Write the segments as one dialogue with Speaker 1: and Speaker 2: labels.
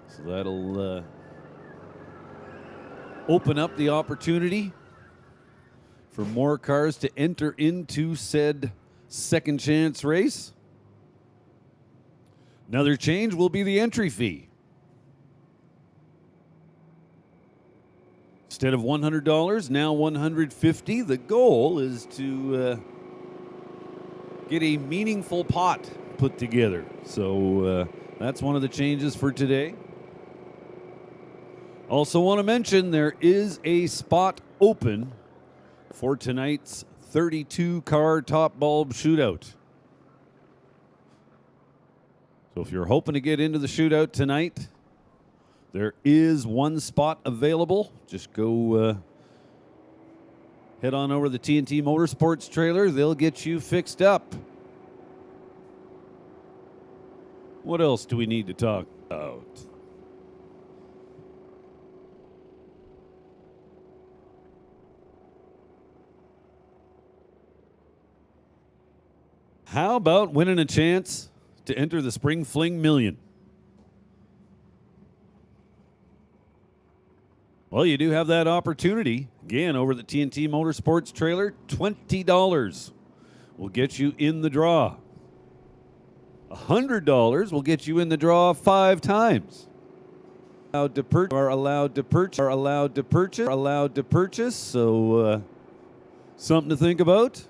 Speaker 1: So that'll open up the opportunity for more cars to enter into said second chance race. Another change will be the entry fee. Instead of $100, now $150. The goal is to get a meaningful pot put together. So that's one of the changes for today. Also want to mention there is a spot open for tonight's 32-car top bulb shootout. So if you're hoping to get into the shootout tonight, there is one spot available. Just go head on over to the T&T Motorsports trailer. They'll get you fixed up. What else do we need to talk about? How about winning a chance to enter the Spring Fling Million? Well, you do have that opportunity. Again, over the T&T Motorsports trailer, $20 will get you in the draw. $100 will get you in the draw 5 times. Allowed to purchase. So something to think about.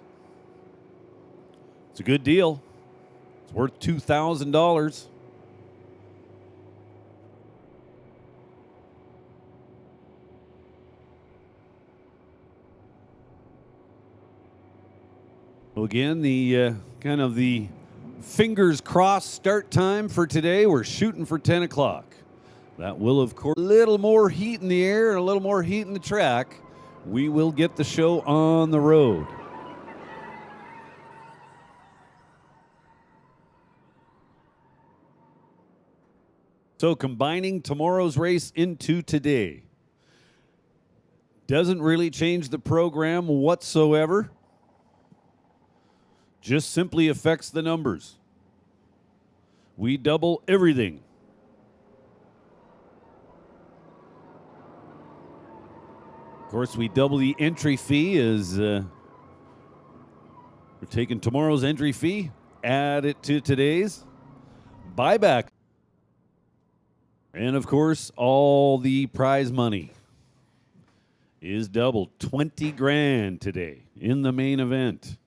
Speaker 1: It's a good deal. It's worth $2,000. So again, the kind of the fingers crossed start time for today. We're shooting for 10 o'clock. That will, of course, a little more heat in the air and a little more heat in the track. We will get the show on the road. So combining tomorrow's race into today doesn't really change the program whatsoever. Just simply affects the numbers. We double everything. Of course, we double the entry fee as we're taking tomorrow's entry fee, add it to today's buyback. And of course, all the prize money is doubled. 20 grand today in the main event.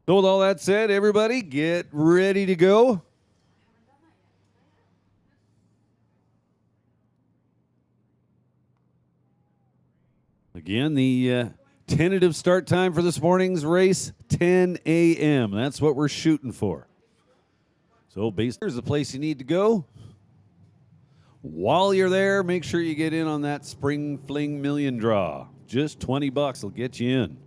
Speaker 1: So with all that said, everybody get ready to go. Again, the tentative start time for this morning's race, 10 a.m. That's what we're shooting for. So here's the place you need to go. While you're there, make sure you get in on that Spring Fling Million draw. Just $20 will get you in.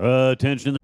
Speaker 1: Attention.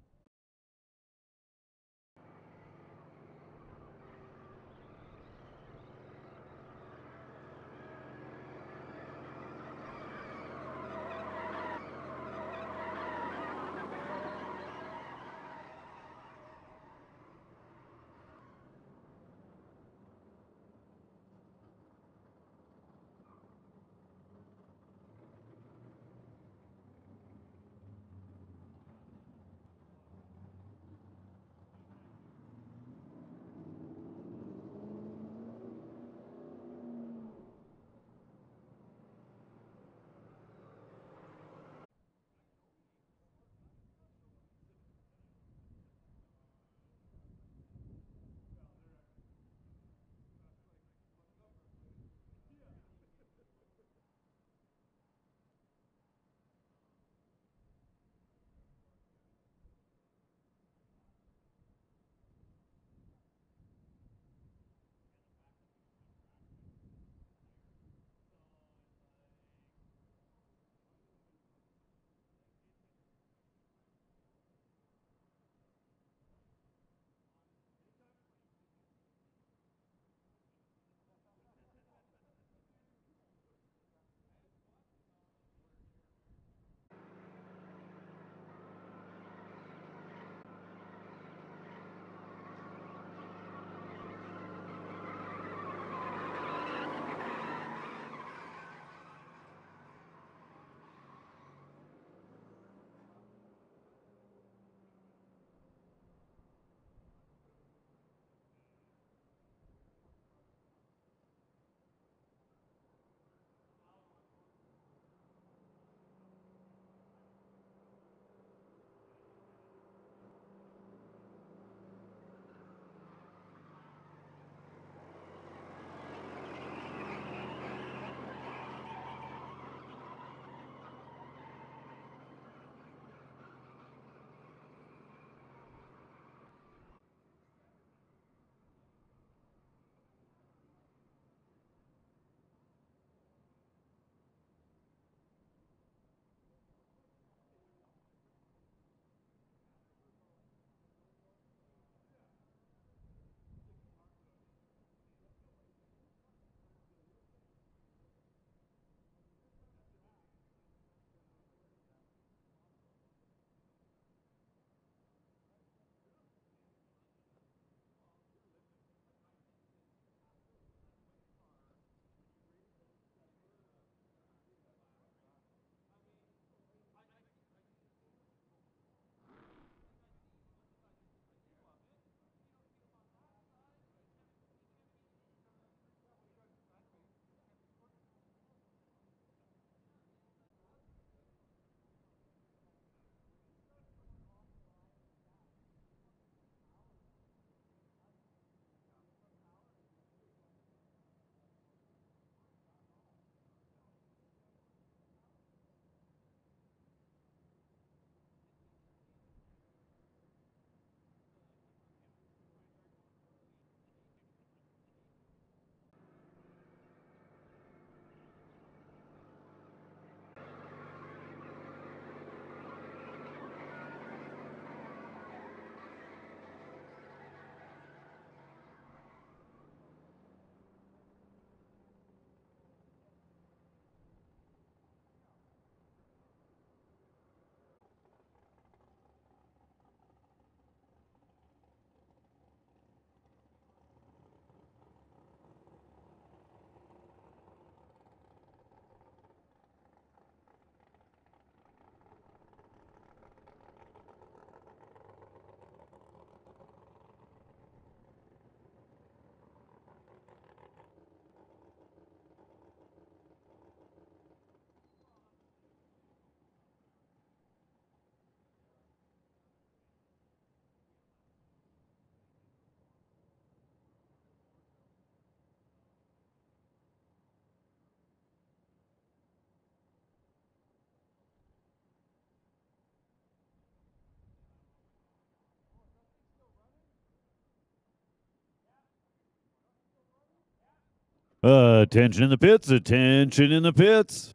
Speaker 1: Attention in the pits. Attention in the pits.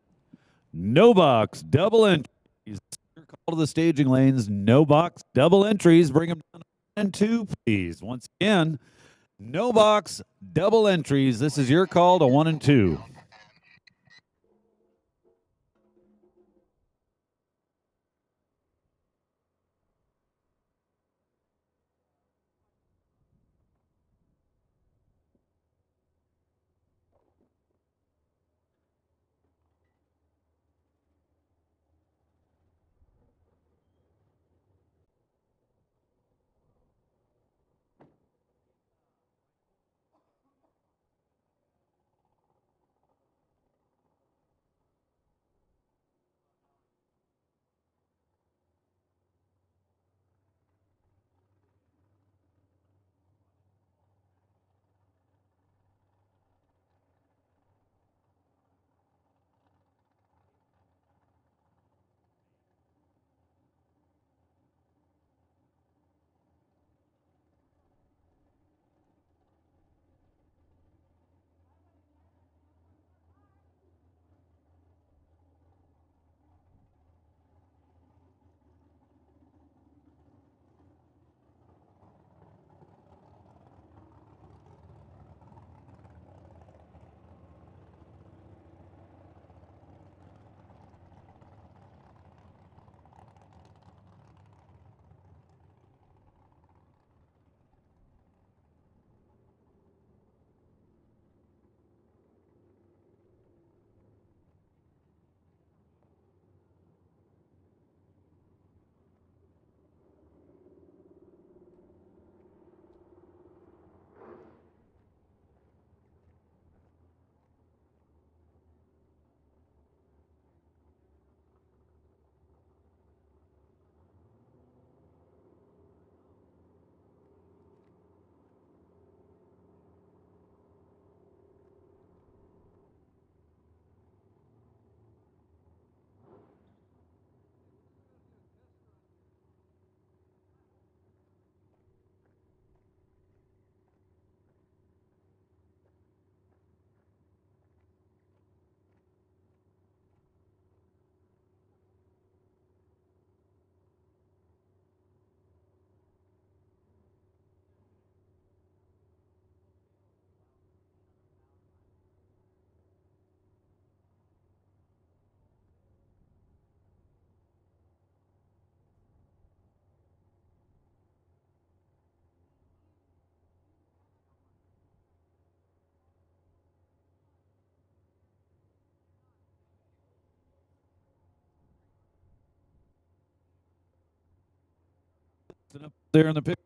Speaker 1: No box. Double entries. to the staging lanes. No box, double entries. Bring them down to 1 and 2, please. Once again, no box, double entries. This is your call to 1 and 2. Up there in the pit.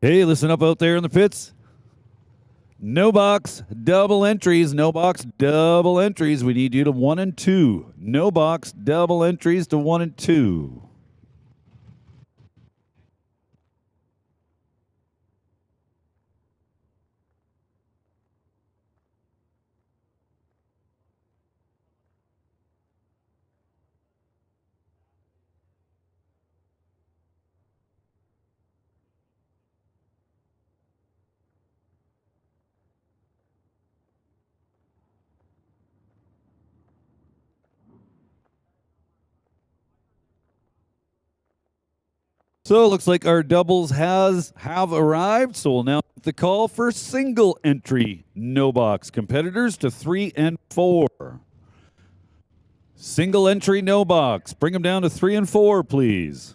Speaker 1: Hey, listen up out there in the pits. No box, double entries. No box, double entries. We need you to 1 and 2. No box, double entries to 1 and 2. So it looks like our doubles have arrived. So we'll now make the call for single entry no box competitors to 3 and 4. Single entry no box. Bring them down to 3 and 4, please.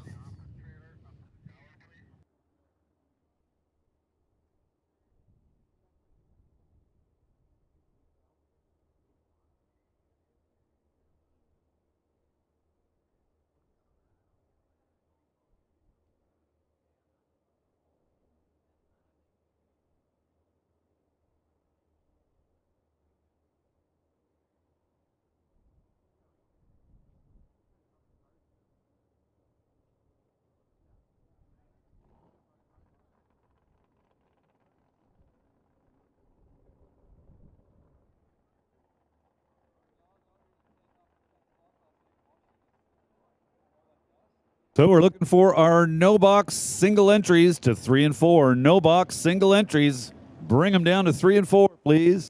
Speaker 1: So we're looking for our no box single entries to 3 and 4. No box single entries. Bring them down to 3 and 4, please.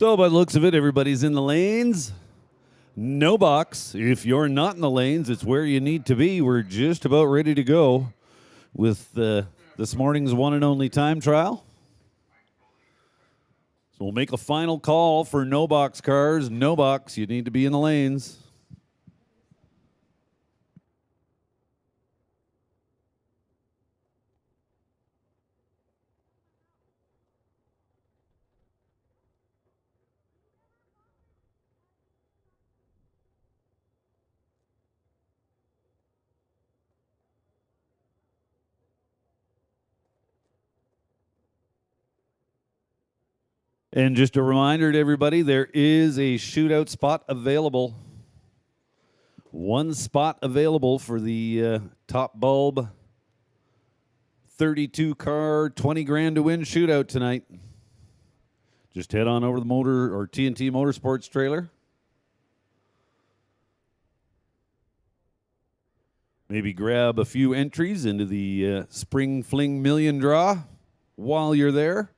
Speaker 1: So by the looks of it, everybody's in the lanes. No box. If you're not in the lanes, it's where you need to be. We're just about ready to go with this morning's one and only time trial. So we'll make a final call for no box cars. No box, you need to be in the lanes. And just a reminder to everybody, there is a shootout spot available. One spot available for the top bulb 32 car, 20 grand to win shootout tonight. Just head on over to the T&T Motorsports trailer. Maybe grab a few entries into the Spring Fling Million Draw while you're there.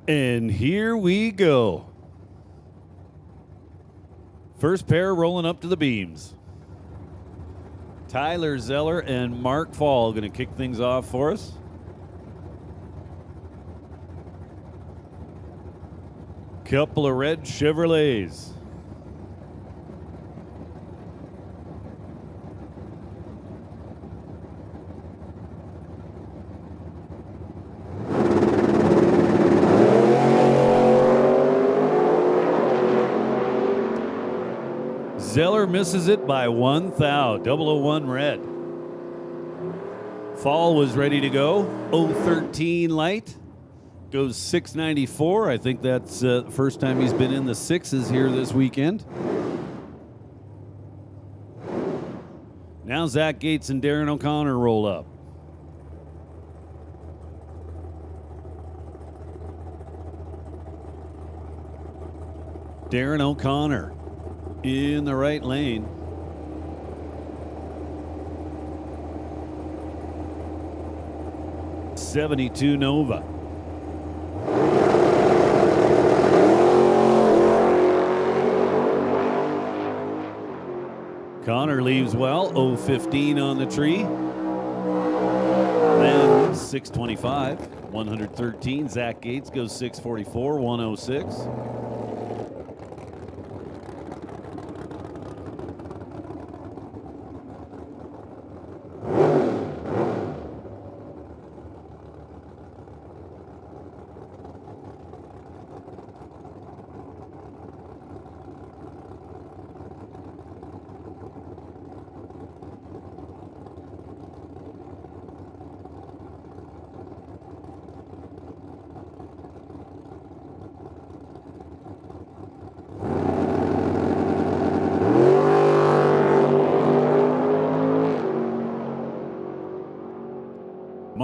Speaker 1: And here we go. First pair rolling up to the beams. Tyler Zeller and Mark Fall going to kick things off for us. Couple of red Chevrolets. Zeller misses it by 1 thou, 001 red. Fall was ready to go, 013 light, goes 694. I think that's the first time he's been in the sixes here this weekend. Now Zach Gates and Darren O'Connor roll up. Darren O'Connor in the right lane. '72 Nova. Connor leaves well, 015 on the tree. Then 625, 113. Zach Gates goes 644, 106.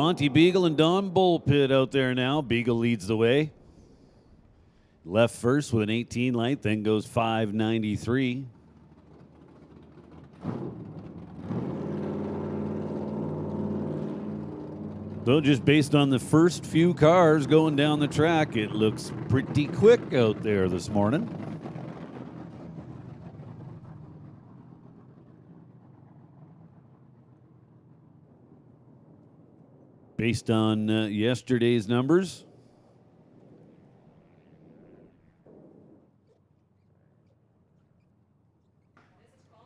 Speaker 1: Monty Beagle and Don Bullpit out there now. Beagle leads the way. Left first with an 18 light, then goes 593. So just based on the first few cars going down the track, it looks pretty quick out there this morning. Based on yesterday's numbers.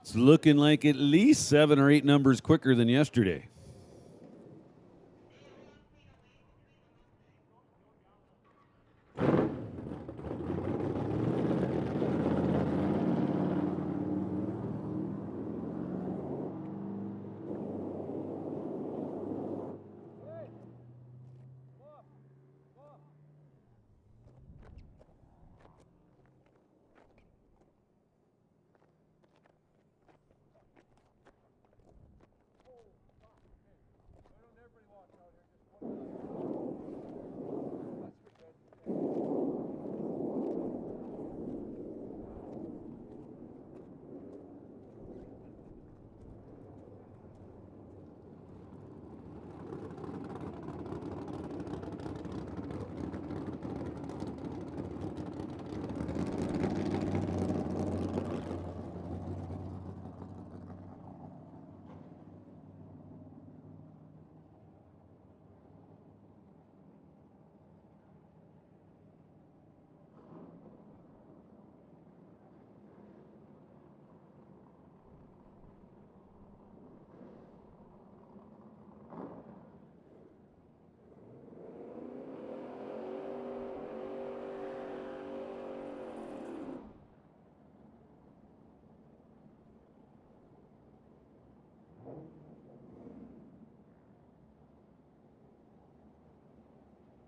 Speaker 1: It's looking like at least 7 or 8 numbers quicker than yesterday.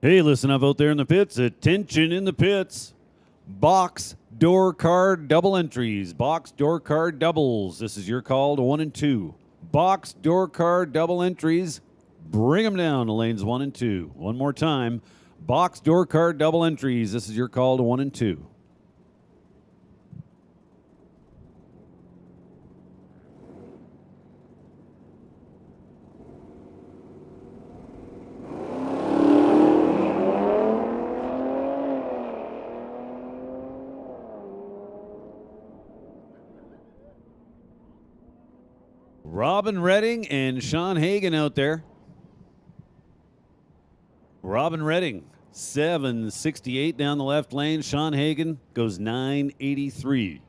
Speaker 1: Hey, listen up out there in the pits. Attention in the pits. Box door card double entries. Box door card doubles. This is your call to 1 and 2. Box door card double entries. Bring them down to lanes 1 and 2. One more time. Box door card double entries. This is your call to 1 and 2. Robin Redding and Sean Hagen out there. Robin Redding, 768 down the left lane. Sean Hagen goes 983.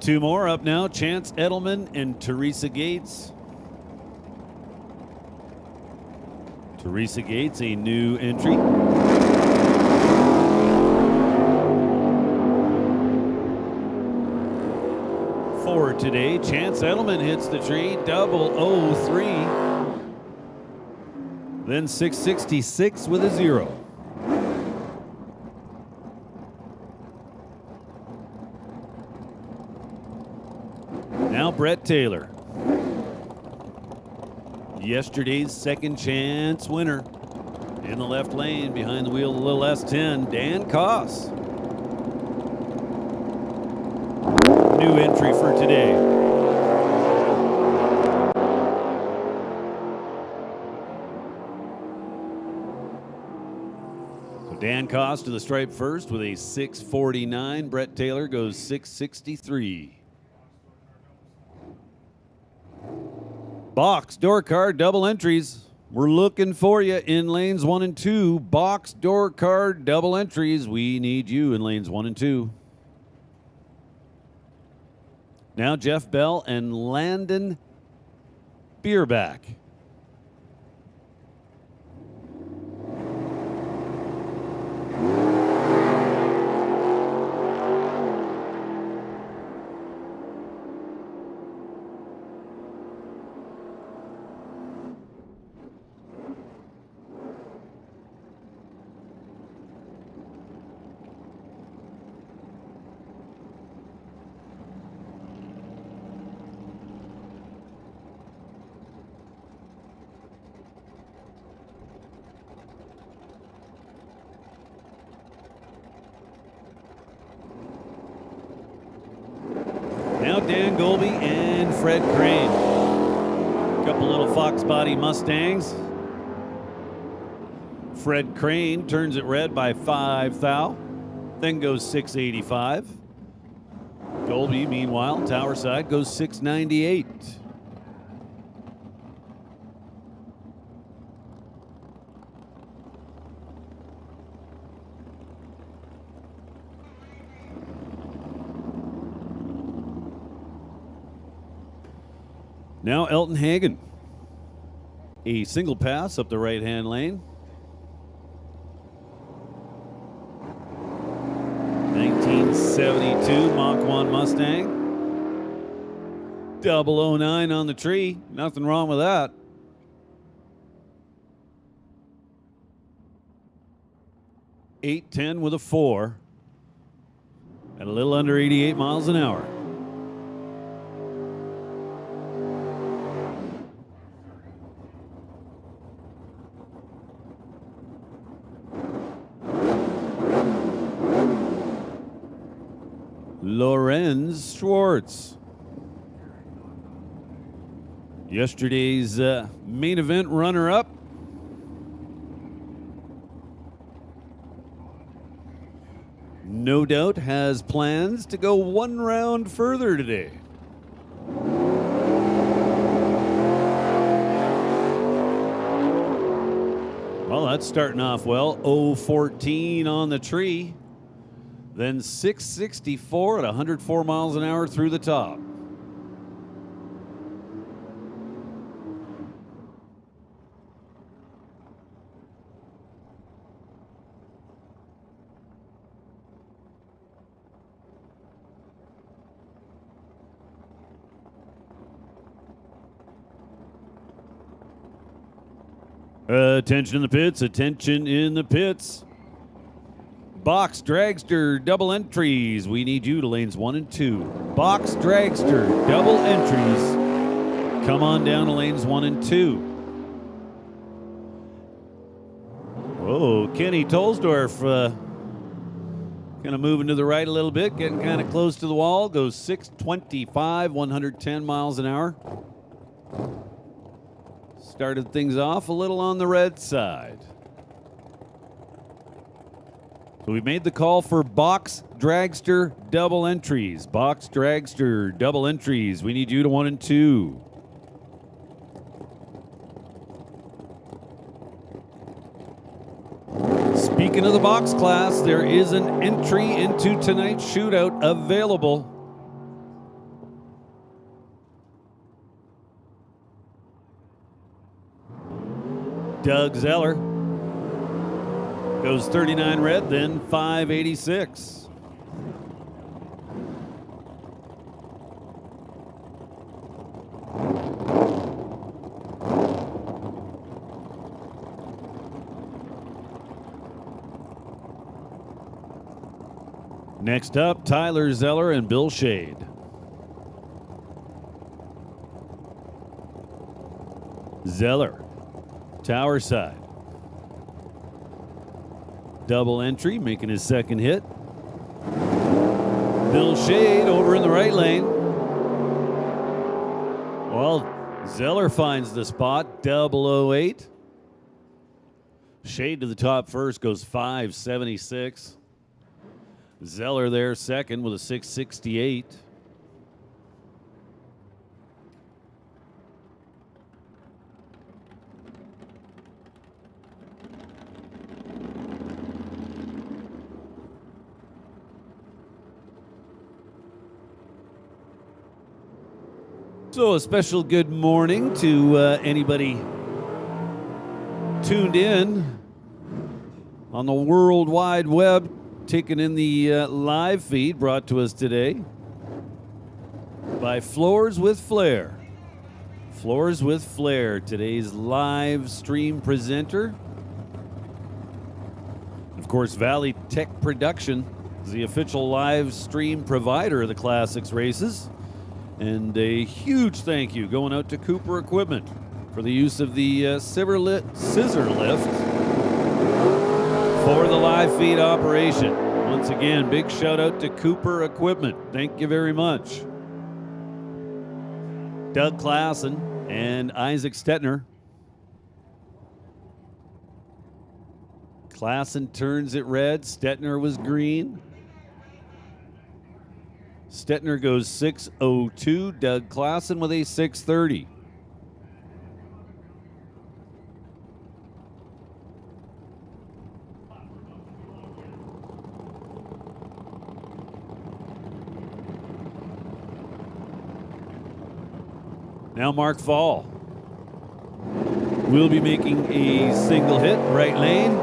Speaker 1: Two more up now, Chance Edelman and Teresa Gates. Teresa Gates, a new entry. For today, Chance Edelman hits the tree, 003. Then 666 with a 0. Now Brett Taylor, yesterday's second chance winner. In the left lane, behind the wheel of the little S10, Dan Koss. New entry for today. Dan Koss to the stripe first with a 6:49. Brett Taylor goes 6:63. Box, door card, double entries. We're looking for you in lanes 1 and 2. Box, door card, double entries. We need you in lanes 1 and 2. Now Jeff Bell and Landon Bierback. Now Dan Golby and Fred Crane. A couple little Fox body Mustangs. Fred Crane turns it red by 5 thou, then goes 685. Golby, meanwhile, tower side goes 698. Now Elton Hagen. A single pass up the right-hand lane. 1972 Mach 1 Mustang. 009 on the tree. Nothing wrong with that. .810 with a 4. At a little under 88 miles an hour. Lorenz Schwartz. Yesterday's main event runner-up. No doubt has plans to go one round further today. Well, that's starting off well. 014 on the tree. Then 664 at 104 miles an hour through the top. Attention in the pits, attention in the pits. Box Dragster double entries. We need you to lanes 1 and 2. Box Dragster double entries. Come on down to lanes 1 and 2. Whoa, Kenny Tolsdorf kind of moving to the right a little bit, getting kind of close to the wall. Goes 625, 110 miles an hour. Started things off a little on the red side. So we made the call for Box Dragster double entries. Box Dragster double entries. We need you to 1 and 2. Speaking of the box class, there is an entry into tonight's shootout available. Doug Zeller goes 39 red, then 586. Next up, Tyler Zeller and Bill Shade. Zeller, tower side. Double entry, making his second hit. Bill Shade over in the right lane. Well, Zeller finds the spot, 008. Shade to the top first, goes 5.76. Zeller there second with a 6.68. So a special good morning to anybody tuned in on the World Wide Web, taking in the live feed brought to us today by Floors with Flair. Floors with Flair, today's live stream presenter. Of course, Valley Tech Production is the official live stream provider of the Classics races. And a huge thank you going out to Cooper Equipment for the use of the scissor lift for the live feed operation. Once again, big shout out to Cooper Equipment. Thank you very much. Doug Klassen and Isaac Stetner. Klassen turns it red. Stetner was green. Stetner goes 6.02. Doug Klassen with a 6.30. Now Mark Fall will be making a single hit, right lane.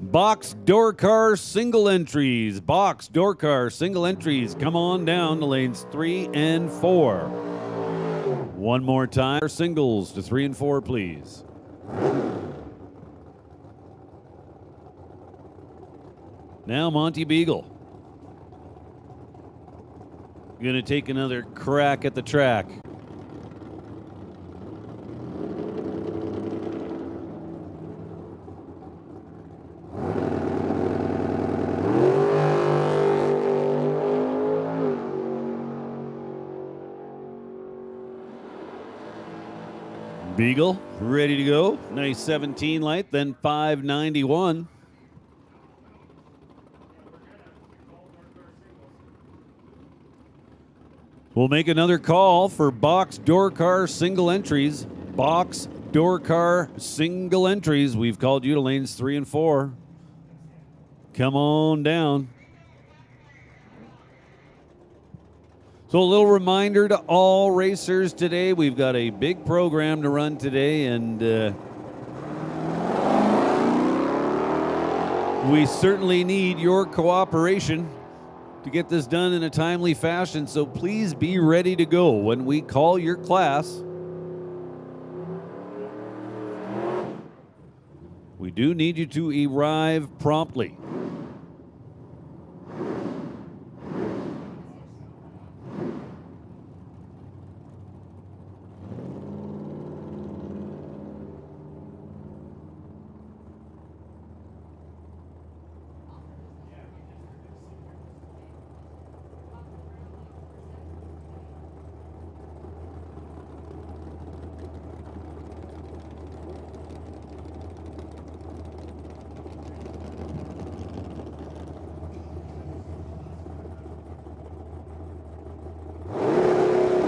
Speaker 1: Box door car single entries. Box door car single entries. Come on down to lanes 3 and 4. One more time. Singles to 3 and 4, please. Now Monty Beagle. Gonna take another crack at the track. Beagle ready to go. Nice 17 light, then 591. We'll make another call for box door car single entries. Box door car single entries. We've called you to lanes 3 and 4. Come on down. So a little reminder to all racers today, we've got a big program to run today, and we certainly need your cooperation to get this done in a timely fashion, so please be ready to go when we call your class. We do need you to arrive promptly.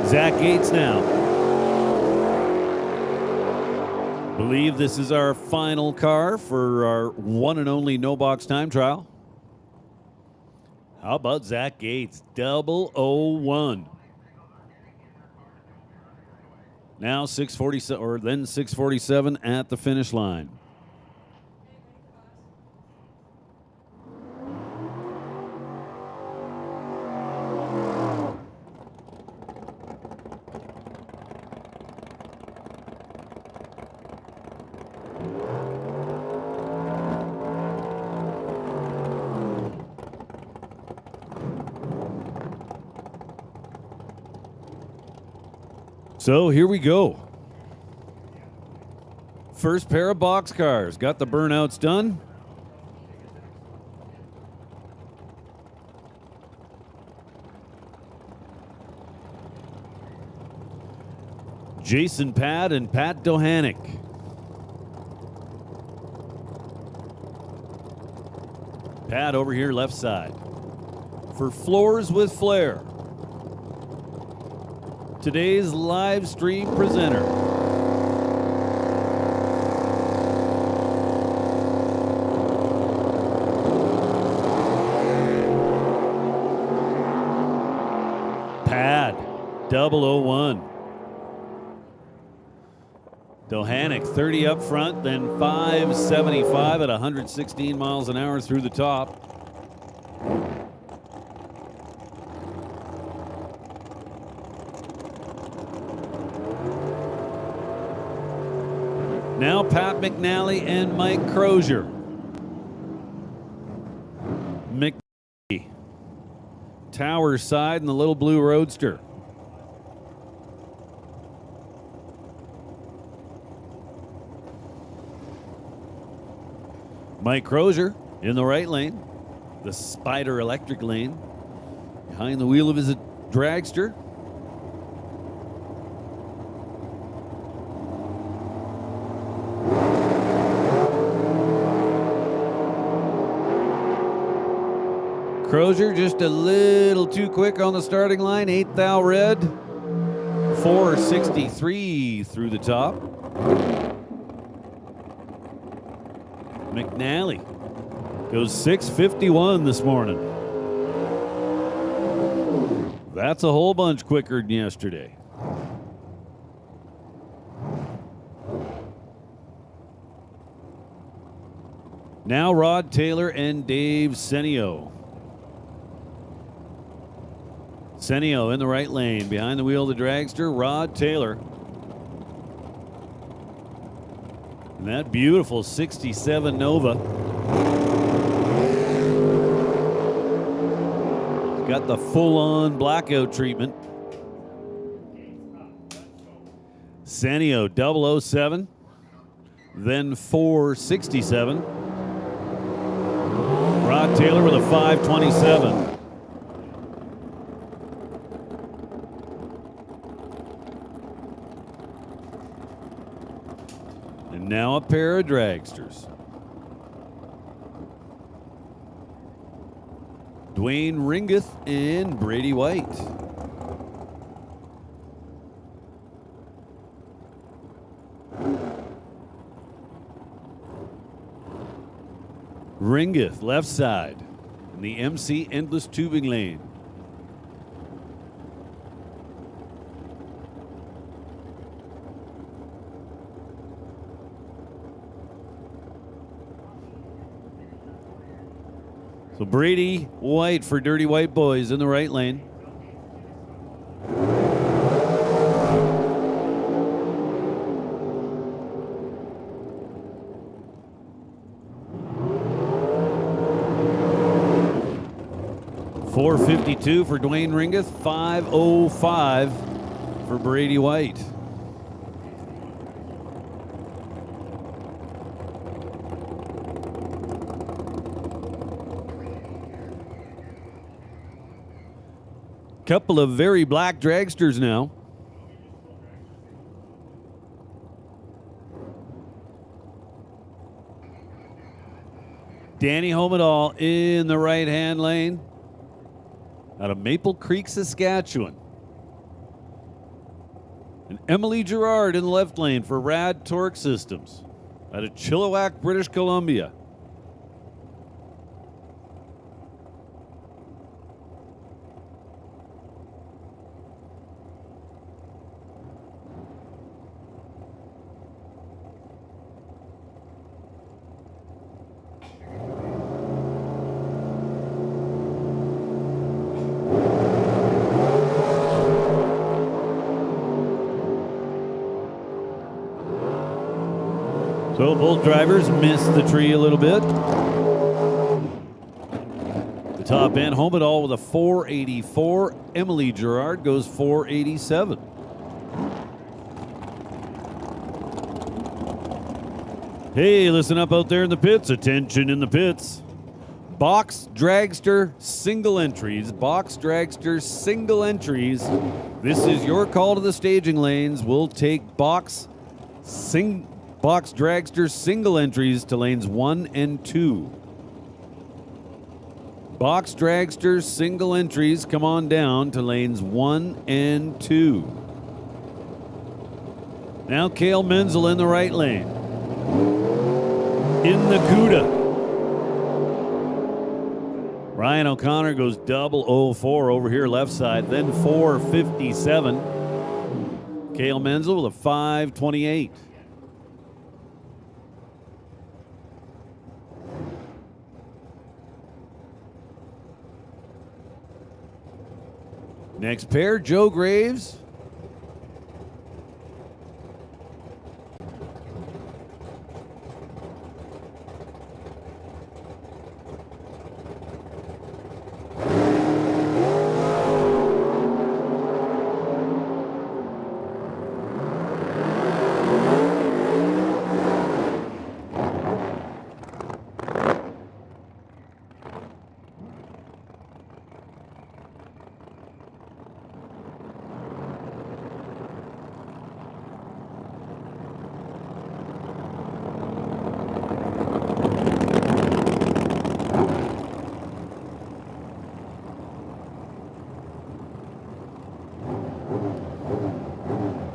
Speaker 1: Zach Gates now. Believe this is our final car for our one and only no box time trial. How about Zach Gates? 001. Now 647, or then 647 at the finish line. So here we go. First pair of box cars. Got the burnouts done. Jason Pad and Pat Dohanick. Pad over here left side. For Floors with Flair, today's live stream presenter. Pad, 001. Dohanick, 30 up front, then 575 at 116 miles an hour through the top. Now Pat McNally and Mike Crozier. McNally, Tower side in the little blue Roadster. Mike Crozier in the right lane, the Spider electric lane, behind the wheel of his dragster. Crozier just a little too quick on the starting line. 8th thou red. 463 through the top. McNally goes 651 this morning. That's a whole bunch quicker than yesterday. Now Rod Taylor and Dave Senio. Senio in the right lane, behind the wheel of the dragster, Rod Taylor. And that beautiful 67 Nova. It's got the full-on blackout treatment. Senio 007, then 467. Rod Taylor with a 527. Now a pair of dragsters. Dwayne Ringeth and Brady White. Ringeth left side in the MC Endless Tubing lane. So Brady White for Dirty White Boys in the right lane. .452 for Dwayne Ringeth, 5:05 for Brady White. Couple of very black dragsters now. Danny Homedall in the right-hand lane out of Maple Creek, Saskatchewan. And Emily Gerard in the left lane for Rad Torque Systems out of Chilliwack, British Columbia. So both drivers missed the tree a little bit. The top end, Homedall with a 484. Emily Gerard goes 487. Hey, listen up out there in the pits. Attention in the pits. Box dragster single entries. Box dragster single entries. This is your call to the staging lanes. We'll take box dragster single entries to lanes 1 and 2. Box dragster single entries, come on down to lanes 1 and 2. Now Cale Menzel in the right lane. In the CUDA. Ryan O'Connor goes 004 over here left side, then 457. Cale Menzel with a 528. Next pair, Joe Graves.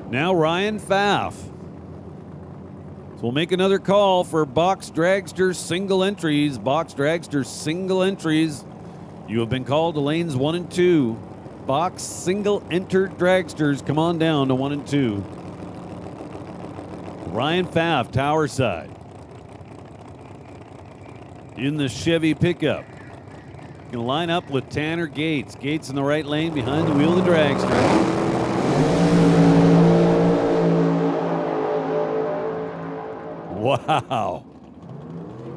Speaker 1: Now Ryan Pfaff. So we'll make another call for box dragster single entries. Box dragster single entries. You have been called to lanes 1 and 2. Box single entered dragsters, come on down to 1 and 2. Ryan Pfaff, tower side. In the Chevy pickup. Gonna line up with Tanner Gates. Gates in the right lane behind the wheel of the dragster. Wow.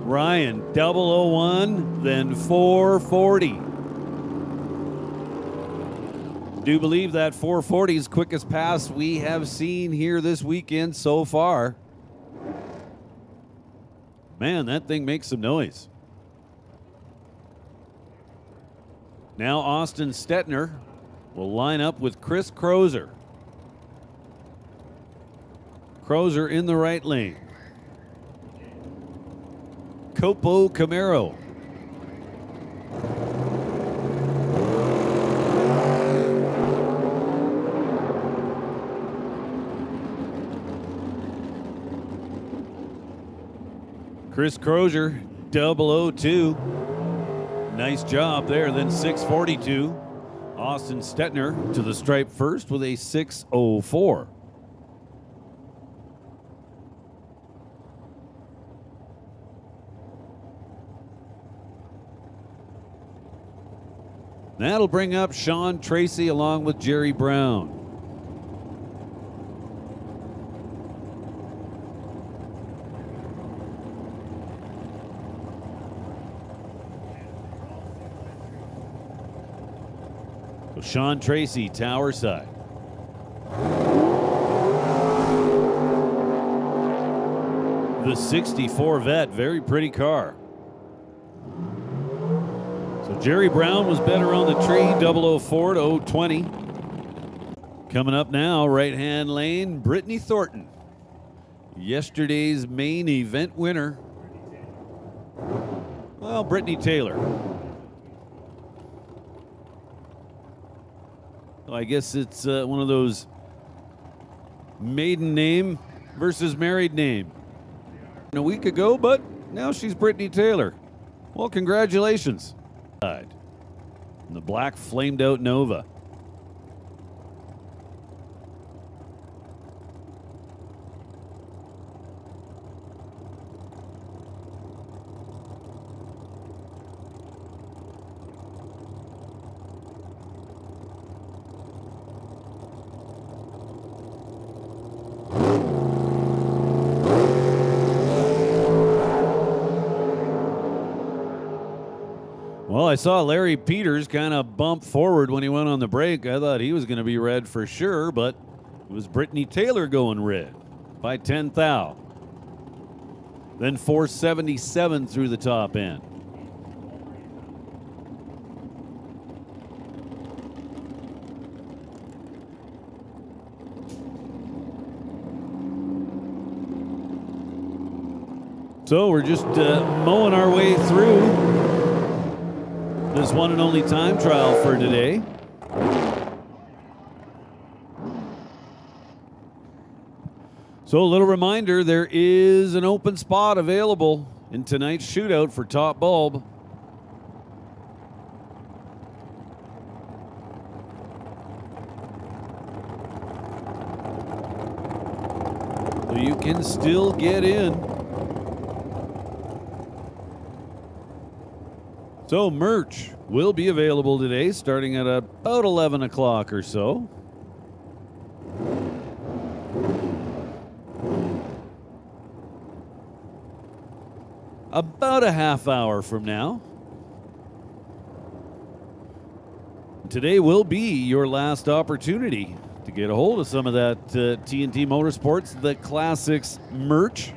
Speaker 1: Ryan, 001, then 440. Do believe that 440 is quickest pass we have seen here this weekend so far. Man, that thing makes some noise. Now Austin Stetner will line up with Chris Crozer. Crozer in the right lane. Copo Camaro. Chris Crozer, 002. Nice job there. Then 642. Austin Stetner to the stripe first with a 604. That'll bring up Sean Tracy along with Jerry Brown. So Sean Tracy, tower side. The 64 Vet, very pretty car. So Jerry Brown was better on the tree, 004 to 020. Coming up now, right-hand lane, Brittany Thornton. Yesterday's main event winner. Well, Brittany Taylor. So I guess it's one of those maiden name versus married name. A week ago, but now she's Brittany Taylor. Well, congratulations. And the black flamed out Nova. Well, I saw Larry Peters kind of bump forward when he went on the break. I thought he was going to be red for sure, but it was Brittany Taylor going red by 10 thou. Then 477 through the top end. So we're just mowing our way through this one and only time trial for today. So a little reminder, there is an open spot available in tonight's shootout for top bulb. So you can still get in. So merch will be available today starting at about 11 o'clock or so. About a half hour from now. Today will be your last opportunity to get a hold of some of that T&T Motorsports, the Classics merch.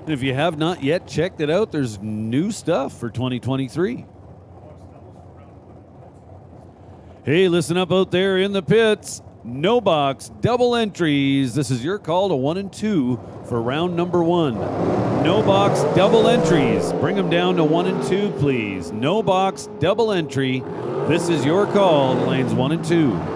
Speaker 1: And if you have not yet checked it out, there's new stuff for 2023. Hey, listen up out there in the pits. No box, double entries. This is your call to 1 and 2 for round number 1. No box, double entries. Bring them down to 1 and 2, please. No box, double entry. This is your call to lanes 1 and 2.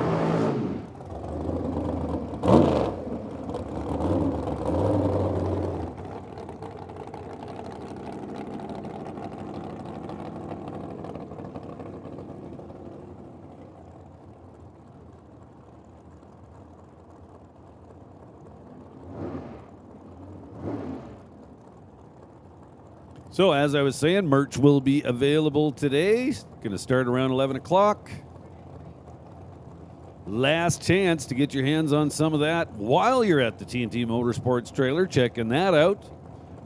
Speaker 1: So as I was saying, merch will be available today. Going to start around 11 o'clock. Last chance to get your hands on some of that while you're at the T&T Motorsports trailer, checking that out.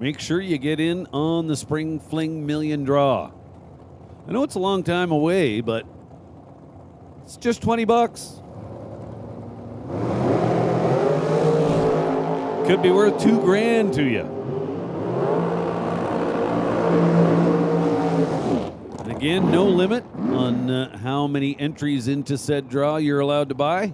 Speaker 1: Make sure you get in on the Spring Fling Million Draw. I know it's a long time away, but it's just 20 bucks. Could be worth $2,000 to you. And again, no limit on how many entries into said draw you're allowed to buy.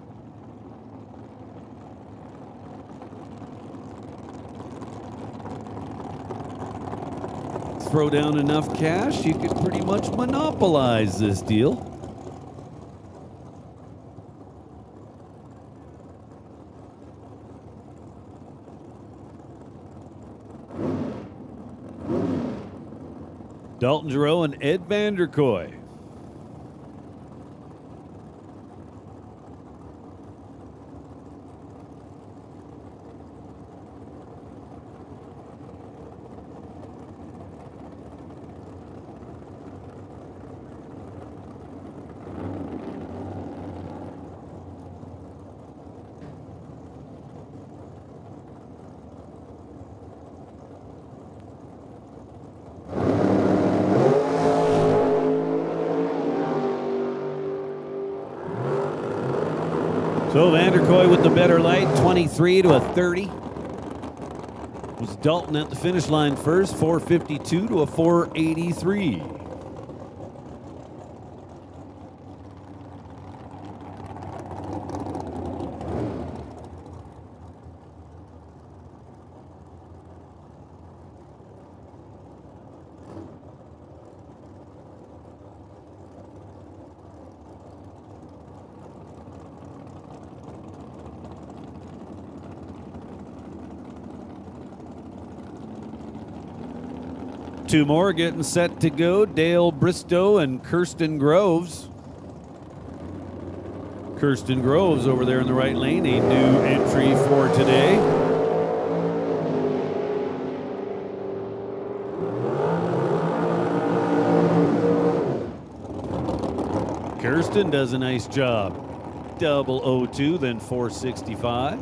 Speaker 1: Throw down enough cash, you could pretty much monopolize this deal. Dalton Giroux and Ed Vanderkoy. So Vanderkoy with the better light, 23 to a 30. It was Dalton at the finish line first, 452 to a 483. Two more getting set to go. Dale Bristow and Kirsten Groves. Kirsten Groves over there in the right lane, a new entry for today. Kirsten does a nice job. 002, then 465.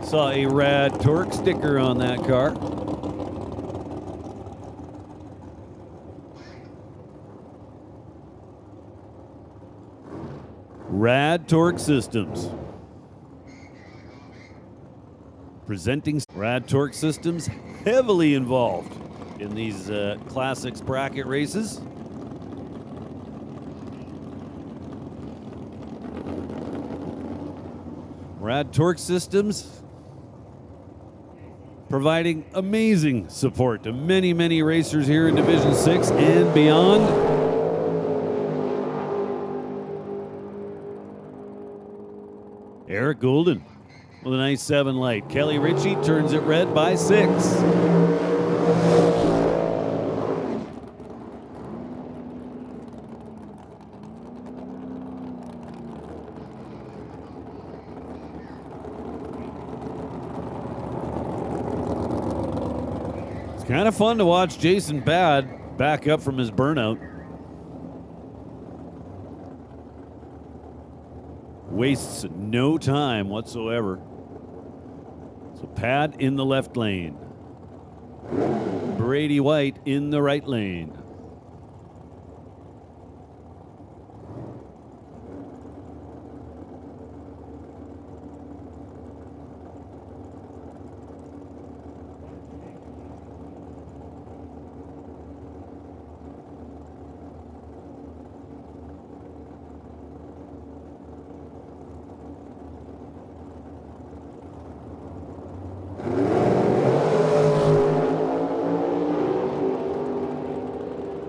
Speaker 1: Saw a Rad Torque sticker on that car. Rad Torque Systems. Presenting Rad Torque Systems, heavily involved in these classics bracket races. Rad Torque Systems providing amazing support to many, many racers here in Division 6 and beyond. Eric Goulden with a nice 7 light. Kelly Ritchie turns it red by 6. Kind of fun to watch Jason Bad back up from his burnout. Wastes no time whatsoever. So Pad in the left lane. Brady White in the right lane.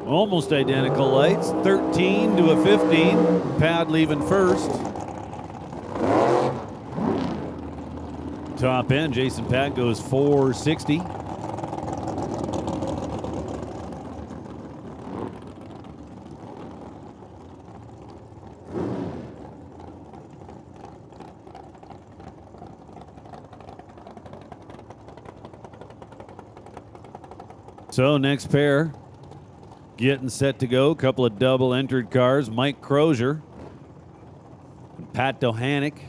Speaker 1: Almost identical lights, 13 to a 15. Pad leaving first. Top end, Jason Pad goes 460. So next pair getting set to go. A couple of double entered cars. Mike Crozier and Pat Dohanick.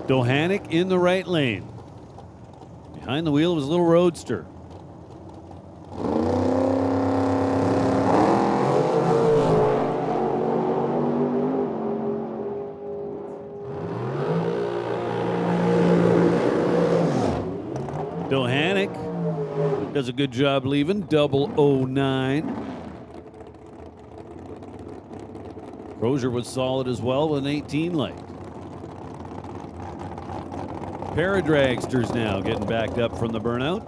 Speaker 1: Dohanick in the right lane. Behind the wheel of his little roadster. Dohanick does a good job leaving, 009. Crozier was solid as well with an 18 light. Pair of dragsters now getting backed up from the burnout.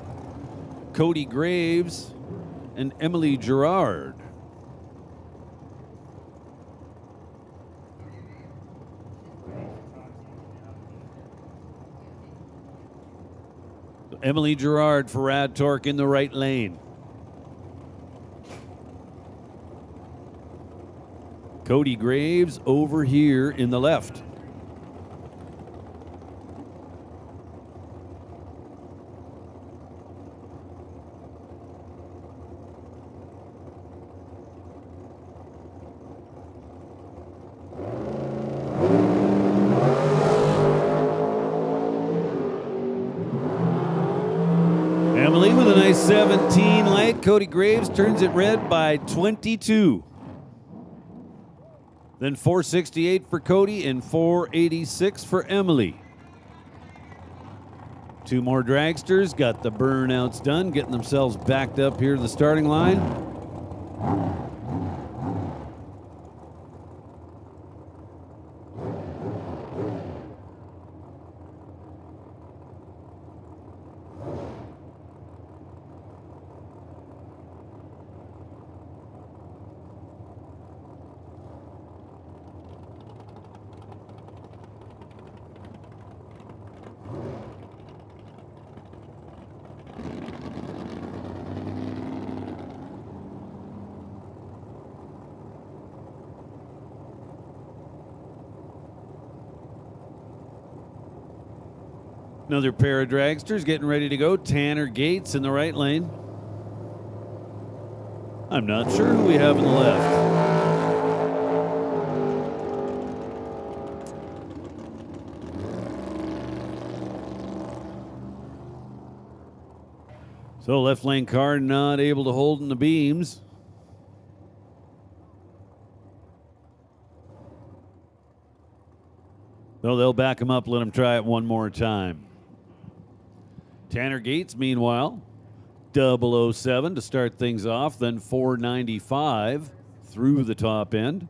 Speaker 1: Cody Graves and Emily Gerard. Emily Gerard for Rad Torque in the right lane. Cody Graves over here in the left. Emily with a nice 17 light. Cody Graves turns it red by 22. Then 468 for Cody and 486 for Emily. Two more dragsters got the burnouts done, getting themselves backed up here to the starting line. Another pair of dragsters getting ready to go. Tanner Gates in the right lane. I'm not sure who we have in the left. So left lane car not able to hold in the beams. So they'll back him up, let him try it one more time. Tanner Gates, meanwhile, 007 to start things off, then 495 through the top end.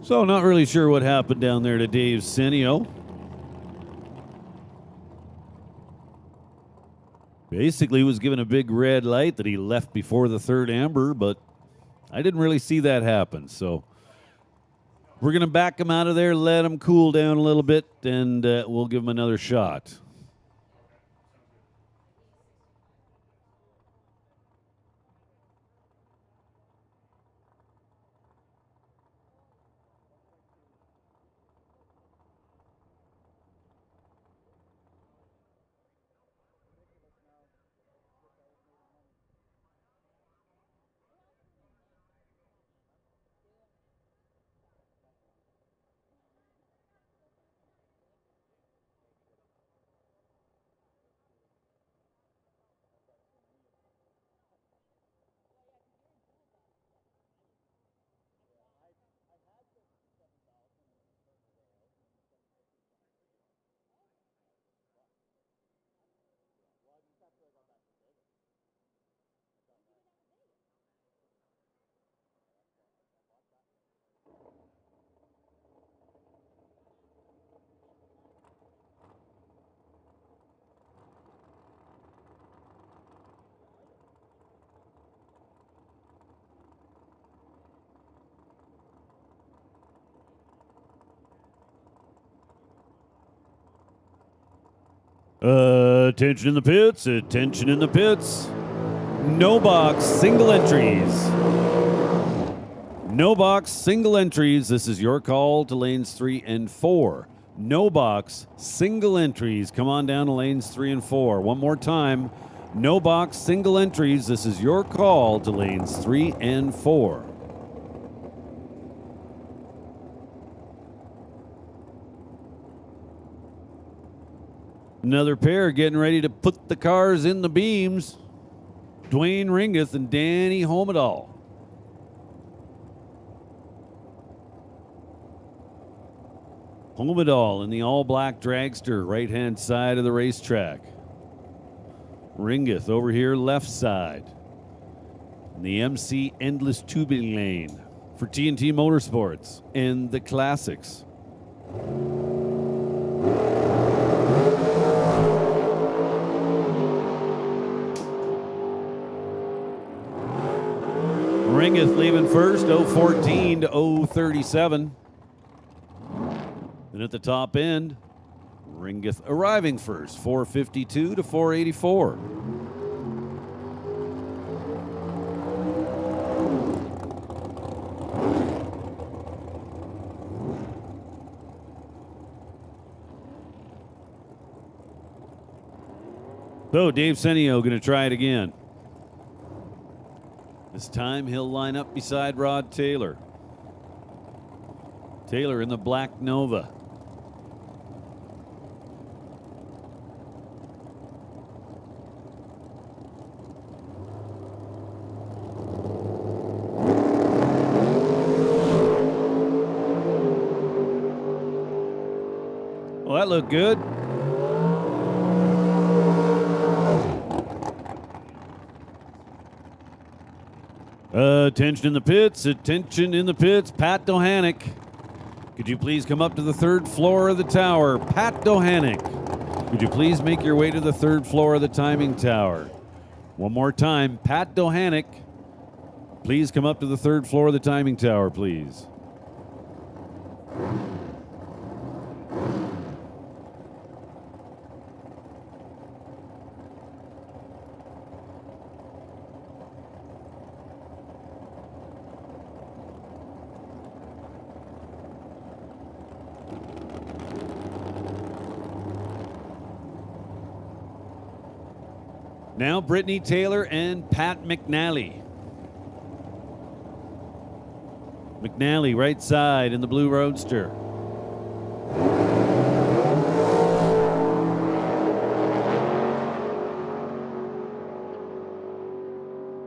Speaker 1: So not really sure what happened down there to Dave Senio. Basically was given a big red light that he left before the third amber, but I didn't really see that happen. So we're going to back him out of there, let him cool down a little bit, and we'll give him another shot. Attention in the pits, attention in the pits. No box, single entries. No box, single entries. This is your call to lanes 3 and 4. No box, single entries. Come on down to lanes 3 and 4. One more time. No box, single entries. This is your call to lanes 3 and 4. Another pair getting ready to put the cars in the beams. Dwayne Ringeth and Danny Homedall. Homedall in the all-black dragster, right-hand side of the racetrack. Ringeth over here, left side. In the MC Endless Tubing Lane for T&T Motorsports and the Classics. Ringeth leaving first, 014 to 037. Then at the top end, Ringeth arriving first, 452 to 484. So Dave Senio going to try it again. This time he'll line up beside Rod Taylor. Taylor in the black Nova. Well, that looked good. Attention in the pits, attention in the pits. Pat Dohanick. Could you please come up to the third floor of the tower? Pat Dohanick. Could you please make your way to the third floor of the timing tower? One more time, Pat Dohanick. Please come up to the third floor of the timing tower, please. Now Brittany Taylor and Pat McNally. McNally right side in the blue roadster.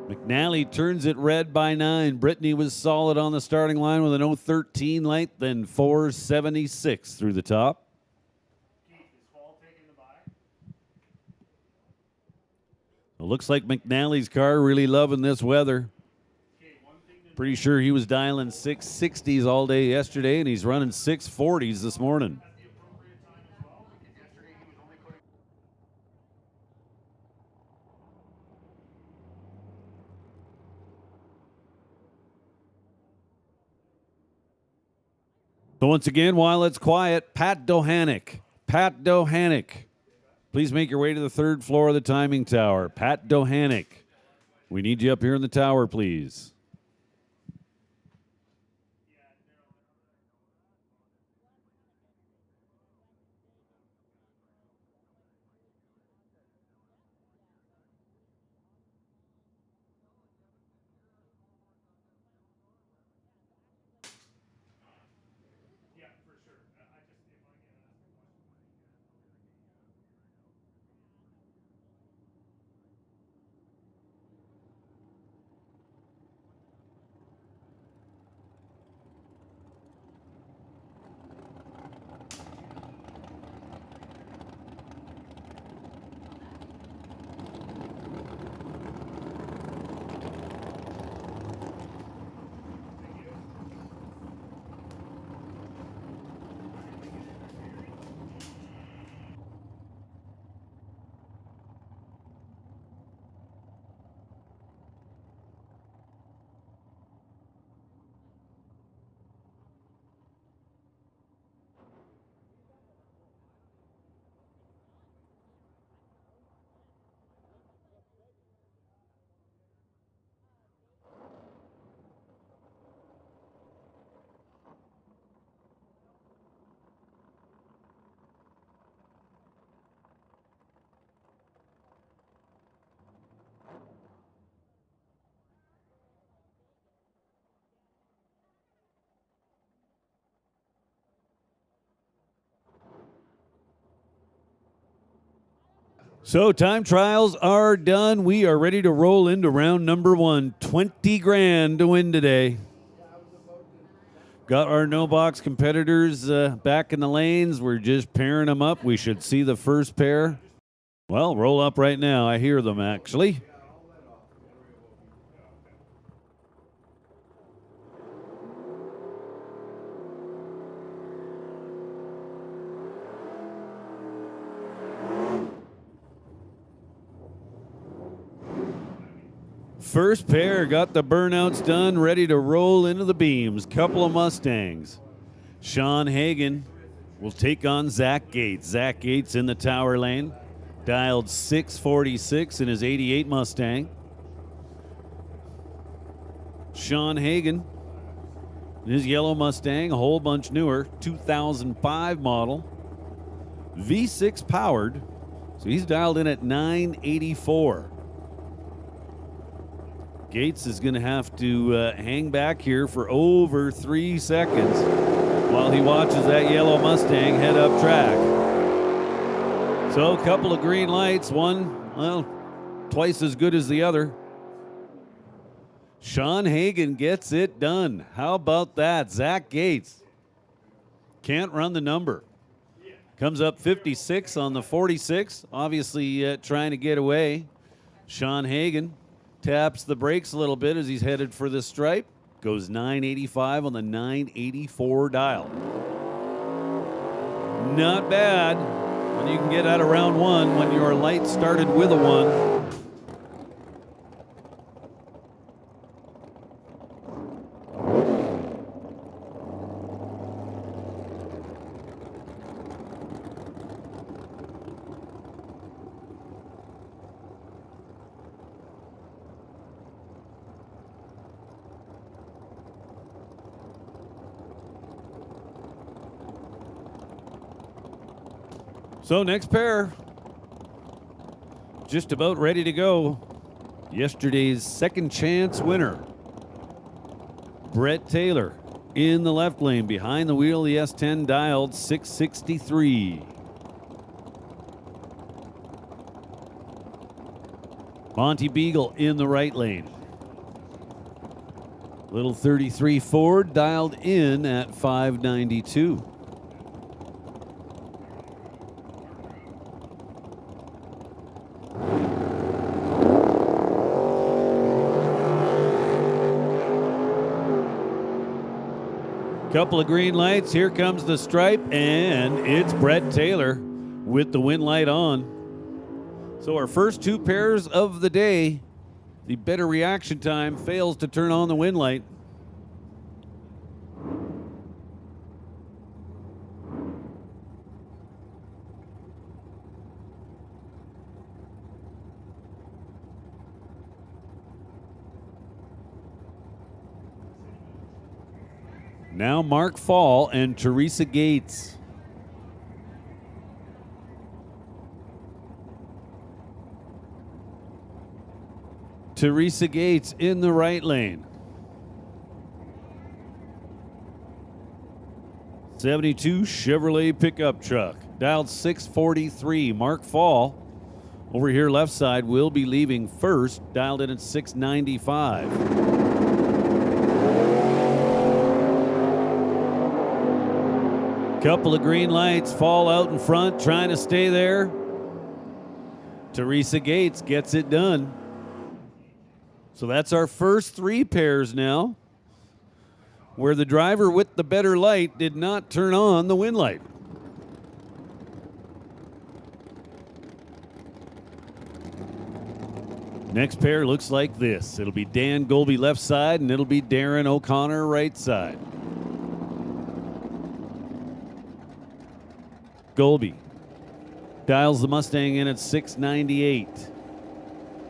Speaker 1: McNally turns it red by 9. Brittany was solid on the starting line with an 013 light, then 476 through the top. It looks like McNally's car really loving this weather. Pretty sure he was dialing 660s all day yesterday, and he's running 640s this morning. So once again, while it's quiet, Pat Dohanik. Pat Dohanik. Please make your way to the 3rd floor of the timing tower. Pat Dohanik. We need you up here in the tower, please. So time trials are done. We are ready to roll into round number 1. 20 grand to win today. Got our no box competitors back in the lanes. We're just pairing them up. We should see the first pair. Well, roll up right now. I hear them actually. First pair got the burnouts done, ready to roll into the beams. Couple of Mustangs. Sean Hagan will take on Zach Gates. Zach Gates in the tower lane. Dialed 646 in his 88 Mustang. Sean Hagan in his yellow Mustang, a whole bunch newer, 2005 model. V6 powered, so he's dialed in at 984. Gates is going to have to hang back here for over 3 seconds while he watches that yellow Mustang head up track. So a couple of green lights, one, well, twice as good as the other. Sean Hagan gets it done. How about that? Zach Gates can't run the number. Comes up 56 on the 46, obviously trying to get away. Sean Hagan taps the brakes a little bit as he's headed for the stripe. Goes 985 on the 984 dial. Not bad when you can get out of round 1 when your light started with a 1. So next pair, just about ready to go. Yesterday's second chance winner, Brett Taylor, in the left lane behind the wheel, the S10 dialed 663. Monty Beagle in the right lane. Little 33 Ford dialed in at 592. Couple of green lights. Here comes the stripe, and it's Brett Taylor with the win light on. So our first two pairs of the day, the better reaction time fails to turn on the win light. Now Mark Fall and Teresa Gates. Teresa Gates in the right lane. 72 Chevrolet pickup truck, dialed 643. Mark Fall over here left side will be leaving first, dialed in at 695. Couple of green lights. Fall out in front, trying to stay there. Teresa Gates gets it done. So that's our first three pairs now, where the driver with the better light did not turn on the win light. Next pair looks like this. It'll be Dan Golby left side, and it'll be Darren O'Connor right side. Golby dials the Mustang in at 698.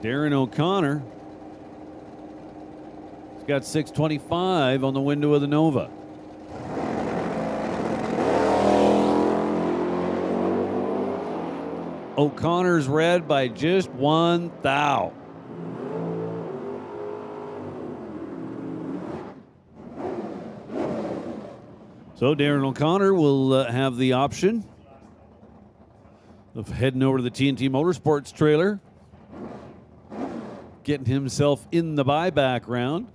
Speaker 1: Darren O'Connor has got 625 on the window of the Nova. O'Connor's red by just 1 thou. So Darren O'Connor will have the option of heading over to the T&T Motorsports trailer, getting himself in the buyback round.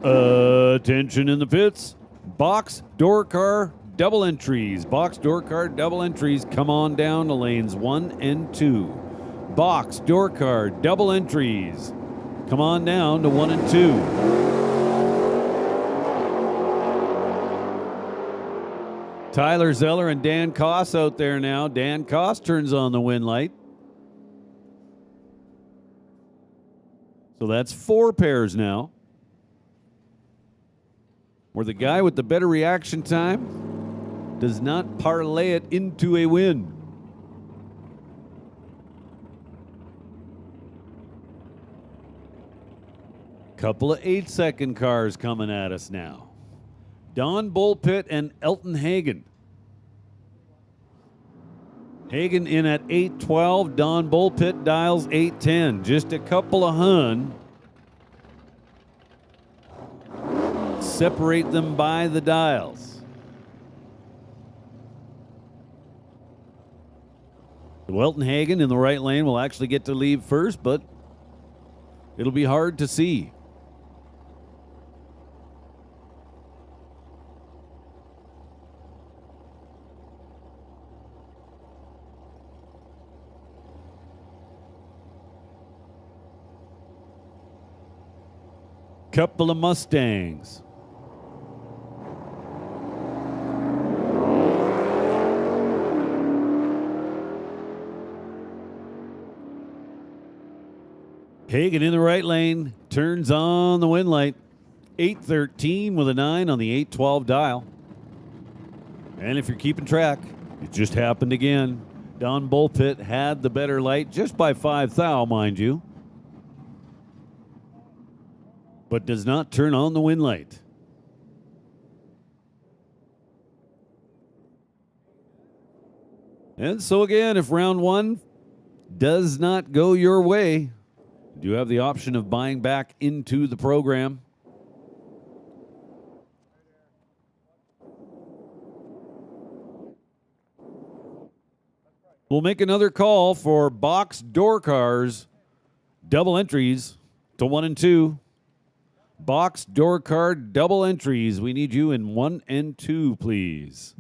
Speaker 1: Attention in the pits. Box, door car, double entries. Box, door car, double entries. Come on down to lanes 1 and 2. Box, door car, double entries. Come on down to 1 and 2. Tyler Zeller and Dan Koss out there now. Dan Koss turns on the win light. So that's 4 pairs now, where the guy with the better reaction time does not parlay it into a win. Couple of 8-second cars coming at us now. Don Bullpitt and Elton Hagen. Hagen in at 812. Don Bullpitt dials 810. Just a couple of hun. Separate them by the dials. Elton Hagen in the right lane will actually get to leave first, but it'll be hard to see. Couple of Mustangs. Hagen in the right lane, turns on the win light. 813 with a 9 on the 812 dial. And if you're keeping track, it just happened again. Don Bullpitt had the better light, just by 5 thou, mind you. but does not turn on the wind light. And so again, if round one does not go your way, you have the option of buying back into the program. We'll make another call for box door cars, double entries to 1 and 2. Box door car double entries. We need you in 1 and 2, please.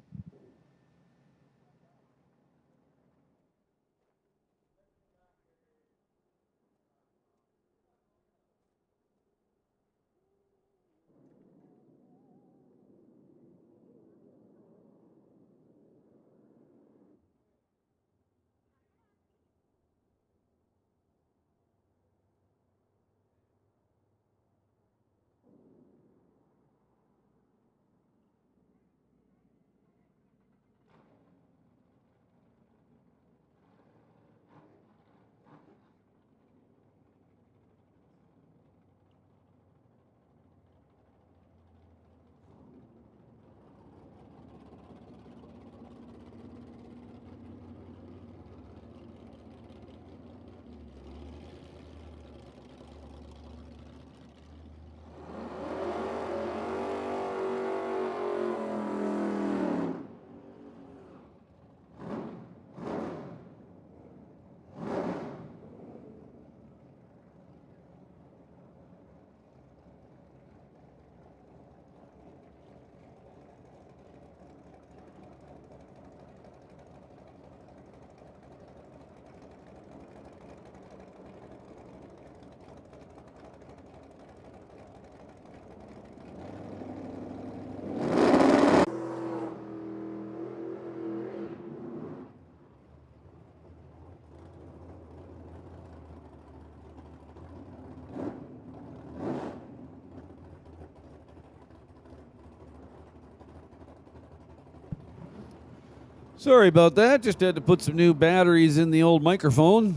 Speaker 1: Sorry about that. Just had to put some new batteries in the old microphone.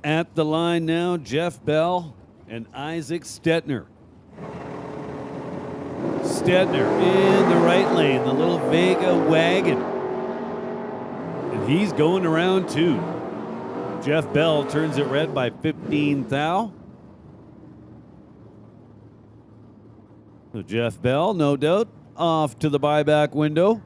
Speaker 1: At the line now, Jeff Bell and Isaac Stetner. Stetner in the right lane, the little Vega wagon. And he's going around two. Jeff Bell turns it red by 15 thou. So Jeff Bell, no doubt, off to the buyback window.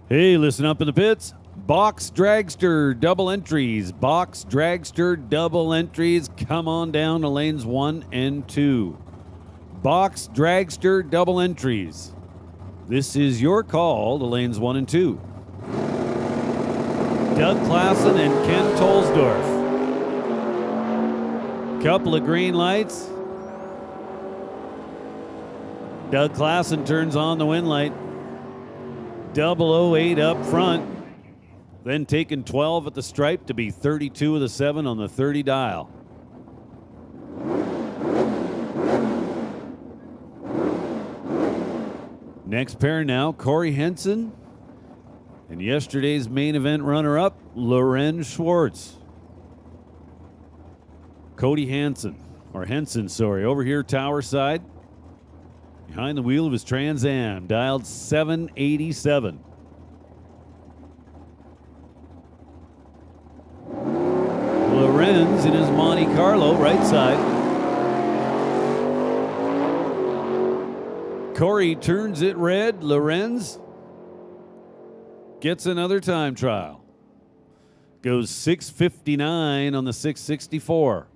Speaker 1: Hey, listen up in the pits. Box dragster double entries. Box dragster double entries. Come on down to lanes 1 and 2. Box dragster double entries. This is your call to lanes 1 and 2. Doug Klassen and Ken Tolsdorf. Couple of green lights. Doug Klassen turns on the wind light. 008 up front. Then taking 12 at the stripe to be 32 of the 7 on the 30 dial. Next pair now, Corey Henson. And yesterday's main event runner-up, Loren Schwartz. Cody Henson, over here tower side. Behind the wheel of his Trans Am, dialed 787. Lorenz in his Monte Carlo, right side. Corey turns it red. Lorenz gets another time trial. Goes 6:59 on the 664.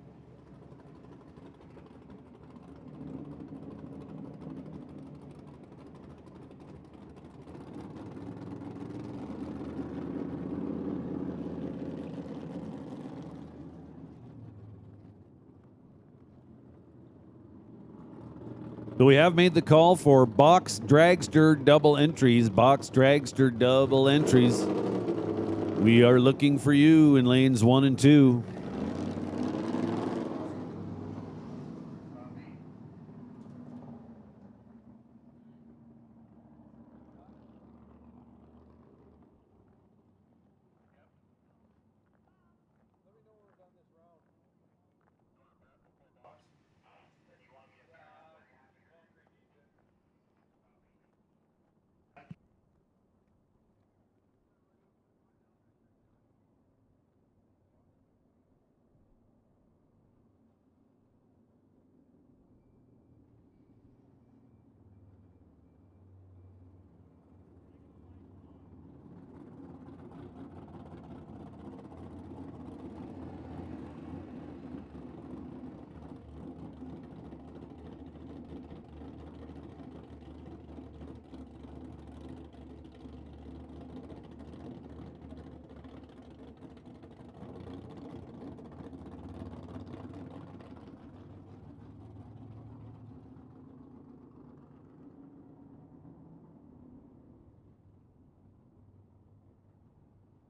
Speaker 1: So we have made the call for box dragster double entries. Box dragster double entries. We are looking for you in lanes 1 and 2.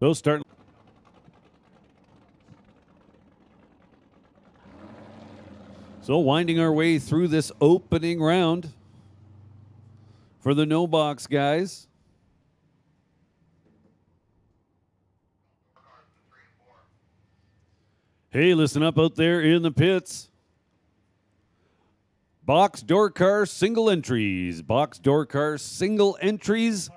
Speaker 1: Those start. So winding our way through this opening round for the no box guys. Hey, listen up out there in the pits. Box door car single entries. Box door car single entries.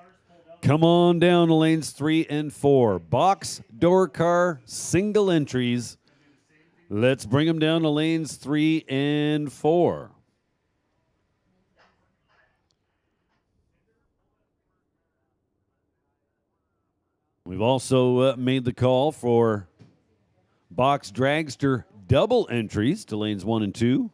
Speaker 1: Come on down to lanes 3 and 4. Box door car single entries. Let's bring them down to lanes 3 and 4. We've also made the call for box dragster double entries to lanes 1 and 2.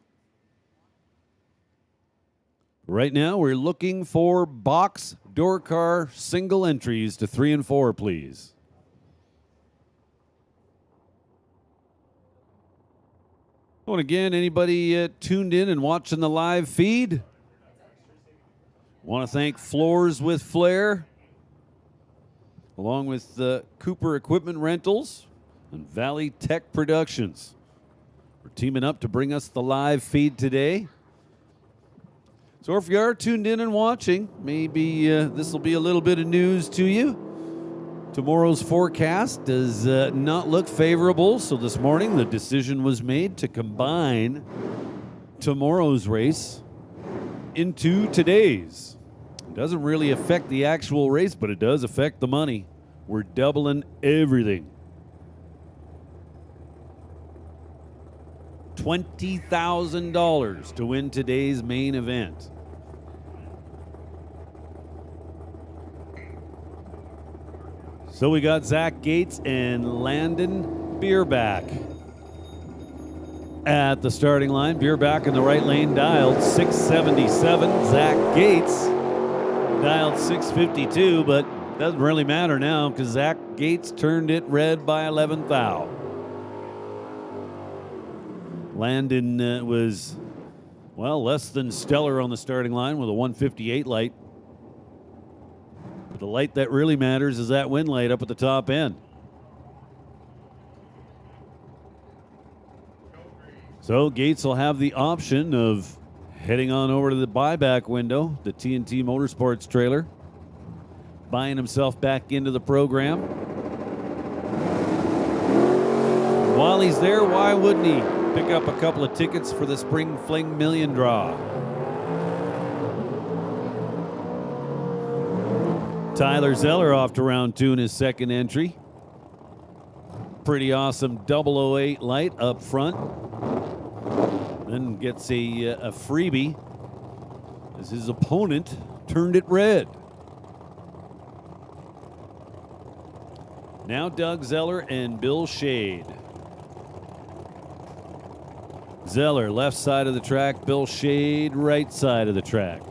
Speaker 1: Right now, we're looking for box door car single entries to 3 and 4, please. Oh, and again, anybody tuned in and watching the live feed? Want to thank Floors with Flair, along with Cooper Equipment Rentals and Valley Tech Productions. We're teaming up to bring us the live feed today. So if you are tuned in and watching, maybe this will be a little bit of news to you. Tomorrow's forecast does not look favorable, so this morning the decision was made to combine tomorrow's race into today's. It doesn't really affect the actual race, but it does affect the money. We're doubling everything. $20,000 to win today's main event. So we got Zach Gates and Landon Bierback at the starting line. Bierback in the right lane dialed 677. Zach Gates dialed 652, but doesn't really matter now because Zach Gates turned it red by 11th thou. Landon was, well, less than stellar on the starting line with a 158 light. But the light that really matters is that win light up at the top end. So Gates will have the option of heading on over to the buyback window, the T&T Motorsports trailer, buying himself back into the program. While he's there, why wouldn't he pick up a couple of tickets for the Spring Fling Million Draw? Tyler Zeller off to round 2 in his second entry. Pretty awesome 008 light up front. Then gets a freebie as his opponent turned it red. Now Doug Zeller and Bill Shade. Zeller left side of the track, Bill Shade right side of the track.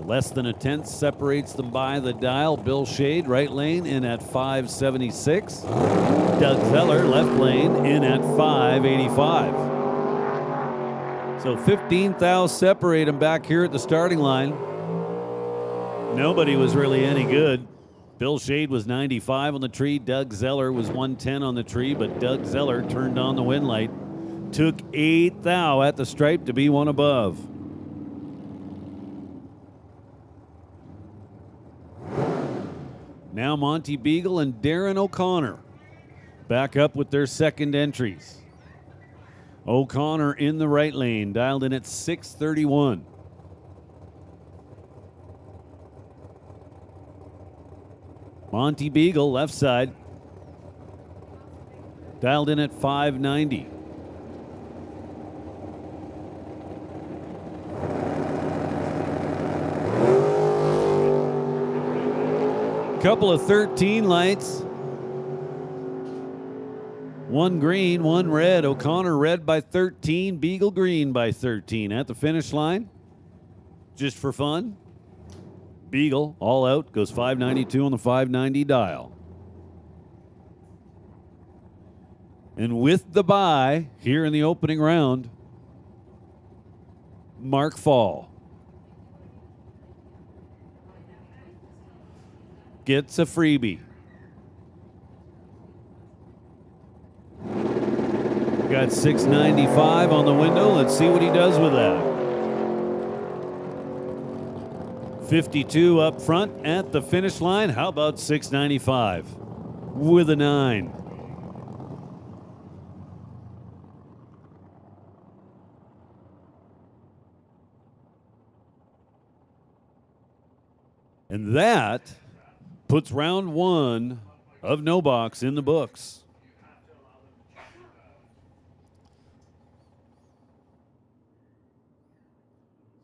Speaker 1: Less than a tenth separates them by the dial. Bill Shade right lane in at 576. Doug Zeller left lane in at 585. So 15 thou separate them back here at the starting line. Nobody was really any good. Bill Shade was 95 on the tree. Doug Zeller was 110 on the tree, but Doug Zeller turned on the win light. Took 8 thou at the stripe to be one above. Now Monty Beagle and Darren O'Connor back up with their second entries. O'Connor in the right lane, dialed in at 631. Monty Beagle left side, dialed in at 590. Couple of 13 lights. One green, one red. O'Connor red by 13, Beagle green by 13. At the finish line, just for fun, Beagle all out, goes 592 on the 590 dial. And with the bye here in the opening round, Mark Fall. gets a freebie. Got $6.95 on the window. Let's see what he does with that. 52 up front at the finish line. How about $6.95 with a 9? And that puts round 1 of No Box in the books.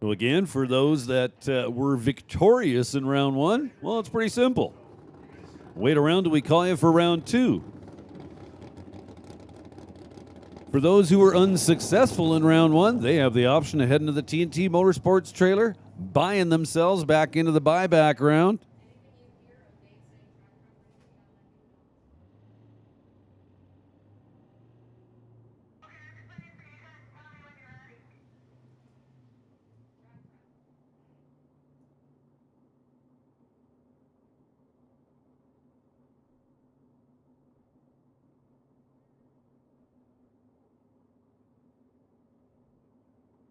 Speaker 1: So again, for those that were victorious in round 1, well, it's pretty simple. Wait around till we call you for round 2. For those who were unsuccessful in round 1, they have the option of heading to the T&T Motorsports trailer, buying themselves back into the buyback round.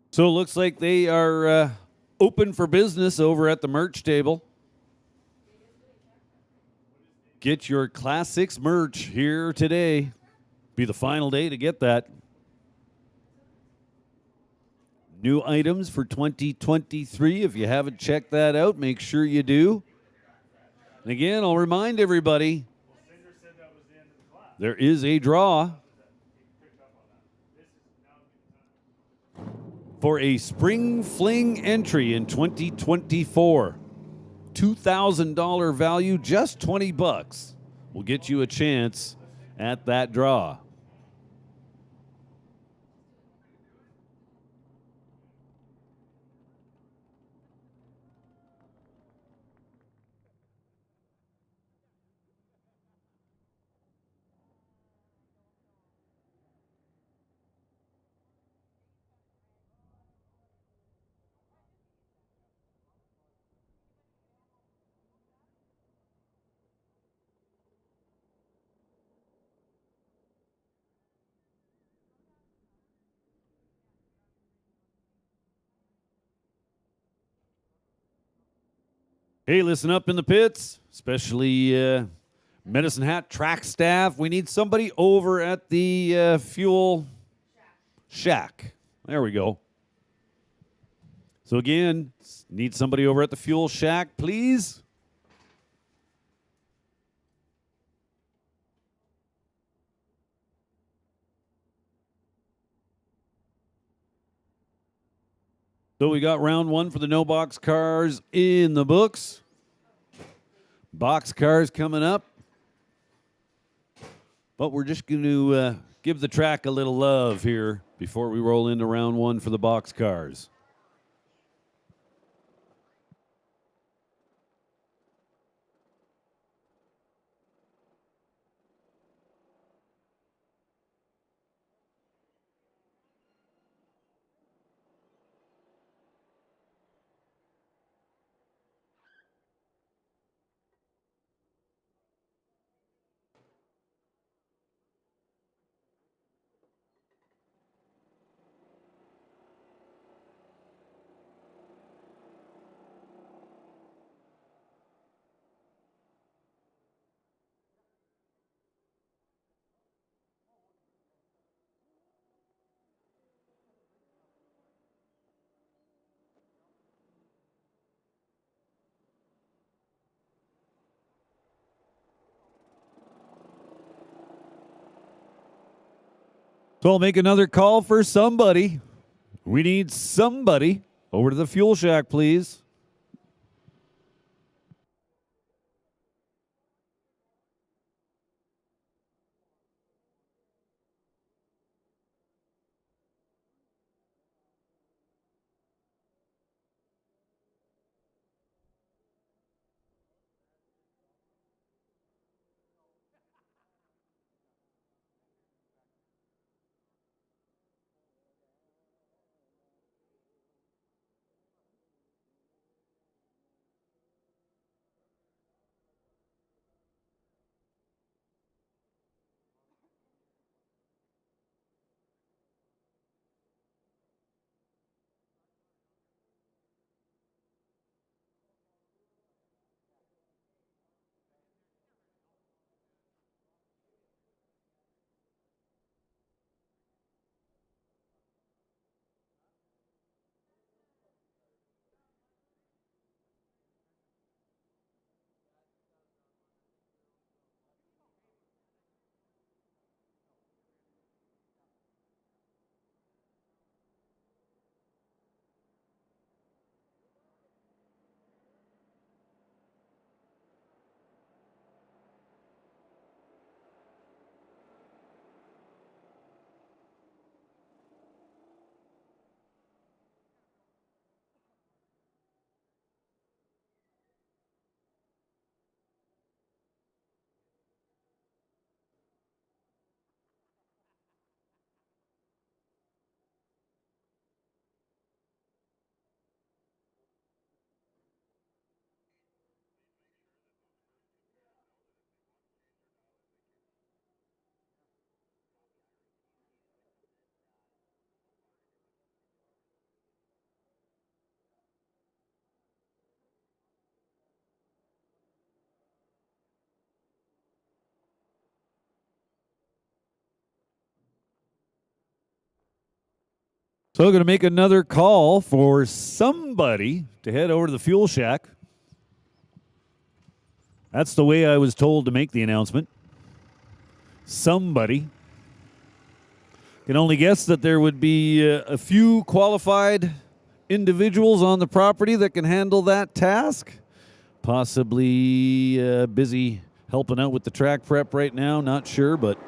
Speaker 1: So it looks like they are open for business over at the merch table. Get your Class 6 merch here today. Be the final day to get that. New items for 2023. If you haven't checked that out, make sure you do. And again, I'll remind everybody, there is a draw for a Spring Fling entry in 2024. $2,000 value, just $20 will get you a chance at that draw. Hey, listen up in the pits, especially Medicine Hat track staff. We need somebody over at the fuel shack. There we go. So again, need somebody over at the fuel shack, please. So we got round 1 for the no box cars in the books. Box cars coming up. But we're just going to give the track a little love here before we roll into round 1 for the box cars. So I'll make another call for somebody. We need somebody over to the fuel shack, please. So I'm going to make another call for somebody to head over to the fuel shack. That's the way I was told to make the announcement. Somebody. Can only guess that there would be a few qualified individuals on the property that can handle that task. Possibly busy helping out with the track prep right now, not sure, but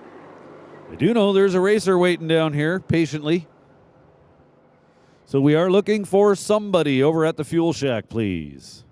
Speaker 1: I do know there's a racer waiting down here patiently. So we are looking for somebody over at the fuel shack, please.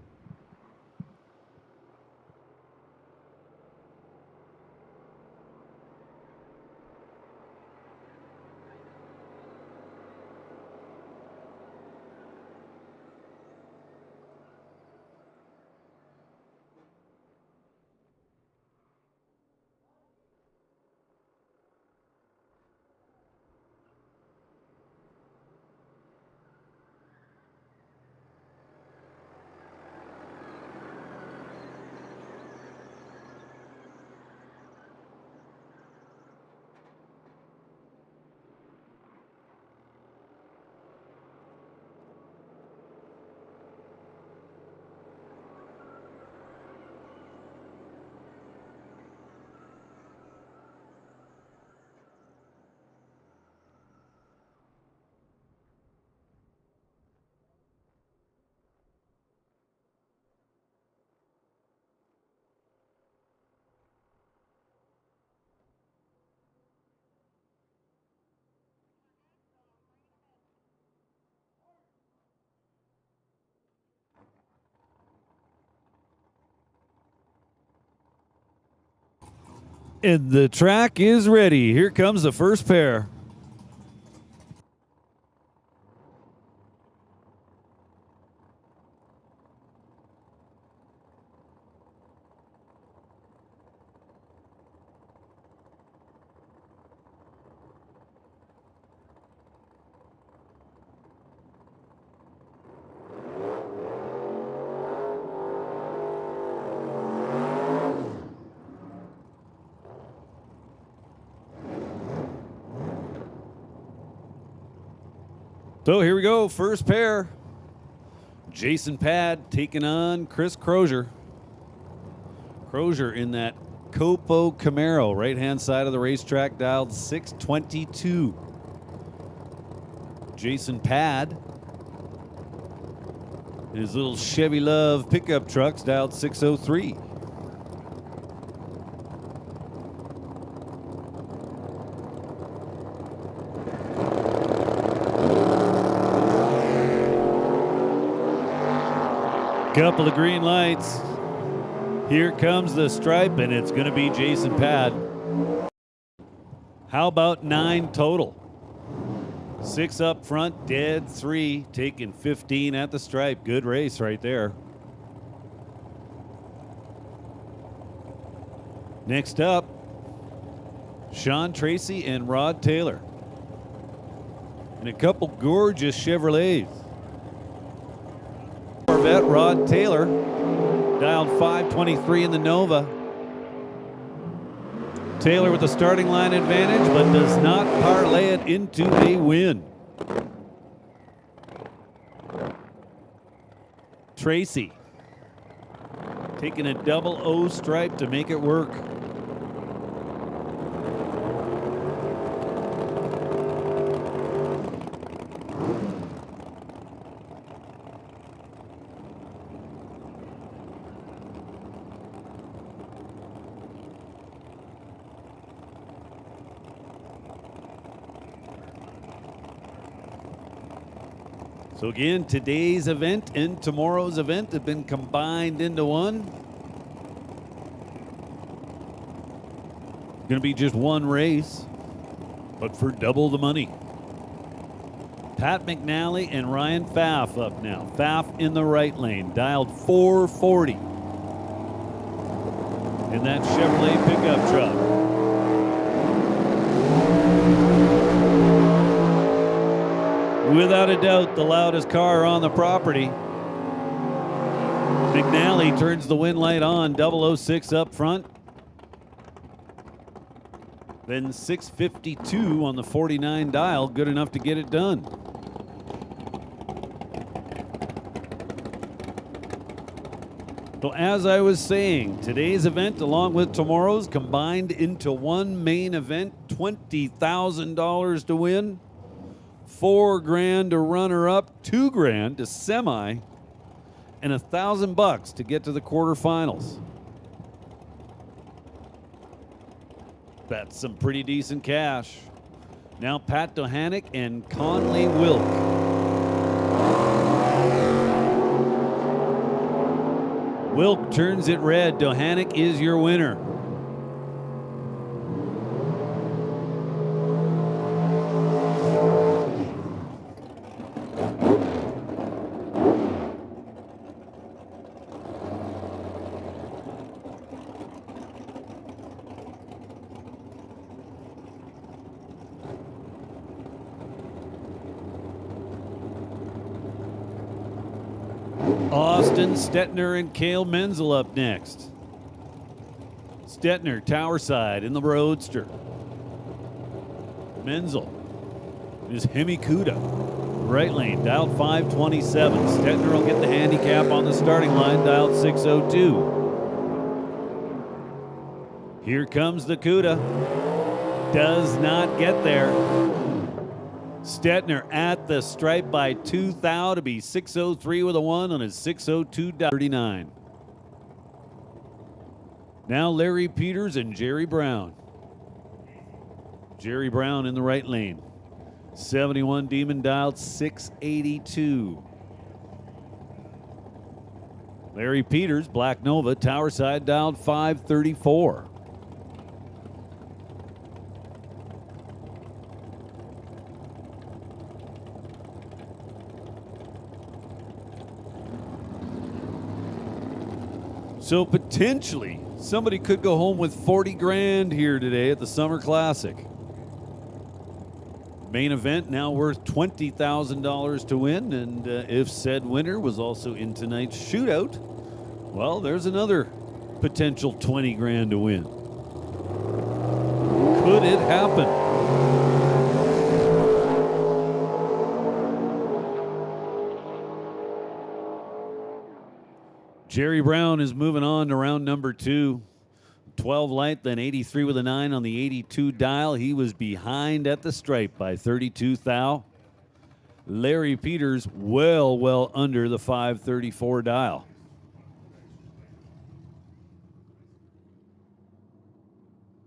Speaker 1: And the track is ready. Here comes the first pair. So here we go, first pair. Jason Pad taking on Chris Crozier. Crozier in that Copo Camaro, right-hand side of the racetrack, dialed 622. Jason Pad in his little Chevy Love pickup trucks, dialed 603. Couple of green lights. Here comes the stripe, and it's going to be Jason Pad. How about 9 total? 6 up front, dead 3, taking 15 at the stripe. Good race right there. Next up, Sean Tracy and Rod Taylor. And a couple gorgeous Chevrolets. Corvette, Rod Taylor, dialed 523 in the Nova. Taylor with the starting line advantage, but does not parlay it into a win. Tracy taking a double O stripe to make it work. So again, today's event and tomorrow's event have been combined into one. Going to be just one race, but for double the money. Pat McNally and Ryan Pfaff up now. Pfaff in the right lane, dialed 440 in that Chevrolet pickup truck. Without a doubt, the loudest car on the property. McNally turns the wind light on, 006 up front. Then 652 on the 49 dial, good enough to get it done. So as I was saying, today's event along with tomorrow's combined into one main event, $20,000 to win, $4,000 to runner-up, $2,000 to semi, and $1,000 to get to the quarterfinals. That's some pretty decent cash. Now Pat Dohanick and Conley Wilk. Wilk turns it red. Dohanick is your winner. Austin Stetner and Cale Menzel up next. Stetner, tower side in the Roadster. Menzel is Hemi Kuda. Right lane, dialed 527. Stetner will get the handicap on the starting line, dialed 602. Here comes the Kuda. Does not get there. Stetner at the stripe by 2 thou to be 603 with a 1 on his 602.39. Now Larry Peters and Jerry Brown. Jerry Brown in the right lane. 71 Demon dialed 682. Larry Peters, Black Nova, tower side dialed 534. So potentially, somebody could go home with 40 grand here today at the Summer Classic. Main event now worth $20,000 to win, and if said winner was also in tonight's shootout, well, there's another potential 20 grand to win. Could it happen? Jerry Brown is moving on to round number 2. 12 light, then 83 with a 9 on the 82 dial. He was behind at the stripe by 32 thou. Larry Peters well under the 534 dial.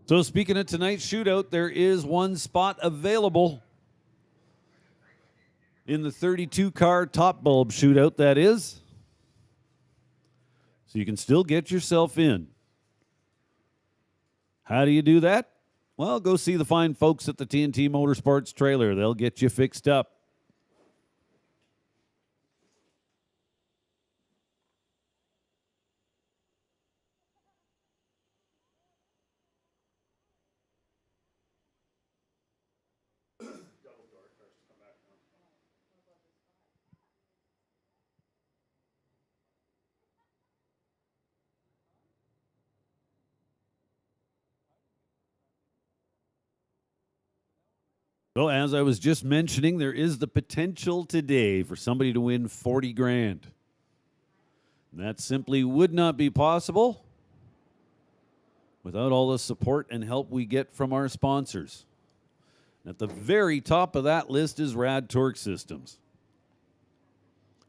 Speaker 1: So speaking of tonight's shootout, there is one spot available in the 32 car top bulb shootout, that is. So you can still get yourself in. How do you do that? Well, go see the fine folks at the T&T Motorsports trailer. They'll get you fixed up. So as I was just mentioning, there is the potential today for somebody to win 40 grand. That simply would not be possible without all the support and help we get from our sponsors. At the very top of that list is Rad Torque Systems.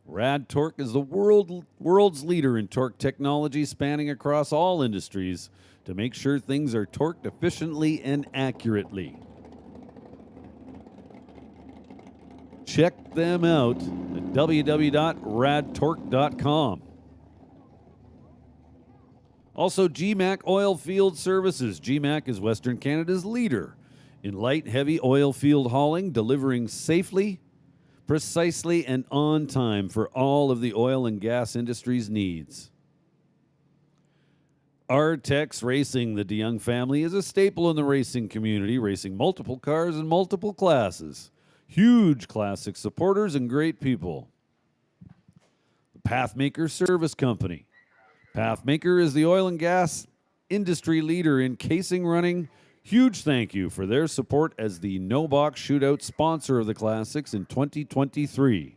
Speaker 1: Rad Torque is the world's leader in torque technology, spanning across all industries to make sure things are torqued efficiently and accurately. Check them out at www.radtorque.com. Also, GMAC Oil Field Services. GMAC is Western Canada's leader in light, heavy oil field hauling, delivering safely, precisely, and on time for all of the oil and gas industry's needs. Artex Racing, the DeYoung family, is a staple in the racing community, racing multiple cars in multiple classes. Huge classic supporters and great people. The Pathmaker Service Company. Pathmaker is the oil and gas industry leader in casing running. Huge thank you for their support as the No Box Shootout sponsor of the Classics in 2023.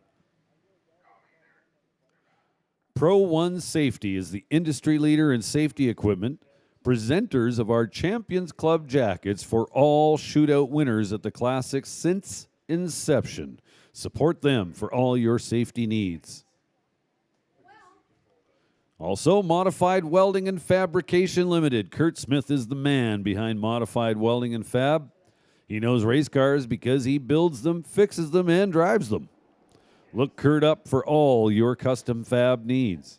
Speaker 1: Pro One Safety is the industry leader in safety equipment, presenters of our Champions Club jackets for all shootout winners at the Classic since inception. Support them for all your safety needs. Also, Modified Welding and Fabrication Limited. Kurt Smith is the man behind Modified Welding and Fab. He knows race cars because he builds them, fixes them, and drives them. Look Kurt up for all your custom fab needs.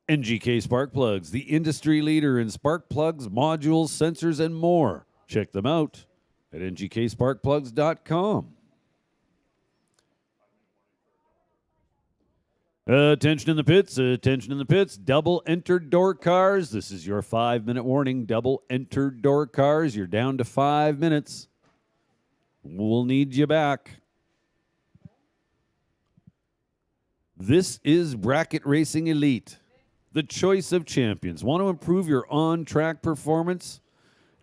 Speaker 1: NGK Spark Plugs, the industry leader in spark plugs, modules, sensors, and more. Check them out at ngksparkplugs.com. Attention in the pits, attention in the pits. Double entered door cars. This is your 5-minute warning. Double entered door cars. You're down to 5 minutes. We'll need you back. This is Bracket Racing Elite, the choice of champions. Want to improve your on-track performance?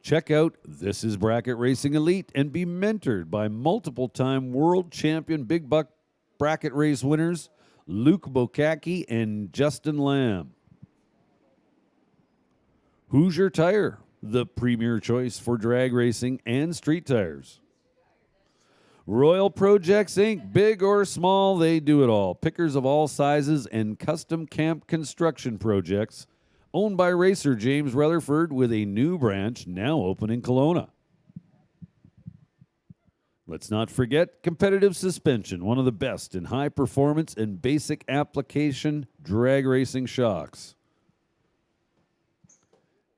Speaker 1: Check out This is Bracket Racing Elite and be mentored by multiple-time world champion big buck bracket race winners Luke Bokacki and Justin Lamb. Hoosier Tire, the premier choice for drag racing and street tires. Royal Projects Inc., big or small, they do it all. Pickers of all sizes and custom camp construction projects. Owned by racer James Rutherford with a new branch now open in Kelowna. Let's not forget Competitive Suspension, one of the best in high performance and basic application drag racing shocks.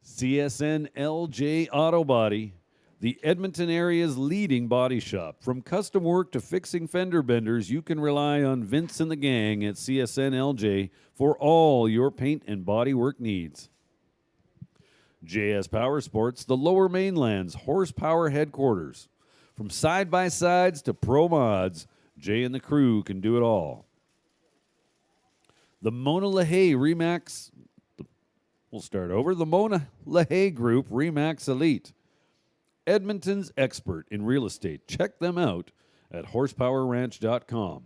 Speaker 1: CSN LJ Auto Body, the Edmonton area's leading body shop. From custom work to fixing fender benders, you can rely on Vince and the gang at CSN LJ for all your paint and body work needs. JS Power Sports, the Lower Mainland's horsepower headquarters. From side-by-sides to pro mods, Jay and the crew can do it all. The Mona LaHaye Remax, we'll start over. The Mona LaHaye Group Remax Elite. Edmonton's expert in real estate. Check them out at horsepowerranch.com.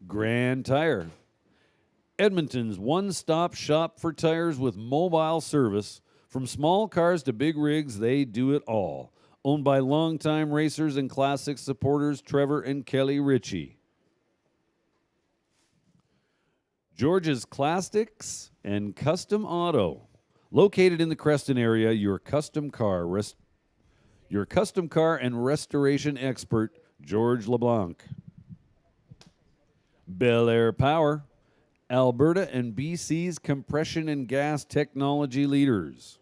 Speaker 1: Grand Tire. Edmonton's one-stop shop for tires with mobile service. From small cars to big rigs, they do it all. Owned by longtime racers and classic supporters Trevor and Kelly Ritchie. George's Classics and Custom Auto. Located in the Creston area, your custom car and restoration expert, George LeBlanc. Bel Air Power, Alberta and BC's compression and gas technology leaders.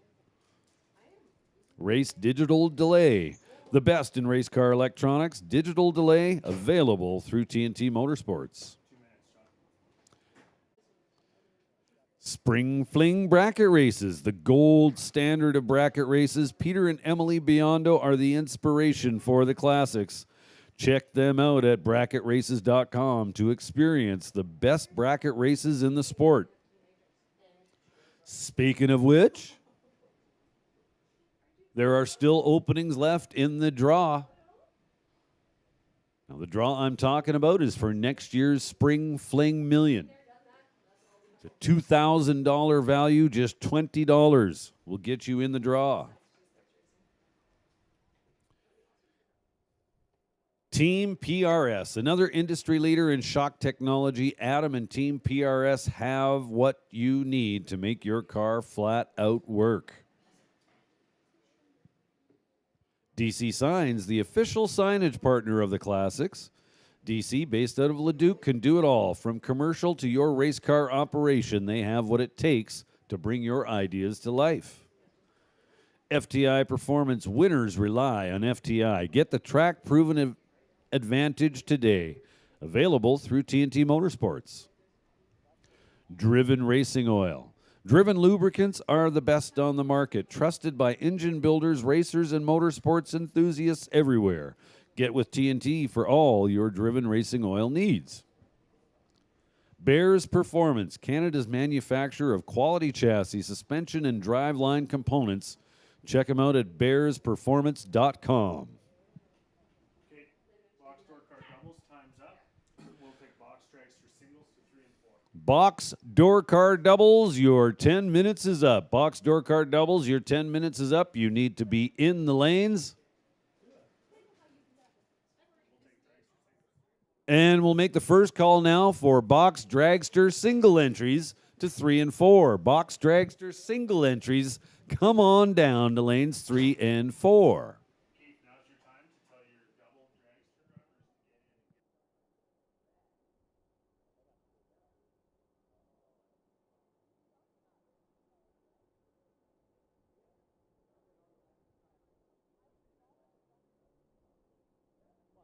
Speaker 1: Race Digital Delay, the best in race car electronics. Digital delay available through T&T Motorsports. Spring Fling Bracket Races, the gold standard of bracket races. Peter and Emily Biondo are the inspiration for the classics. Check them out at bracketraces.com to experience the best bracket races in the sport. Speaking of which, there are still openings left in the draw. Now, the draw I'm talking about is for next year's Spring Fling Million. It's a $2,000 value, just $20 will get you in the draw. Team PRS, another industry leader in shock technology. Adam and Team PRS have what you need to make your car flat out work. DC Signs, the official signage partner of the Classics. DC, based out of Leduc, can do it all. From commercial to your race car operation, they have what it takes to bring your ideas to life. FTI Performance, winners rely on FTI. Get the track-proven advantage today. Available through T&T Motorsports. Driven Racing Oil. Driven lubricants are the best on the market, trusted by engine builders, racers, and motorsports enthusiasts everywhere. Get with T&T for all your driven racing oil needs. Bears Performance, Canada's manufacturer of quality chassis, suspension, and driveline components. Check them out at bearsperformance.com.
Speaker 2: Okay, box score card doubles, time's up. We'll take box
Speaker 1: Box door car doubles, your 10 minutes is up. Box door car doubles, your 10 minutes is up. You need to be in the lanes. And we'll make the first call now for box dragster single entries to 3 and 4. Box dragster single entries, come on down to lanes 3 and 4.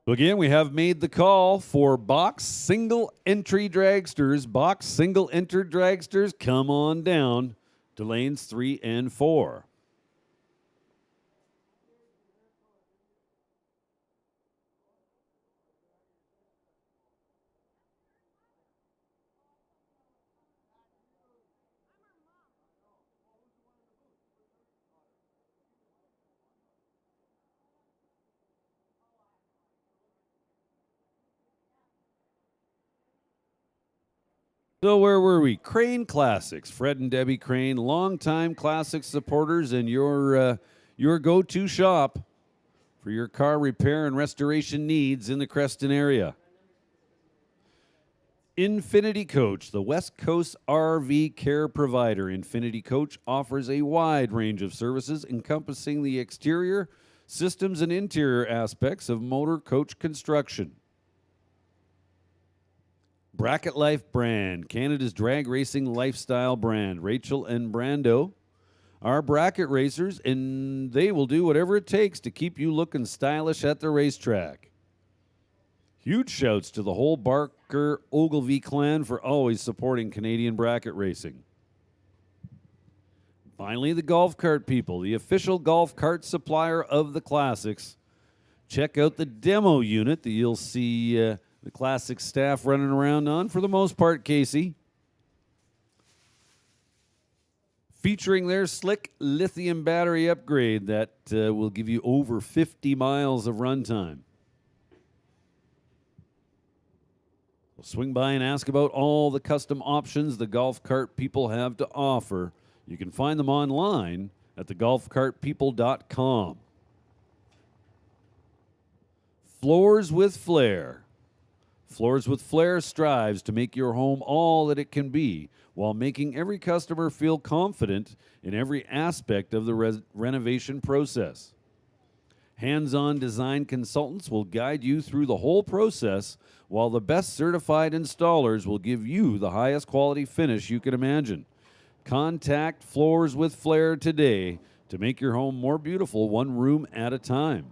Speaker 1: Again, we have made the call for box single entry dragsters. Box single entered dragsters, come on down to lanes 3 and 4. So where were we? Crane Classics. Fred and Debbie Crane, longtime Classics supporters and your go-to shop for your car repair and restoration needs in the Creston area. Infinity Coach, the West Coast RV care provider. Infinity Coach offers a wide range of services encompassing the exterior, systems, and interior aspects of motor coach construction. Bracket Life brand, Canada's drag racing lifestyle brand. Rachel and Brando are bracket racers, and they will do whatever it takes to keep you looking stylish at the racetrack. Huge shouts to the whole Barker Ogilvy clan for always supporting Canadian bracket racing. Finally, the golf cart people, the official golf cart supplier of the Classics. Check out the demo unit that you'll see the Classic staff running around on, for the most part, Casey. Featuring their slick lithium battery upgrade that will give you over 50 miles of runtime. We'll swing by and ask about all the custom options the golf cart people have to offer. You can find them online at thegolfcartpeople.com. Floors with Flair. Floors with Flair strives to make your home all that it can be while making every customer feel confident in every aspect of the renovation process. Hands-on design consultants will guide you through the whole process, while the best certified installers will give you the highest quality finish you can imagine. Contact Floors with Flair today to make your home more beautiful, one room at a time.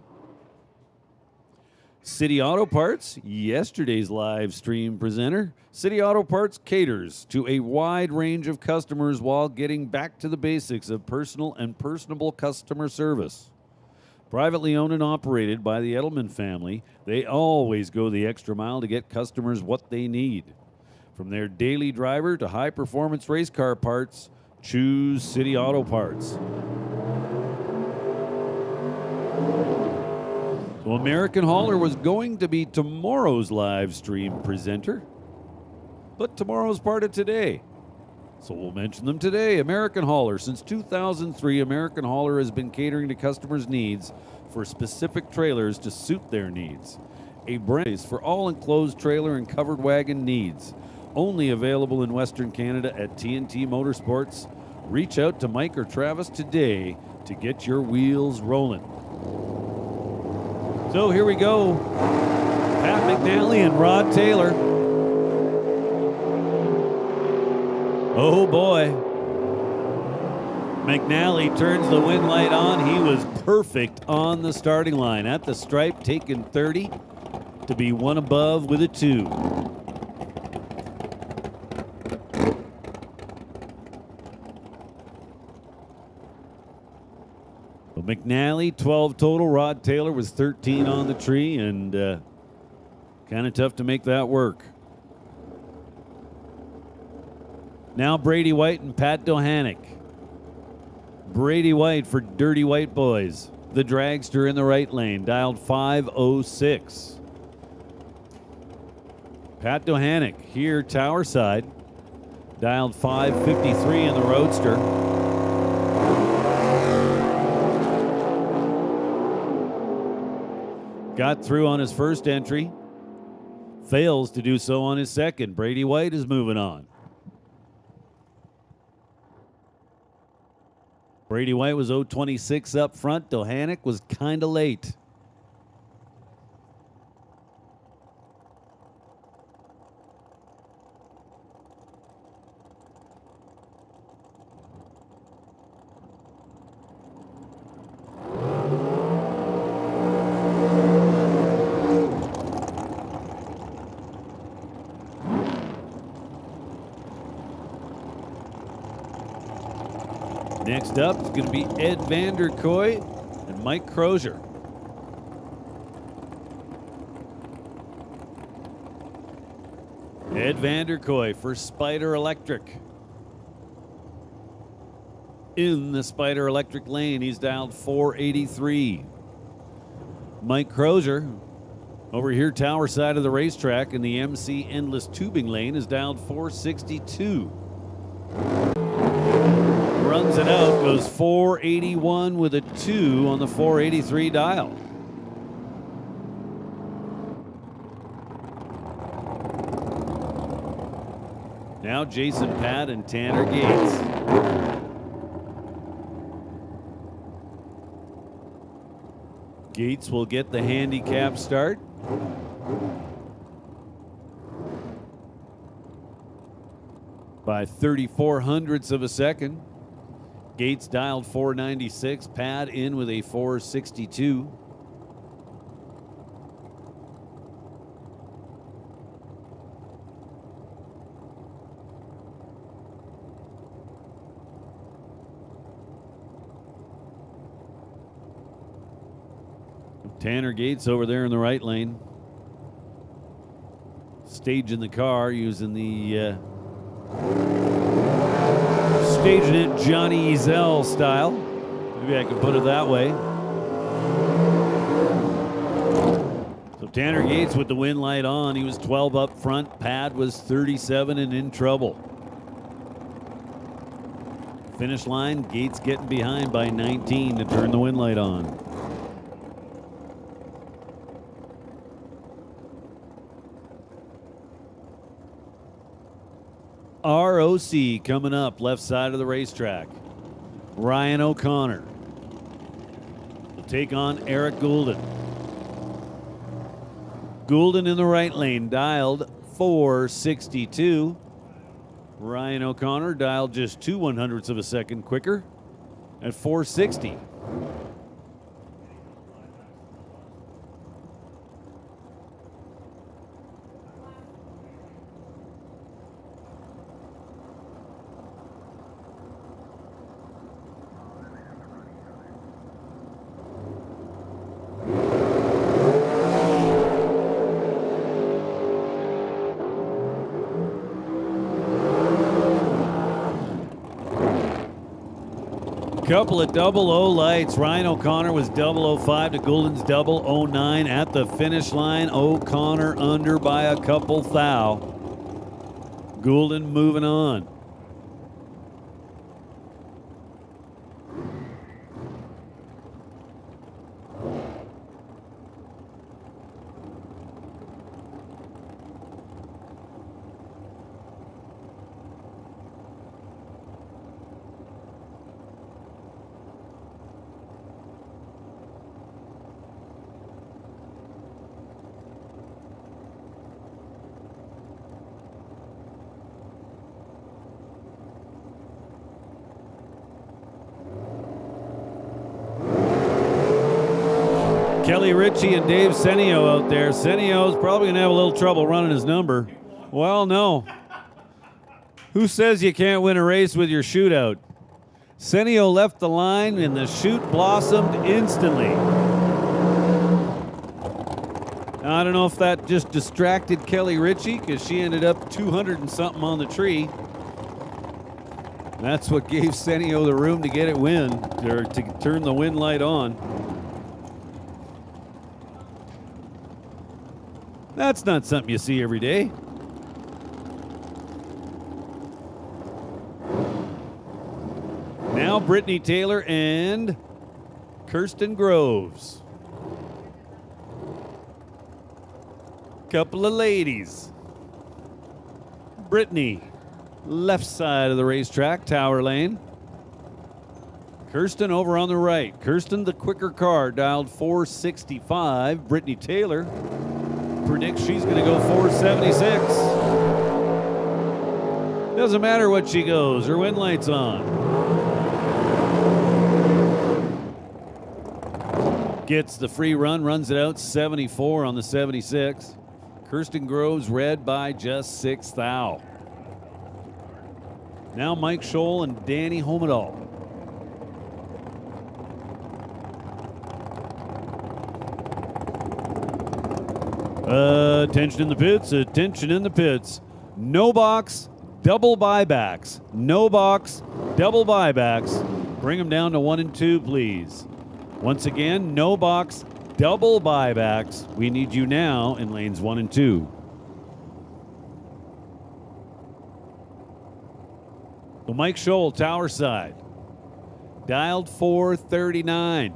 Speaker 1: City Auto Parts, yesterday's live stream presenter. City Auto Parts caters to a wide range of customers while getting back to the basics of personal and personable customer service. Privately owned and operated by the Edelman family, they always go the extra mile to get customers what they need. From their daily driver to high-performance race car parts, choose City Auto Parts. So American Hauler was going to be tomorrow's live stream presenter, but tomorrow's part of today. So we'll mention them today. American Hauler. Since 2003, American Hauler has been catering to customers' needs for specific trailers to suit their needs. A brand for all enclosed trailer and covered wagon needs. Only available in Western Canada at T&T Motorsports. Reach out to Mike or Travis today to get your wheels rolling. So here we go. Pat McNally and Rod Taylor. Oh boy. McNally turns the wind light on. He was perfect on the starting line. At the stripe, taking 30 to be one above with a 2. McNally, 12 total. Rod Taylor was 13 on the tree, and kind of tough to make that work. Now Brady White and Pat Dohanick. Brady White for Dirty White Boys. The dragster in the right lane, dialed 506. Pat Dohanick here, tower side. Dialed 553 in the Roadster. Got through on his first entry. Fails to do so on his second. Brady White is moving on. Brady White was 0.26 up front. Dohanek was kind of late. Next up is going to be Ed Vanderkoy and Mike Crozier. Ed Vanderkoy for Spider Electric. In the Spider Electric lane, he's dialed 483. Mike Crozier over here, tower side of the racetrack in the MC Endless Tubing lane, is dialed 462. Runs it out, goes 481 with a 2 on the 483 dial. Now Jason Pat and Tanner Gates. Gates will get the handicap start. By 34 hundredths of a second. Gates dialed 496, Pat in with a 462. Tanner Gates over there in the right lane. Staging the car using the staging it Johnny Ezel style. Maybe I can put it that way. So Tanner Gates with the win light on. He was 12 up front. Pad was 37 and in trouble. Finish line, Gates getting behind by 19 to turn the win light on. ROC coming up left side of the racetrack. Ryan O'Connor will take on Eric Goulden. Goulden in the right lane, dialed 462. Ryan O'Connor dialed just 2/100ths of a second quicker at 460. Couple of 00 lights. Ryan O'Connor was 005 to Goulden's 009 at the finish line. O'Connor under by a couple thou. Goulden moving on. Kelly Ritchie and Dave Senio out there. Senio's probably going to have a little trouble running his number. Well, no. Who says you can't win a race with your shootout? Senio left the line and the shoot blossomed instantly. Now, I don't know if that just distracted Kelly Ritchie because she ended up 200 and something on the tree. That's what gave Senio the room to get it win, or to turn the win light on. That's not something you see every day. Now Brittany Taylor and Kirsten Groves. Couple of ladies. Brittany, left side of the racetrack, Tower Lane. Kirsten over on the right. Kirsten, the quicker car, dialed 465. Brittany Taylor predicts she's going to go 476. Doesn't matter what she goes, her wind light's on. Gets the free run, runs it out 74 on the 76. Kirsten Groves red by just 6 thou. Now Mike Scholl and Danny Homedall. Attention in the pits, attention in the pits. No box, double buybacks. No box, double buybacks. Bring them down to 1 and 2, please. Once again, no box, double buybacks. We need you now in lanes 1 and 2. So Mike Scholl, tower side. Dialed 439.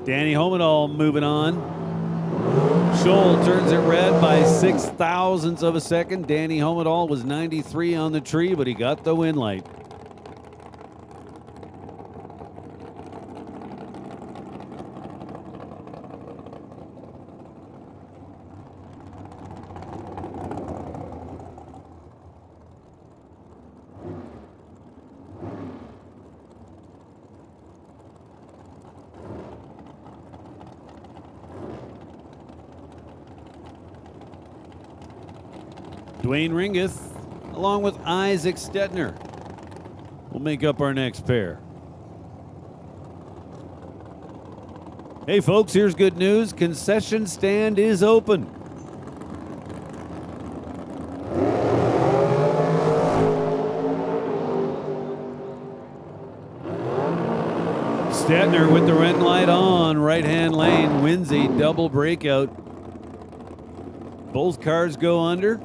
Speaker 1: Danny Homedall moving on. Scholl turns it red by 6 thousandths of a second. Danny Homedall was 93 on the tree, but he got the win light. Dwayne Ringeth, along with Isaac Stetner, will make up our next pair. Hey folks, here's good news. Concession stand is open. Stetner with the red light on, right-hand lane, wins a double breakout. Both cars go under.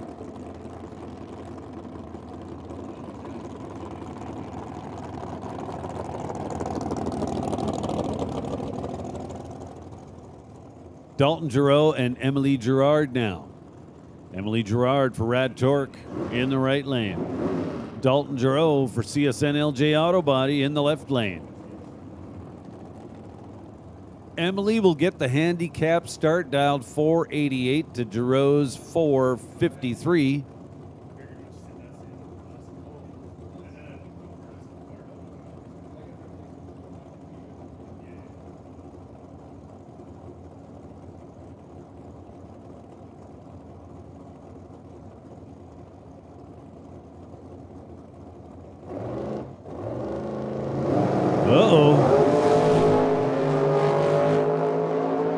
Speaker 1: Dalton Giroux and Emily Gerard now. Emily Gerard for Rad Torque in the right lane. Dalton Giroux for CSN LJ Auto Body in the left lane. Emily will get the handicap start, dialed 488 to Giroux's 453.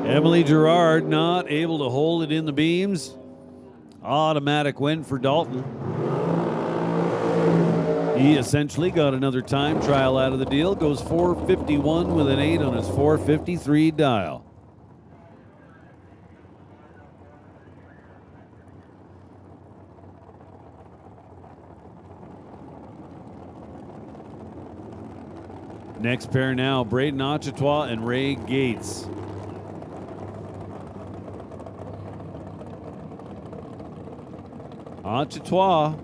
Speaker 1: Emily Gerard not able to hold it in the beams. Automatic win for Dalton. He essentially got another time trial out of the deal. Goes 451 with an 8 on his 453 dial. Next pair now, Braden Achetois and Ray Gates. Achetois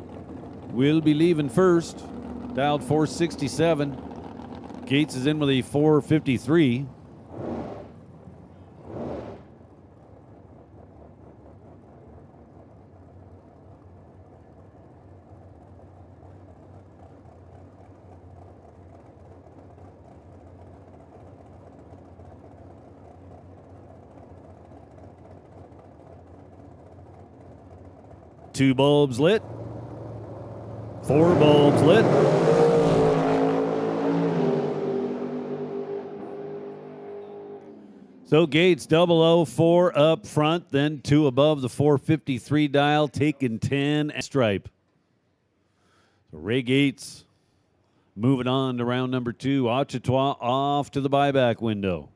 Speaker 1: will be leaving first, dialed 467. Gates is in with a 453. Two bulbs lit. 4 bulbs lit. So Gates 004 up front, then 2 above the 453 dial, taking 10 stripe. So Ray Gates moving on to round number 2. Achetois off to the buyback window.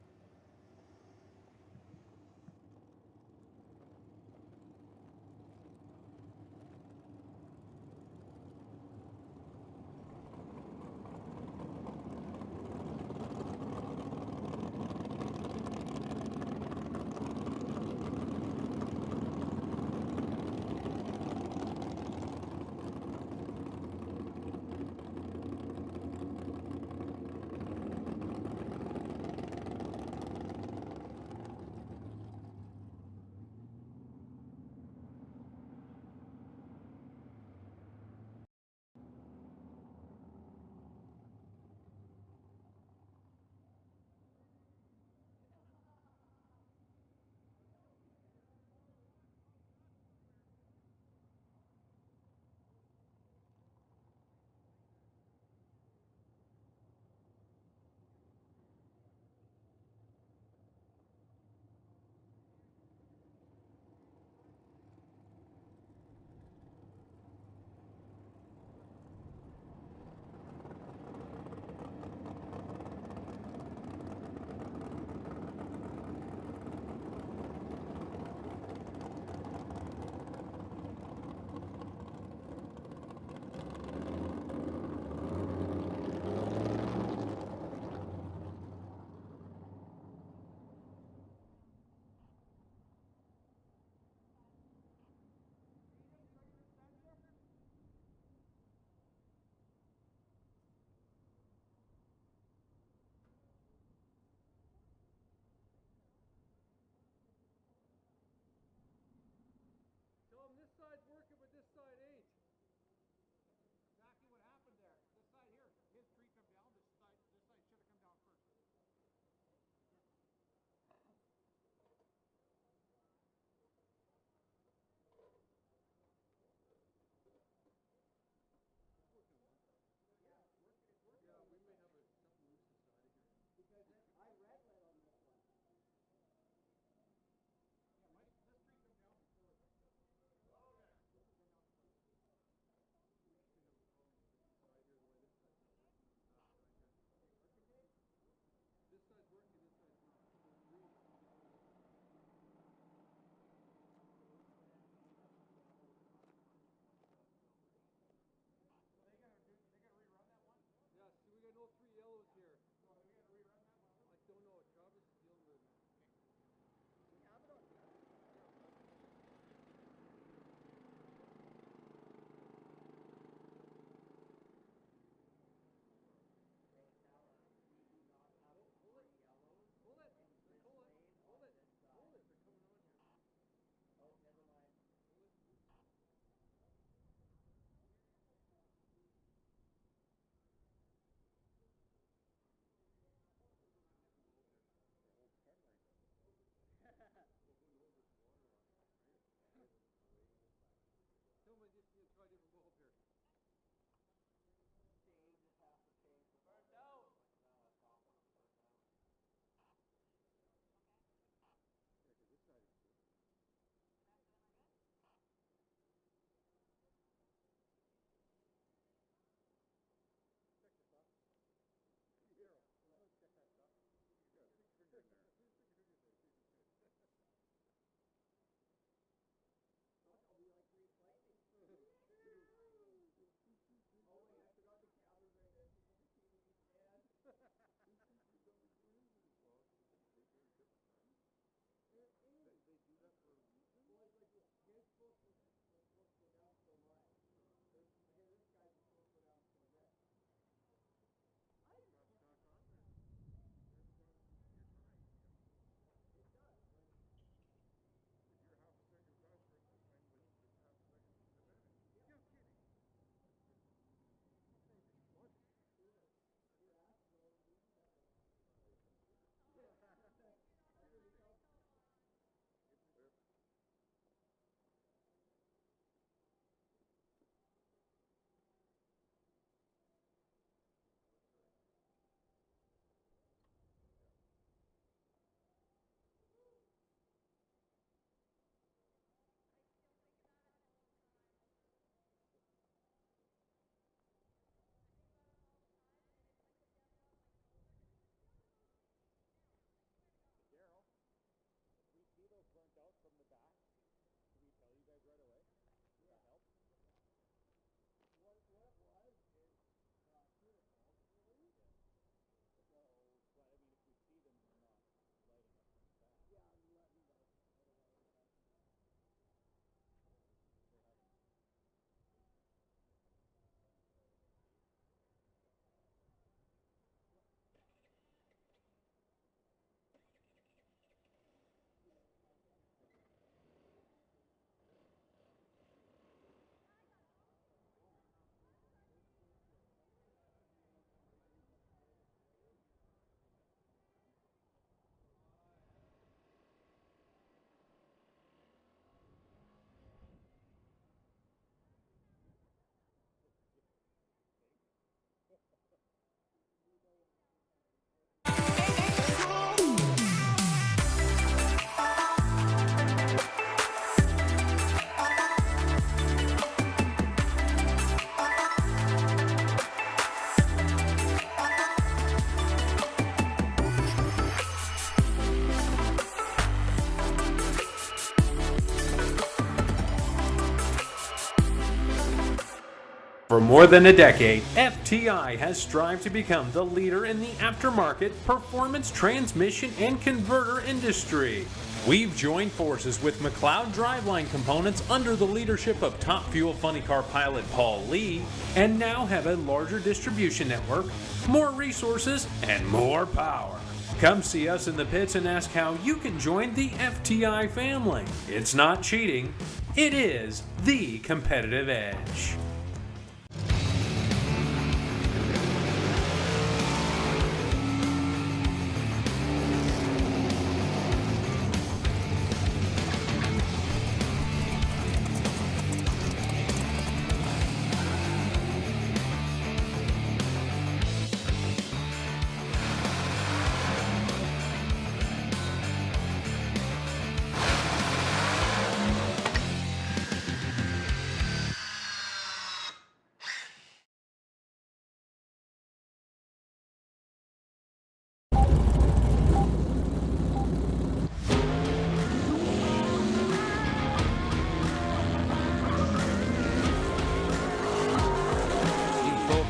Speaker 2: For more than a decade, FTI has strived to become the leader in the aftermarket performance transmission and converter industry. We've joined forces with McLeod Driveline Components under the leadership of Top Fuel Funny Car pilot Paul Lee, and now have a larger distribution network, more resources, and more power. Come see us in the pits and ask how you can join the FTI family. It's not cheating, it is the competitive edge.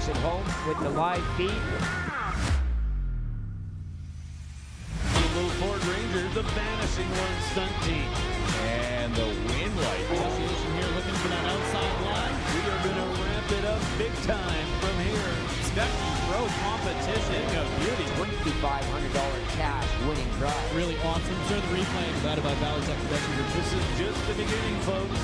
Speaker 3: At home with the live feed.
Speaker 4: The little Ford Ranger, the Vanishing One stunt team. And the wind light. Association here looking for that outside line. We are going to ramp it up big time from here. Expect pro competition. A beauty.
Speaker 3: $2,500 cash winning drive.
Speaker 4: Really awesome. Sure, the replay provided by Valley Tech Production Group. This is just the beginning, folks.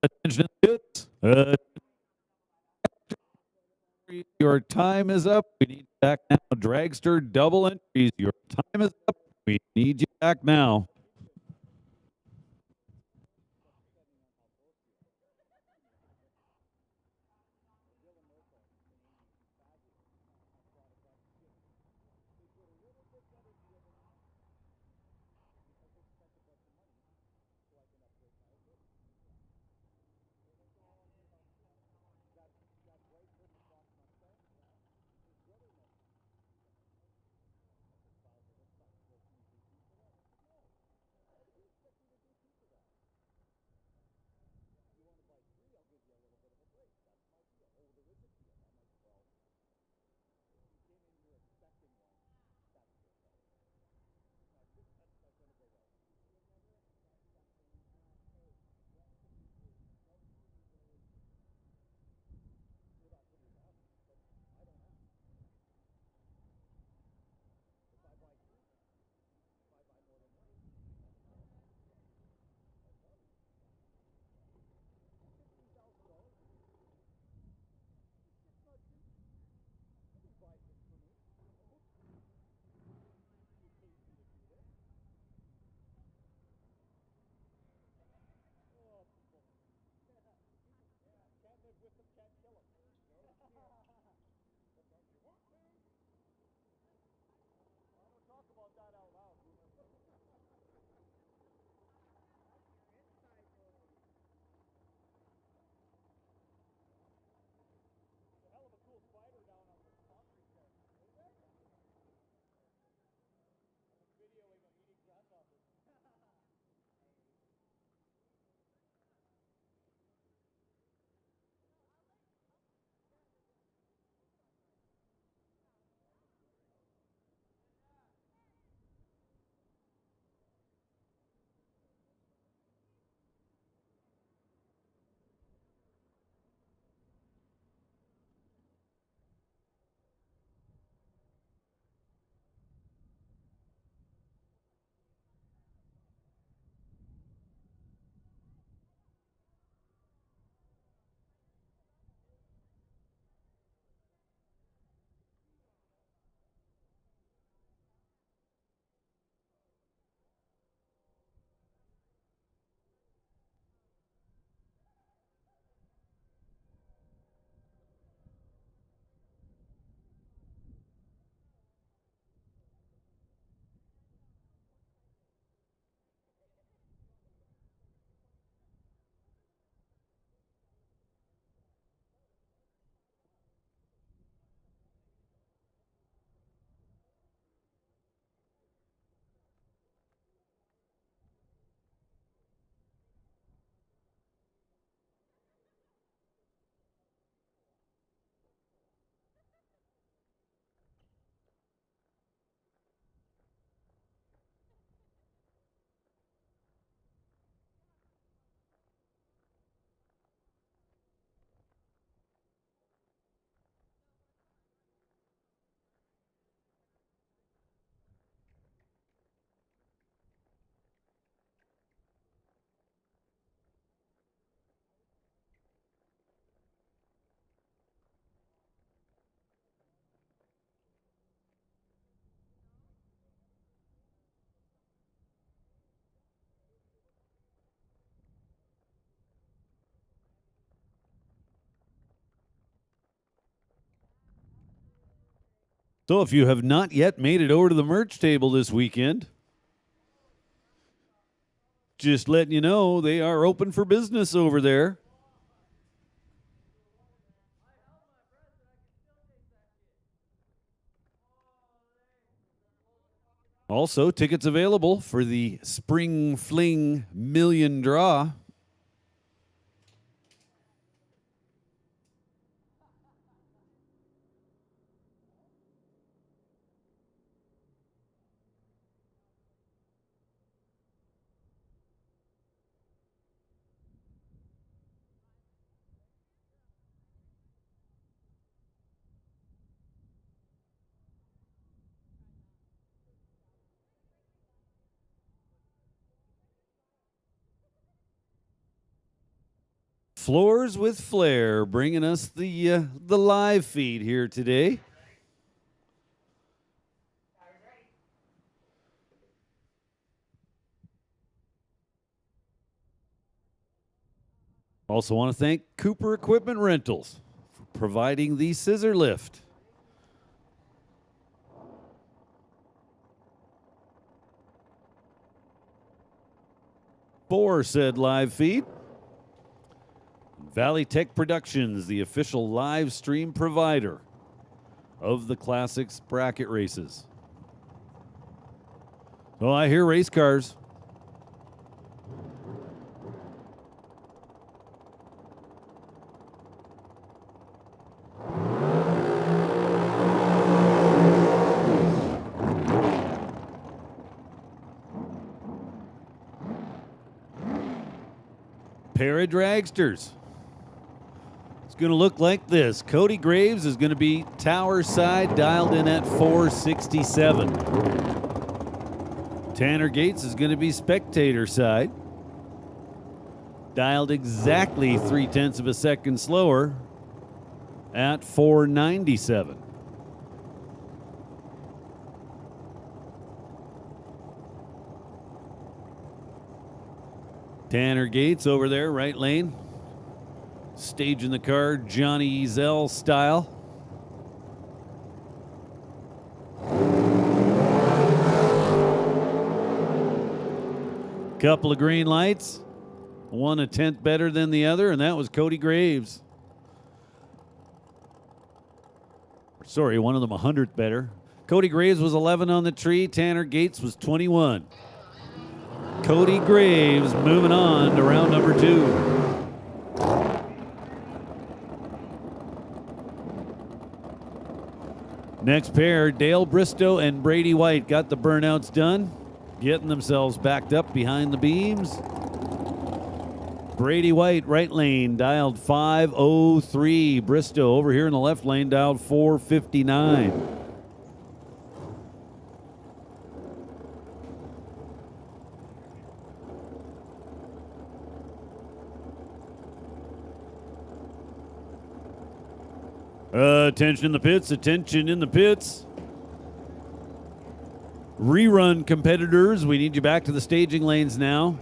Speaker 1: Attention, your time is up. We need you back now. Dragster double entries. Your time is up. We need you back now. So if you have not yet made it over to the merch table this weekend, just letting you know they are open for business over there. Also, tickets available for the Spring Fling Million Draw. Floors with Flair bringing us the live feed here today. Also want to thank Cooper Equipment Rentals for providing the scissor lift. For said live feed, Valley Tech Productions, the official live stream provider of the Classics bracket races. Oh, I hear race cars. Pair of dragsters. It's going to look like this. Cody Graves is going to be tower side, dialed in at 467. Tanner Gates is going to be spectator side, dialed exactly 0.3 of a second slower at 497. Tanner Gates over there, right lane. Staging the car, Johnny Ezel style. Couple of green lights. One a tenth better than the other, and that was Cody Graves. Sorry, one of them 100th better. Cody Graves was 11 on the tree. Tanner Gates was 21. Cody Graves moving on to round number 2. Next pair, Dale Bristow and Brady White got the burnouts done, getting themselves backed up behind the beams. Brady White, right lane, dialed 503. Bristow over here in the left lane, dialed 459. Attention in the pits, attention in the pits. Rerun competitors, we need you back to the staging lanes now.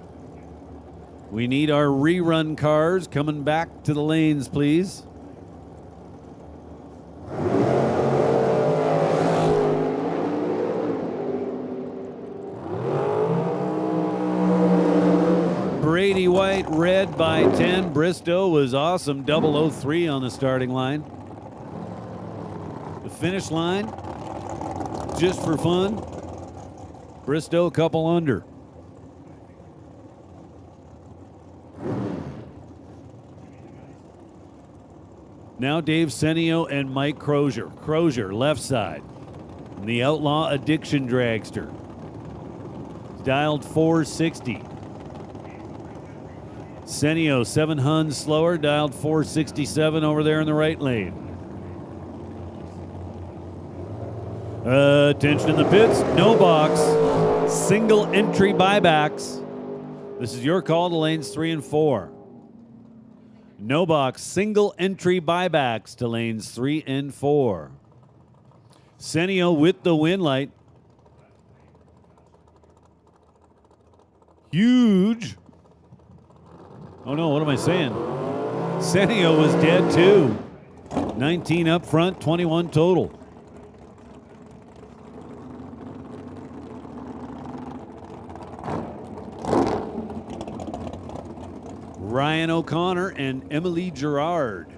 Speaker 1: We need our rerun cars coming back to the lanes, please. Brady White, red by 10. Bristow was awesome, 003 on the starting line. The finish line, just for fun, Bristow a couple under. Now Dave Senio and Mike Crozier. Crozier, left side. And the Outlaw Addiction Dragster. Dialed 460. Senio, 7 Huns slower, dialed 467 over there in the right lane. Attention in the pits, no box, single entry buybacks. This is your call to lanes 3 and 4. No box, single entry buybacks to lanes 3 and 4. Senio with the win light. Huge. Oh no, what am I saying? Senio was dead too. 19 up front, 21 total. Ryan O'Connor and Emily Gerard.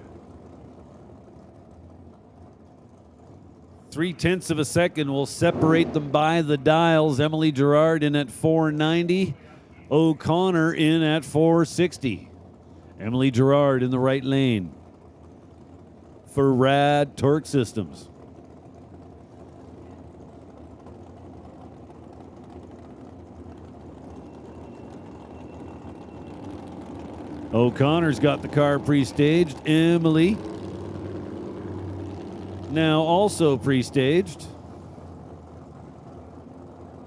Speaker 1: 0.3 of a second will separate them by the dials. Emily Gerard in at 490. O'Connor in at 460. Emily Gerard in the right lane for Rad Torque Systems. O'Connor's got the car pre-staged. Emily now also pre-staged.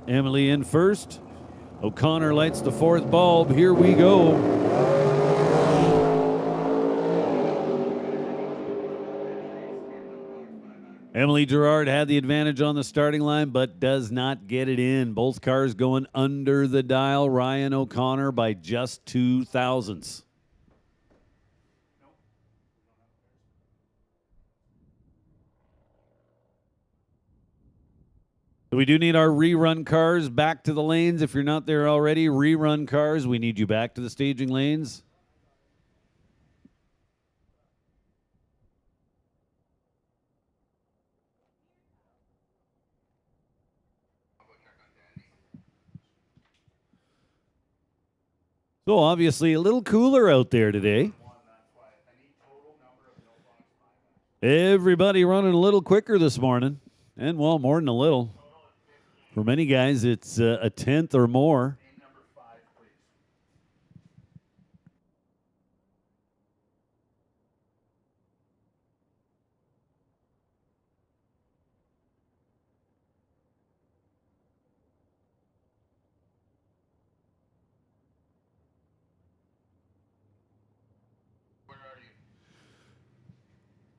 Speaker 1: Emily in first. O'Connor lights the fourth bulb. Here we go. Emily Gerard had the advantage on the starting line, but does not get it in. Both cars going under the dial. Ryan O'Connor by just 2 thousandths. We do need our rerun cars back to the lanes. If you're not there already, rerun cars, we need you back to the staging lanes. So obviously a little cooler out there today. Everybody running a little quicker this morning. And, well, more than a little. For many guys, it's a tenth or more.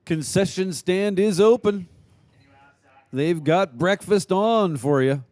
Speaker 1: Concession stand is open. They've got breakfast on for you.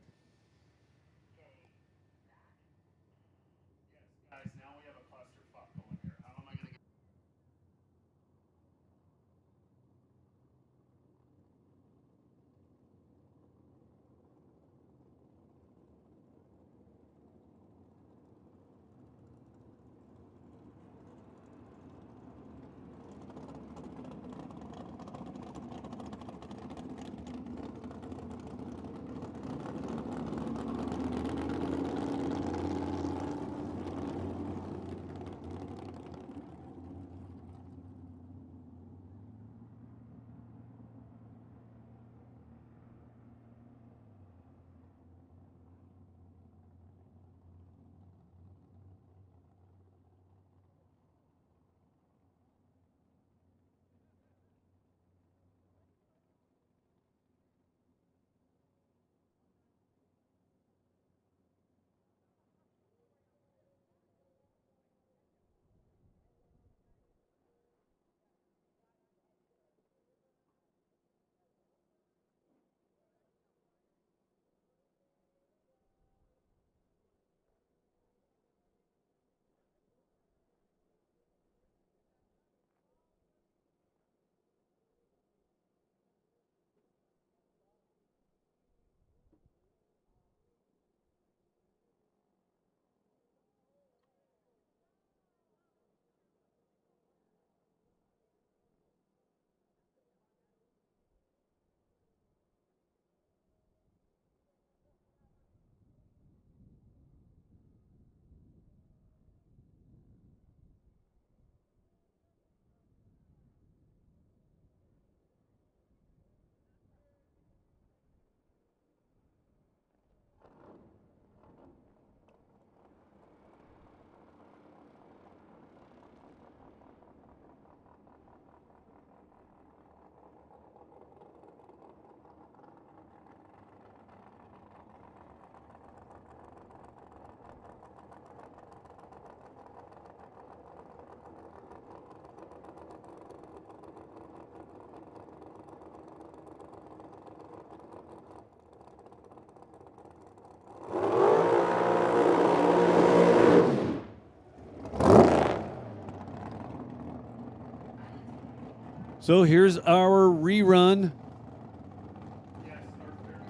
Speaker 1: So here's our rerun.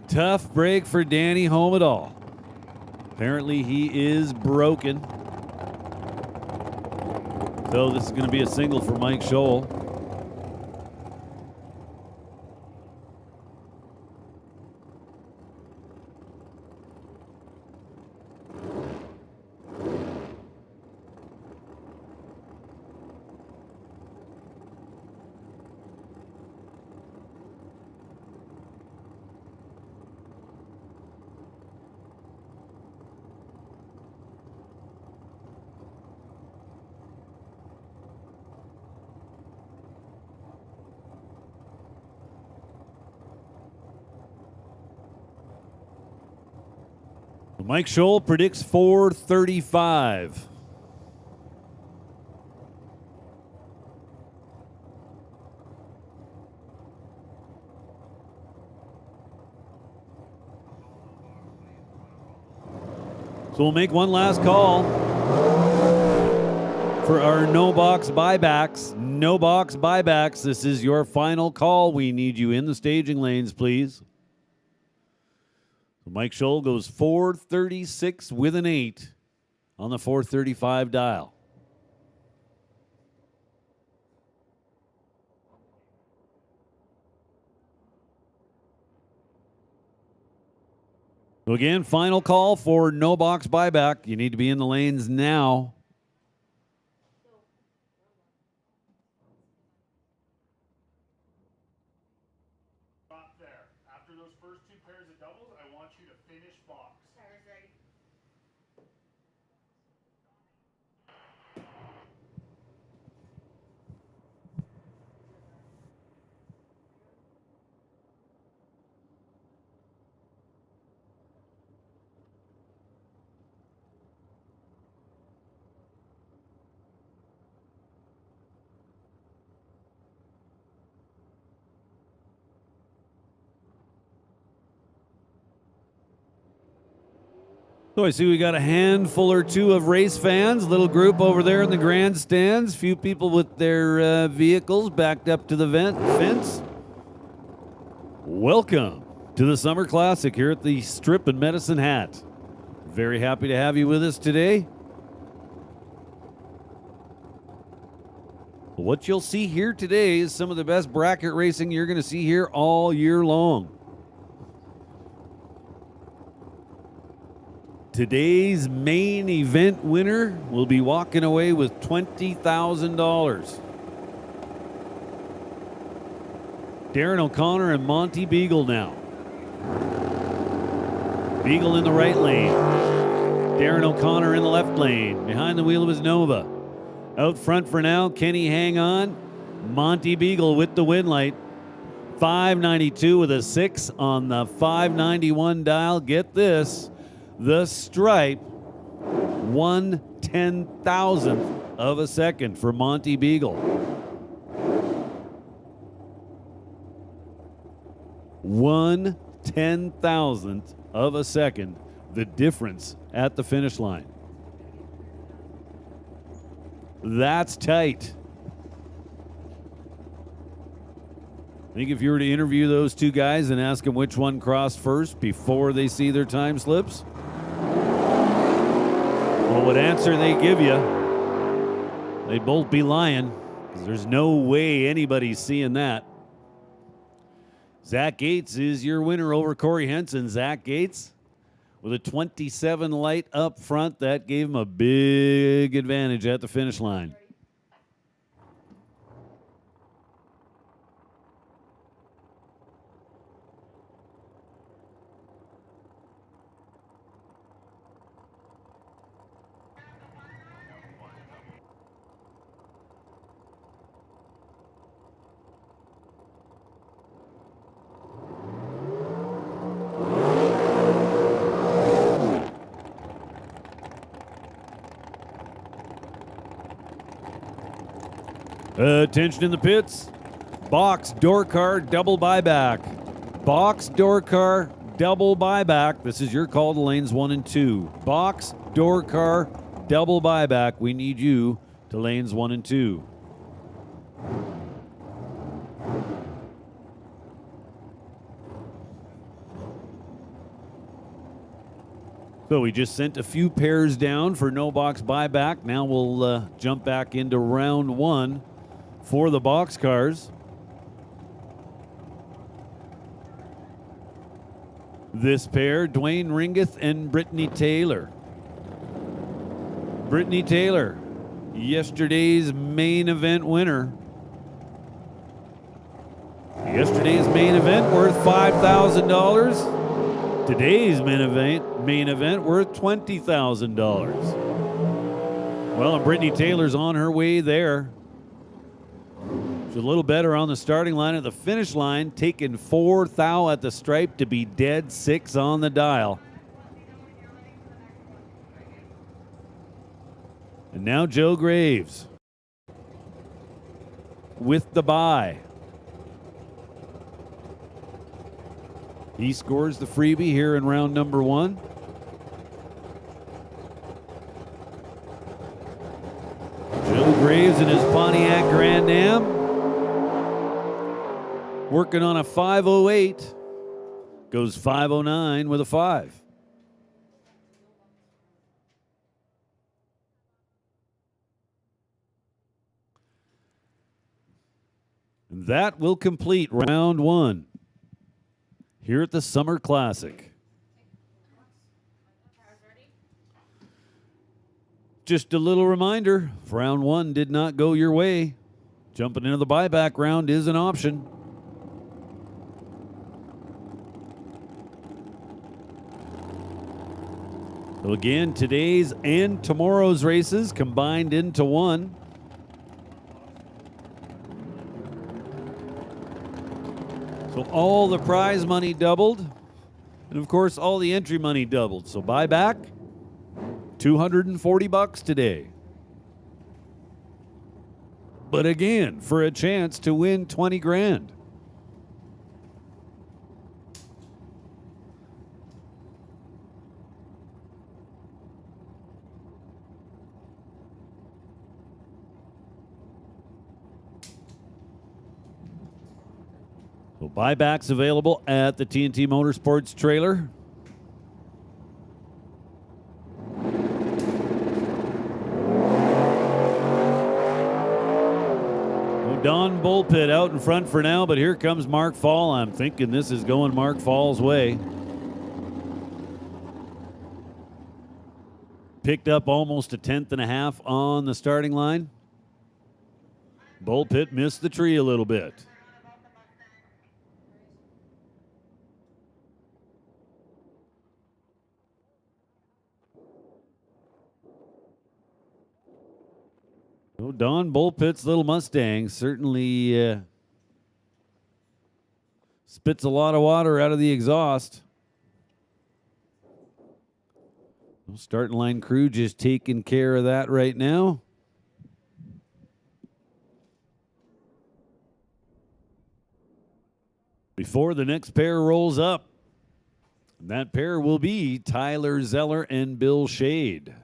Speaker 1: Tough break for Danny Homedall. Apparently he is broken. So this is going to be a single for Mike Scholl. Mike Scholl predicts 435. So we'll make one last call for our no box buybacks. No box buybacks. This is your final call. We need you in the staging lanes, please. Mike Scholl goes 436 with an 8 on the 435 dial. So again, final call for no box buyback. You need to be in the lanes now.
Speaker 5: Stop there. After those first two pairs of doubles, I want you to finish box.
Speaker 6: Tires ready.
Speaker 1: So I see we got a handful or two of race fans, little group over there in the grandstands, few people with their vehicles backed up to the fence. Welcome to the Summer Classic here at the Strip in Medicine Hat. Very happy to have you with us today. What you'll see here today is some of the best bracket racing you're going to see here all year long. Today's main event winner will be walking away with $20,000. Darren O'Connor and Monty Beagle now. Beagle in the right lane. Darren O'Connor in the left lane. Behind the wheel of his Nova. Out front for now, Kenny Hang On. Monty Beagle with the win light. 592 with a 6 on the 591 dial. Get this. The stripe, 1/10,000th of a second for Monty Beagle. 1/10,000th of a second, the difference at the finish line. That's tight. I think if you were to interview those two guys and ask them which one crossed first before they see their time slips, well, what answer they give you, they'd both be lying, because there's no way anybody's seeing that. Zach Gates is your winner over Corey Henson. Zach Gates with a 27 light up front. That gave him a big advantage at the finish line. Attention in the pits. Box, door car, double buyback. Box, door car, double buyback. This is your call to lanes 1 and 2. Box, door car, double buyback. We need you to lanes 1 and 2. So we just sent a few pairs down for no box buyback. Now we'll jump back into round one for the box cars. This pair, Dwayne Ringeth and Brittany Taylor. Brittany Taylor, yesterday's main event winner. Yesterday's main event worth $5,000. Today's main event worth $20,000. Well, and Brittany Taylor's on her way there. She's a little better on the starting line. At the finish line, taking 4 thou at the stripe to be dead 6 on the dial. And now Joe Graves with the bye. He scores the freebie here in round number one. Joe Graves in his Pontiac Grand Am. Working on a 508. Goes 509 with a 5. And that will complete round one here at the Summer Classic. Just a little reminder, if round one did not go your way, jumping into the buyback round is an option. So again, today's and tomorrow's races combined into one. So all the prize money doubled, and of course all the entry money doubled. So buyback, $240 today. But again, for a chance to win 20 grand. So buybacks available at the T&T Motorsports trailer. Don Bullpit out in front for now, but here comes Mark Fall. I'm thinking this is going Mark Fall's way. Picked up almost a 1/10.5 on the starting line. Bullpit missed the tree a little bit. Oh, Don Bullpit's little Mustang certainly spits a lot of water out of the exhaust. Starting line crew just taking care of that right now. Before the next pair rolls up, and that pair will be Tyler Zeller and Bill Shade.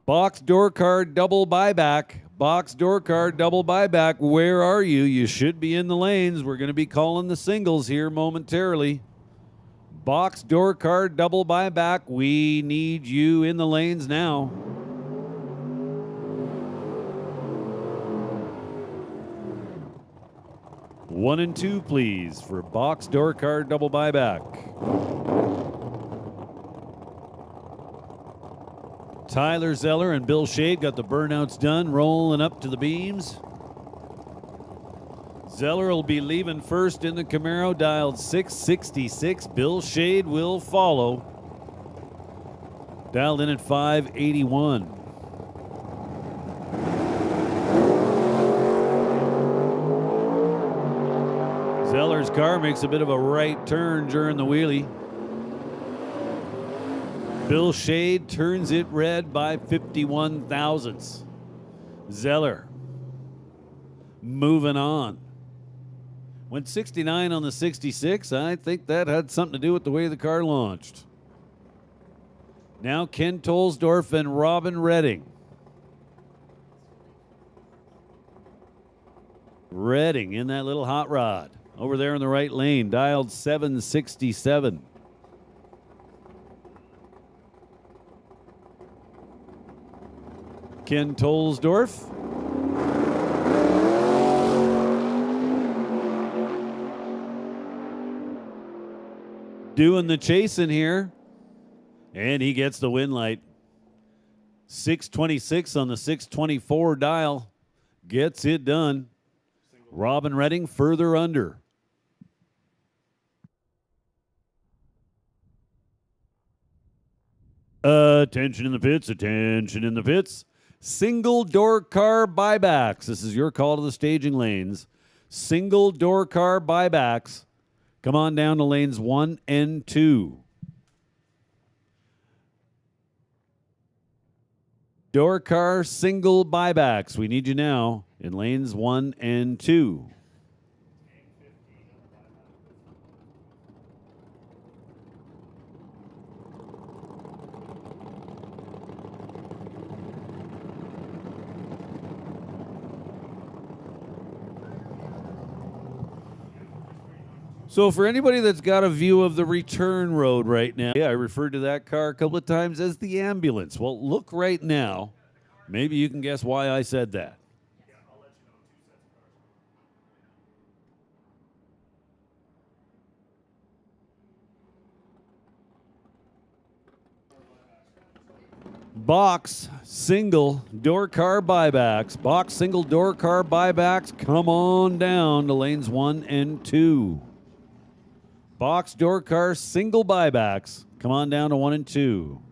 Speaker 1: Box door card double buyback. Box door card double buyback. Where are you? You should be in the lanes. We're going to be calling the singles here momentarily. Box door card double buyback. We need you in the lanes now. One and two, please, for box door card double buyback. Tyler Zeller and Bill Shade got the burnouts done, rolling up to the beams. Zeller will be leaving first in the Camaro, dialed 666. Bill Shade will follow, dialed in at 581. Zeller's car makes a bit of a right turn during the wheelie. Bill Shade turns it red by 51 thousandths. Zeller moving on. Went 69 on the 66. I think that had something to do with the way the car launched. Now Ken Tolsdorf and Robin Redding. Redding in that little hot rod. over there in the right lane, dialed 767. Ken Tolsdorf. Doing the chasing here. And he gets the win light. 626 on the 624 dial. Gets it done. Robin Redding further under. Attention in the pits, attention in the pits. Single door car buybacks. This is your call to the staging lanes. Single door car buybacks. Come on down to lanes 1 and 2. Door car single buybacks. We need you now in lanes 1 and 2. So for anybody that's got a view of the return road right now, I referred to that car a couple of times as the ambulance. Well, look right now. Maybe you can guess why I said that. Box single door car buybacks. Box single door car buybacks. Come on down to lanes 1 and 2. Box door car single buybacks. Come on down to 1 and 2.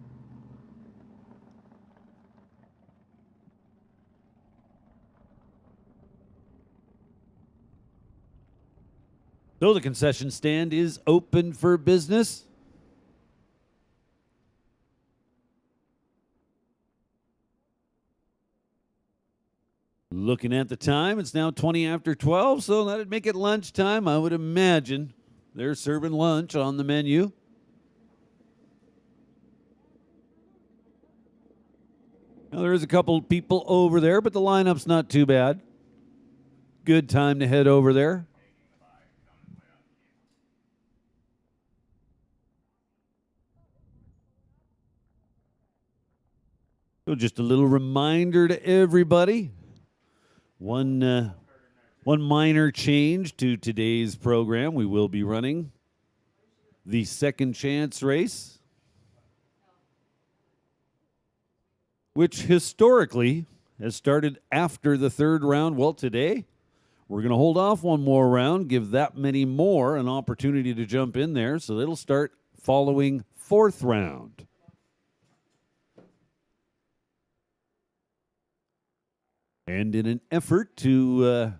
Speaker 1: So the concession stand is open for business. Looking at the time, it's now 20 after 12, so that'd make it lunchtime, I would imagine. They're serving lunch on the menu. Now, there is a couple people over there, but the lineup's not too bad. Good time to head over there. So just a little reminder to everybody. One minor change to today's program. We will be running the second chance race, which historically has started after the third round. Well, today we're going to hold off one more round, give that many more an opportunity to jump in there. So it'll start following fourth round. And in an effort to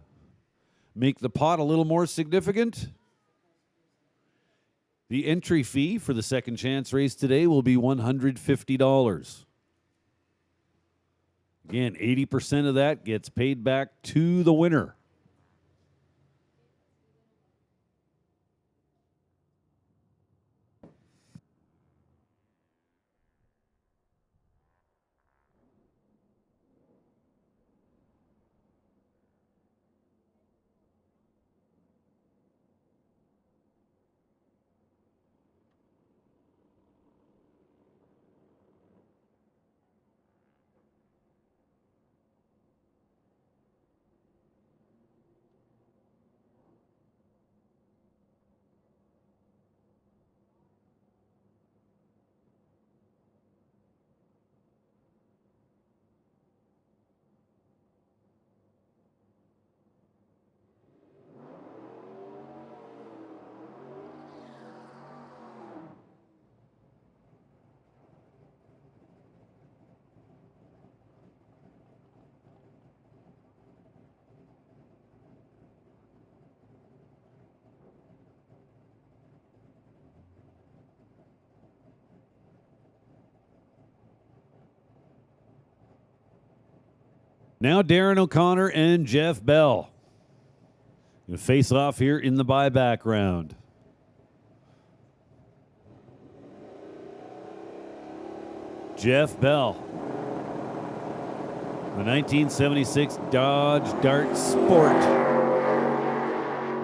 Speaker 1: make the pot a little more significant, the entry fee for the second chance race today will be $150. Again, 80% of that gets paid back to the winner. Now Darren O'Connor and Jeff Bell going to face off here in the buyback round. Jeff Bell, the 1976 Dodge Dart Sport.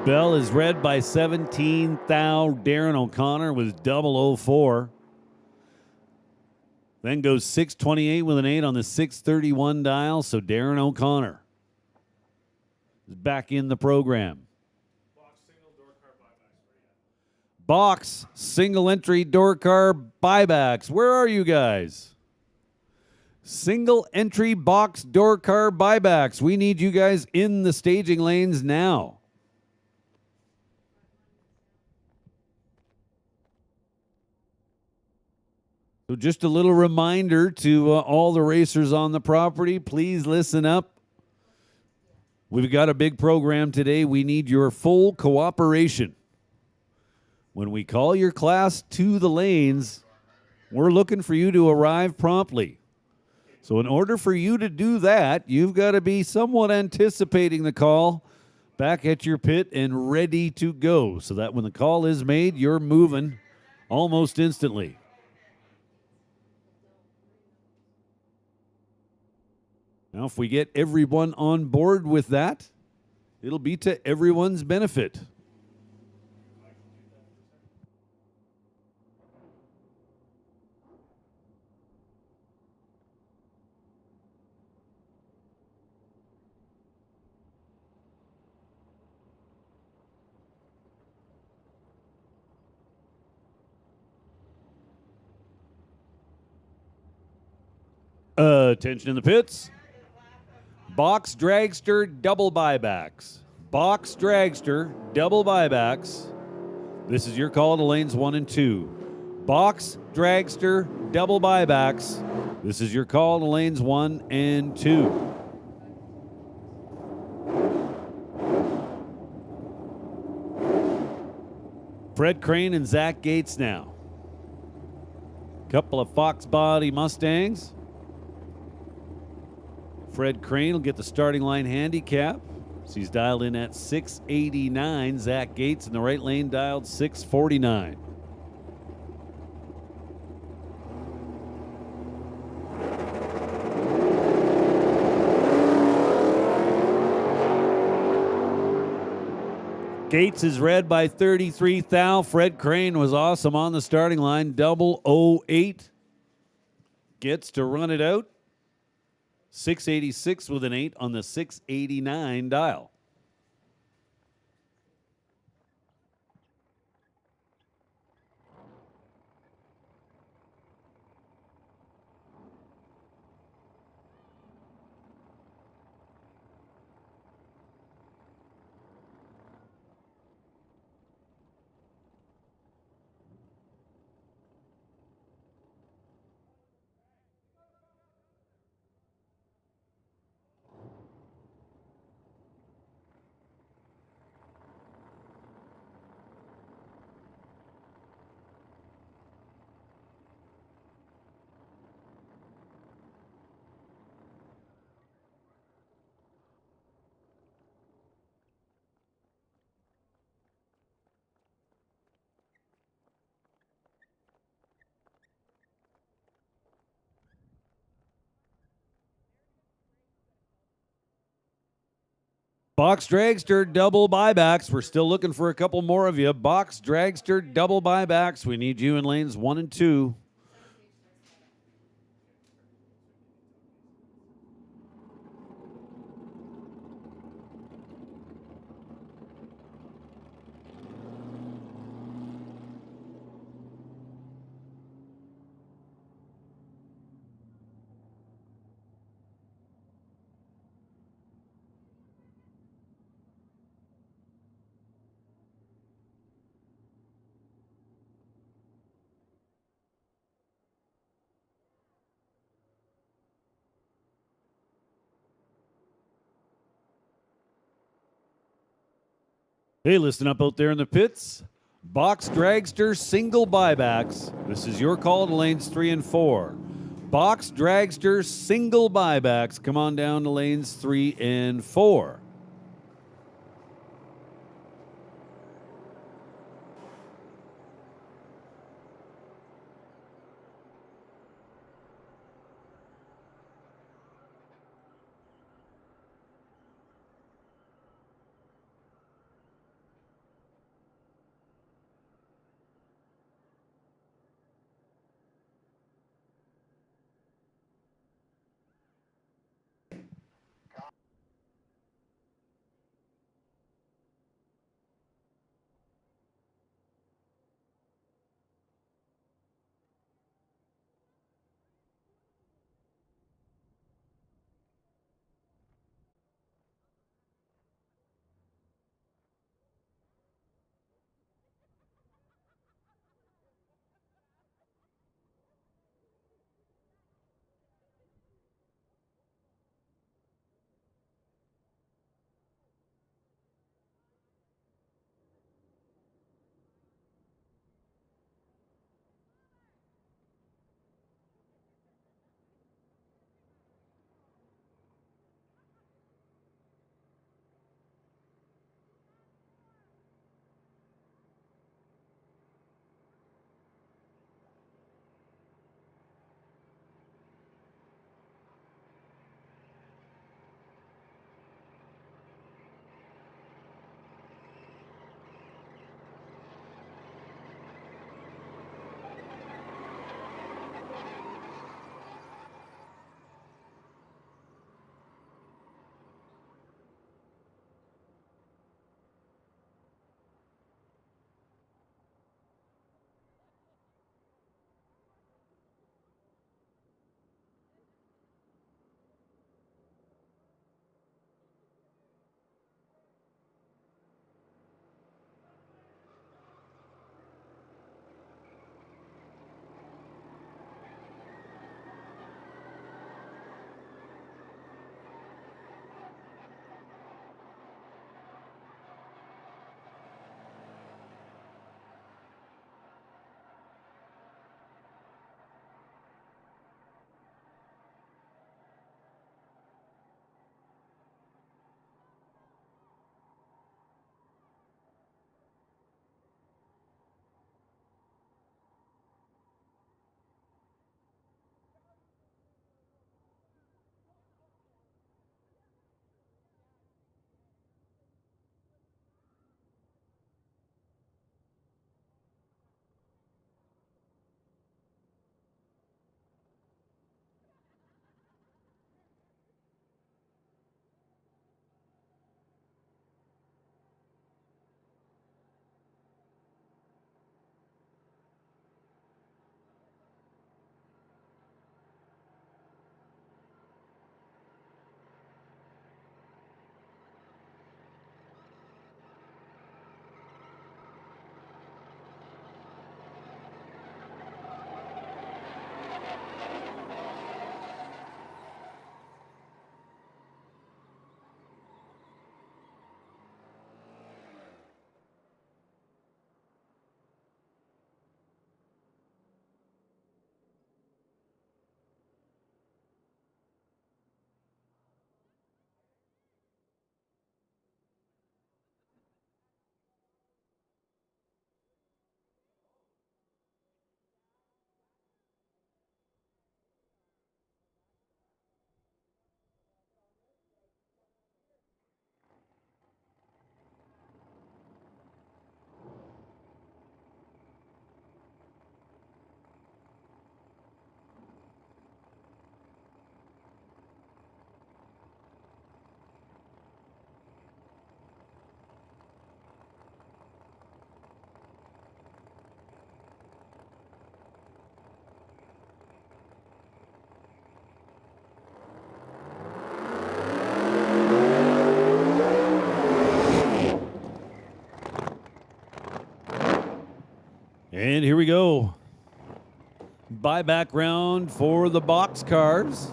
Speaker 1: Bell is led by 17 thou. Darren O'Connor with 004. Then goes 628 with an 8 on the 631 dial. So Darren O'Connor is back in the program. Box single entry door car buybacks. Where are you guys? Single entry box door car buybacks. We need you guys in the staging lanes now. So just a little reminder to all the racers on the property, please listen up. We've got a big program today. We need your full cooperation. When we call your class to the lanes, we're looking for you to arrive promptly. So in order for you to do that, you've got to be somewhat anticipating the call, back at your pit and ready to go, so that when the call is made, you're moving almost instantly. Now, if we get everyone on board with that, it'll be to everyone's benefit. Attention in the pits. Box dragster double buybacks. Box dragster double buybacks. This is your call to lanes 1 and 2. Box dragster double buybacks. This is your call to lanes 1 and 2. Fred Crane and Zach Gates now. Couple of Fox body Mustangs. Fred Crane will get the starting line handicap. So he's dialed in at 689. Zach Gates in the right lane dialed 649. Gates is red by 33 thou. Fred Crane was awesome on the starting line. 008. Gets to run it out. 686 with an 8 on the 689 dial. Box Dragster double buybacks. We're still looking for a couple more of you. Box Dragster double buybacks. We need you in lanes 1 and 2. Hey, listen up out there in the pits. Box Dragster single buybacks. This is your call to lanes 3 and 4. Box Dragster single buybacks. Come on down to lanes 3 and 4. And here we go. Buyback round for the box cars.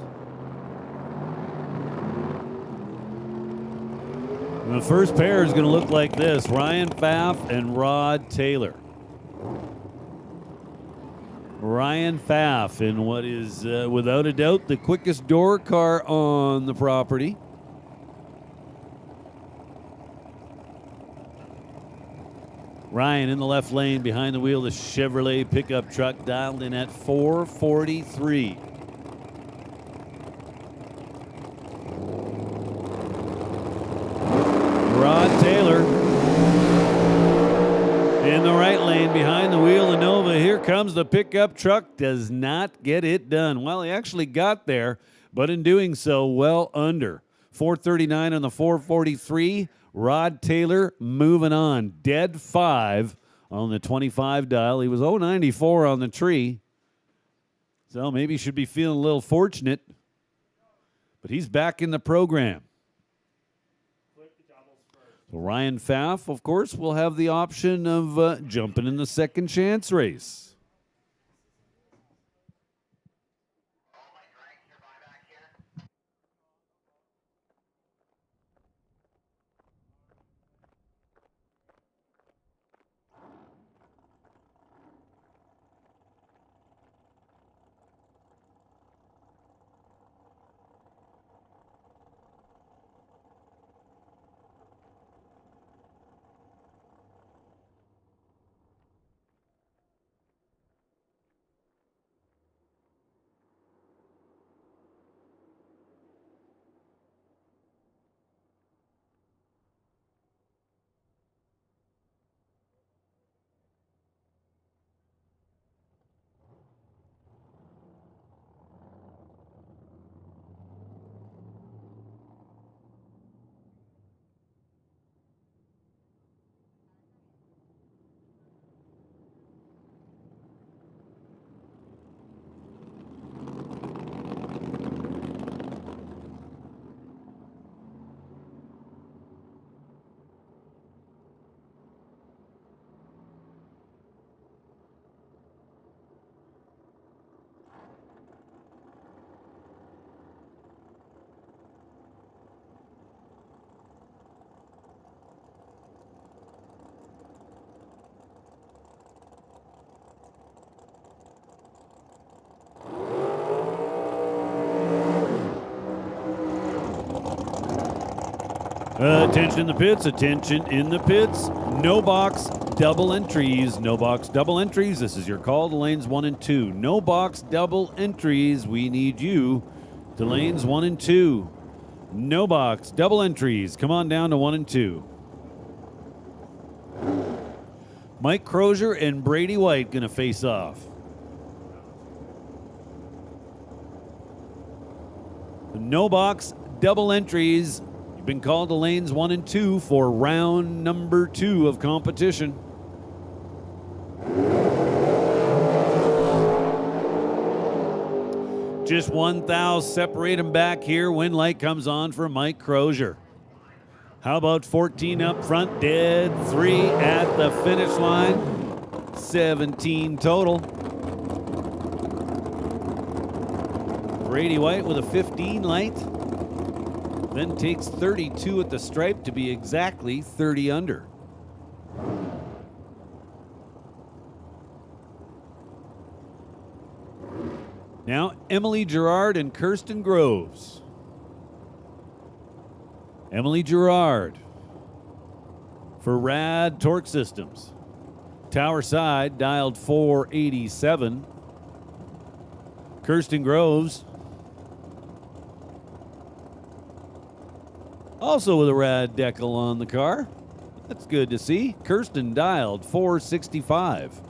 Speaker 1: And the first pair is going to look like this: Ryan Pfaff and Rod Taylor. Ryan Pfaff in what is, without a doubt, the quickest door car on the property. Ryan in the left lane behind the wheel, the Chevrolet pickup truck dialed in at 443. Rod Taylor in the right lane behind the wheel of Nova. Here comes the pickup truck. Does not get it done. Well, he actually got there, but in doing so, well under. 439 on the 443. Rod Taylor moving on. Dead 5 on the 25 dial. He was 094 on the tree. So maybe he should be feeling a little fortunate. But he's back in the program. So Ryan Pfaff, of course, will have the option of jumping in the second chance race. Attention in the pits, attention in the pits. No box, double entries. No box, double entries. This is your call to lanes 1 and 2. No box, double entries. We need you to lanes 1 and 2. No box, double entries. Come on down to 1 and 2. Mike Crozier and Brady White going to face off. No box, double entries. You've been called to lanes 1 and 2 for round number 2 of competition. Just 1 thou separate them back here. Win light comes on for Mike Crozier. How about 14 up front, dead 3 at the finish line. 17 total. Brady White with a 15 light. Then takes 32 at the stripe to be exactly 30 under. Now, Emily Gerard and Kirsten Groves. Emily Gerard for Rad Torque Systems. Tower side, dialed 487. Kirsten Groves, also with a Rad decal on the car. That's good to see. Kirsten dialed 465.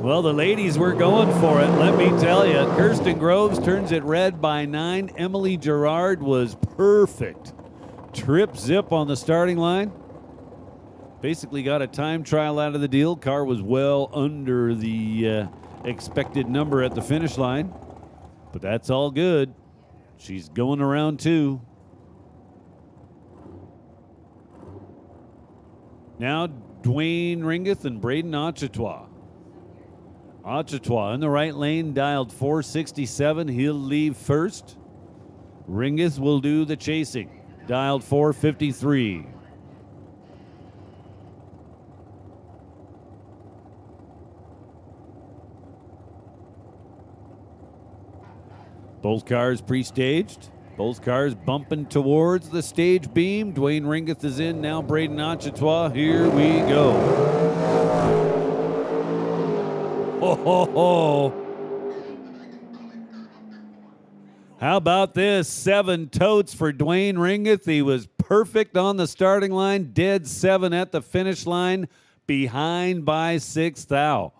Speaker 1: Well, the ladies were going for it, let me tell you. Kirsten Groves turns it red by 9. Emily Gerard was perfect. Trip zip on the starting line. Basically got a time trial out of the deal. Car was well under the expected number at the finish line, but that's all good. She's going around 2. Now Dwayne Ringeth and Braden Achetois. Achetois in the right lane, dialed 467. He'll leave first. Ringeth will do the chasing, dialed 453. Both cars pre-staged. Both cars bumping towards the stage beam. Dwayne Ringeth is in now. Braden Achetois. Here we go. Ho, ho, ho. How about this? 7 totes for Dwayne Ringeth. He was perfect on the starting line. Dead 7 at the finish line. Behind by 6 thou.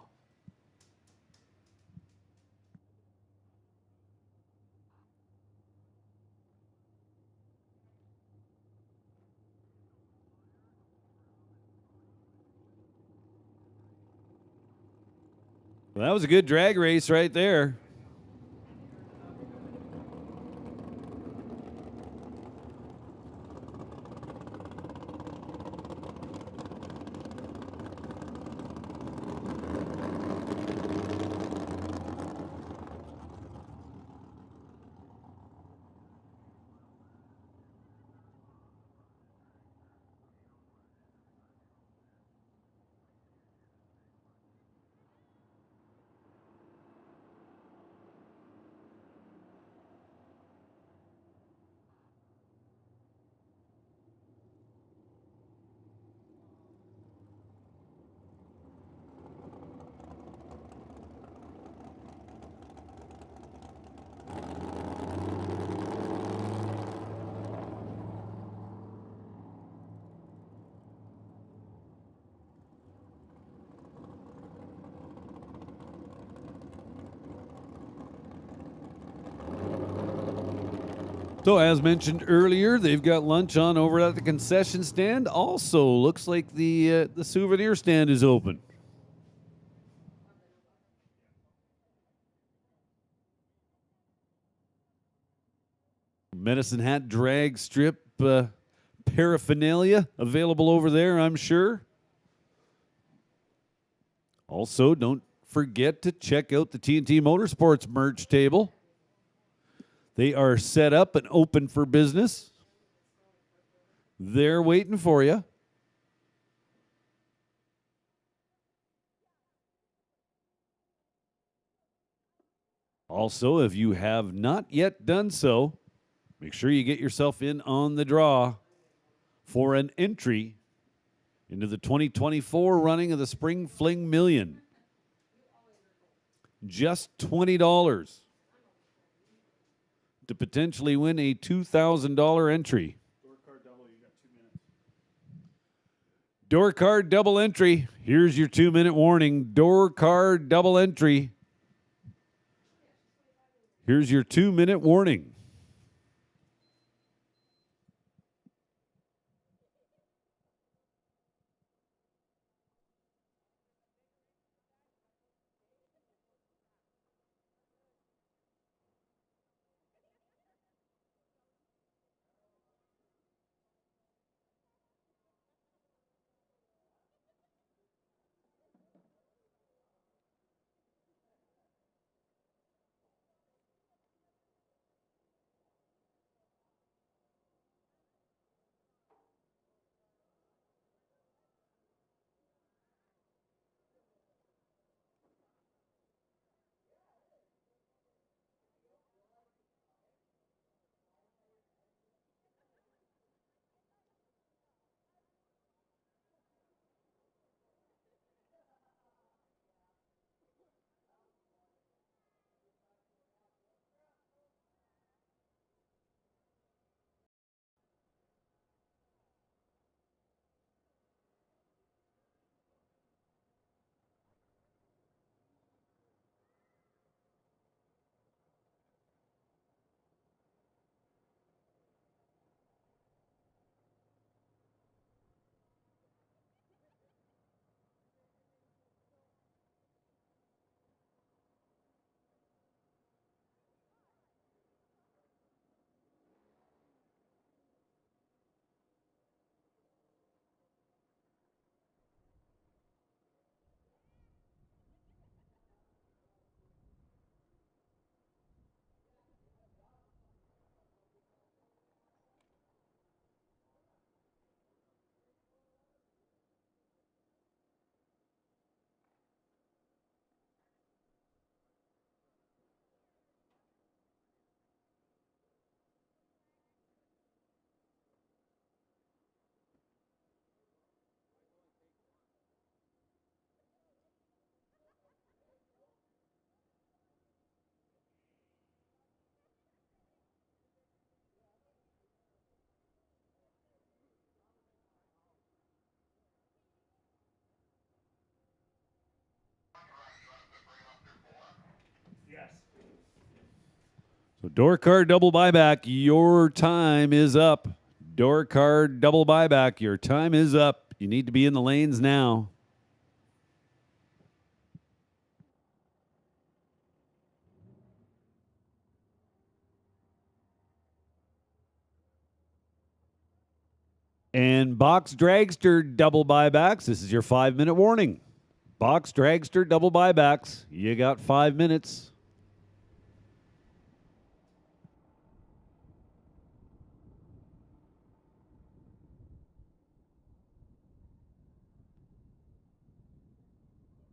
Speaker 1: Well, that was a good drag race right there. So as mentioned earlier, they've got lunch on over at the concession stand. Also, looks like the souvenir stand is open. Medicine Hat drag strip paraphernalia available over there, I'm sure. Also, don't forget to check out the T&T Motorsports merch table. They are set up and open for business. They're waiting for you. Also, if you have not yet done so, make sure you get yourself in on the draw for an entry into the 2024 running of the Spring Fling Million. Just $20 to potentially win a $2,000 entry. Door card double entry. Here's your 2-minute warning. Door card double entry. Here's your 2-minute warning. So door card double buyback, your time is up. Door card double buyback, your time is up. You need to be in the lanes now. And box dragster double buybacks. This is your 5-minute warning. Box dragster double buybacks. You got 5 minutes.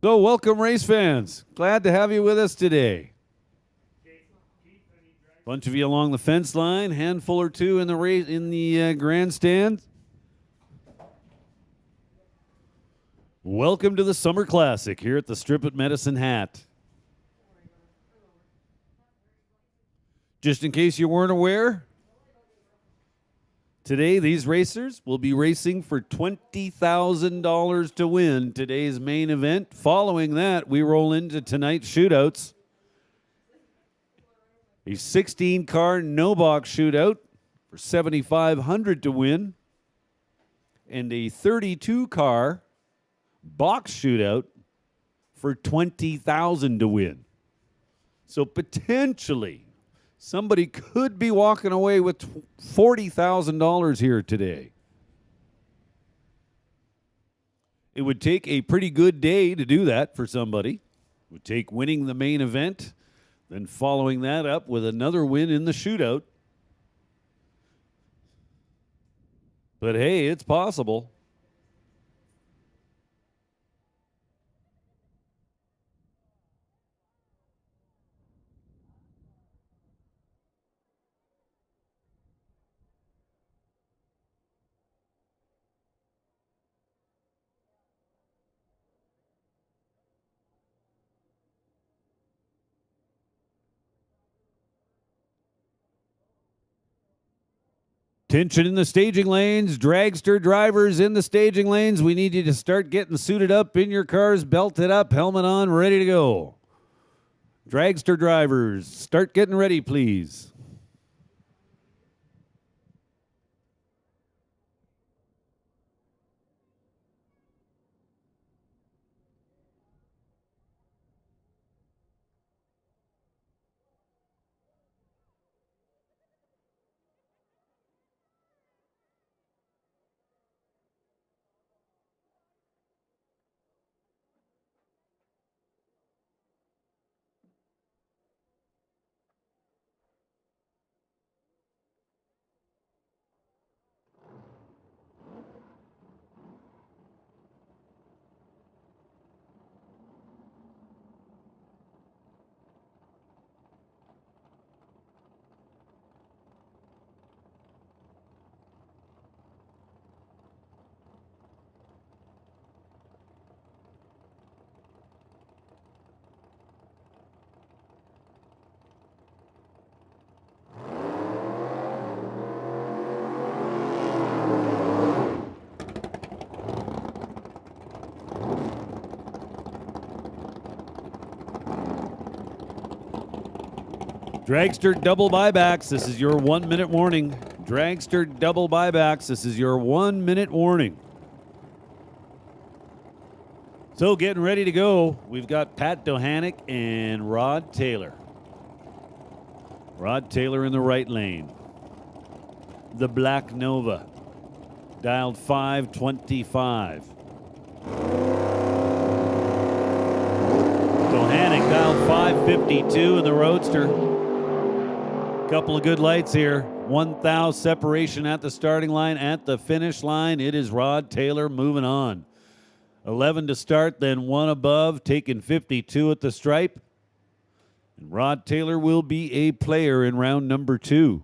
Speaker 1: So welcome, race fans. Glad to have you with us today. Bunch of you along the fence line, handful or two in the grandstand. Welcome to the Summer Classic here at the Strip at Medicine Hat. Just in case you weren't aware, today these racers will be racing for $20,000 to win today's main event. Following that, we roll into tonight's shootouts. A 16-car no-box shootout for $7,500 to win, and a 32-car box shootout for $20,000 to win. So potentially, somebody could be walking away with $40,000 here today. It would take a pretty good day to do that for somebody. It would take winning the main event, then following that up with another win in the shootout. But hey, it's possible. Tension in the staging lanes. Dragster drivers in the staging lanes. We need you to start getting suited up in your cars, belted up, helmet on, ready to go. Dragster drivers, start getting ready, please. Dragster double buybacks. This is your 1-minute warning. Dragster double buybacks. This is your 1-minute warning. So getting ready to go. We've got Pat Dohanick and Rod Taylor. Rod Taylor in the right lane. The Black Nova. Dialed 525. Dohanick dialed 552 in the Roadster. Couple of good lights here. 1,000 separation at the starting line. At the finish line, it is Rod Taylor moving on. 11 to start, then 1 above, taking 52 at the stripe. And Rod Taylor will be a player in round number 2.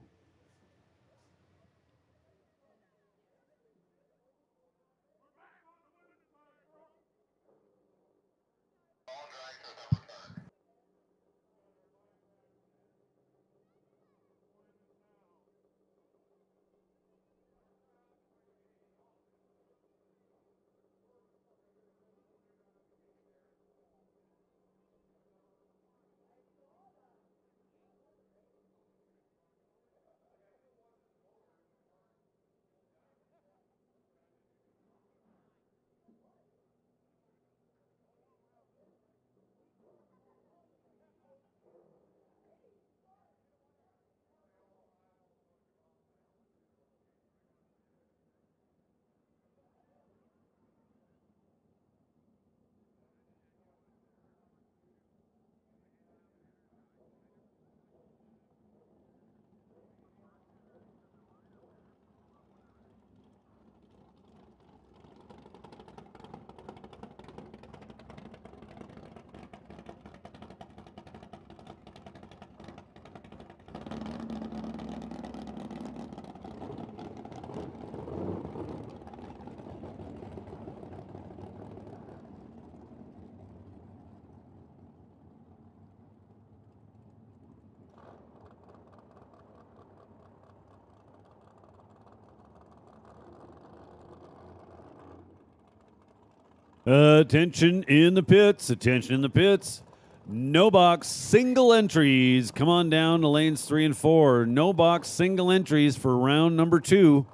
Speaker 1: Attention in the pits. Attention in the pits. No box single entries. Come on down to lanes 3 and 4. No box single entries for round number 2.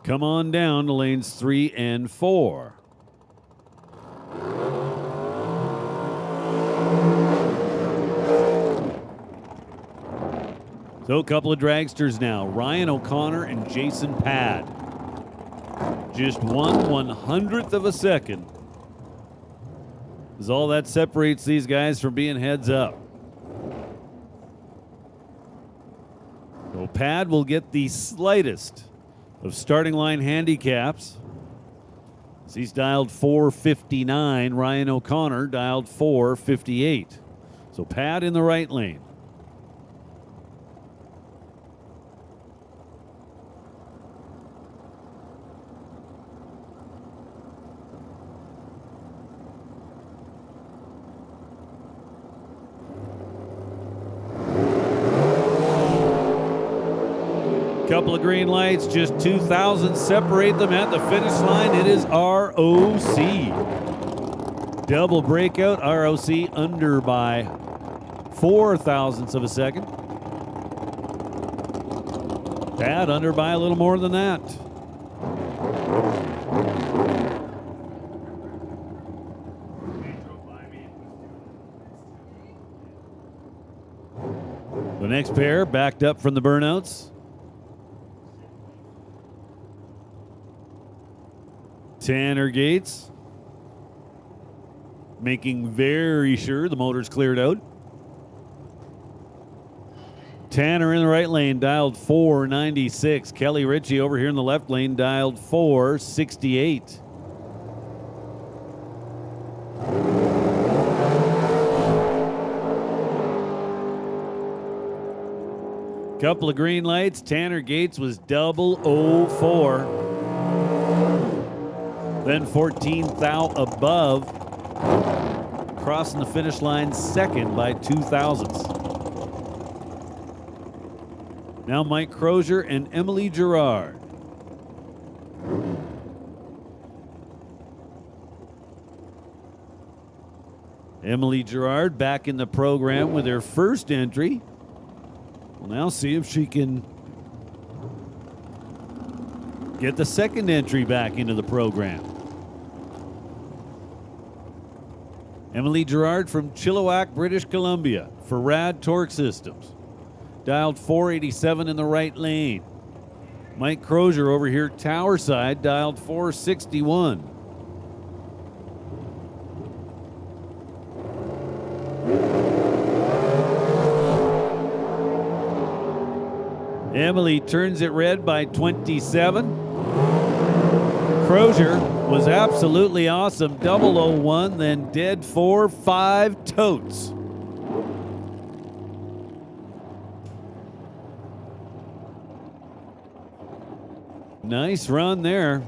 Speaker 1: Come on down to lanes 3 and 4. So a couple of dragsters now. Ryan O'Connor and Jason Pad. Just 1/100th of a second is all that separates these guys from being heads up. So Pad will get the slightest of starting line handicaps. He's dialed 459. Ryan O'Connor dialed 458. So Pad in the right lane. Couple of green lights, just 2,000 separate them at the finish line. It is ROC. Double breakout, ROC under by 0.04 of a second. Pad under by a little more than that. The next pair backed up from the burnouts. Tanner Gates making very sure the motor's cleared out. Tanner in the right lane dialed 496. Kelly Ritchie over here in the left lane dialed 468. Couple of green lights. Tanner Gates was 004. Then 14th out above, crossing the finish line second by 2,000ths. Now Mike Crozier and Emily Gerard. Emily Gerard back in the program with her first entry. We'll now see if she can get the second entry back into the program. Emily Gerard from Chilliwack, British Columbia for Rad Torque Systems. Dialed 487 in the right lane. Mike Crozier over here, tower side, dialed 461. Emily turns it red by 27. Crozier was absolutely awesome. 001, then dead 4-5 totes. Nice run there.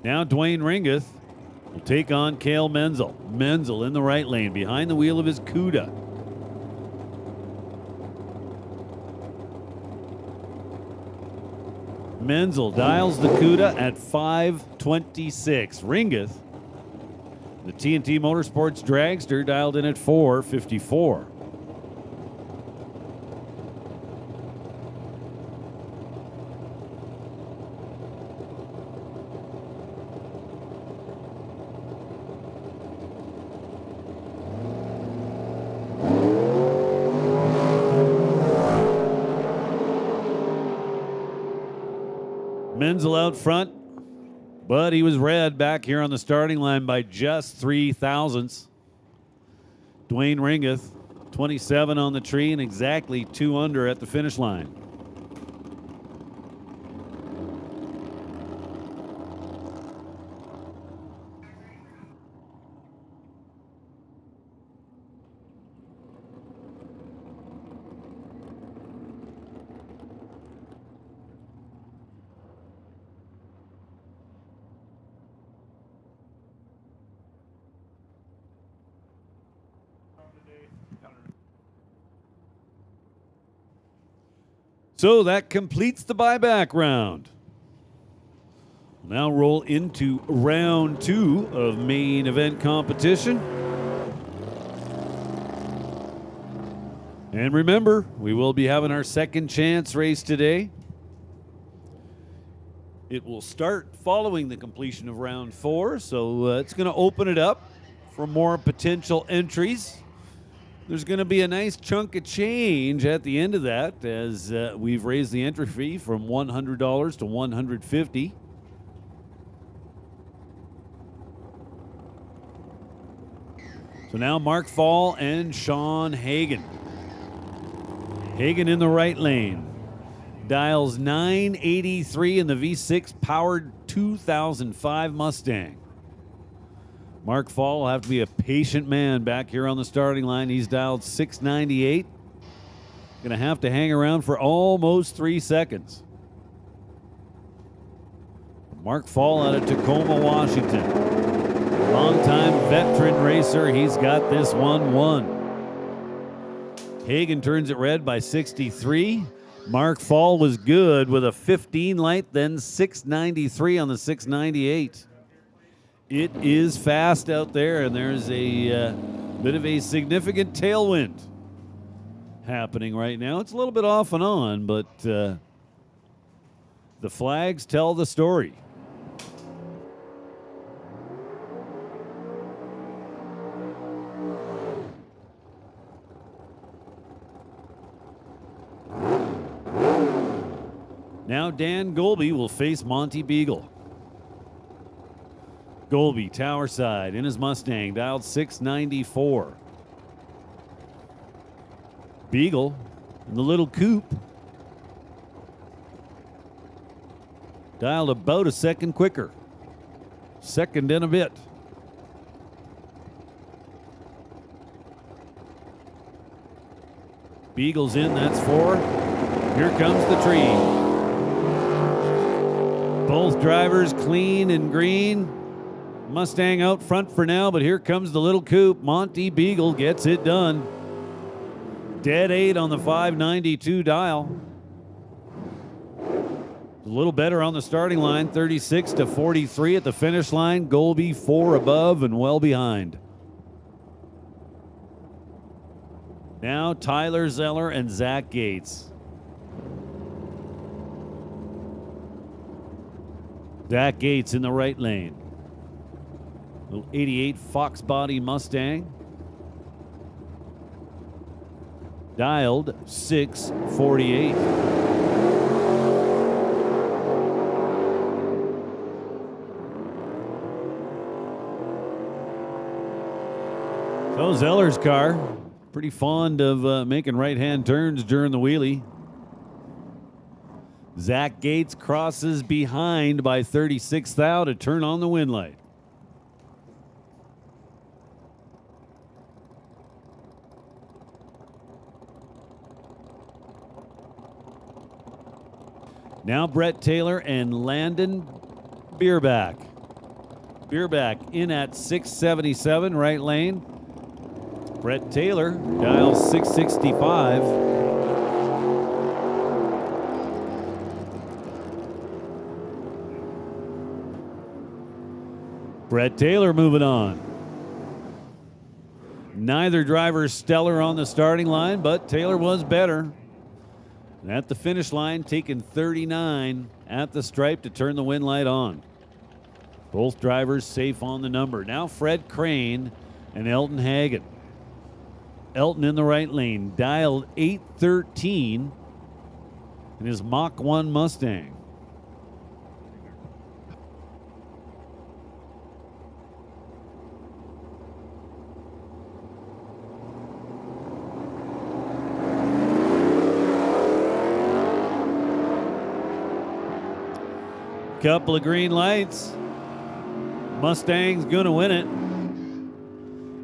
Speaker 1: Now Dwayne Ringeth will take on Cale Menzel. Menzel in the right lane behind the wheel of his CUDA. Menzel dials the CUDA at 526. Ringeth, the T&T Motorsports dragster, dialed in at 454. Menzel out front, but he was red back here on the starting line by just 0.03. Dwayne Ringeth, 27 on the tree and exactly 2 under at the finish line. So that completes the buyback round. Now roll into round 2 of main event competition. And remember, we will be having our second chance race today. It will start following the completion of round 4, so it's going to open it up for more potential entries. There's going to be a nice chunk of change at the end of that, as we've raised the entry fee from $100 to $150. So now Mark Fall and Sean Hagen. Hagen in the right lane. Dials 983 in the V6 powered 2005 Mustang. Mark Fall will have to be a patient man back here on the starting line. He's dialed 698. Going to have to hang around for almost 3 seconds. Mark Fall out of Tacoma, Washington. Longtime veteran racer. He's got this one won. Hagen turns it red by 63. Mark Fall was good with a 15 light, then 693 on the 698. It is fast out there, and there's a bit of a significant tailwind happening right now. It's a little bit off and on, but the flags tell the story. Now Dan Golby will face Monty Beagle. Golby, tower side, in his Mustang, dialed 694. Beagle in the little coupe, dialed about a second quicker. Second and a bit. Beagle's in, that's 4. Here comes the tree. Both drivers clean and green. Mustang out front for now, but here comes the little coupe. Monty Beagle gets it done. Dead 8 on the 592 dial. A little better on the starting line, 36 to 43 at the finish line. Golby 4 above and well behind. Now Tyler Zeller and Zach Gates. Zach Gates in the right lane. Little 88 Fox body Mustang. Dialed 648. So Zeller's car, pretty fond of making right-hand turns during the wheelie. Zach Gates crosses behind by 36 thou to turn on the win light. Now Brett Taylor and Landon Bierback. Bierback in at 677, right lane. Brett Taylor dials 665. Brett Taylor moving on. Neither driver stellar on the starting line, but Taylor was better. And at the finish line, taking 39 at the stripe to turn the win light on. Both drivers safe on the number. Now Fred Crane and Elton Hagen. Elton in the right lane, dialed 813 in his Mach 1 Mustang. Couple of green lights. Mustang's gonna win it.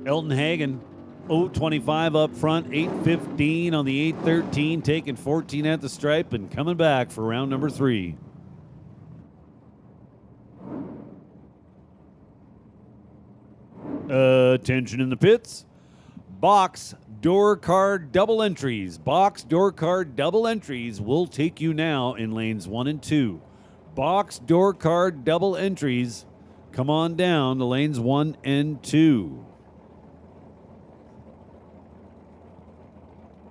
Speaker 1: Elton Hagen, 025 up front, 815 on the 813, taking 14 at the stripe and coming back for round number 3. Attention in the pits. Box door card double entries. Box door card double entries will take you now in lanes 1 and 2. Box door card double entries. Come on down to lanes 1 and 2.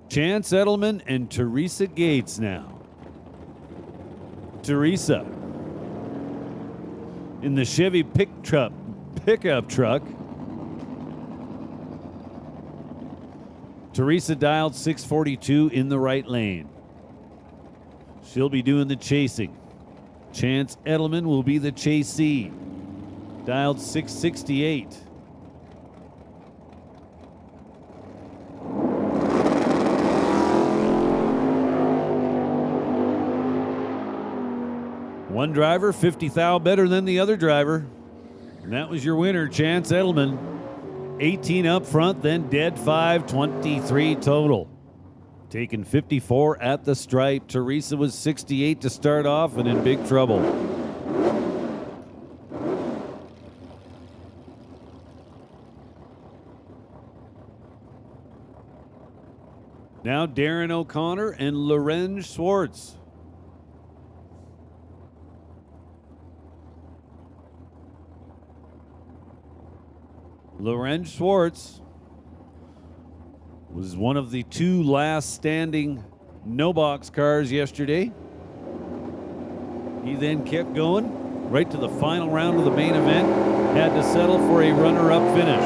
Speaker 1: Chance Edelman and Teresa Gates now. Teresa in the Chevy pickup truck. Teresa dialed 642 in the right lane. She'll be doing the chasing. Chance Edelman will be the chasee. Dialed 668. One driver, 50 thou better than the other driver. And that was your winner, Chance Edelman. 18 up front, then dead 5, 23 total. Taking 54 at the stripe. Teresa was 68 to start off and in big trouble. Now Darren O'Connor and Lorenz Schwartz. Lorenz Schwartz was one of the 2 last standing no box cars yesterday. He then kept going right to the final round of the main event. Had to settle for a runner-up finish.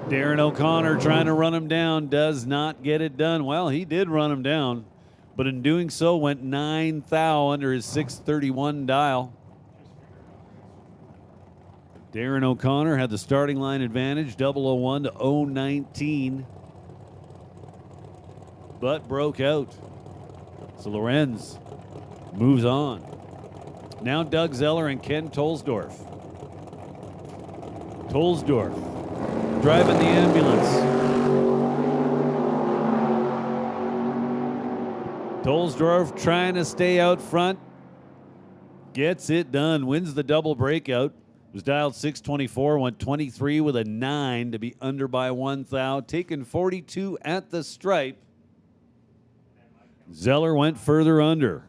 Speaker 1: Darren O'Connor trying to run him down, does not get it done. Well, he did run him down, but in doing so went 9 thou under his 631 dial. Darren O'Connor had the starting line advantage, 001 to 019, but broke out. So Lorenz moves on. Now Doug Zeller and Ken Tolsdorf. Tolsdorf driving the ambulance. Tolsdorf trying to stay out front. Gets it done. Wins the double breakout. Was dialed 624. Went 23 with a 9 to be under by 1 thou. Taken 42 at the stripe. Zeller went further under.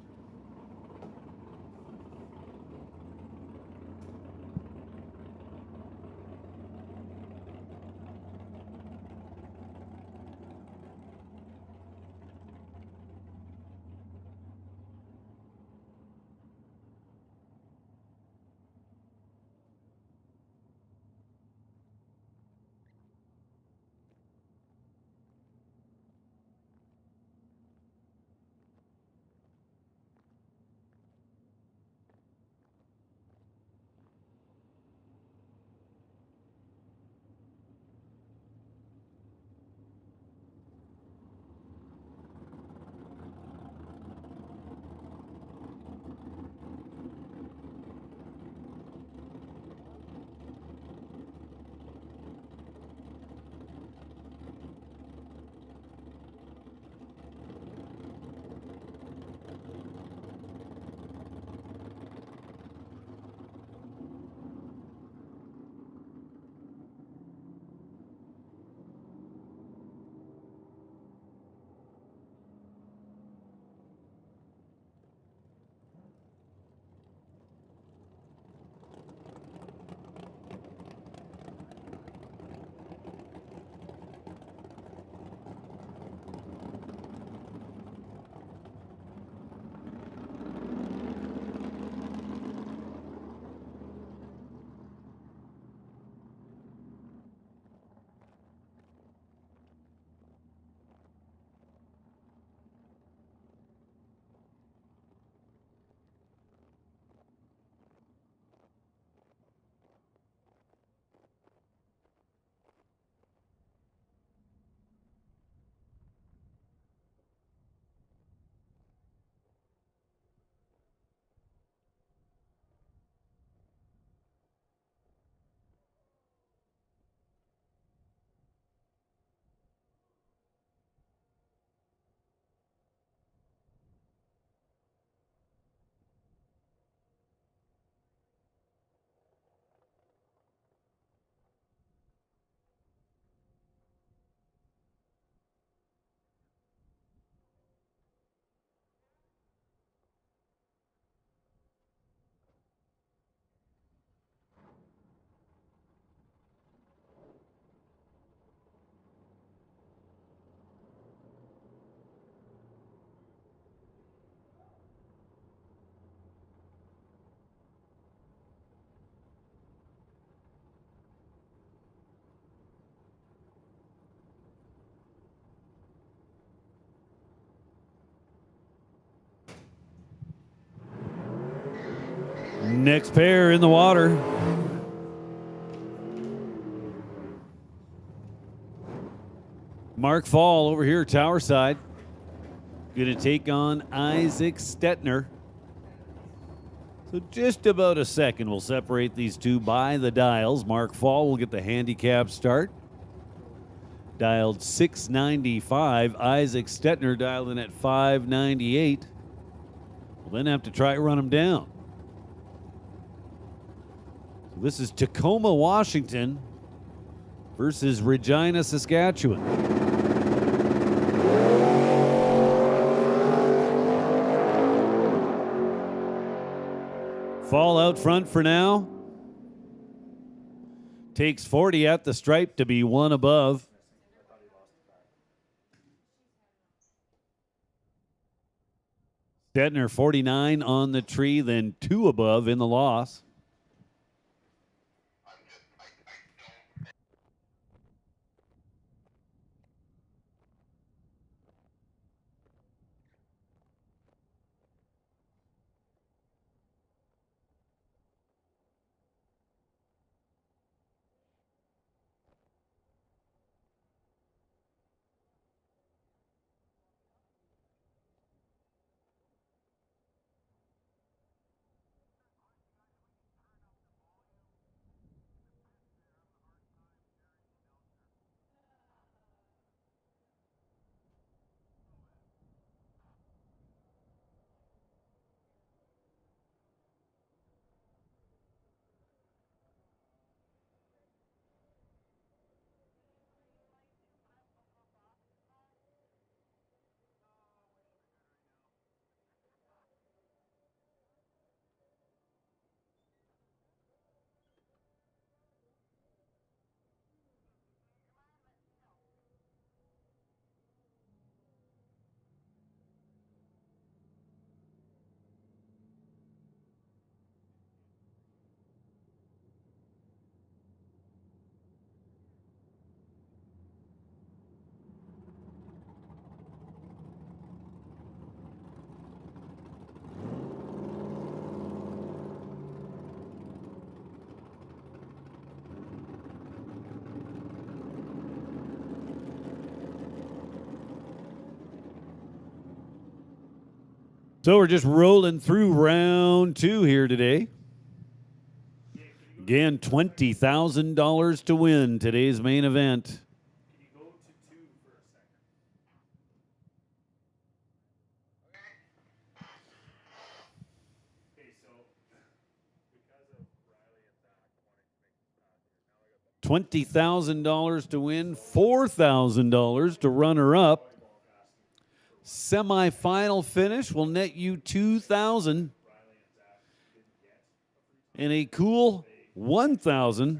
Speaker 1: Next pair in the water. Mark Fall over here, tower side. Going to take on Isaac Stetner. So just about a second will separate these two by the dials. Mark Fall will get the handicap start. Dialed 695. Isaac Stetner dialed in at 598. We'll then have to try to run him down. So this is Tacoma, Washington versus Regina, Saskatchewan. Fall out front for now. Takes 40 at the stripe to be one above. Stetner 49 on the tree, then two above in the loss. So we're just rolling through round two here today. Again, $20,000 to win today's main event.
Speaker 5: Can you go to 2 for a second? Okay, so because of Riley and Zach, I wanted to make
Speaker 1: $20,000 to win, $4,000 to runner up. Semifinal finish will net you $2,000 and a cool $1,000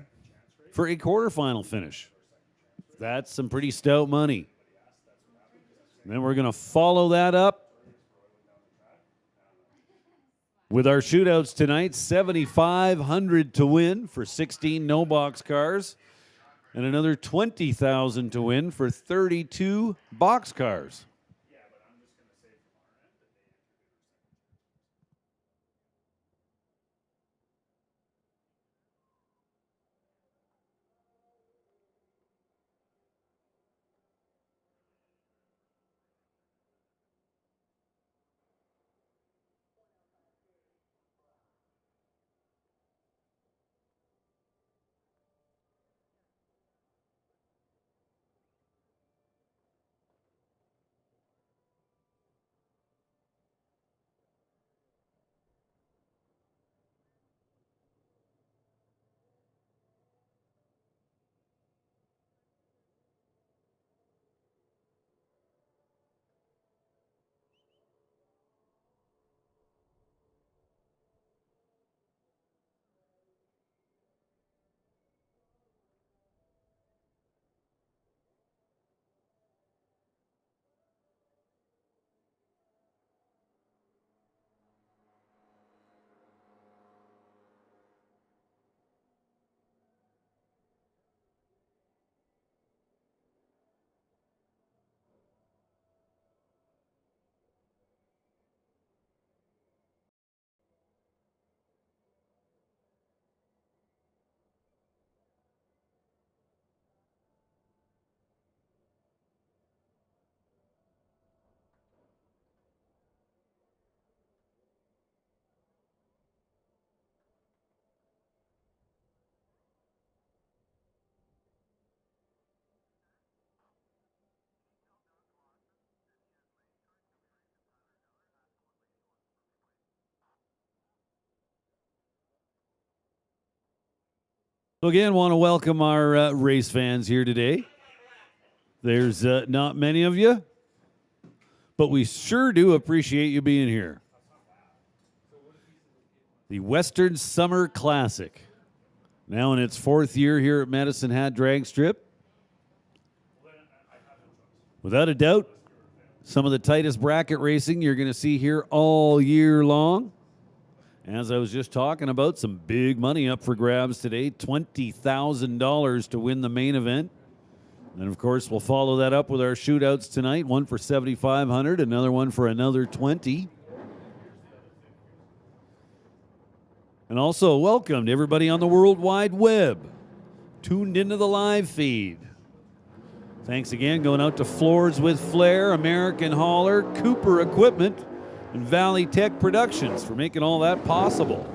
Speaker 1: for a quarterfinal finish. That's some pretty stout money. And then we're going to follow that up with our shootouts tonight. $7,500 to win for 16 no box cars, and another $20,000 to win for 32 box cars. So again, want to welcome our race fans here today. There's not many of you, but we sure do appreciate you being here. The Western Summer Classic, now in its 4th year here at Medicine Hat Drag Strip. Without a doubt, some of the tightest bracket racing you're going to see here all year long. As I was just talking about, some big money up for grabs today, $20,000 to win the main event. And of course, we'll follow that up with our shootouts tonight, one for $7,500, another one for another $20,000. And also, welcome to everybody on the World Wide Web, tuned into the live feed. Thanks again going out to Floors with Flair, American Hauler, Cooper Equipment, and Valley Tech Productions for making all that possible.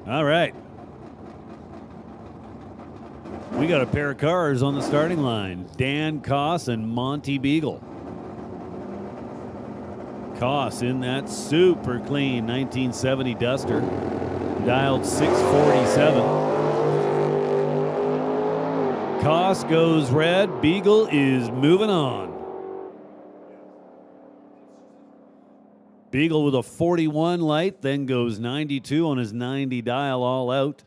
Speaker 1: All right. We got a pair of cars on the starting line, Dan Koss and Monty Beagle. Koss in that super clean 1970 Duster, dialed 647. Koss goes red, Beagle is moving on. Beagle with a 41 light, then goes 92 on his 90 dial all out.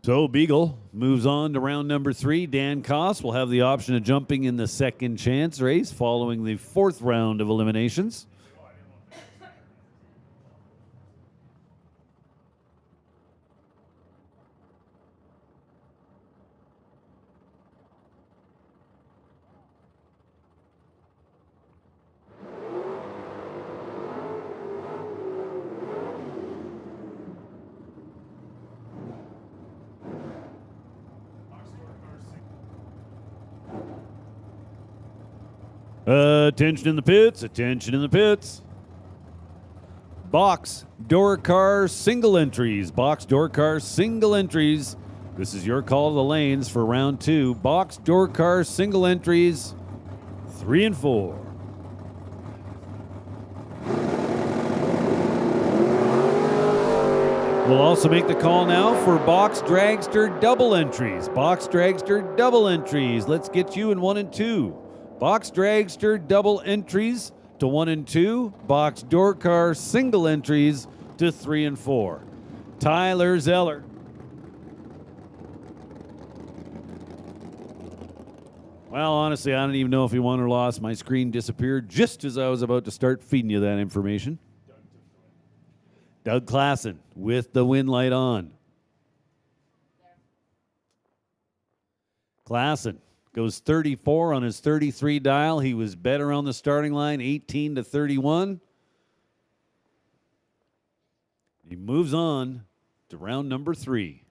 Speaker 1: So Beagle moves on to round number 3. Dan Koss will have the option of jumping in the second chance race following the 4th round of eliminations. Attention in the pits, attention in the pits. Box door car single entries, box door car single entries. This is your call to the lanes for round 2. Box door car single entries, 3 and 4. We'll also make the call now for box dragster double entries. Box dragster double entries. Let's get you in 1 and 2. Box dragster double entries to 1 and 2. Box door car single entries to 3 and 4. Tyler Zeller. Well, honestly, I don't even know if he won or lost. My screen disappeared just as I was about to start feeding you that information. Doug Klassen with the win light on. Klassen goes 34 on his 33 dial. He was better on the starting line, 18 to 31. He moves on to round number 3.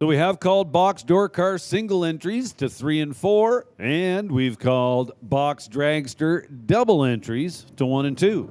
Speaker 1: So we have called box door car single entries to 3 and 4, and we've called box dragster double entries to 1 and 2.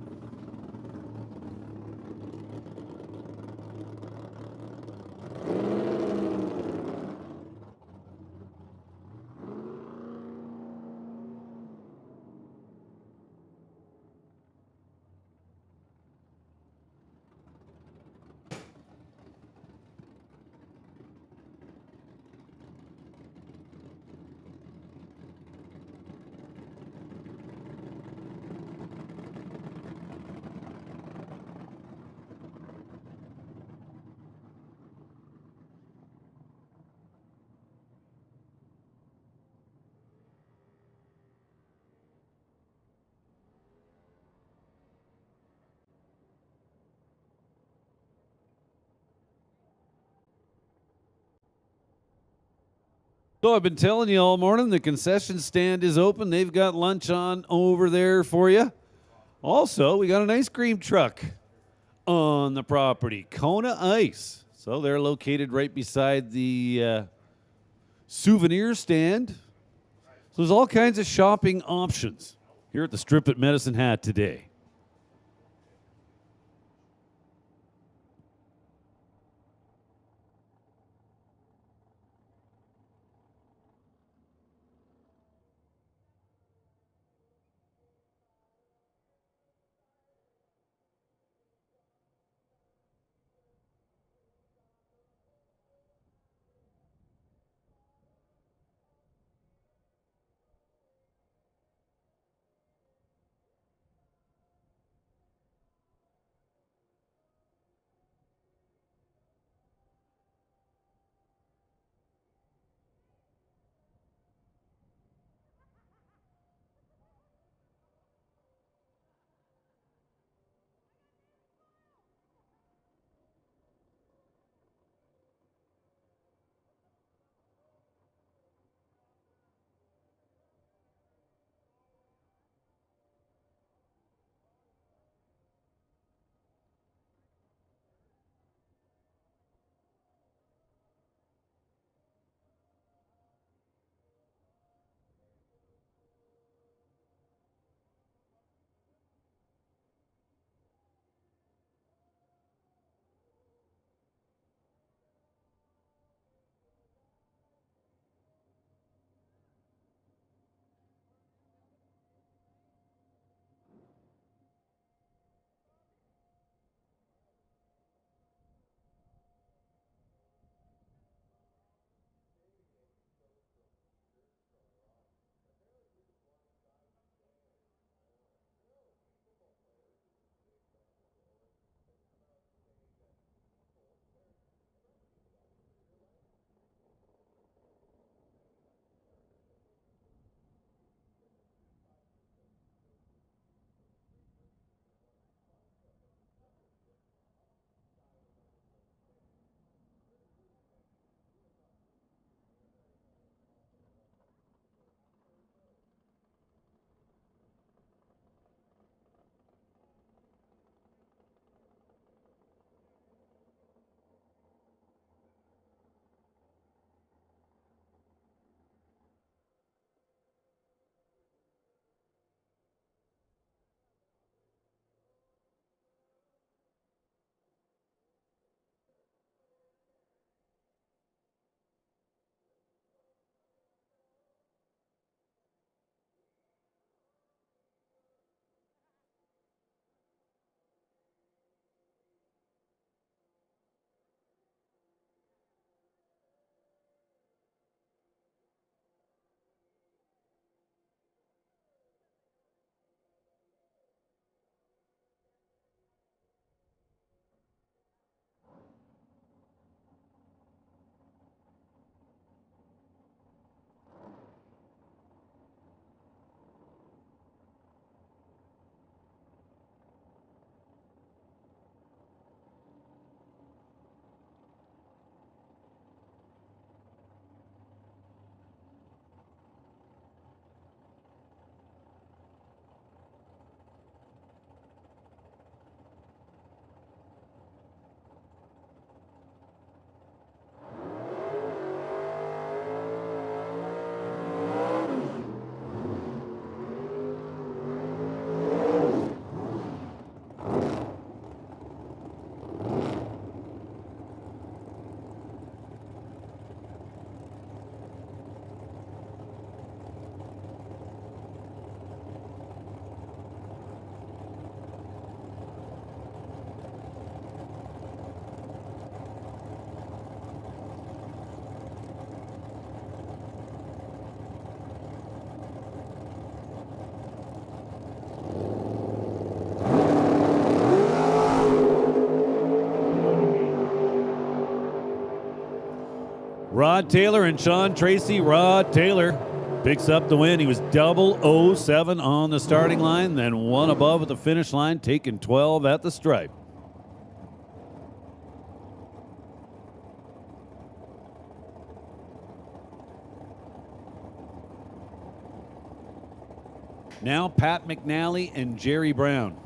Speaker 1: So I've been telling you all morning, the concession stand is open. They've got lunch on over there for you. Also, we got an ice cream truck on the property. Kona Ice. So they're located right beside the souvenir stand. So there's all kinds of shopping options here at the Strip at Medicine Hat today. Rod Taylor and Sean Tracy. Rod Taylor picks up the win. He was 007 on the starting line, then one above at the finish line, taking 12 at the stripe. Now Pat McNally and Jerry Brown.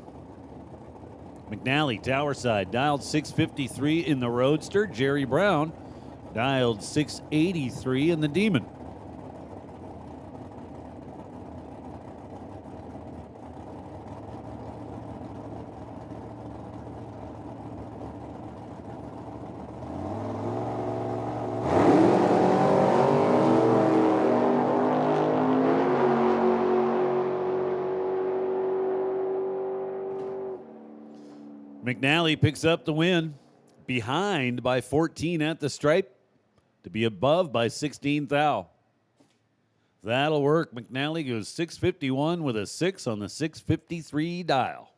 Speaker 1: McNally, tower side, dialed 653 in the Roadster. Jerry Brown dialed 683 in the Demon. McNally picks up the win, behind by 14 at the stripe to be above by 16 thou. That'll work. McNally goes 651 with a 6 on the 653 dial.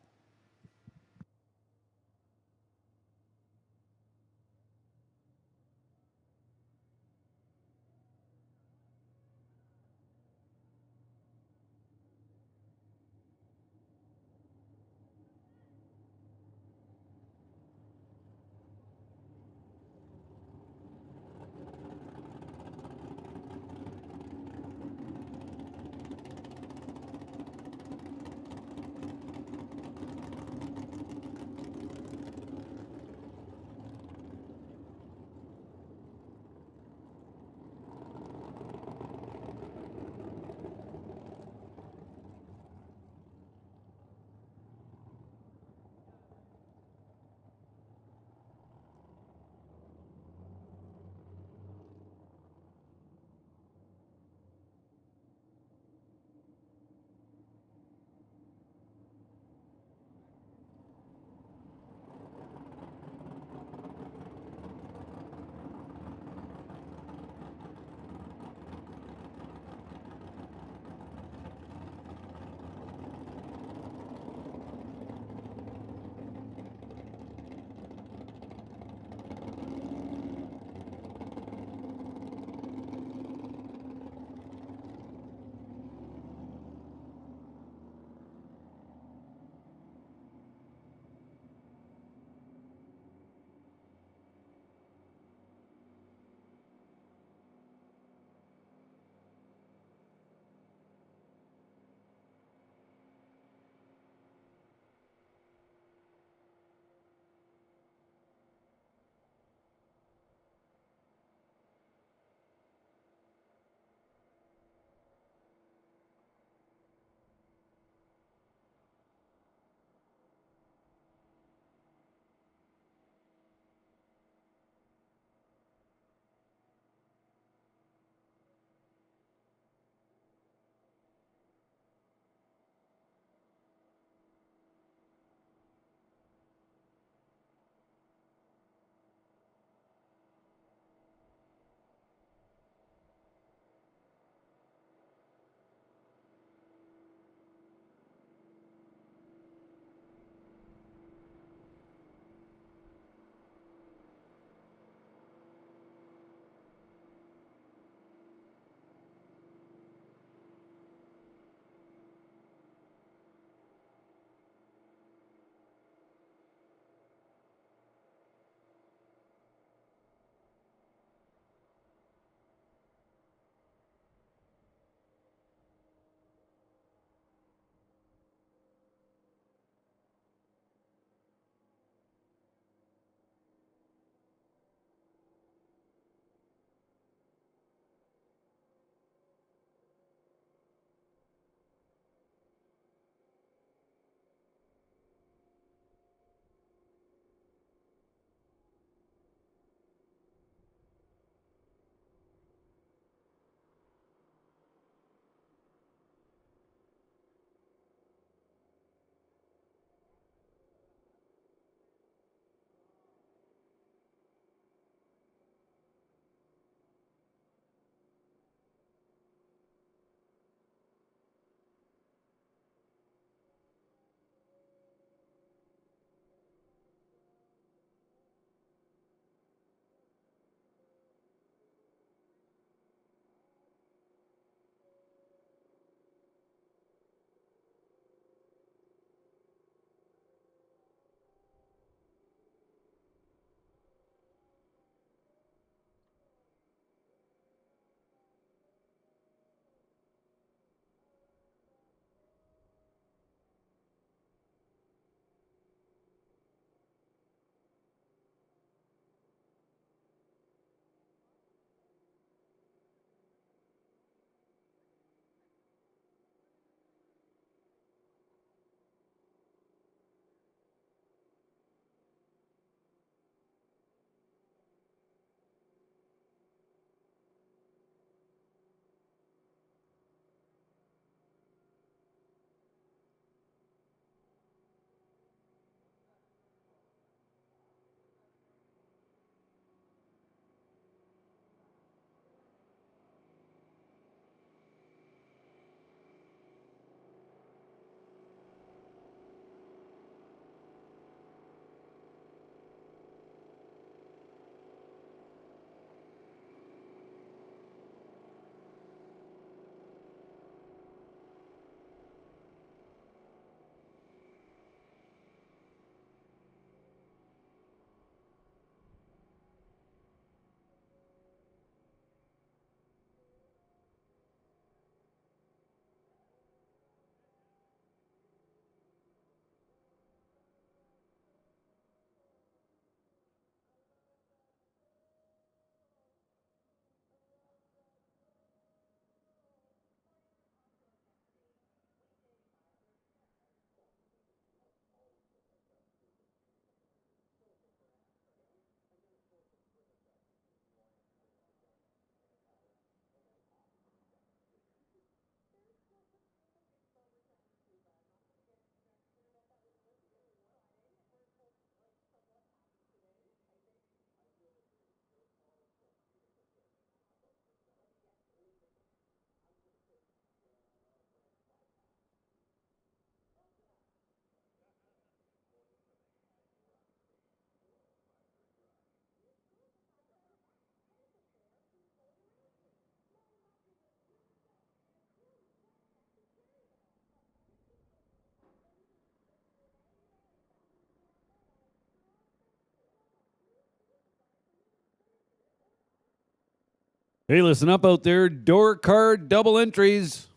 Speaker 1: Hey, listen up out there. Door card double entries.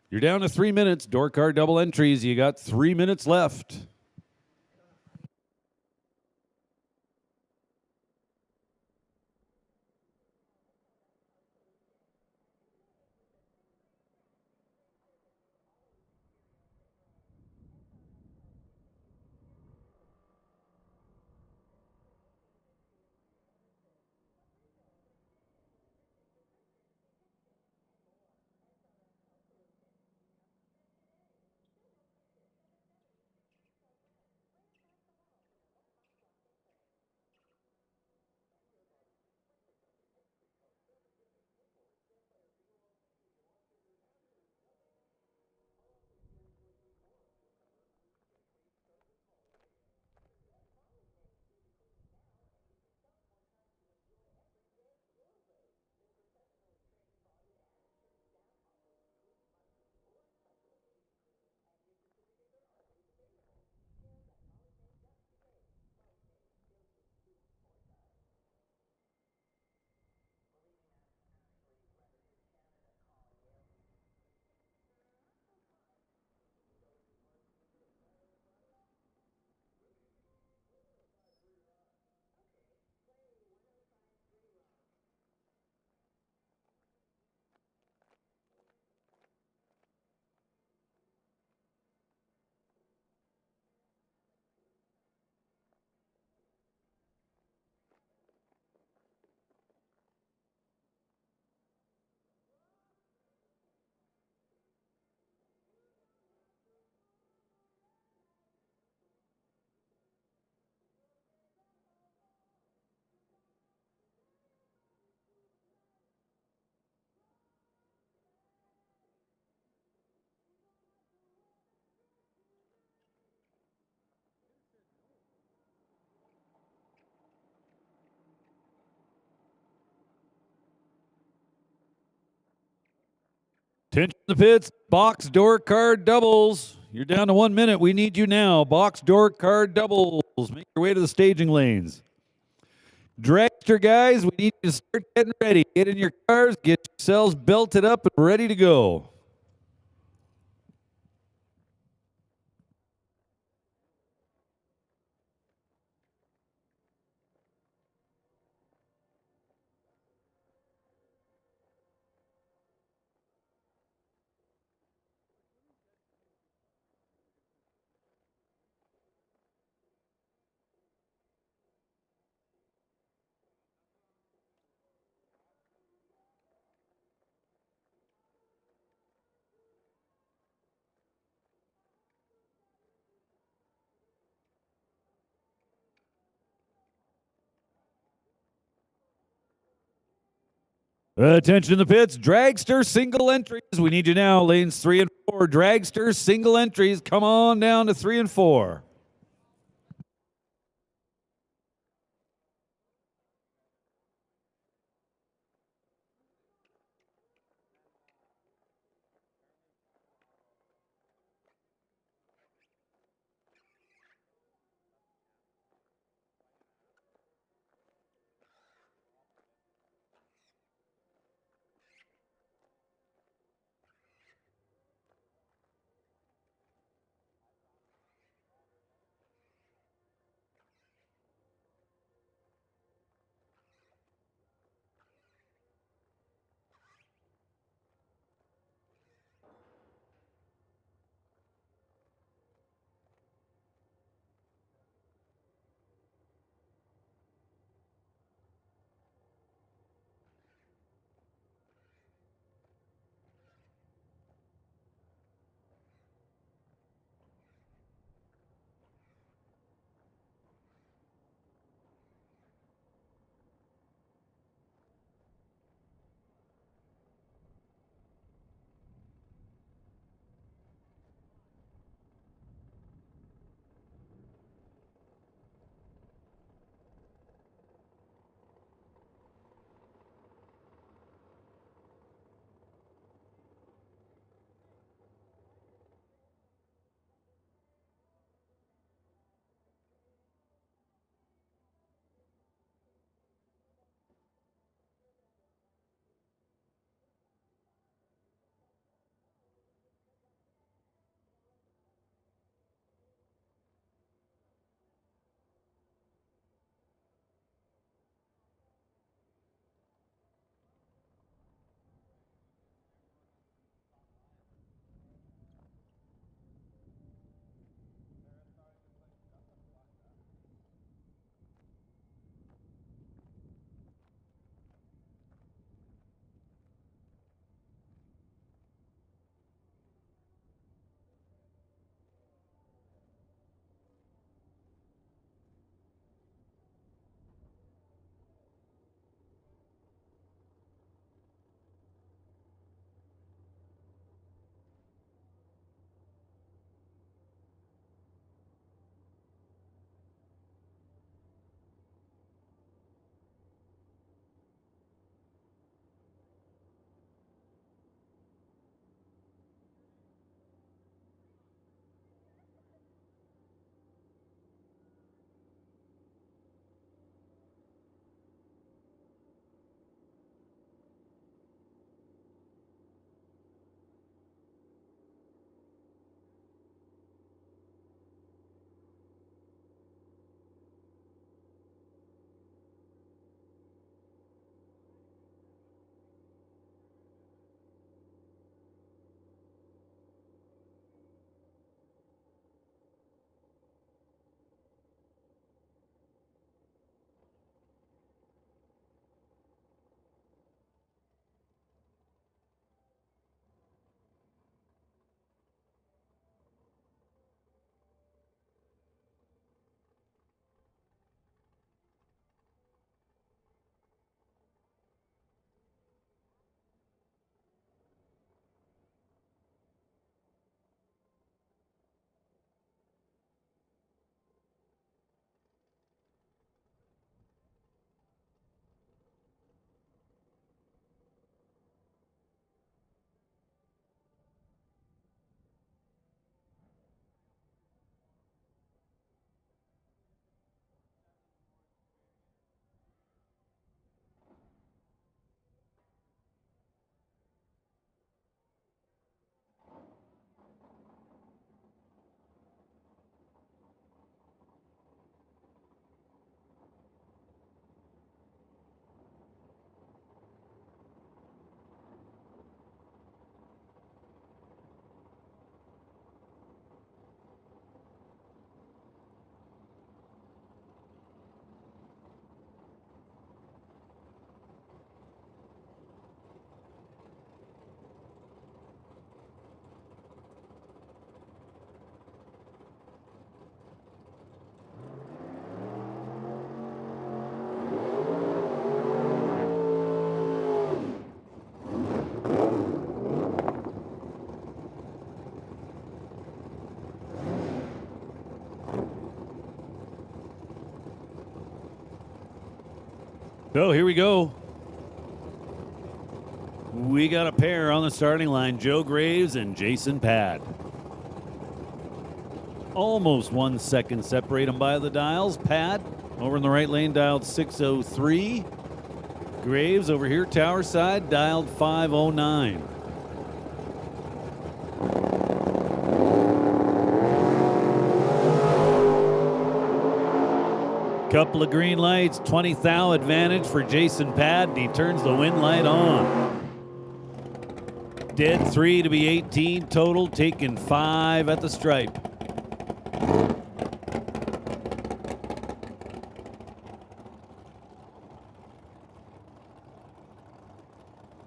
Speaker 1: You're down to 3 minutes. Door card double entries. You got 3 minutes left. Attention to the pits. Box door card doubles. You're down to 1 minute. We need you now. Box door card doubles. Make your way to the staging lanes. Dragster guys, we need you to start getting ready. Get in your cars, get yourselves belted up and ready to go. Attention in the pits. Dragster single entries. We need you now. Lanes 3 and 4. Dragster single entries. Come on down to 3 and 4. So here we go. We got a pair on the starting line, Joe Graves and Jason Pad. Almost 1 second separate them by the dials. Pad over in the right lane dialed 603. Graves over here, tower side, dialed 509. Couple of green lights, 20 thou advantage for Jason Pad, and he turns the wind light on. Dead 3 to be 18 total, taking 5 at the stripe.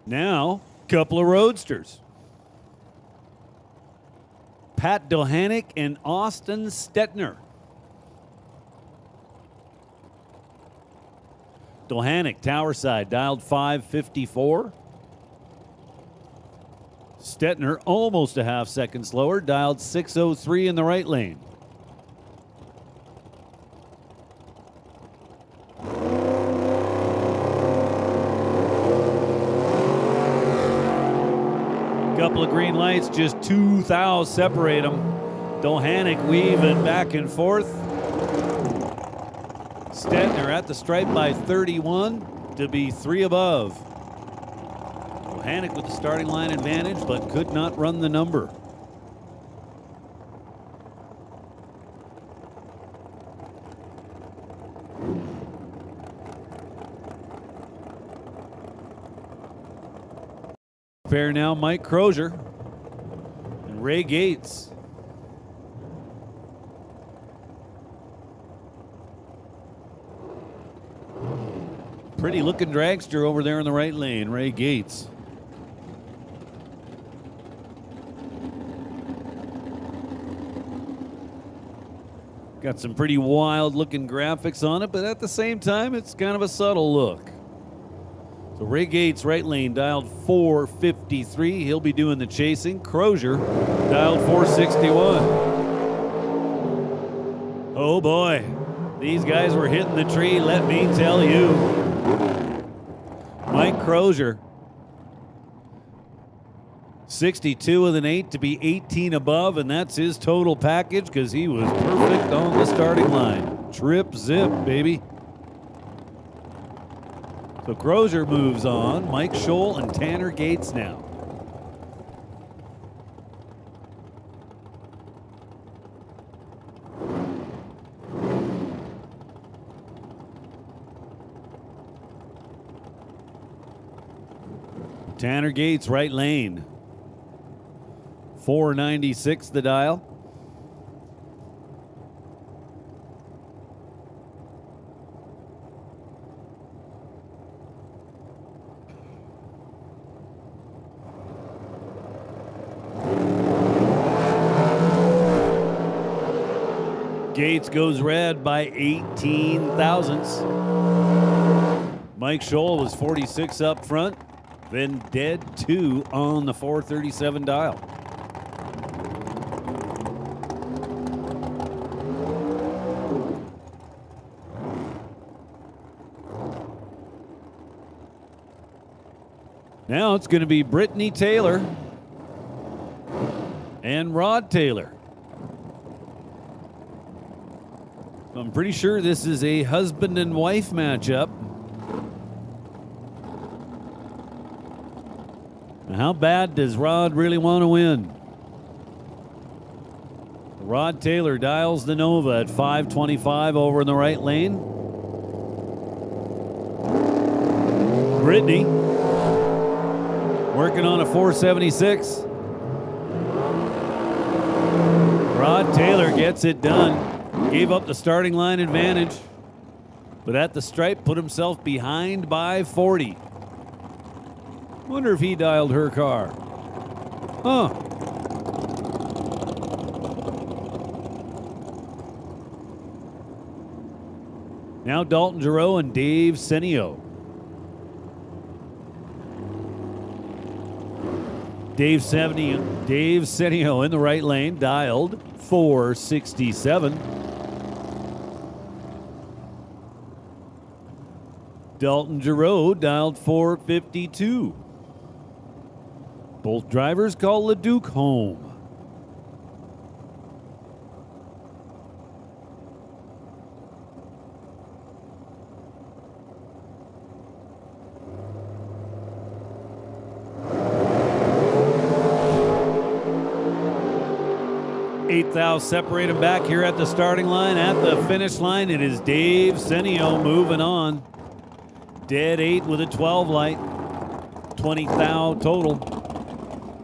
Speaker 1: Now, couple of roadsters. Pat Dohanick and Austin Stetner. Dohanick, tower side, dialed 554. Stetner, almost a half second slower, dialed 603 in the right lane. Couple of green lights, just 2 thou separate them. Dohanick weaving back and forth. Stetner at the stripe by 31 to be 3 above. Dohanick with the starting line advantage, but could not run the number. Pair now, Mike Crozier and Ray Gates. Pretty looking dragster over there in the right lane, Ray Gates. Got some pretty wild looking graphics on it, but at the same time, it's kind of a subtle look. So Ray Gates, right lane, dialed 453. He'll be doing the chasing. Crozier, dialed 461. Oh boy, these guys were hitting the tree, let me tell you. Mike Crozier, 62 with an 8 to be 18 above, and that's his total package because he was perfect on the starting line. Trip zip, baby. So Crozier moves on. Mike Scholl and Tanner Gates now. Tanner Gates, right lane. 496 the dial. Gates goes red by 18 thousandths. Mike Scholl was 46 up front, then dead 2 on the 437 dial. Now it's going to be Brittany Taylor and Rod Taylor. I'm pretty sure this is a husband and wife matchup. Now, how bad does Rod really want to win? Rod Taylor dials the Nova at 525 over in the right lane. Brittany working on a 476. Rod Taylor gets it done. Gave up the starting line advantage, but at the stripe put himself behind by 40. Wonder if he dialed her car. Huh. Now Dalton Giroux and Dave Senio. Dave Senio in the right lane, dialed 467. Dalton Giroux dialed 452. Both drivers call LeDuc home. Eighth thou separate them back here at the starting line. At the finish line, it is Dave Senio moving on. Dead 8 with a 12 light. 20 thou total.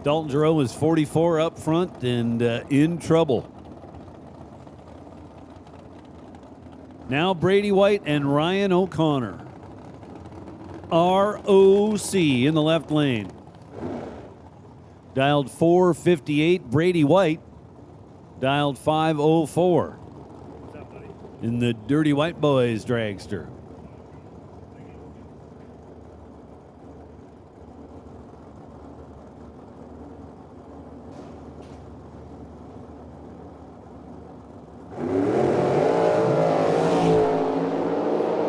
Speaker 1: Dalton Giroux is 44 up front and in trouble. Now Brady White and Ryan O'Connor. ROC in the left lane. Dialed 458, Brady White. Dialed 504 in the Dirty White Boys dragster.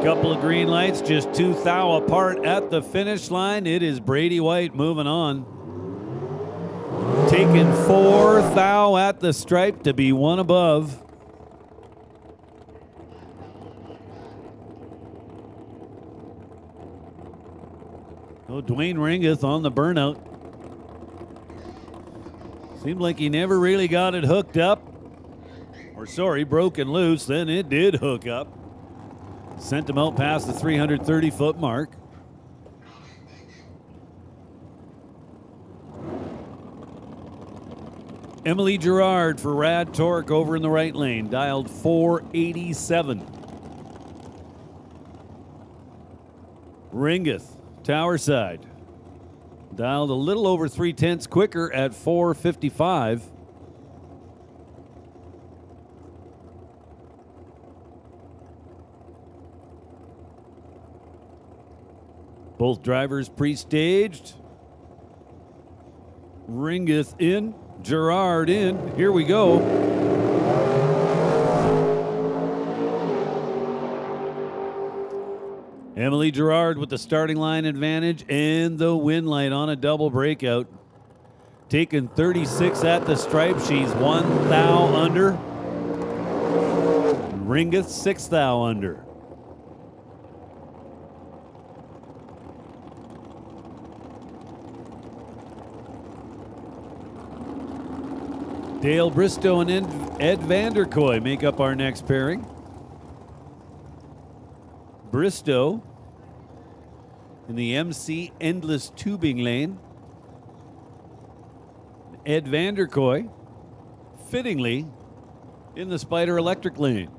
Speaker 1: Couple of green lights, just 2 thou apart at the finish line. It is Brady White moving on. Taking 4 thou at the stripe to be 1 above. Oh, Dwayne Ringeth on the burnout. Seemed like he never really got it hooked up. Or sorry, broken loose, then it did hook up. Sent him out past the 330-foot mark. Emily Gerard for Rad Torque over in the right lane, dialed 487. Ringeth, tower side, dialed a little over 3/10 quicker at 455. Both drivers pre-staged. Ringeth in. Gerard in. Here we go. Emily Gerard with the starting line advantage and the win light on a double breakout. Taking 36 at the stripe. She's 1 thou under. Ringeth 6 thou under. Dale Bristow and Ed Vanderkoy make up our next pairing. Bristow in the MC Endless Tubing lane. Ed Vanderkoy, fittingly, in the Spider Electric lane.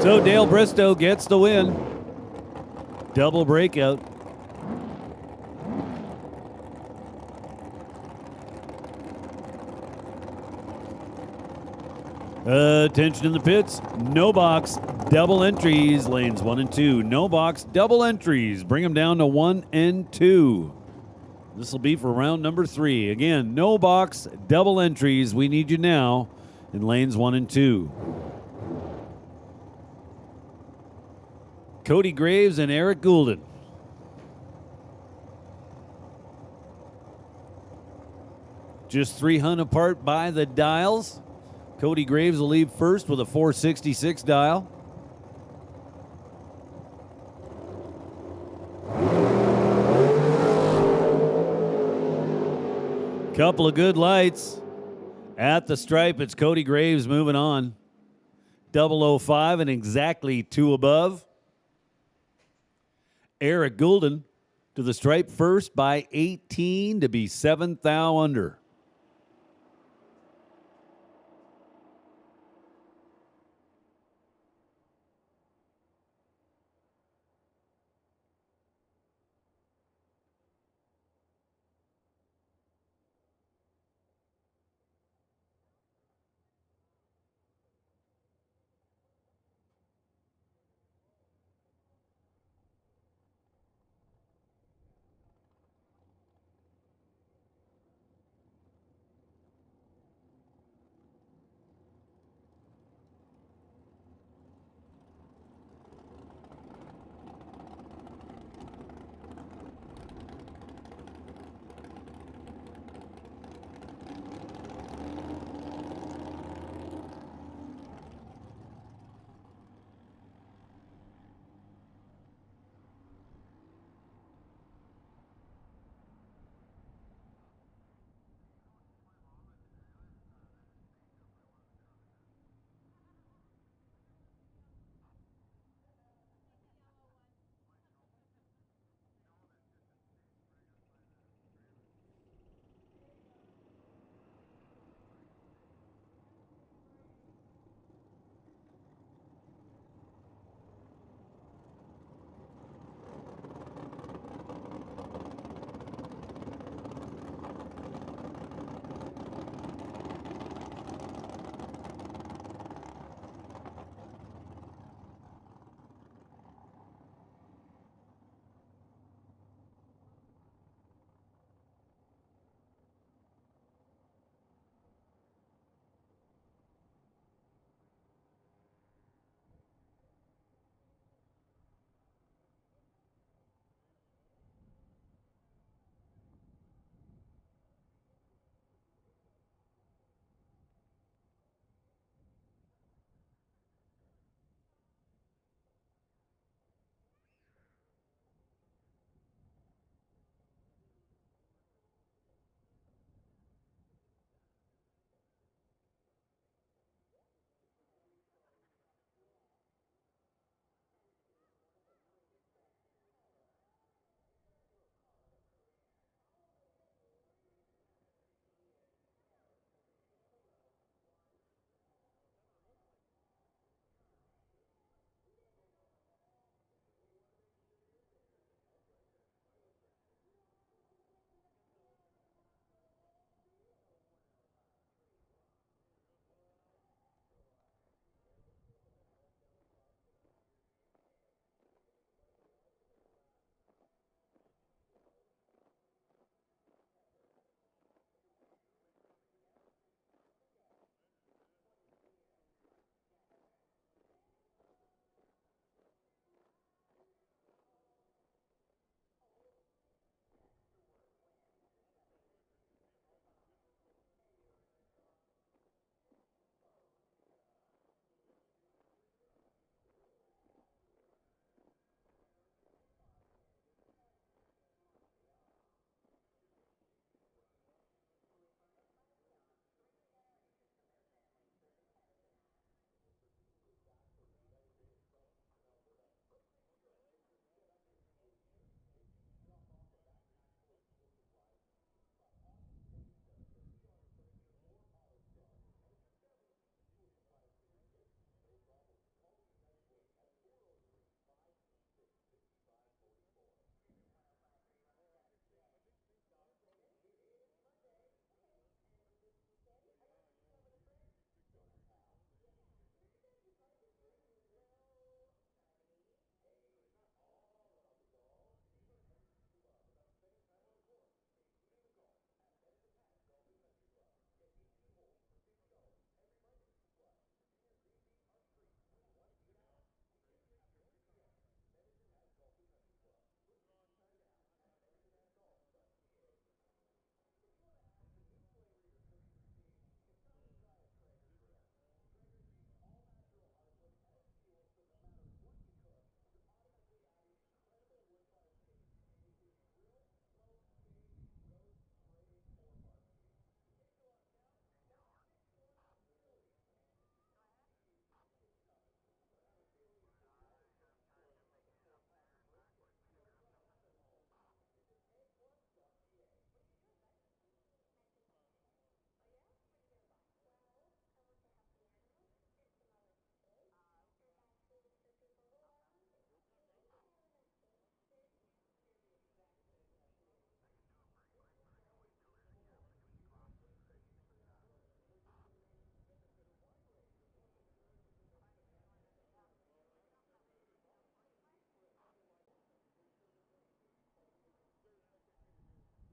Speaker 1: So Dale Bristow gets the win. Double breakout. Attention in the pits. No box, double entries. Lanes 1 and 2. No box, double entries. Bring them down to 1 and 2. This will be for round number 3. Again, no box, double entries. We need you now in lanes 1 and 2. Cody Graves and Eric Goulden. Just 3 hun apart by the dials. Cody Graves will leave first with a 466 dial. Couple of good lights. At the stripe, it's Cody Graves moving on. 005 and exactly 2 above. Eric Goulden to the stripe first by 18 to be 7 thou under.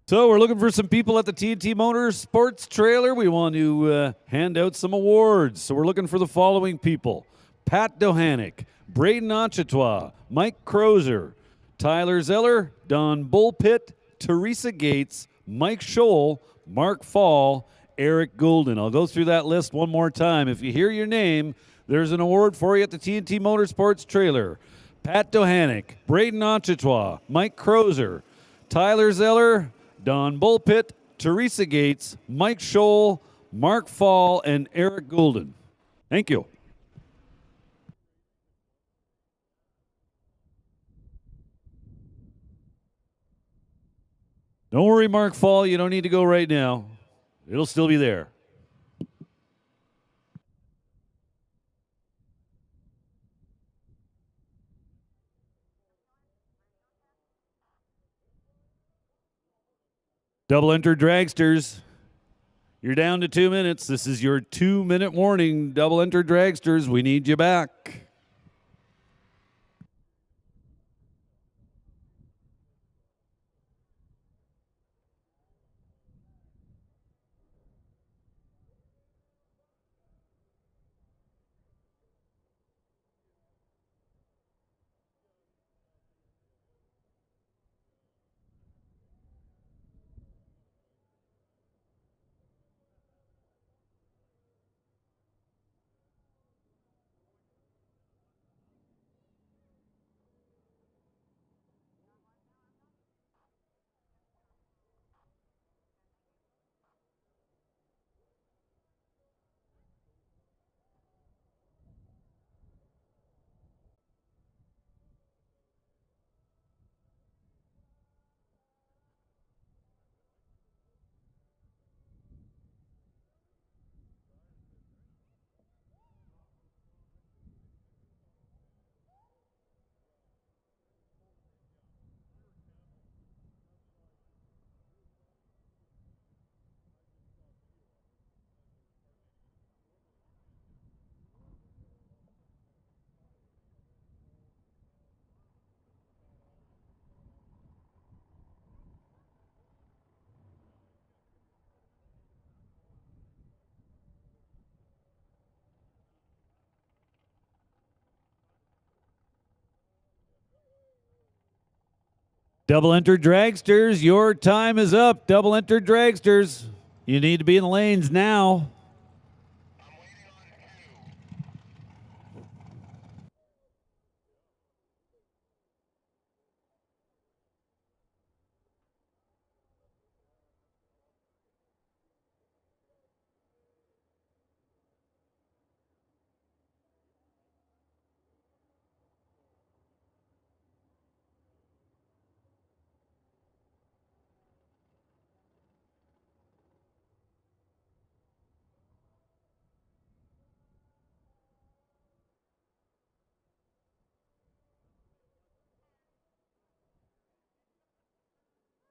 Speaker 1: So we're looking for some people at the T&T Motorsports trailer. We want to hand out some awards. So we're looking for the following people: Pat Dohanick, Braden Ochitois, Mike Crozer, Tyler Zeller, Don Bullpit, Teresa Gates, Mike Scholl, Mark Fall, Eric Goulden. I'll go through that list one more time. If you hear your name, there's an award for you at the T&T Motorsports trailer. Pat Dohanick, Braden Ochitois, Mike Crozer, Tyler Zeller, Don Bullpit, Teresa Gates, Mike Scholl, Mark Fall, and Eric Goulden. Thank you. Don't worry, Mark Fall, you don't need to go right now. It'll still be there. Double enter dragsters. You're down to 2 minutes. This is your 2-minute warning. Double enter dragsters. We need you back. Double enter dragsters, your time is up. Double enter dragsters. You need to be in the lanes now.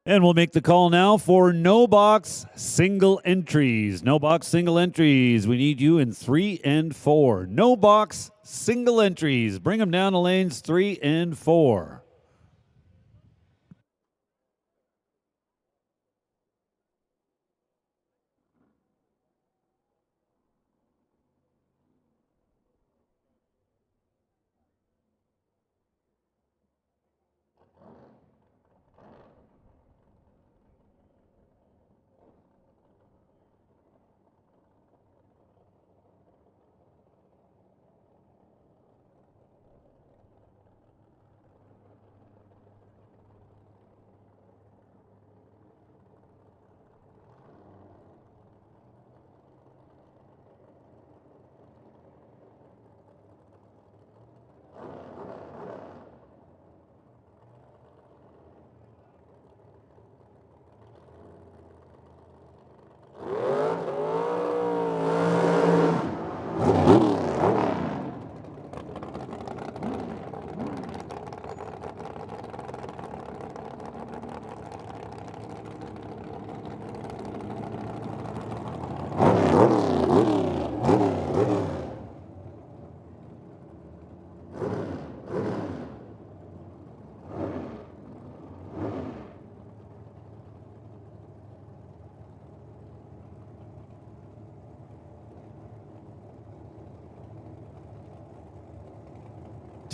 Speaker 1: And we'll make the call now for no box single entries. No box single entries. We need you in 3 and 4. No box single entries. Bring them down to lanes 3 and 4.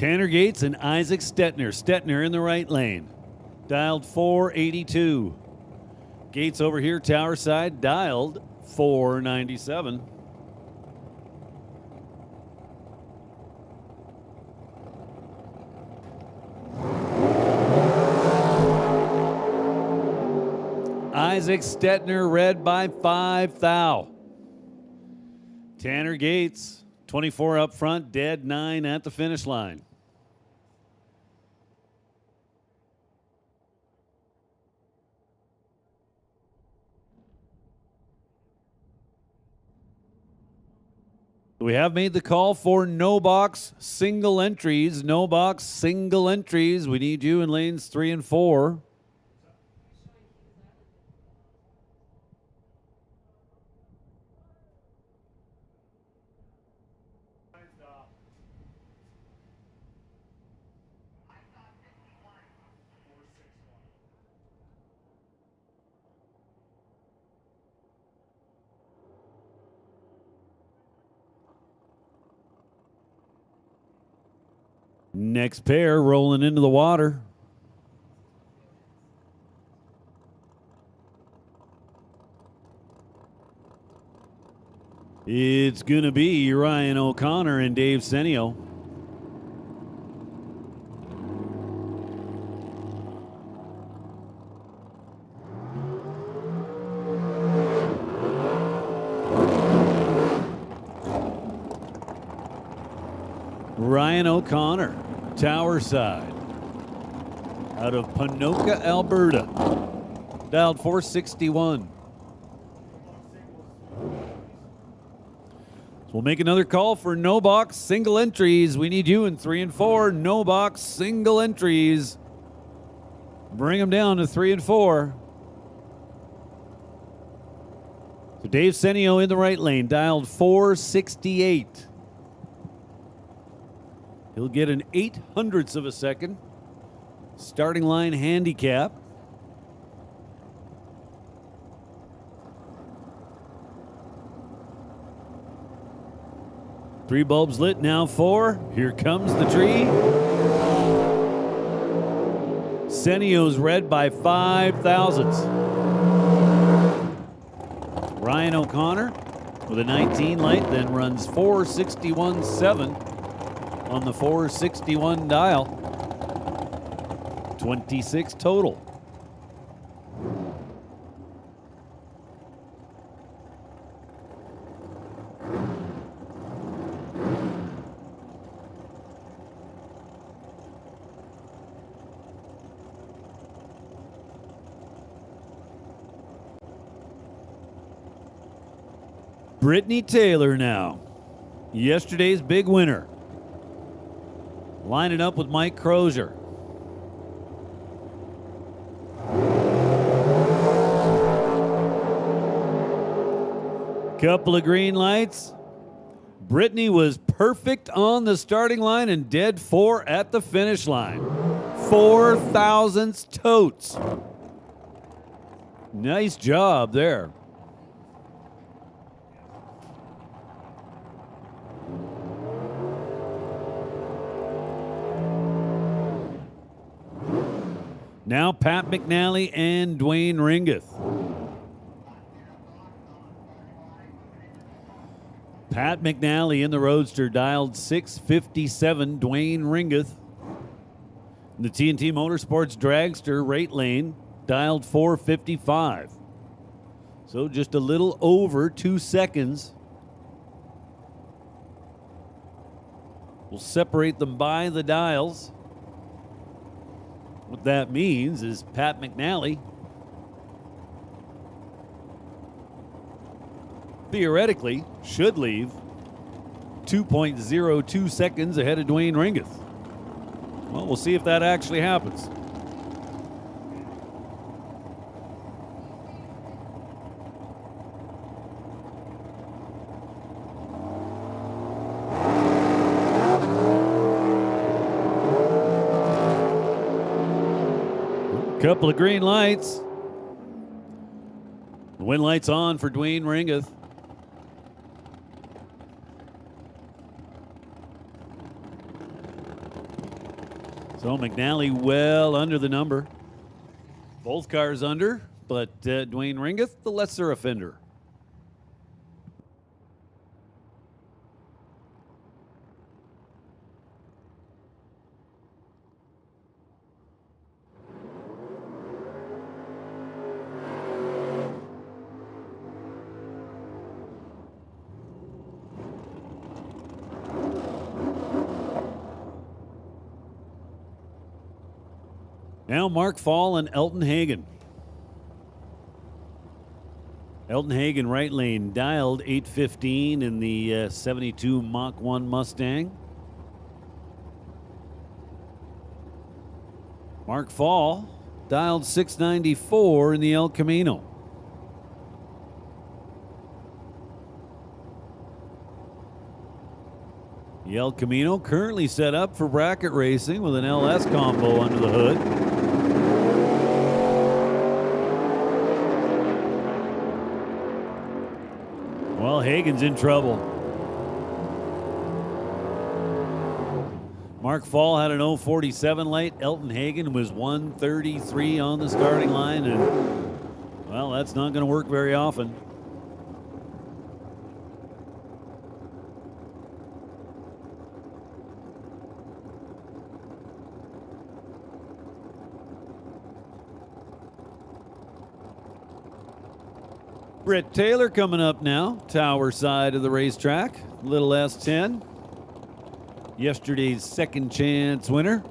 Speaker 1: Tanner Gates and Isaac Stetner. Stetner in the right lane. Dialed 482. Gates over here, tower side, dialed 497. Isaac Stetner red by 5 thou. Tanner Gates, 24 up front, dead 9 at the finish line. We have made the call for no box single entries. No box single entries. We need you in lanes 3 and 4. Next pair rolling into the water. It's going to be Ryan O'Connor and Dave Senio. Ryan O'Connor, tower side, out of Ponoka, Alberta, dialed 461. So we'll make another call for no box single entries. We need you in 3 and 4. No box single entries. Bring them down to 3 and 4. So Dave Senio in the right lane, dialed 468. He'll get an 0.08 of a second starting line handicap. Three bulbs lit, now 4. Here comes the tree. Senio's red by 5 thousandths. Ryan O'Connor with a 19 light, then runs 461.7 on the 461 dial. 26 total. Brittany Taylor now, yesterday's big winner. Lining up with Mike Crozier. Couple of green lights. Brittany was perfect on the starting line and dead 4 at the finish line. 4 thousandths totes. Nice job there. Now Pat McNally and Dwayne Ringeth. Pat McNally in the Roadster, dialed 657. Dwayne Ringeth. In the T&T Motorsports Dragster, right lane, dialed 455. So just a little over 2 seconds. We'll separate them by the dials. What that means is Pat McNally theoretically should leave 2.02 seconds ahead of Dwayne Ringeth. Well, we'll see if that actually happens. Couple of green lights. The wind lights on for Dwayne Ringeth. So McNally well under the number. Both cars under, but Dwayne Ringeth, the lesser offender. Now Mark Fall and Elton Hagen. Elton Hagen, right lane, dialed 815 in the 72 Mach 1 Mustang. Mark Fall dialed 694 in the El Camino. The El Camino currently set up for bracket racing with an LS combo under the hood. Well, Hagen's in trouble. Mark Fall had an 047 light. Elton Hagen was 133 on the starting line, and well, that's not going to work very often. Brett Taylor coming up now, tower side of the racetrack, little S10. Yesterday's second chance winner.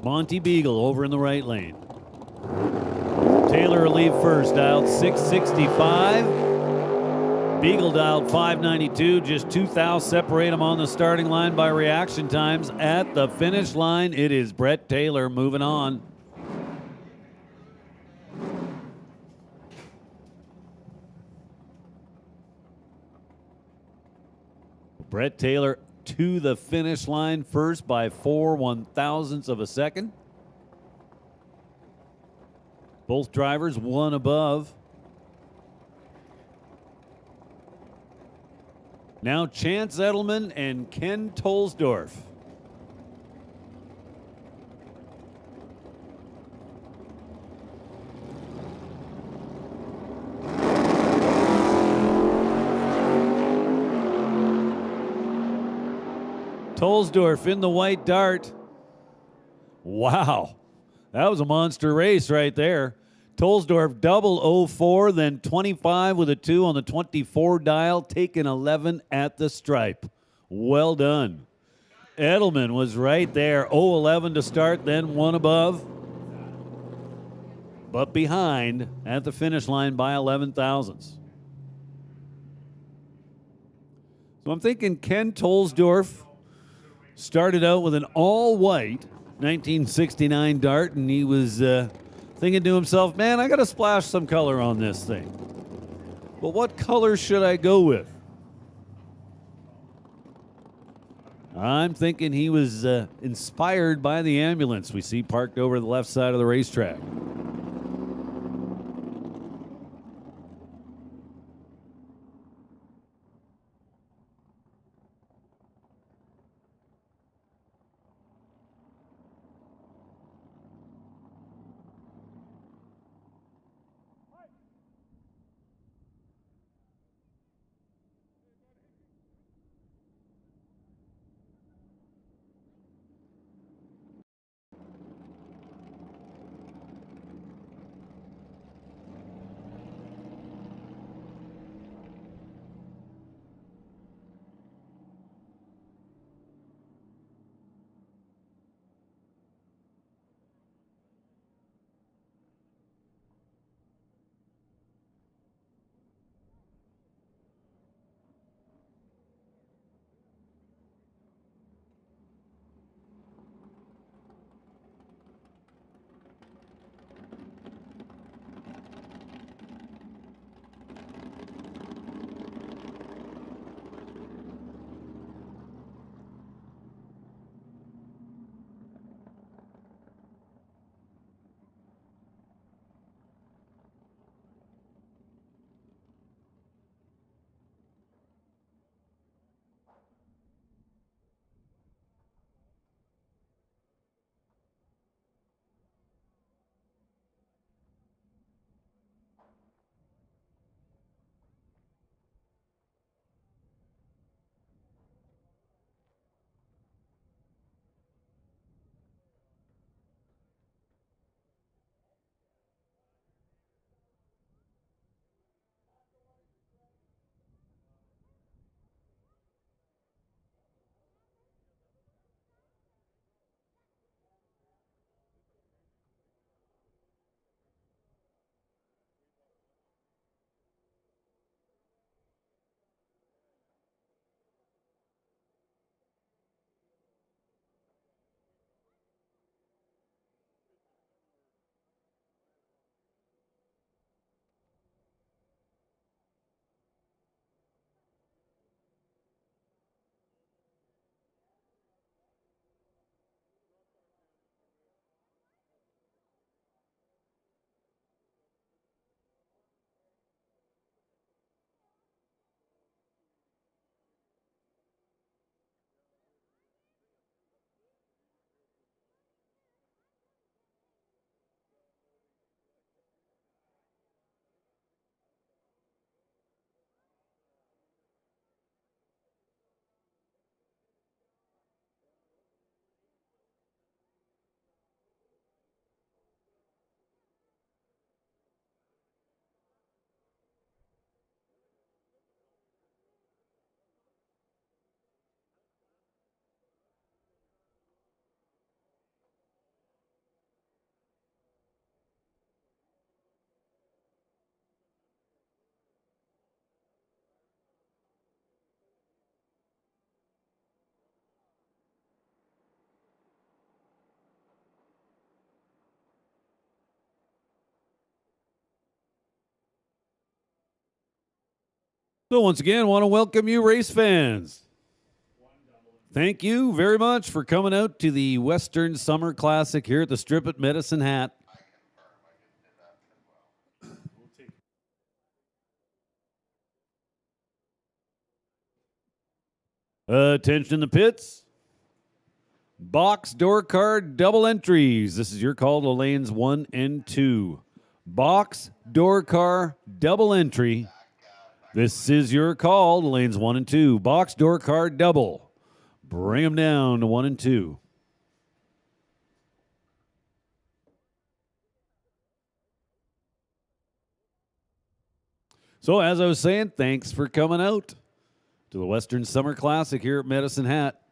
Speaker 1: Monty Beagle over in the right lane. Taylor will leave first, dialed 665. Beagle dialed 592, just 2 thou separate them on the starting line by reaction times. At the finish line, it is Brett Taylor moving on. Brett Taylor to the finish line first by 4 1/1000ths of a second. Both drivers one above. Now Chance Edelman and Ken Tolsdorf. Tolsdorf in the white dart. Wow, that was a monster race right there. Tolsdorf double 04, then 25 with a 2 on the 24 dial, taking 11 at the stripe. Well done. Edelman was right there, 011 to start, then 1 above. But behind at the finish line by 11 thousandths. So I'm thinking Ken Tolsdorf started out with an all-white 1969 Dart, and he was thinking to himself, man, I got to splash some color on this thing. But what color should I go with? I'm thinking he was inspired by the ambulance we see parked over the left side of the racetrack. So once again, I want to welcome you, race fans. Thank you very much for coming out to the Western Summer Classic here at the Strip at Medicine Hat. Attention in the pits. Box door card double entries. This is your call to lanes 1 and 2. Box door car double entry. This is your call to lanes 1 and 2. Box door car double. Bring them down to 1 and 2. So as I was saying, thanks for coming out to the Western Summer Classic here at Medicine Hat.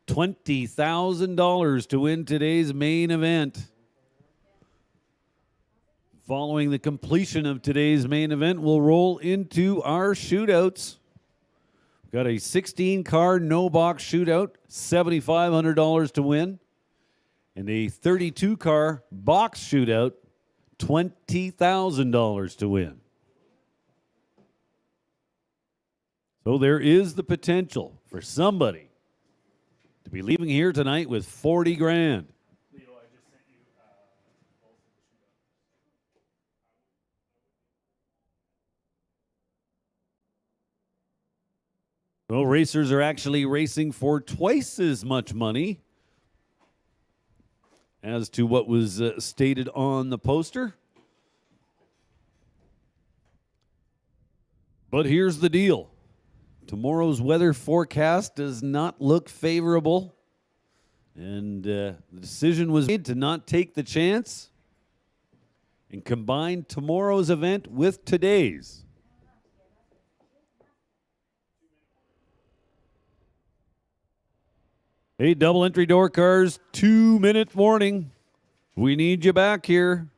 Speaker 1: $20,000 to win today's main event. Following the completion of today's main event, we'll roll into our shootouts. We've got a 16-car no-box shootout, $7,500 to win. And a 32-car box shootout, $20,000 to win. So there is the potential for somebody to be leaving here tonight with 40 grand.
Speaker 5: Leo, I just sent you both of the shootouts.
Speaker 1: So racers are actually racing for twice as much money as to what was stated on the poster. But here's the deal. Tomorrow's weather forecast does not look favorable. And the decision was made to not take the chance and combine tomorrow's event with today's. Hey, double entry door cars, 2-minute warning. We need you back here.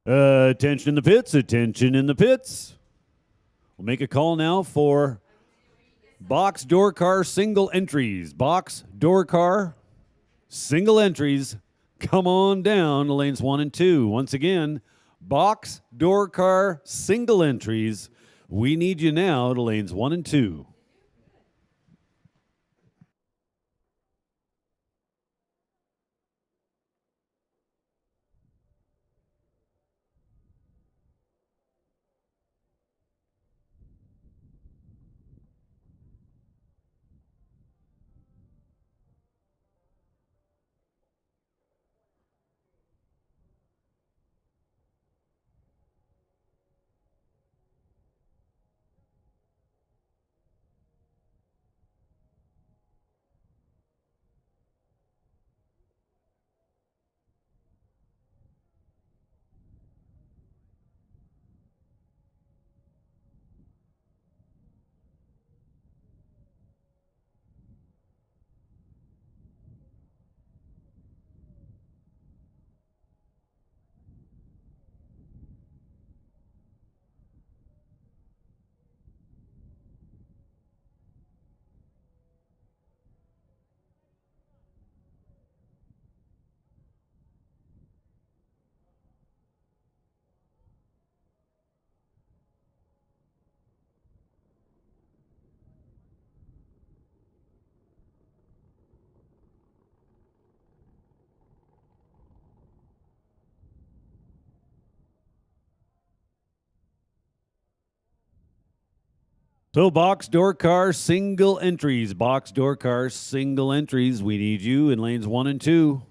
Speaker 1: Attention in the pits, attention in the pits. We'll make a call now for box door car single entries. Box door car single entries. Come on down to lanes 1 and 2. Once again, box door car single entries. We need you now to lanes 1 and 2. So box door car single entries. Box door car single entries. We need you in lanes 1 and 2.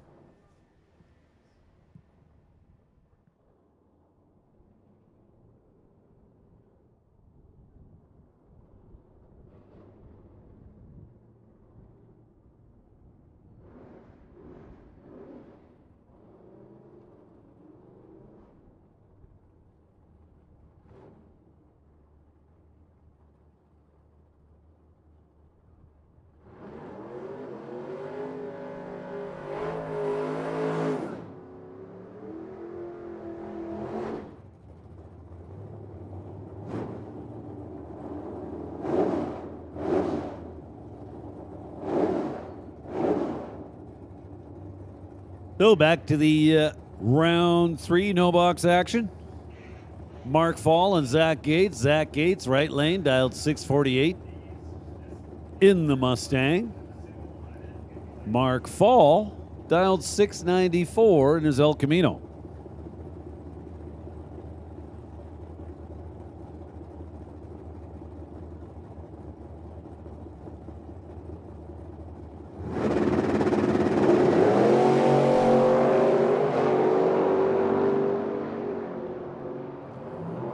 Speaker 1: So back to the round 3 no box action. Mark Fall and Zach Gates. Zach Gates, right lane, dialed 648 in the Mustang. Mark Fall dialed 694 in his El Camino.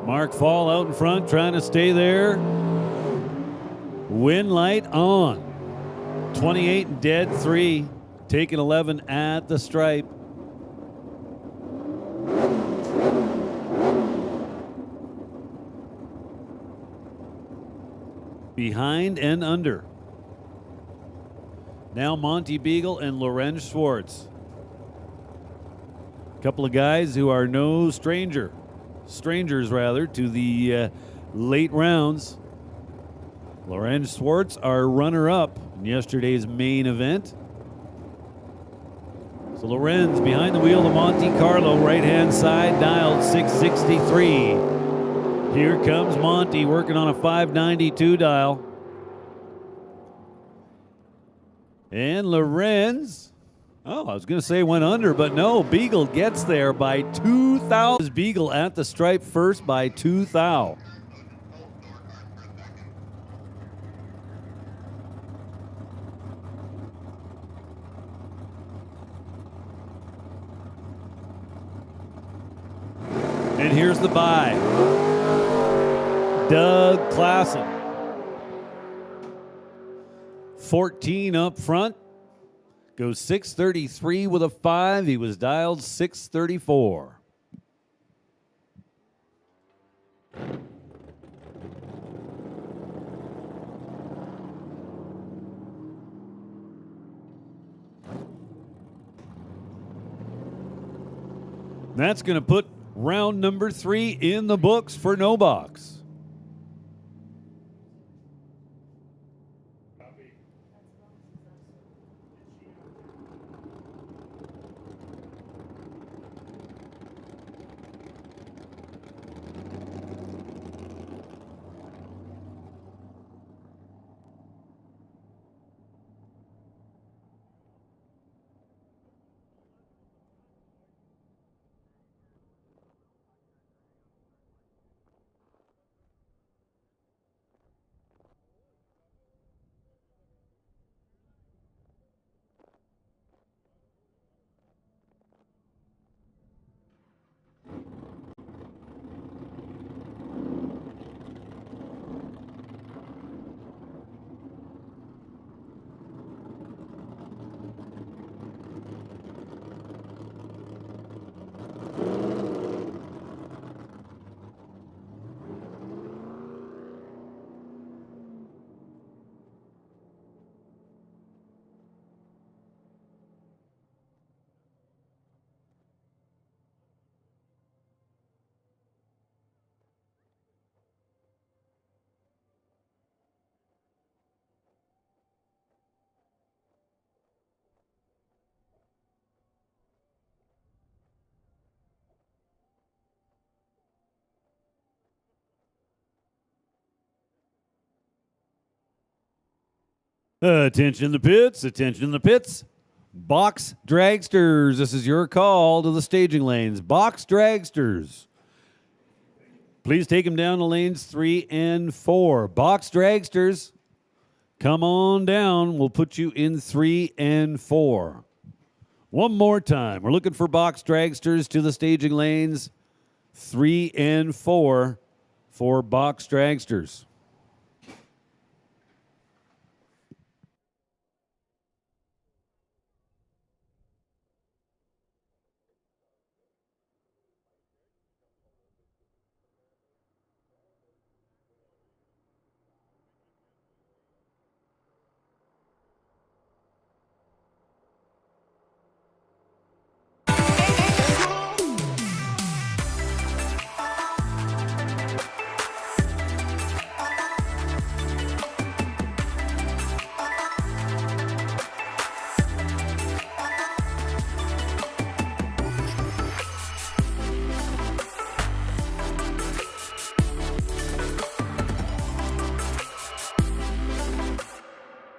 Speaker 1: Mark Fall out in front, trying to stay there. Win light on. 28 and dead 3. Taking 11 at the stripe. Behind and under. Now Monty Beagle and Lorenz Schwartz. A couple of guys who are no strangers to the late rounds. Lorenz Schwartz, our runner-up in yesterday's main event. So Lorenz behind the wheel of Monte Carlo, right-hand side, dialed 663. Here comes Monty working on a 592 dial. And Lorenz, I was going to say went under, but no, Beagle gets there by 2,000. Beagle at the stripe first by 2,000. And here's the bye. Doug Klassen. 14 up front. Goes 633 with a 5. He was dialed 634. That's going to put round number 3 in the books for no box. Attention the pits, attention the pits. Box dragsters, this is your call to the staging lanes. Box dragsters. Please take them down to lanes 3 and 4. Box dragsters, come on down. We'll put you in 3 and 4. One more time. We're looking for box dragsters to the staging lanes 3 and 4 for box dragsters.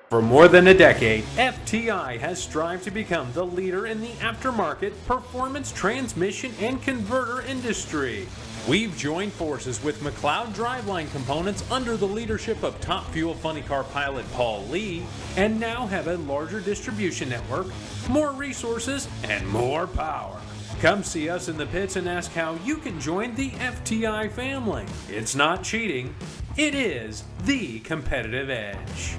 Speaker 2: For more than a decade, FTI has strived to become the leader in the aftermarket performance transmission and converter industry. We've joined forces with McLeod Driveline Components under the leadership of Top Fuel Funny Car pilot Paul Lee, and now have a larger distribution network, more resources, and more power. Come see us in the pits and ask how you can join the FTI family. It's not cheating, it is the competitive edge.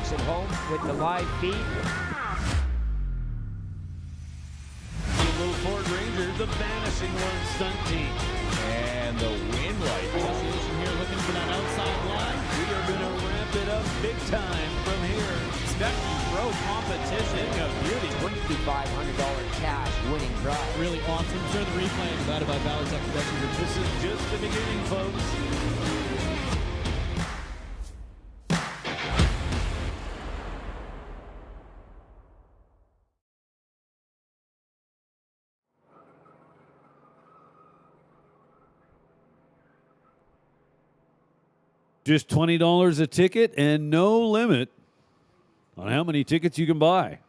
Speaker 3: At home with the live feed.
Speaker 4: The little Ford Ranger, the vanishing one stunt team. And the win light. Elimination here looking for that outside line. We are going to ramp it up big time from here. Expect pro competition. A beauty.
Speaker 3: $2,500 cash winning prize.
Speaker 4: Really awesome. Sure, the replay is provided by Valley Tech Production. This is just the beginning, folks.
Speaker 1: Just $20 a ticket and no limit on how many tickets you can buy.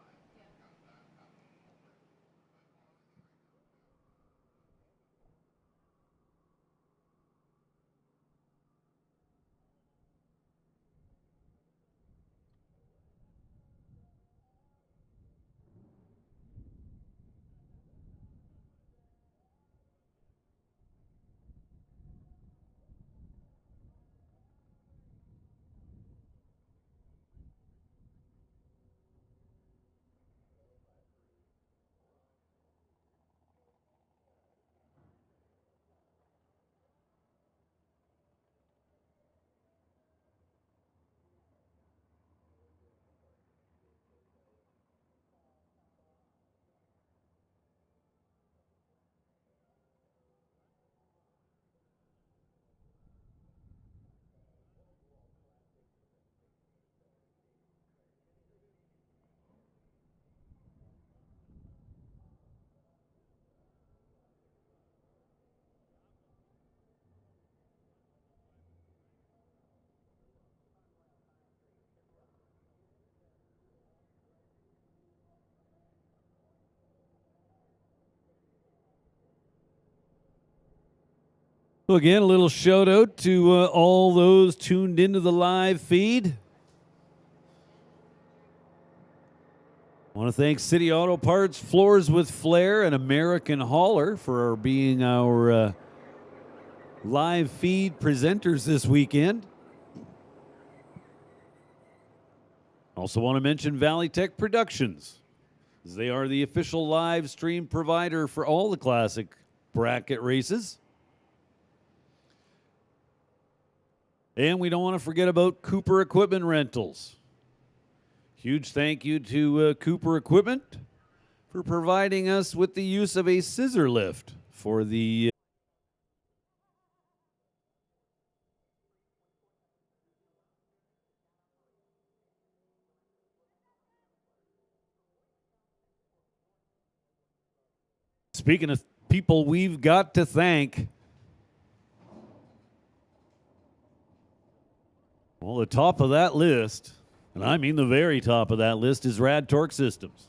Speaker 1: Well, again, a little shout out to all those tuned into the live feed. I want to thank City Auto Parts, Floors with Flair, and American Hauler for being our live feed presenters this weekend. Also want to mention Valley Tech Productions, as they are the official live stream provider for all the classic bracket races. And we don't want to forget about Cooper Equipment Rentals. Huge thank you to Cooper Equipment for providing us with the use of a scissor lift for the Speaking of people we've got to thank, well, the top of that list, and I mean the very top of that list, is Rad Torque Systems.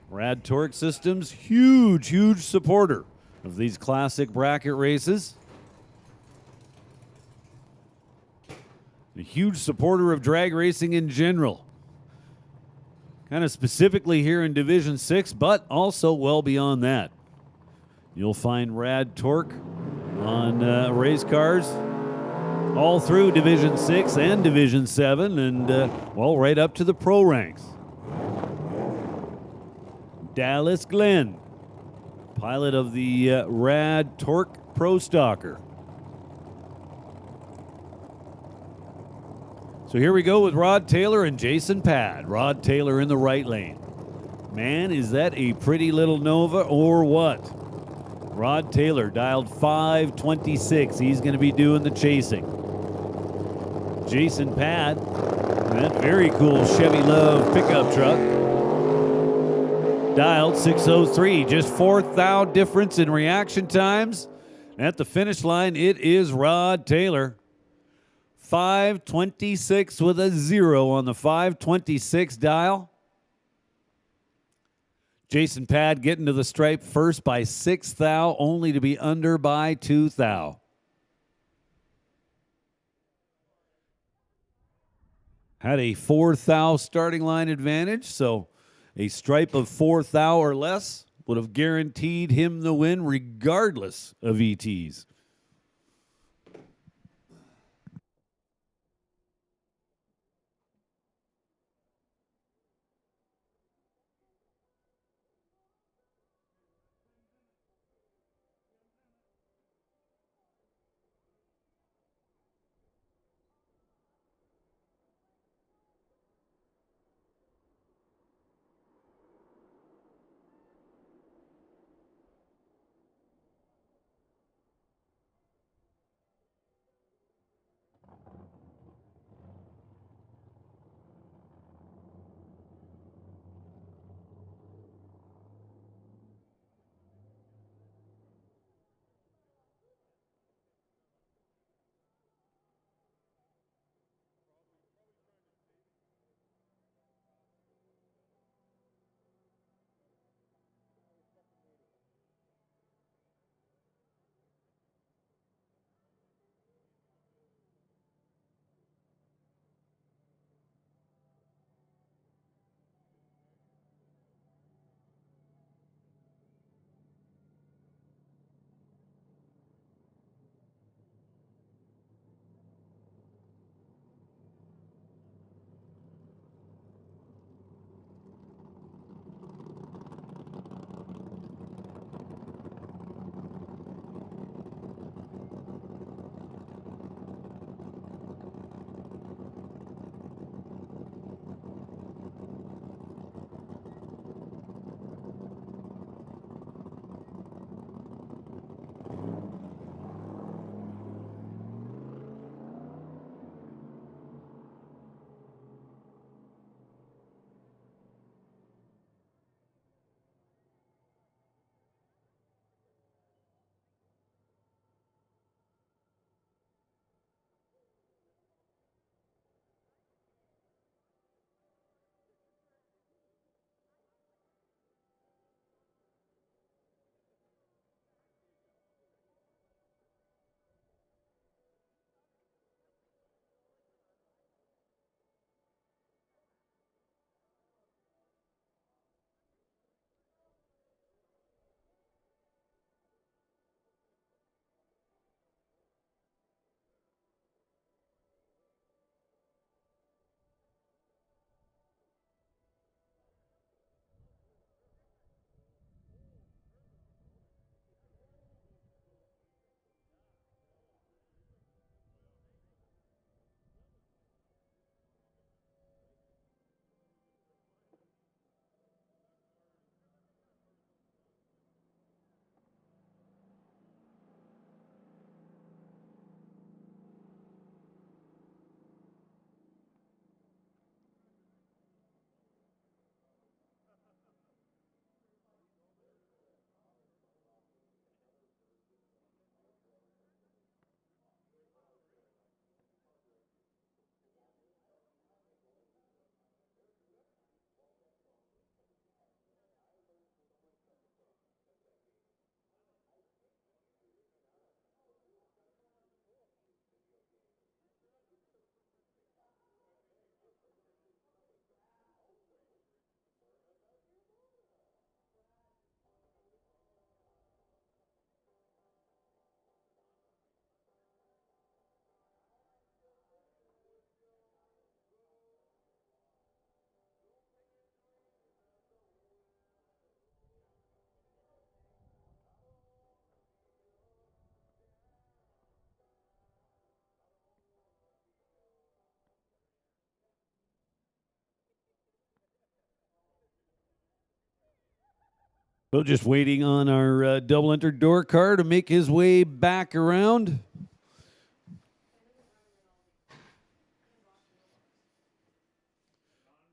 Speaker 1: Rad Torque Systems, huge supporter of these classic bracket races. A huge supporter of drag racing in general. Kind of specifically here in Division 6, but also well beyond that. You'll find Rad Torque on race cars all through Division 6 and Division 7, and, well, right up to the pro ranks. Dallas Glenn, pilot of the Rad Torque Pro Stalker. So here we go with Rod Taylor and Jason Pad. Rod Taylor in the right lane. Man, is that a pretty little Nova or what? Rod Taylor dialed 526. He's going to be doing the chasing. Jason Pad, that very cool Chevy Love pickup truck, dialed 603. Just 4 thou difference in reaction times. At the finish line, it is Rod Taylor. 526 with a 0 on the 526 dial. Jason Pad getting to the stripe first by 6 thou, only to be under by 2 thou. Had a 4 thou starting line advantage, so a stripe of 4 thou or less would have guaranteed him the win regardless of ETs. So just waiting on our double enter door car to make his way back around.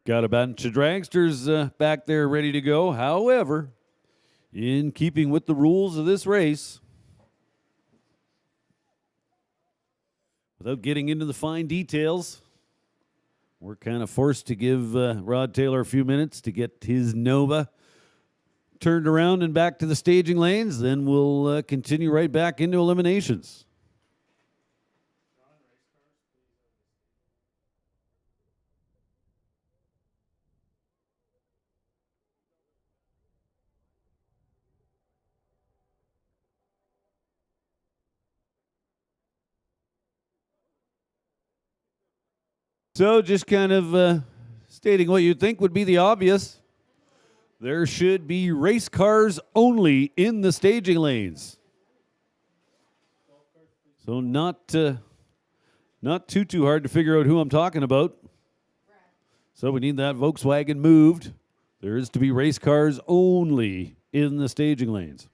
Speaker 1: Got a bunch of dragsters back there ready to go. However, in keeping with the rules of this race, without getting into the fine details, we're kind of forced to give Rod Taylor a few minutes to get his Nova turned around and back to the staging lanes. Then we'll continue right back into eliminations. So just kind of stating what you'd think would be the obvious. There should be race cars only in the staging lanes. So not too hard to figure out who I'm talking about. So we need that Volkswagen moved. There is to be race cars only in the staging lanes.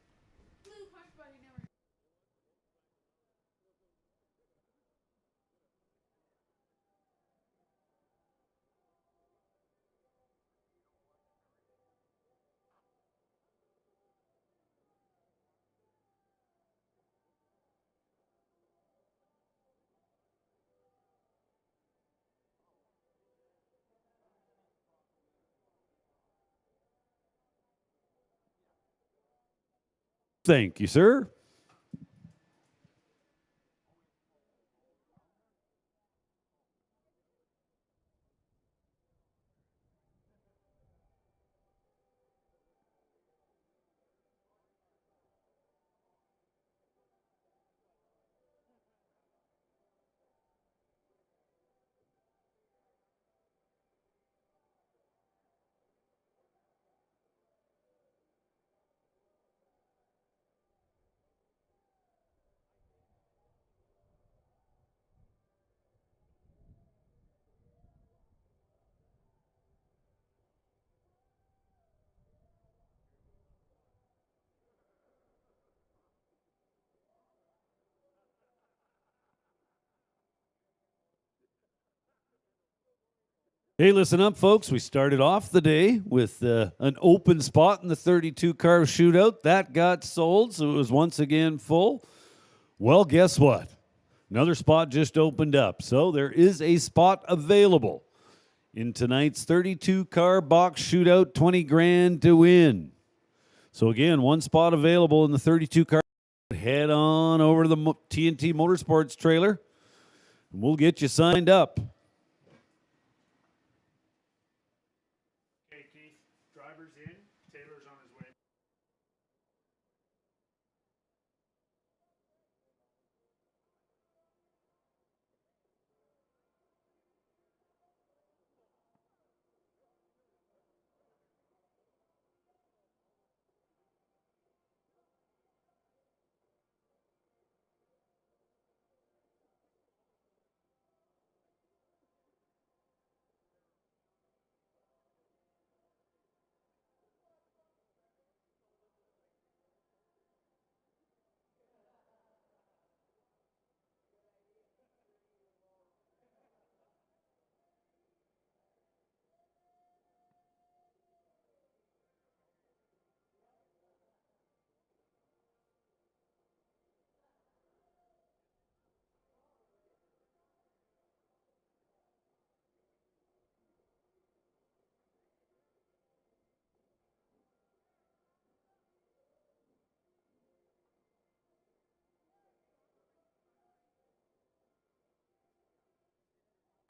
Speaker 1: Thank you, sir. Hey, listen up, folks. We started off the day with an open spot in the 32 car shootout. That got sold, so it was once again full. Well, guess what? Another spot just opened up. So there is a spot available in tonight's 32 car box shootout, 20 grand to win. So again, one spot available in the 32 car. Head on over to the T&T Motorsports trailer, and we'll get you signed up.
Speaker 5: Okay, Keith, driver's in. Taylor's on his way.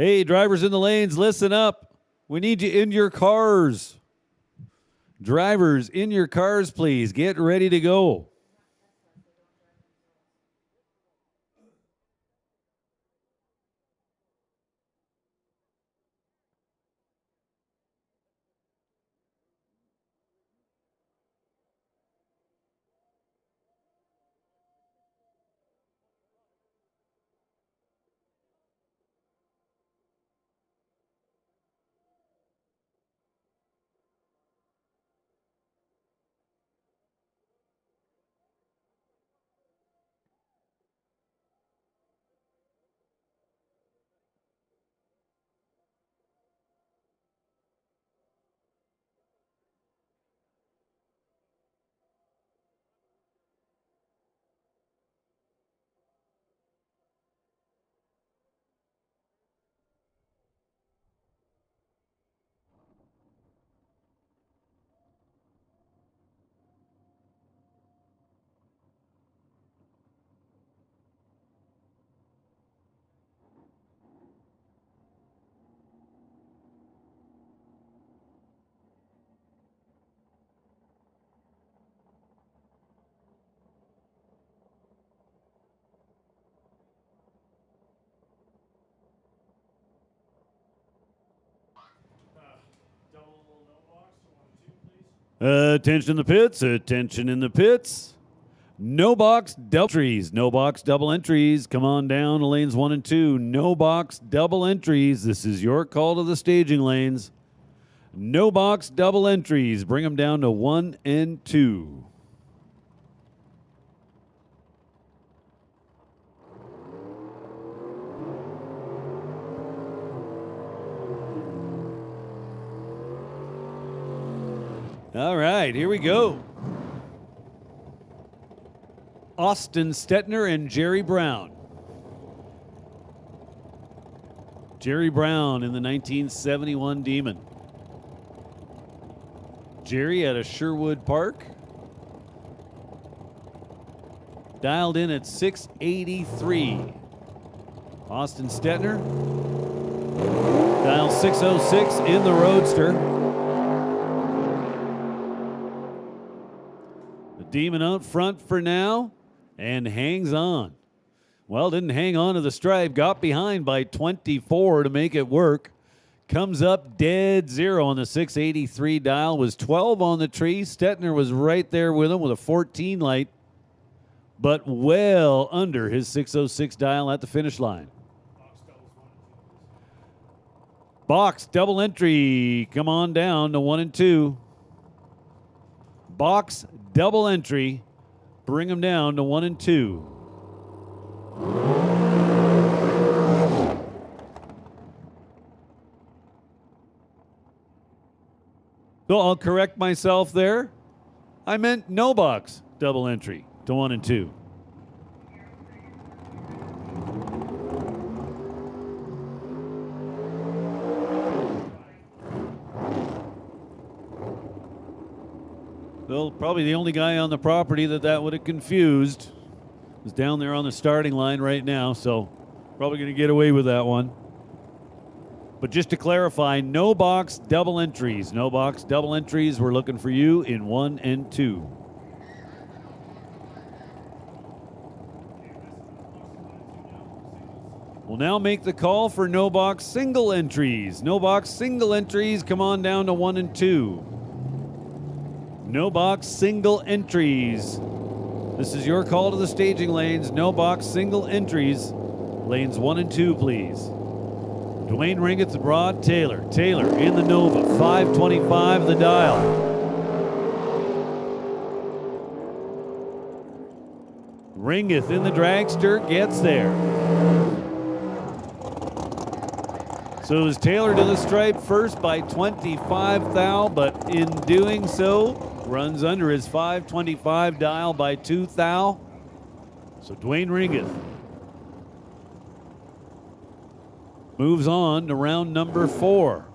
Speaker 1: Hey, drivers in the lanes, listen up. We need you in your cars. Drivers in your cars, please. Get ready to go. Attention in the pits, attention in the pits. No box double entries, no box double entries. Come on down to lanes 1 and 2. No box double entries. This is your call to the staging lanes. No box double entries. Bring them down to 1 and 2. All right, here we go. Austin Stetner and Jerry Brown. Jerry Brown in the 1971 Demon. Jerry out of Sherwood Park. Dialed in at 683. Austin Stetner. Dial 606 in the Roadster. The Demon out front for now and hangs on. Well, didn't hang on to the stripe. Got behind by 24 to make it work. Comes up dead zero on the 683 dial. Was 12 on the tree. Stetner was right there with him with a 14 light, but well under his 606 dial at the finish line. Box double entry. Come on down to 1 and 2. Box double entry. Bring them down to 1 and 2. So I'll correct myself there. I meant no box double entry to 1 and 2. Well, probably the only guy on the property that would have confused is down there on the starting line right now, so probably going to get away with that one. But just to clarify, no box double entries. No box double entries. We're looking for you in 1 and 2. We'll now make the call for no box single entries. No box single entries. Come on down to 1 and 2. No box single entries. This is your call to the staging lanes. No box single entries. Lanes 1 and 2, please. Dwayne Ringeth and Rod Taylor. Taylor in the Nova, 525 the dial. Ringeth in the dragster gets there. So is Taylor to the stripe first by 25 thou, but in doing so, runs under his 525 dial by 2 thou. So Dwayne Ringeth moves on to round number 4.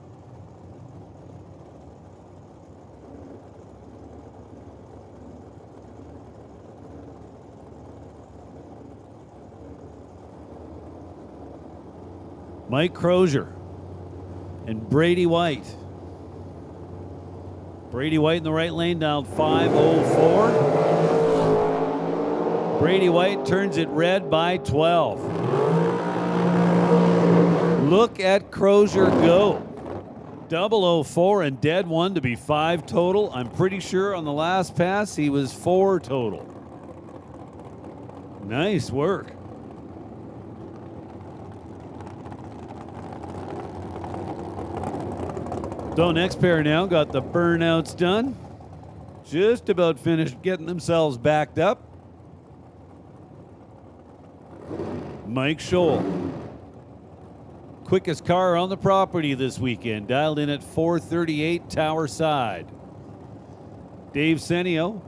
Speaker 1: Mike Crozier and Brady White. Brady White in the right lane down 504. Brady White turns it red by 12. Look at Crozier go. 004 and dead one to be 5 total. I'm pretty sure on the last pass he was 4 total. Nice work. So next pair now got the burnouts done. Just about finished getting themselves backed up. Mike Scholl. Quickest car on the property this weekend. Dialed in at 438 Tower Side. Dave Senio,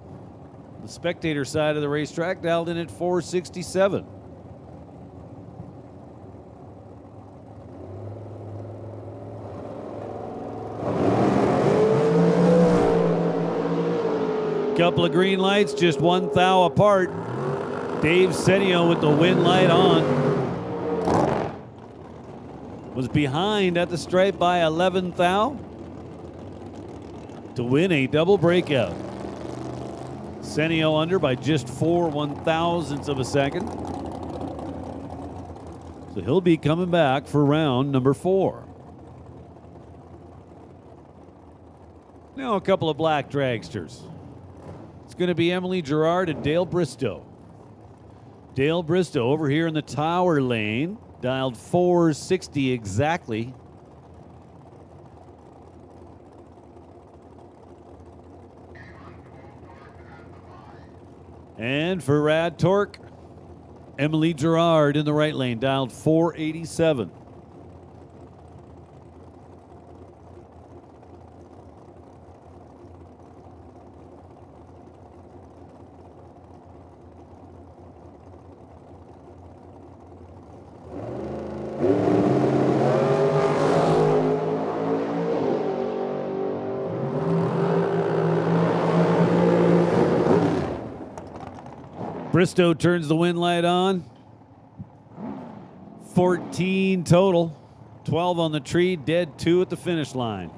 Speaker 1: the spectator side of the racetrack, dialed in at 467. Couple of green lights, just 1 thou apart. Dave Senio with the win light on. Was behind at the stripe by 11 thou to win a double breakout. Senio under by just 4 1/1000ths of a second. So he'll be coming back for round number 4. Now a couple of black dragsters. It's going to be Emily Gerard and Dale Bristow. Dale Bristow over here in the tower lane, dialed 460 exactly. And for Rad Torque, Emily Gerard in the right lane, dialed 487. Bristow turns the wind light on. 14 total. 12 on the tree, dead 2 at the finish line.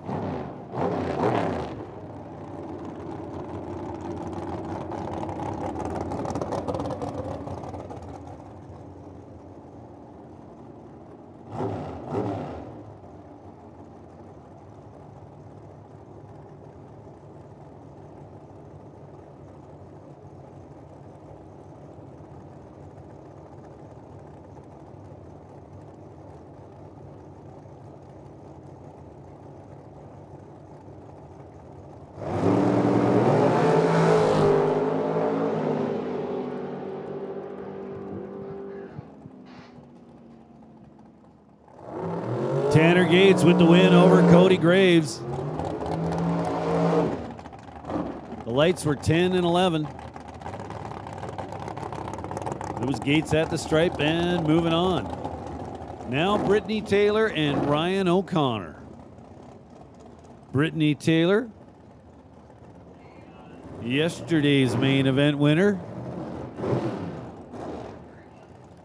Speaker 1: Tanner Gates with the win over Cody Graves. The lights were 10 and 11. It was Gates at the stripe and moving on. Now Brittany Taylor and Ryan O'Connor. Brittany Taylor, yesterday's main event winner.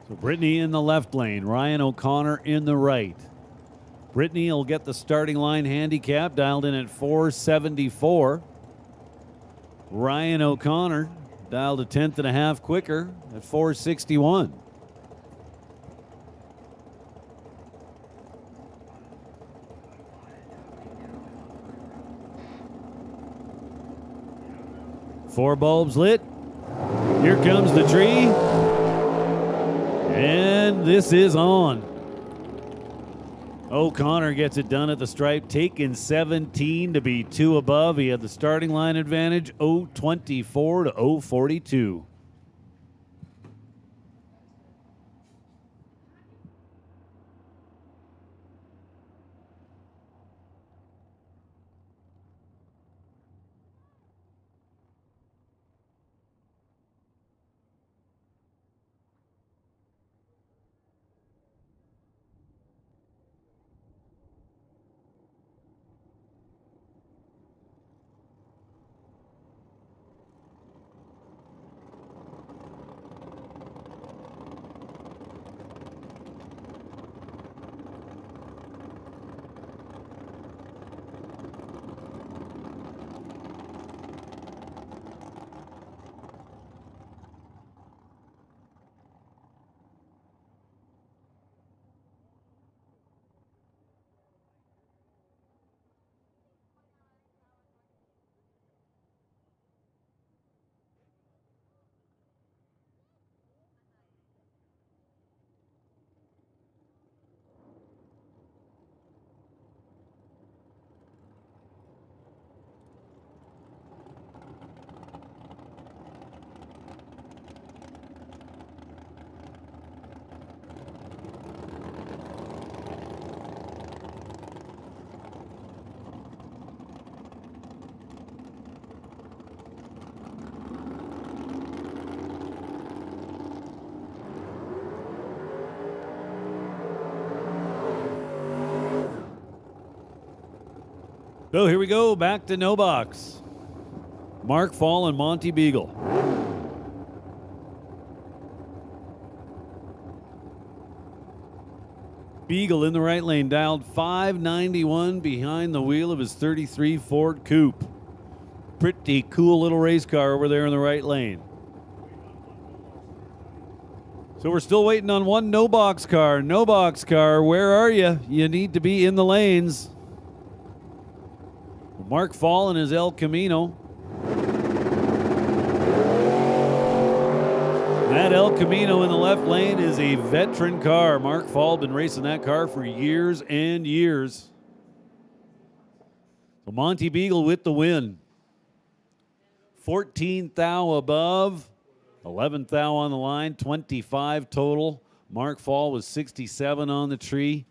Speaker 1: So Brittany in the left lane, Ryan O'Connor in the right. Brittany will get the starting line handicap dialed in at 474. Ryan O'Connor dialed a tenth and a half quicker at 461. Four bulbs lit. Here comes the tree. And this is on. O'Connor gets it done at the stripe, taking 17 to be 2 above. He had the starting line advantage, 024 to 042. So here we go, back to no box. Mark Fall and Monty Beagle. Beagle in the right lane, dialed 591 behind the wheel of his 33 Ford Coupe. Pretty cool little race car over there in the right lane. So we're still waiting on one no box car. No box car, where are you? You need to be in the lanes. Mark Fall in his El Camino. That El Camino in the left lane is a veteran car. Mark Fall been racing that car for years and years. So Monty Beagle with the win. 14 thou above, 11 thou on the line, 25 total. Mark Fall was 67 on the tree,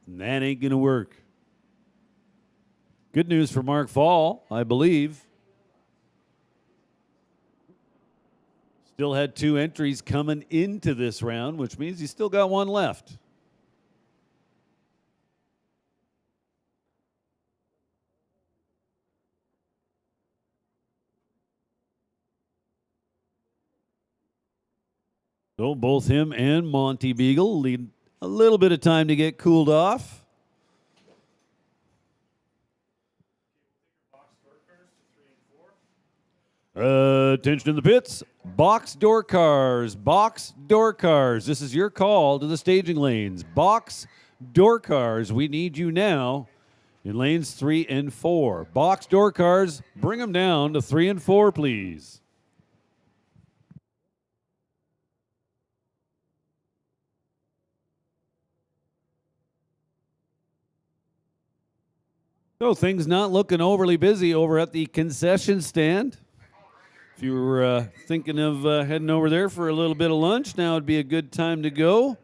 Speaker 1: and that ain't going to work. Good news for Mark Fall, I believe. Still had 2 entries coming into this round, which means he's still got 1 left. So both him and Monty Beagle need a little bit of time to get cooled off. Attention in the pits. Box door cars. Box door cars. This is your call to the staging lanes. Box door cars. We need you now in lanes 3 and 4. Box door cars, bring them down to 3 and 4, please. So things not looking overly busy over at the concession stand. If you were thinking of heading over there for a little bit of lunch, now would be a good time to go.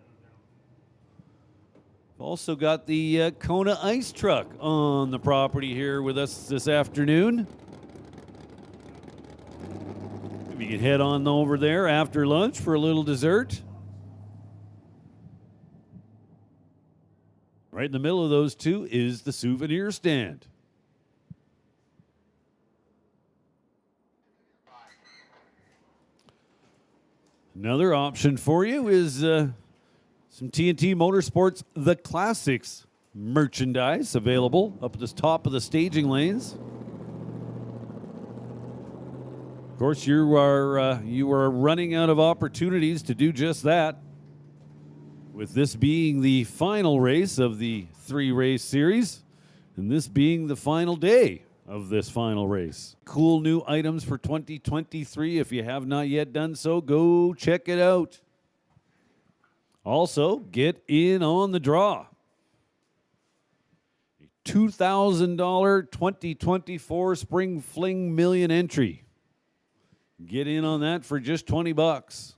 Speaker 1: Also got the Kona ice truck on the property here with us this afternoon. Maybe you can head on over there after lunch for a little dessert. Right in the middle of those two is the souvenir stand. Another option for you is some T&T Motorsports The Classics merchandise available up at the top of the staging lanes. Of course, you are running out of opportunities to do just that. With this being the final race of the 3-race series, and this being the final day of this final race. Cool new items for 2023. If you have not yet done so, go check it out. Also, get in on the draw. A $2,000 2024 Spring Fling Million entry. Get in on that for just $20.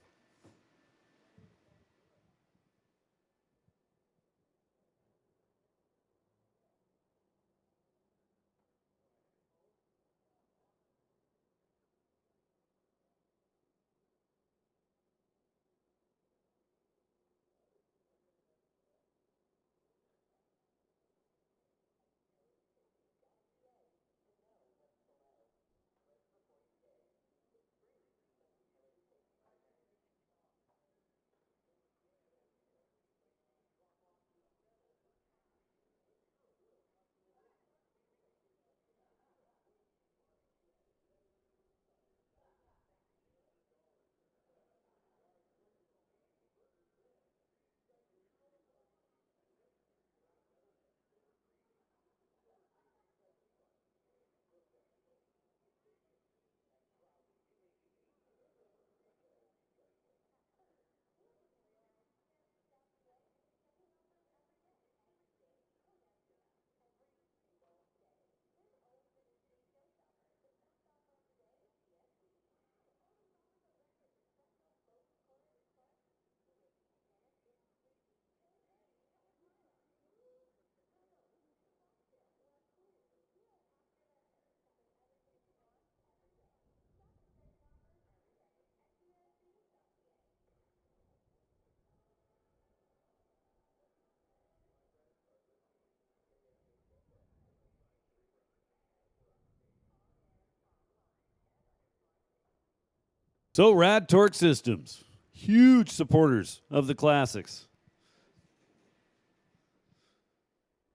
Speaker 1: So Rad Torque Systems, huge supporters of the classics.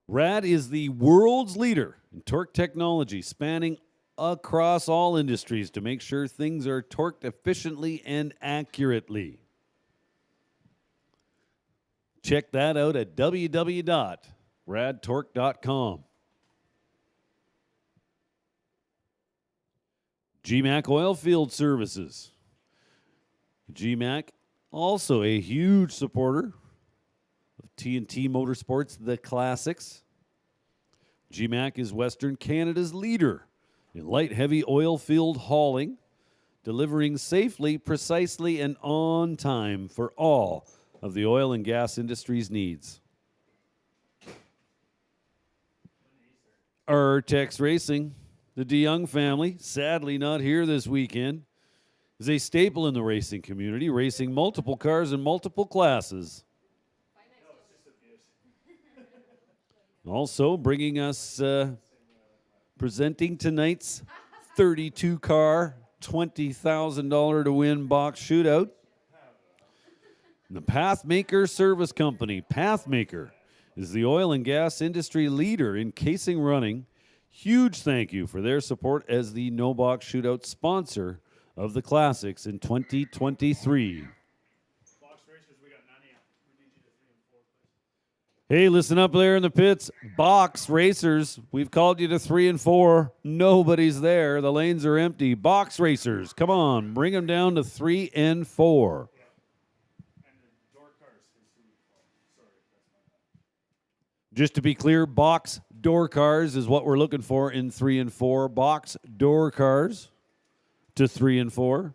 Speaker 1: Rad is the world's leader in torque technology, spanning across all industries to make sure things are torqued efficiently and accurately. Check that out at www.radtorque.com. GMAC Oilfield Services. GMAC, also a huge supporter of T&T Motorsports, the Classics. GMAC is Western Canada's leader in light-heavy oilfield hauling, delivering safely, precisely, and on time for all of the oil and gas industry's needs. Artex Racing, the DeYoung family, sadly not here this weekend, is a staple in the racing community, racing multiple cars in multiple classes. Also bringing us, presenting tonight's 32-car, $20,000 to win box shootout. And the Pathmaker Service Company. Pathmaker is the oil and gas industry leader in casing running. Huge thank you for their support as the No Box Shootout sponsor of the Classics in 2023. Hey, listen up there in the pits. Box Racers, we've called you to 3 and 4. Nobody's there. The lanes are empty. Box Racers, come on, bring them down to 3 and 4. Just to be clear, box door cars is what we're looking for in 3 and 4. Box door cars to 3 and 4.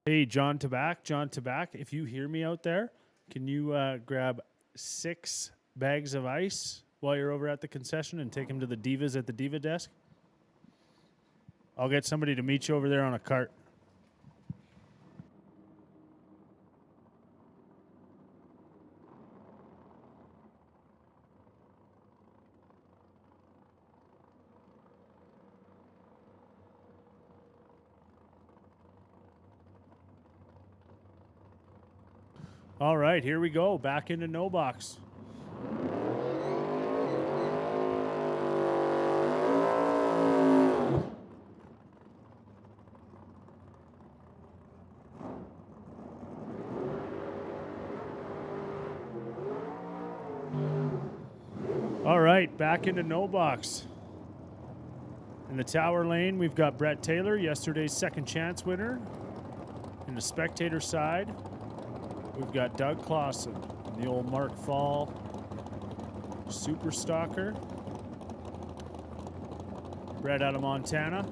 Speaker 6: Hey, John Tabac, if you hear me out there, can you grab 6 bags of ice while you're over at the concession and take them to the Divas at the Diva desk? I'll get somebody to meet you over there on a cart. All right, here we go. Back into no box. All right, back into no box. In the tower lane, we've got Brett Taylor, yesterday's second chance winner. In the spectator side, we've got Doug Clausen, the old Mark Fall super stalker. Brett out of Montana,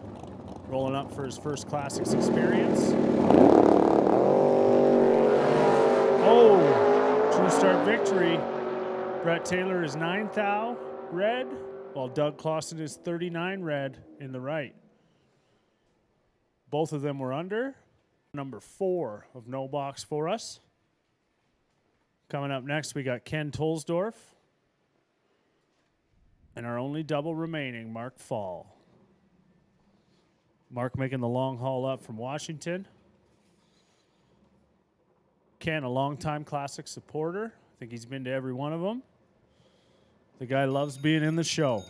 Speaker 6: rolling up for his first Classics experience. Oh, true start victory. Brett Taylor is 9 thou red, while Doug Clausen is 39 red in the right. Both of them were under. Number 4 of no box for us. Coming up next, we got Ken Tolsdorf. And our only double remaining, Mark Fall. Mark making the long haul up from Washington. Ken, a longtime Classic supporter. I think he's been to every one of them. The guy loves being in the show.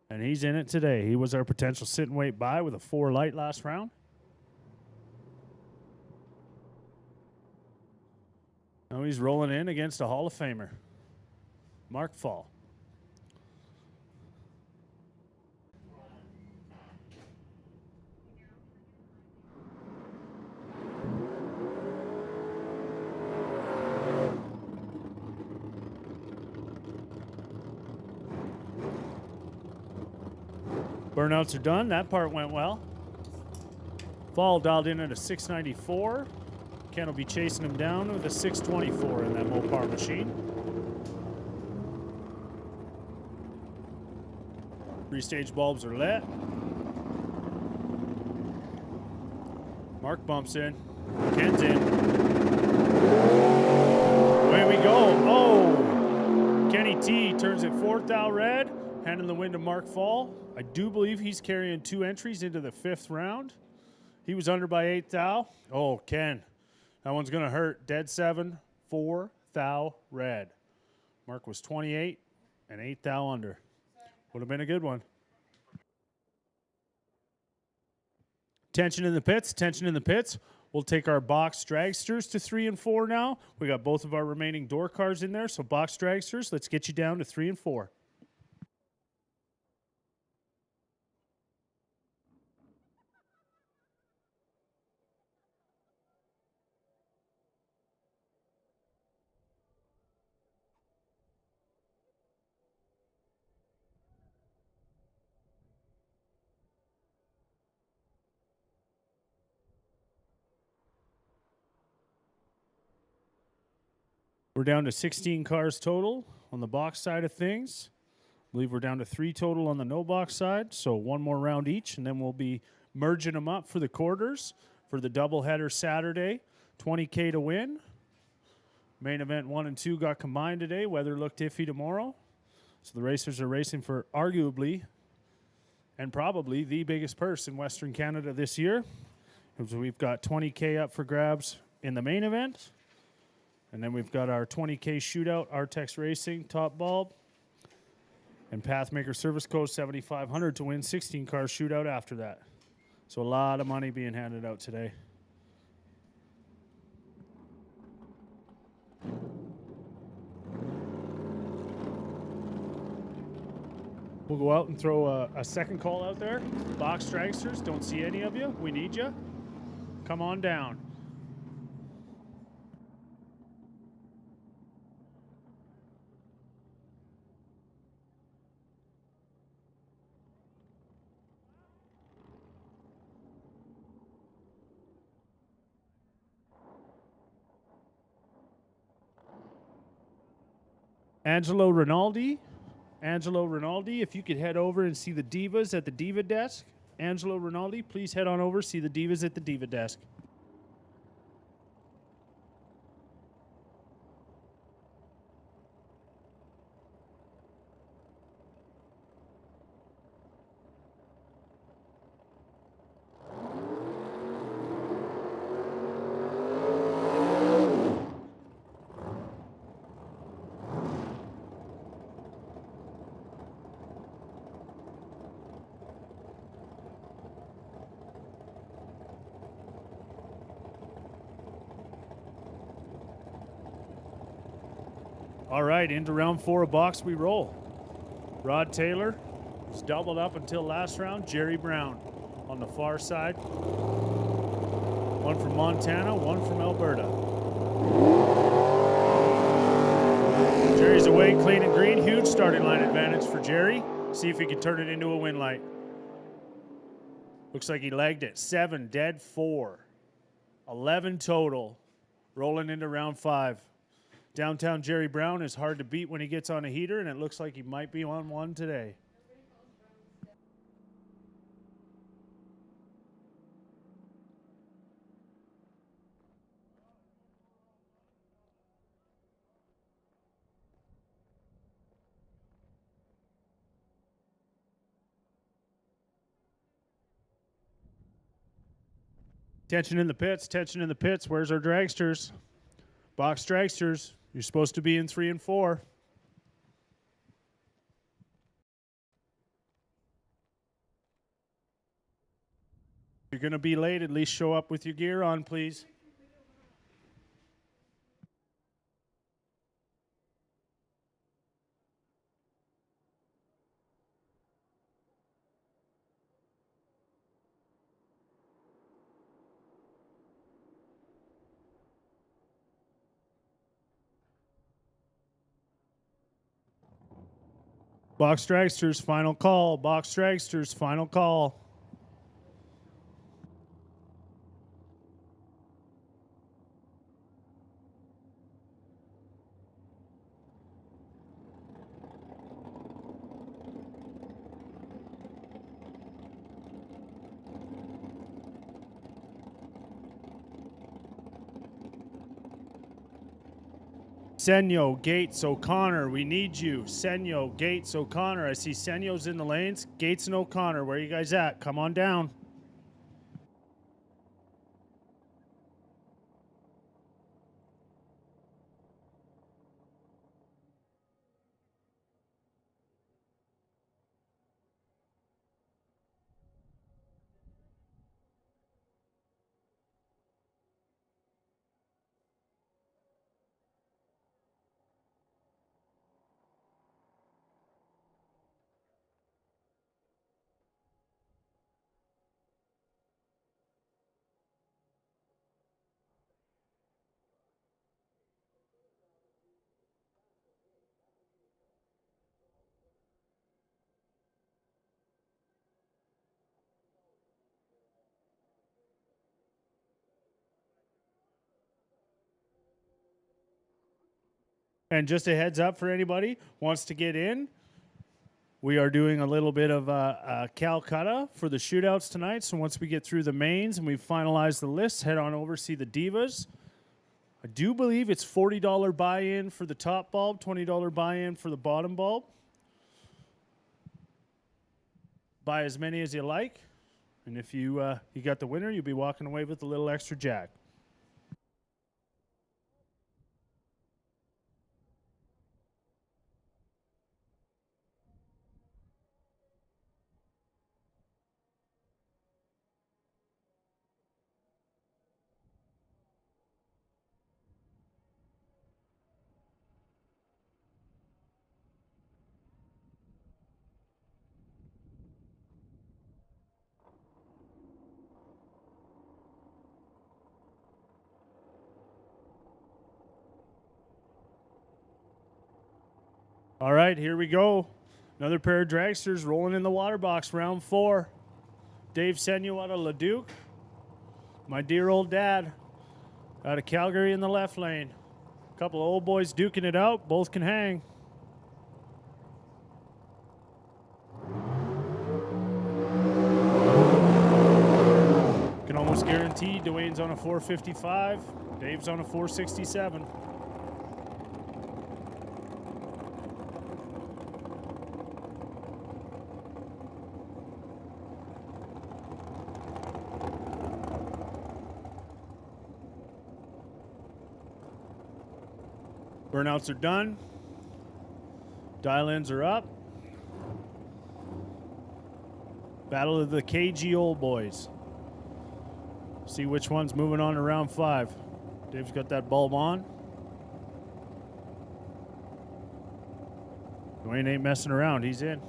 Speaker 6: And he's in it today. He was our potential sit and wait buy with a 4 light last round. Now he's rolling in against a Hall of Famer, Mark Fall. Burnouts are done. That part went well. Fall dialed in at a 694. Ken will be chasing him down with a 624 in that Mopar machine. 3-stage bulbs are lit. Mark bumps in. Ken's in. Away we go. Oh! Kenny T turns it 4th thou red, handing the win to Mark Fall. I do believe he's carrying 2 entries into the 5th round. He was under by 8 thou. Oh, Ken. That one's going to hurt. Dead 7, 4 thou red. Mark was 28 and 8 thou under. Would have been a good one. Tension in the pits. Tension in the pits. We'll take our box dragsters to 3 and 4 now. We got both of our remaining door cars in there. So box dragsters, let's get you down to 3 and 4. We're down to 16 cars total on the box side of things. I believe we're down to 3 total on the no box side, so 1 more round each, and then we'll be merging them up for the quarters for the doubleheader Saturday. $20K to win. Main event 1 and 2 got combined today. Weather looked iffy tomorrow. So the racers are racing for arguably and probably the biggest purse in Western Canada this year. So we've got $20K up for grabs in the main event. And then we've got our $20K shootout, Artex Racing, top bulb. And Pathmaker Service Code 7500 to win 16 car shootout after that. So a lot of money being handed out today. We'll go out and throw a second call out there. Box dragsters, don't see any of you. We need you. Come on down. Angelo Rinaldi, if you could head over and see the Divas at the Diva desk. Angelo Rinaldi, please head on over, see the Divas at the Diva desk. All right, into round 4 of box we roll. Rod Taylor was doubled up until last round. Jerry Brown on the far side. One from Montana, one from Alberta. Jerry's away, clean and green. Huge starting line advantage for Jerry. See if he can turn it into a win light. Looks like he legged it. 7, dead 4. 11 total. Rolling into round 5. Downtown Jerry Brown is hard to beat when he gets on a heater, and it looks like he might be on one today. Tension in the pits, tension in the pits. Where's our dragsters? Box dragsters. You're supposed to be in 3 and 4. If you're going to be late, at least show up with your gear on, please. Box dragsters, final call. Box dragsters, final call. Senyo, Gates, O'Connor, we need you. Senyo, Gates, O'Connor. I see Senyo's in the lanes. Gates and O'Connor, where are you guys at? Come on down. And just a heads up for anybody wants to get in, we are doing a little bit of Calcutta for the shootouts tonight. So once we get through the mains and we finalize the list, head on over, see the divas. I do believe it's $40 buy-in for the top bulb, $20 buy-in for the bottom bulb. Buy as many as you like. And if you got the winner, you'll be walking away with a little extra jack. All right, here we go. Another pair of dragsters rolling in the water box, round 4. Dave Senyo out of Leduc. My dear old dad out of Calgary in the left lane. A couple of old boys duking it out. Both can hang. Can almost guarantee Dwayne's on a 455. Dave's on a 467. Burnouts are done. Dial-ins are up. Battle of the KG old boys. See which one's moving on to round 5. Dave's got that bulb on. Dwayne ain't messing around. He's in.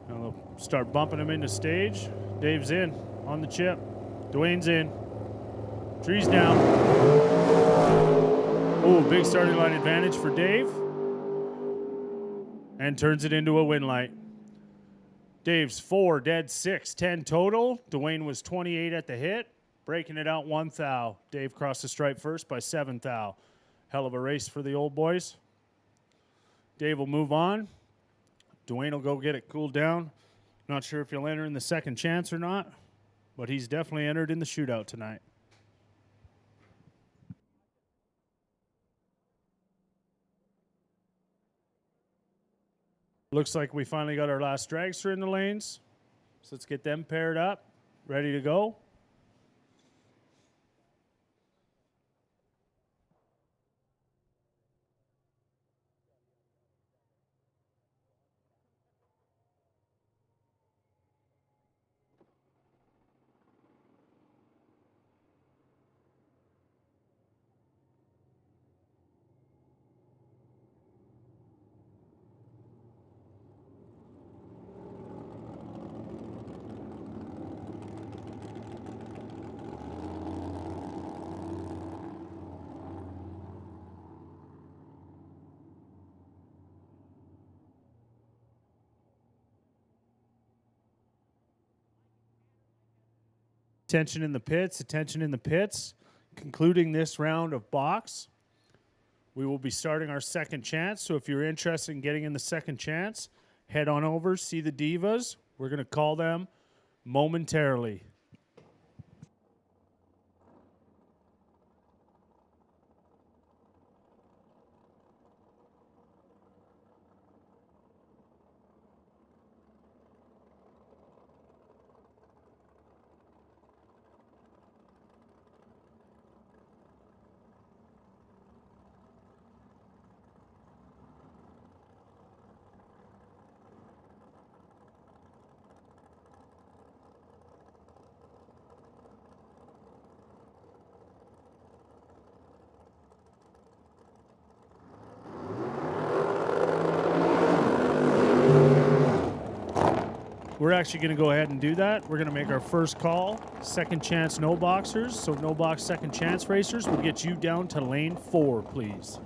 Speaker 6: Now they'll start bumping him into stage. Dave's in on the chip. Dwayne's in. Tree's down. Oh, big starting line advantage for Dave. And turns it into a win light. Dave's 4, dead 6, 10 total. Dwayne was 28 at the hit. Breaking it out 1 thou. Dave crossed the stripe first by 7 thou. Hell of a race for the old boys. Dave will move on. Dwayne will go get it cooled down. Not sure if he'll enter in the second chance or not, but he's definitely entered in the shootout tonight. Looks like we finally got our last dragster in the lanes. So let's get them paired up, ready to go. Attention in the pits, attention in the pits. Concluding this round of box, we will be starting our second chance. So if you're interested in getting in the second chance, head on over, see the Divas. We're going to call them momentarily. We're actually going to go ahead and do that. We're going to make our first call. Second chance no boxers. So no box second chance racers. We'll get you down to lane 4, please.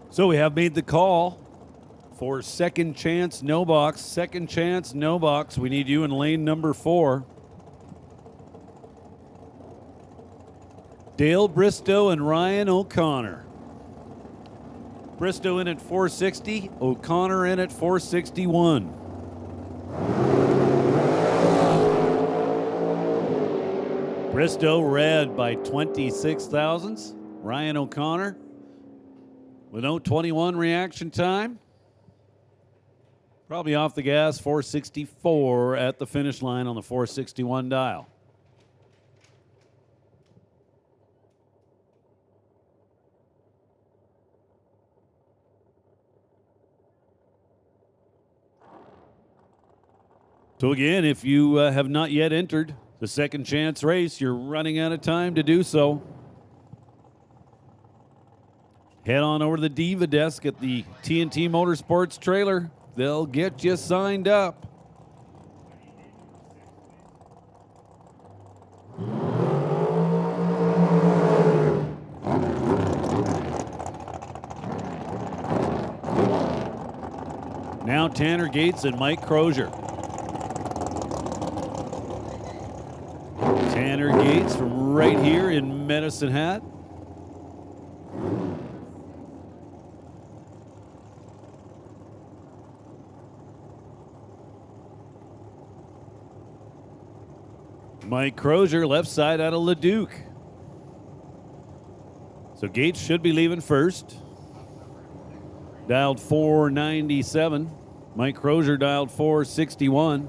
Speaker 1: So we have made the call for second chance, no box. Second chance, no box. We need you in lane number 4. Dale Bristow and Ryan O'Connor. Bristow in at 460, O'Connor in at 461. Bristow red by 26 thousandths. Ryan O'Connor with 0.21 reaction time. Probably off the gas, 464 at the finish line on the 461 dial. So again, if you have not yet entered the second chance race, you're running out of time to do so. Head on over to the Diva desk at the T&T Motorsports trailer. They'll get you signed up. Now Tanner Gates and Mike Crozier. Tanner Gates from right here in Medicine Hat. Mike Crozier, left side out of Leduc. So Gates should be leaving first. Dialed 497. Mike Crozier dialed 461.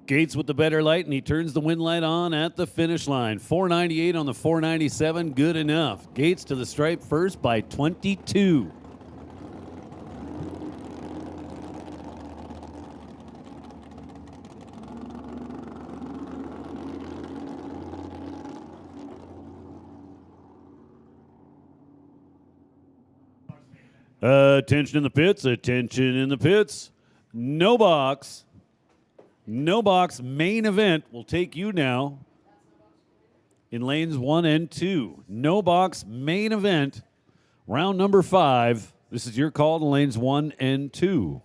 Speaker 1: Gates with the better light, and he turns the wind light on at the finish line. 498 on the 497, good enough. Gates to the stripe first by 22. Attention in the pits, attention in the pits. No box. No box main event will take you now in lanes 1 and 2. No box main event, round number 5. This is your call to lanes 1 and 2.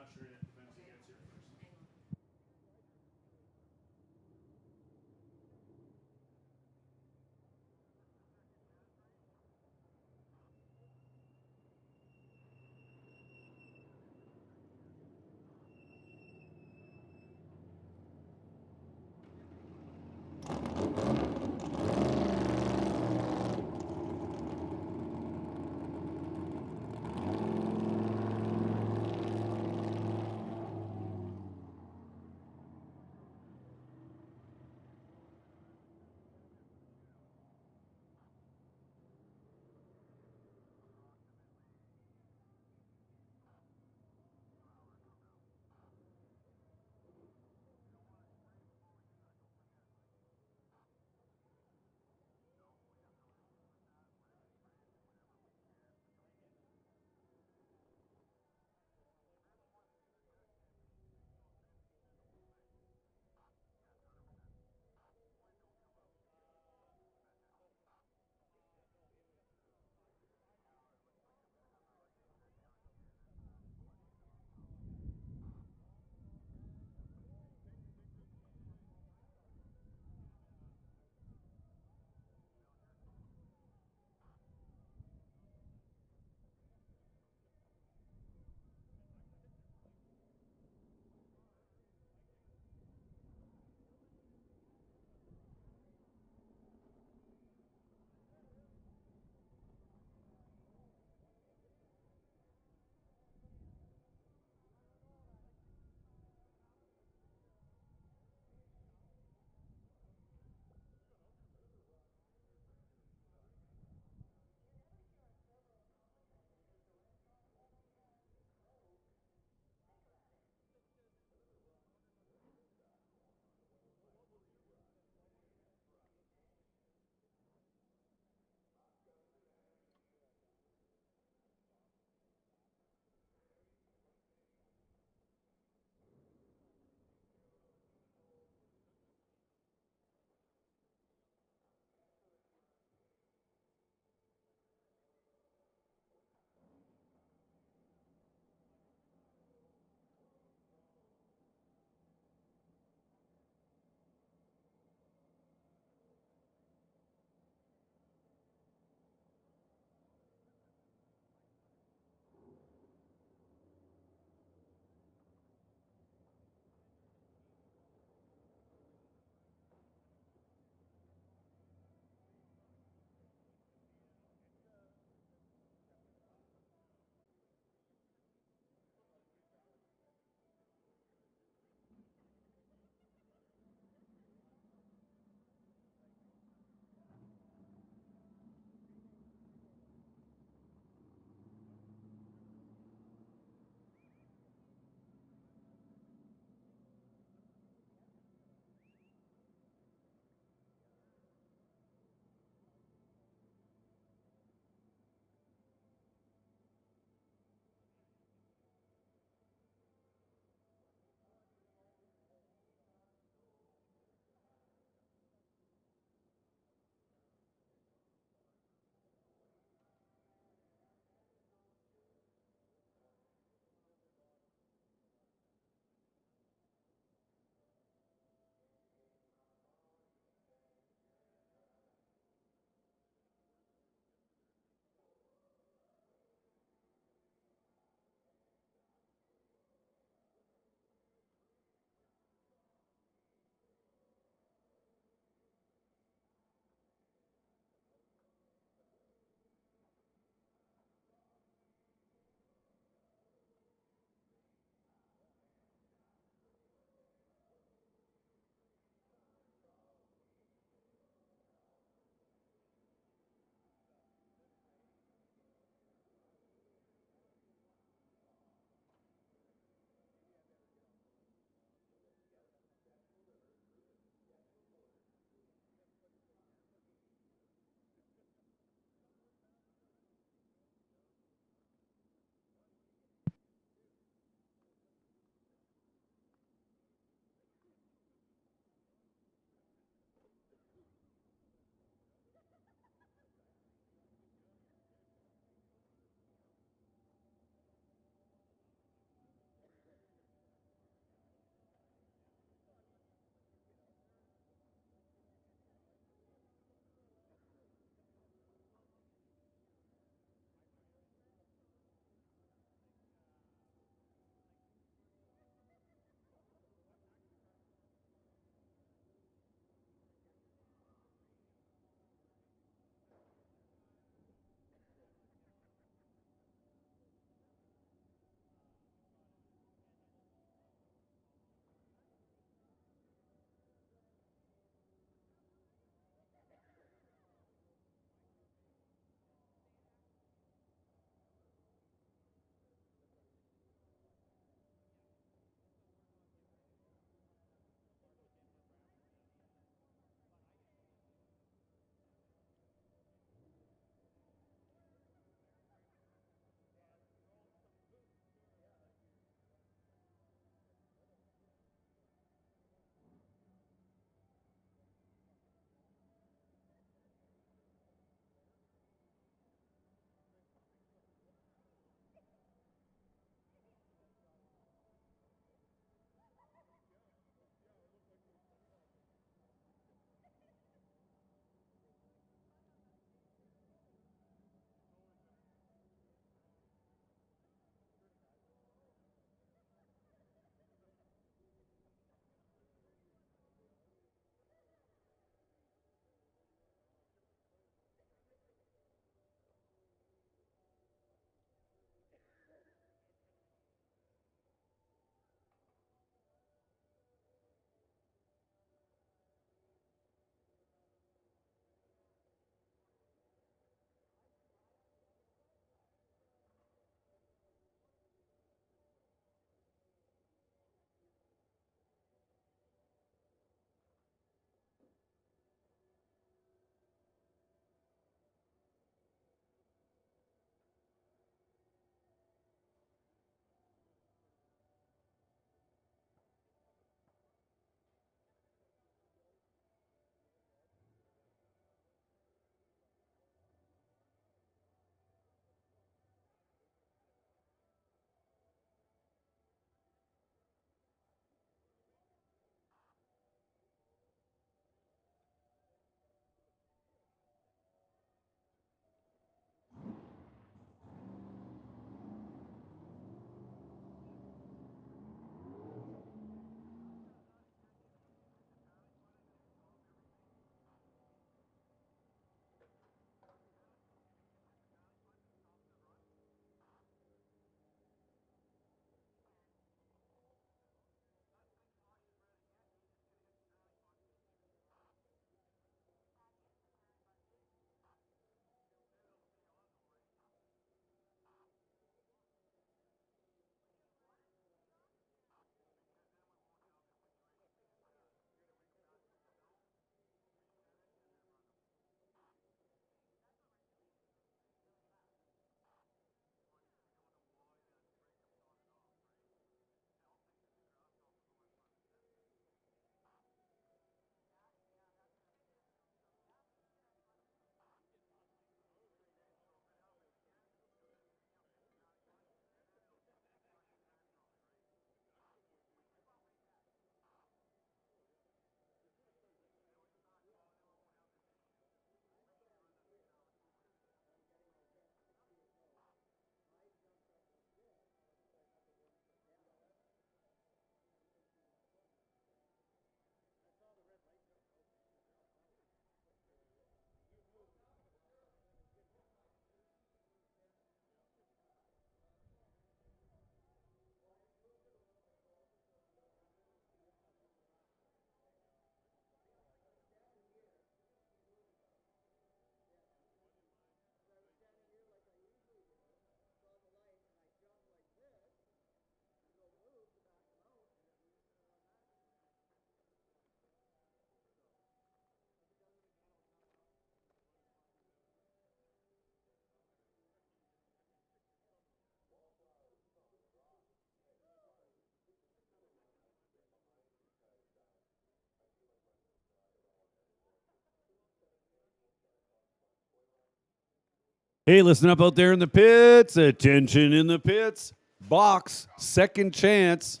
Speaker 1: Hey, listen up out there in the pits. Attention in the pits. Box, second chance.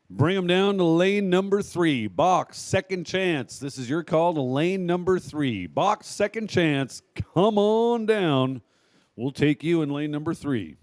Speaker 1: Bring them down to lane number 3. Box, second chance. This is your call to lane number 3. Box, second chance. Come on down. We'll take you in lane number 3.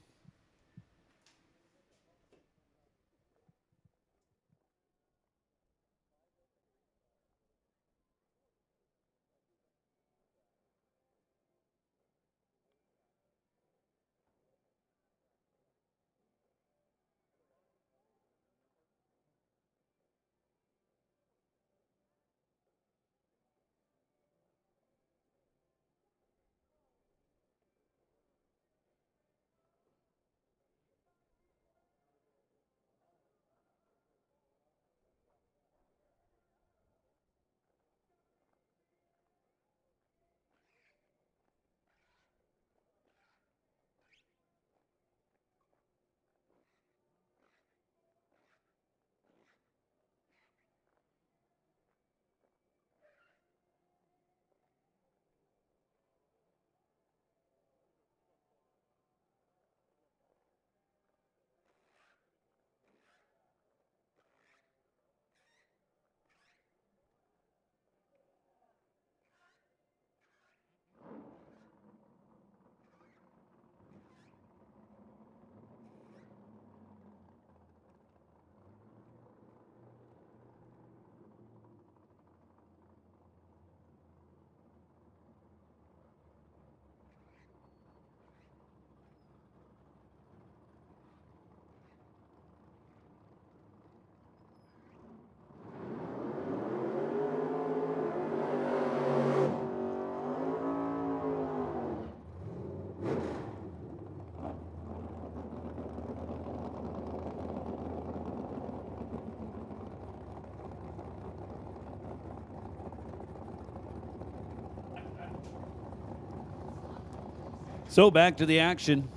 Speaker 1: So back to the action.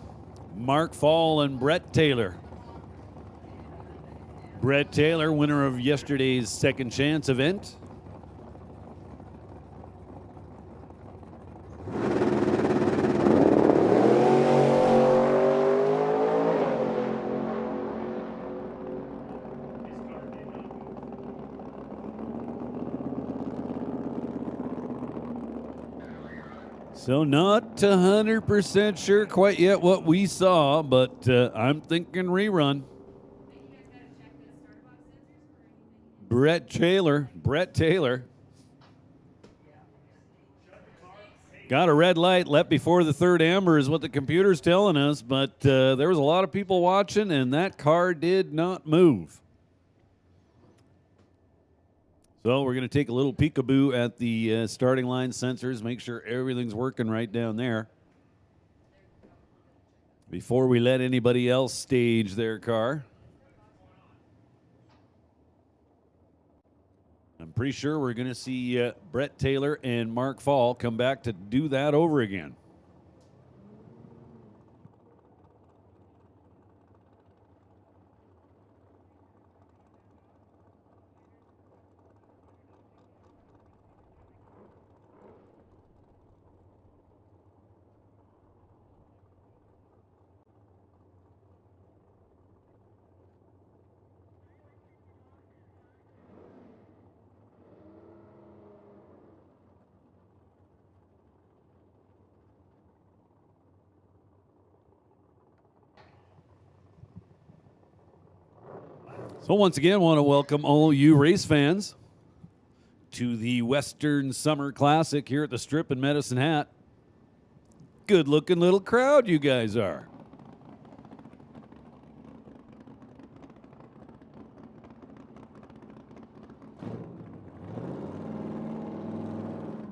Speaker 1: Mark Fall and Brett Taylor. Brett Taylor, winner of yesterday's second chance event. So not 100% sure quite yet what we saw, but I'm thinking rerun. Brett Taylor. Got a red light, left before the third amber is what the computer's telling us, but there was a lot of people watching, and that car did not move. So we're going to take a little peekaboo at the starting line sensors, make sure everything's working right down there before we let anybody else stage their car. I'm pretty sure we're going to see Brett Taylor and Mark Fall come back to do that over again. So once again, I want to welcome all you race fans to the Western Summer Classic here at the Strip in Medicine Hat. Good looking little crowd you guys are.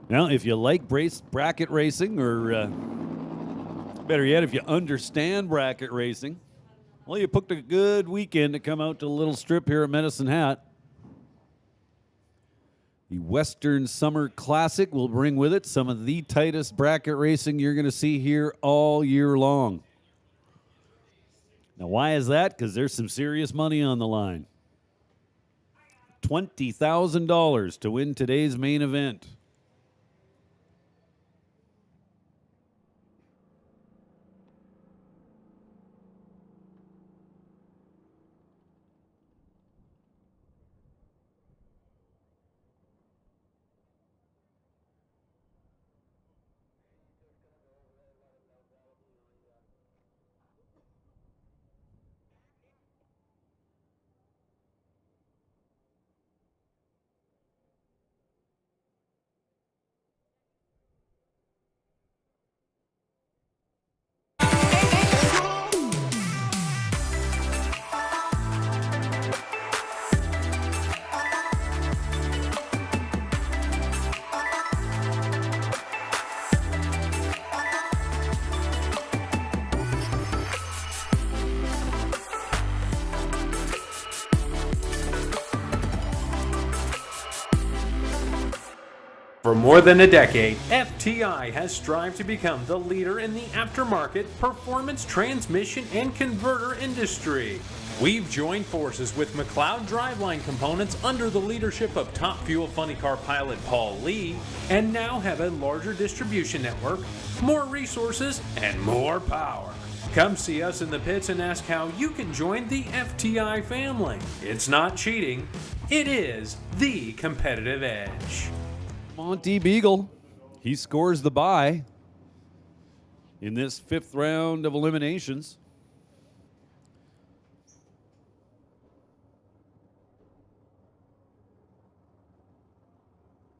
Speaker 1: Now, if you like bracket racing, or better yet, if you understand bracket racing, well, you picked a good weekend to come out to the little strip here at Medicine Hat. The Western Summer Classic will bring with it some of the tightest bracket racing you're going to see here all year long. Now, why is that? Because there's some serious money on the line. $20,000 to win today's main event.
Speaker 2: For more than a decade, FTI has strived to become the leader in the aftermarket performance transmission and converter industry. We've joined forces with McLeod Driveline Components under the leadership of Top Fuel Funny Car pilot Paul Lee, and now have a larger distribution network, more resources, and more power. Come see us in the pits and ask how you can join the FTI family. It's not cheating, it is the competitive edge.
Speaker 1: Monty Beagle, he scores the bye in this fifth round of eliminations.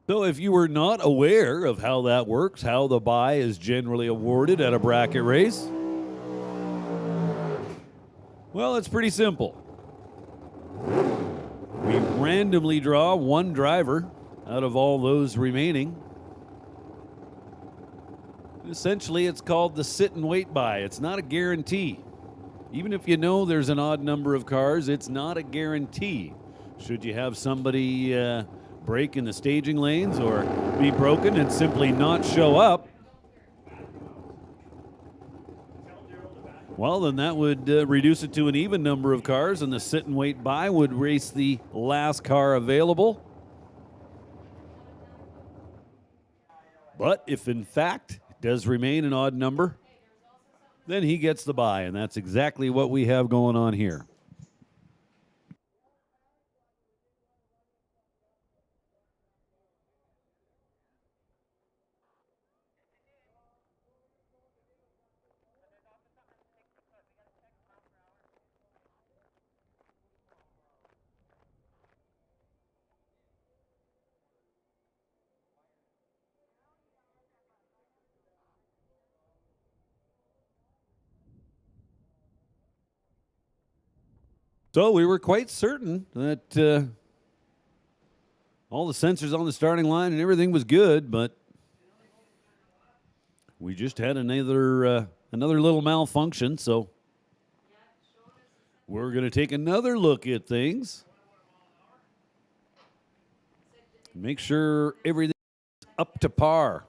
Speaker 1: So if you were not aware of how that works, how the bye is generally awarded at a bracket race, well, it's pretty simple. We randomly draw one driver out of all those remaining. Essentially, it's called the sit and wait bye. It's not a guarantee. Even if you know there's an odd number of cars, it's not a guarantee. Should you have somebody break in the staging lanes or be broken and simply not show up, well, then that would reduce it to an even number of cars, and the sit and wait bye would race the last car available. But if in fact it does remain an odd number, then he gets the bye, and that's exactly what we have going on here. So we were quite certain that all the sensors on the starting line and everything was good, but we just had another little malfunction. So we're going to take another look at things, make sure everything's up to par.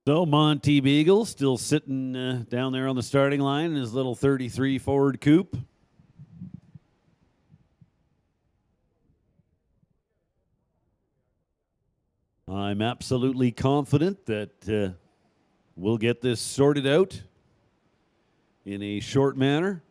Speaker 1: So Monty Beagle still sitting down there on the starting line in his little 33 Ford coupe. I'm absolutely confident that we'll get this sorted out in a short manner.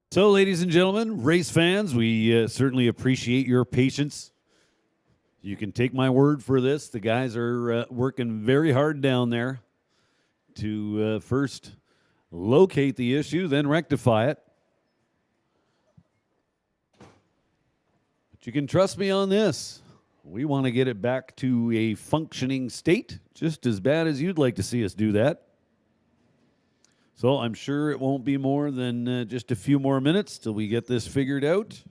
Speaker 1: So, ladies and gentlemen, race fans, we certainly appreciate your patience. You can take my word for this. The guys are working very hard down there to first locate the issue, then rectify it. But you can trust me on this. We want to get it back to a functioning state, just as bad as you'd like to see us do that. So I'm sure it won't be more than just a few more minutes till we get this figured out.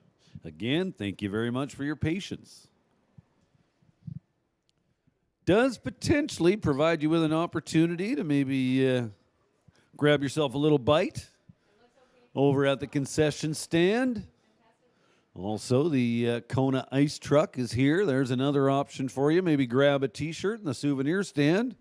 Speaker 1: Again, thank you very much for your patience. Does potentially provide you with an opportunity to maybe grab yourself a little bite over at the concession stand. Also, the Kona ice truck is here. There's another option for you. Maybe grab a t-shirt in the souvenir stand.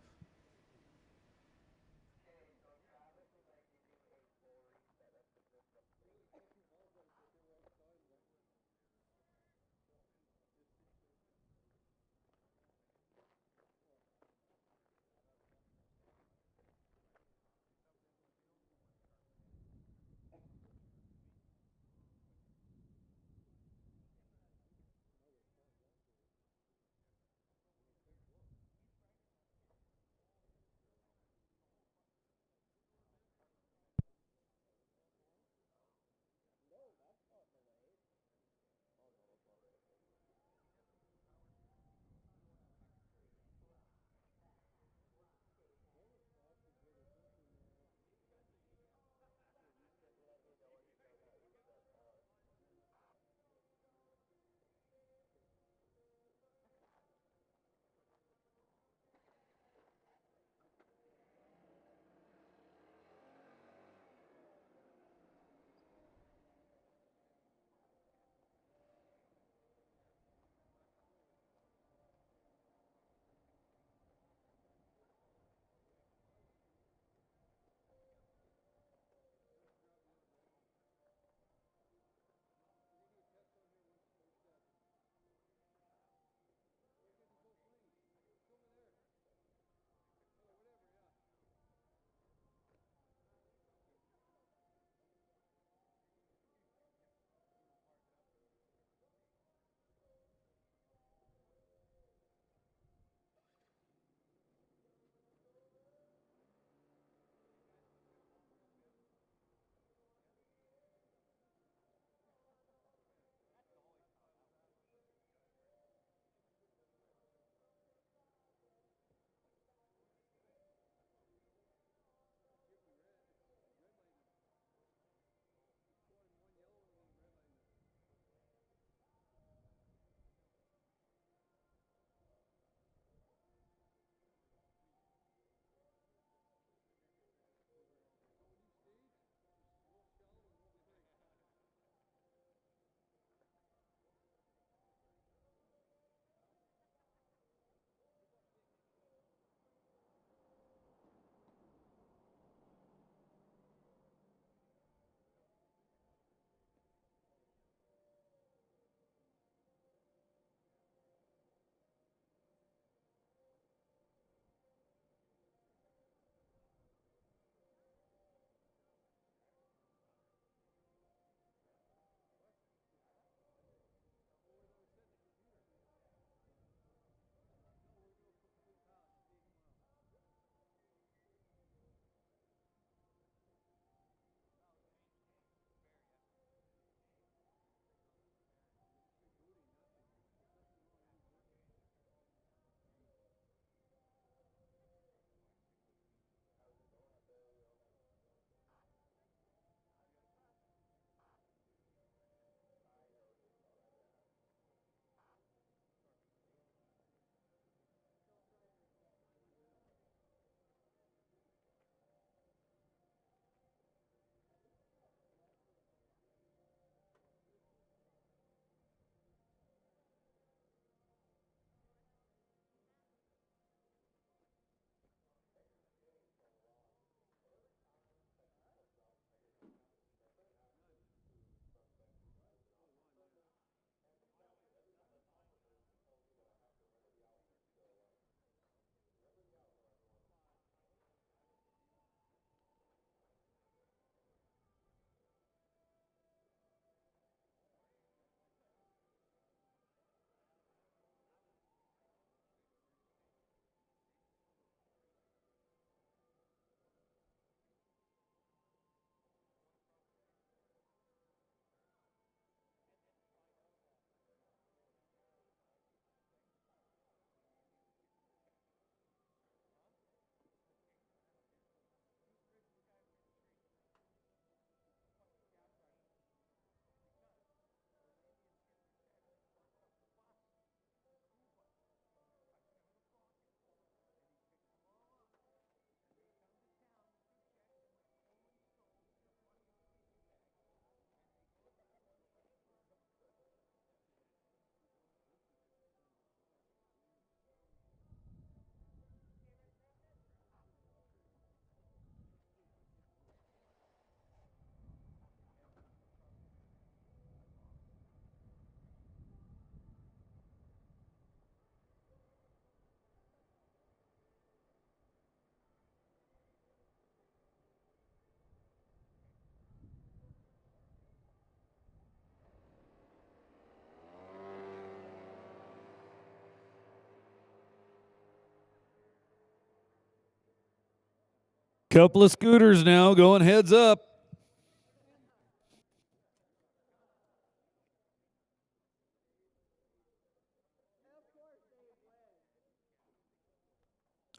Speaker 1: Couple of scooters now going heads up.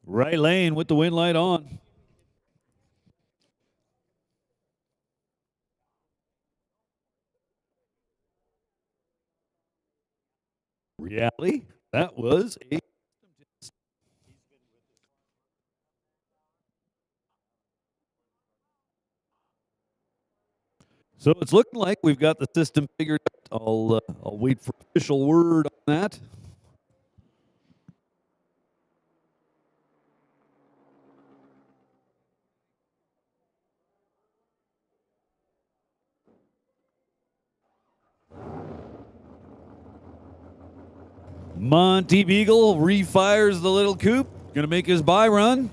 Speaker 1: Right lane with the wind light on. Reality, that was a so it's looking like we've got the system figured out. I'll wait for official word on that. Monty Beagle refires the little coupe. Gonna make his bye run.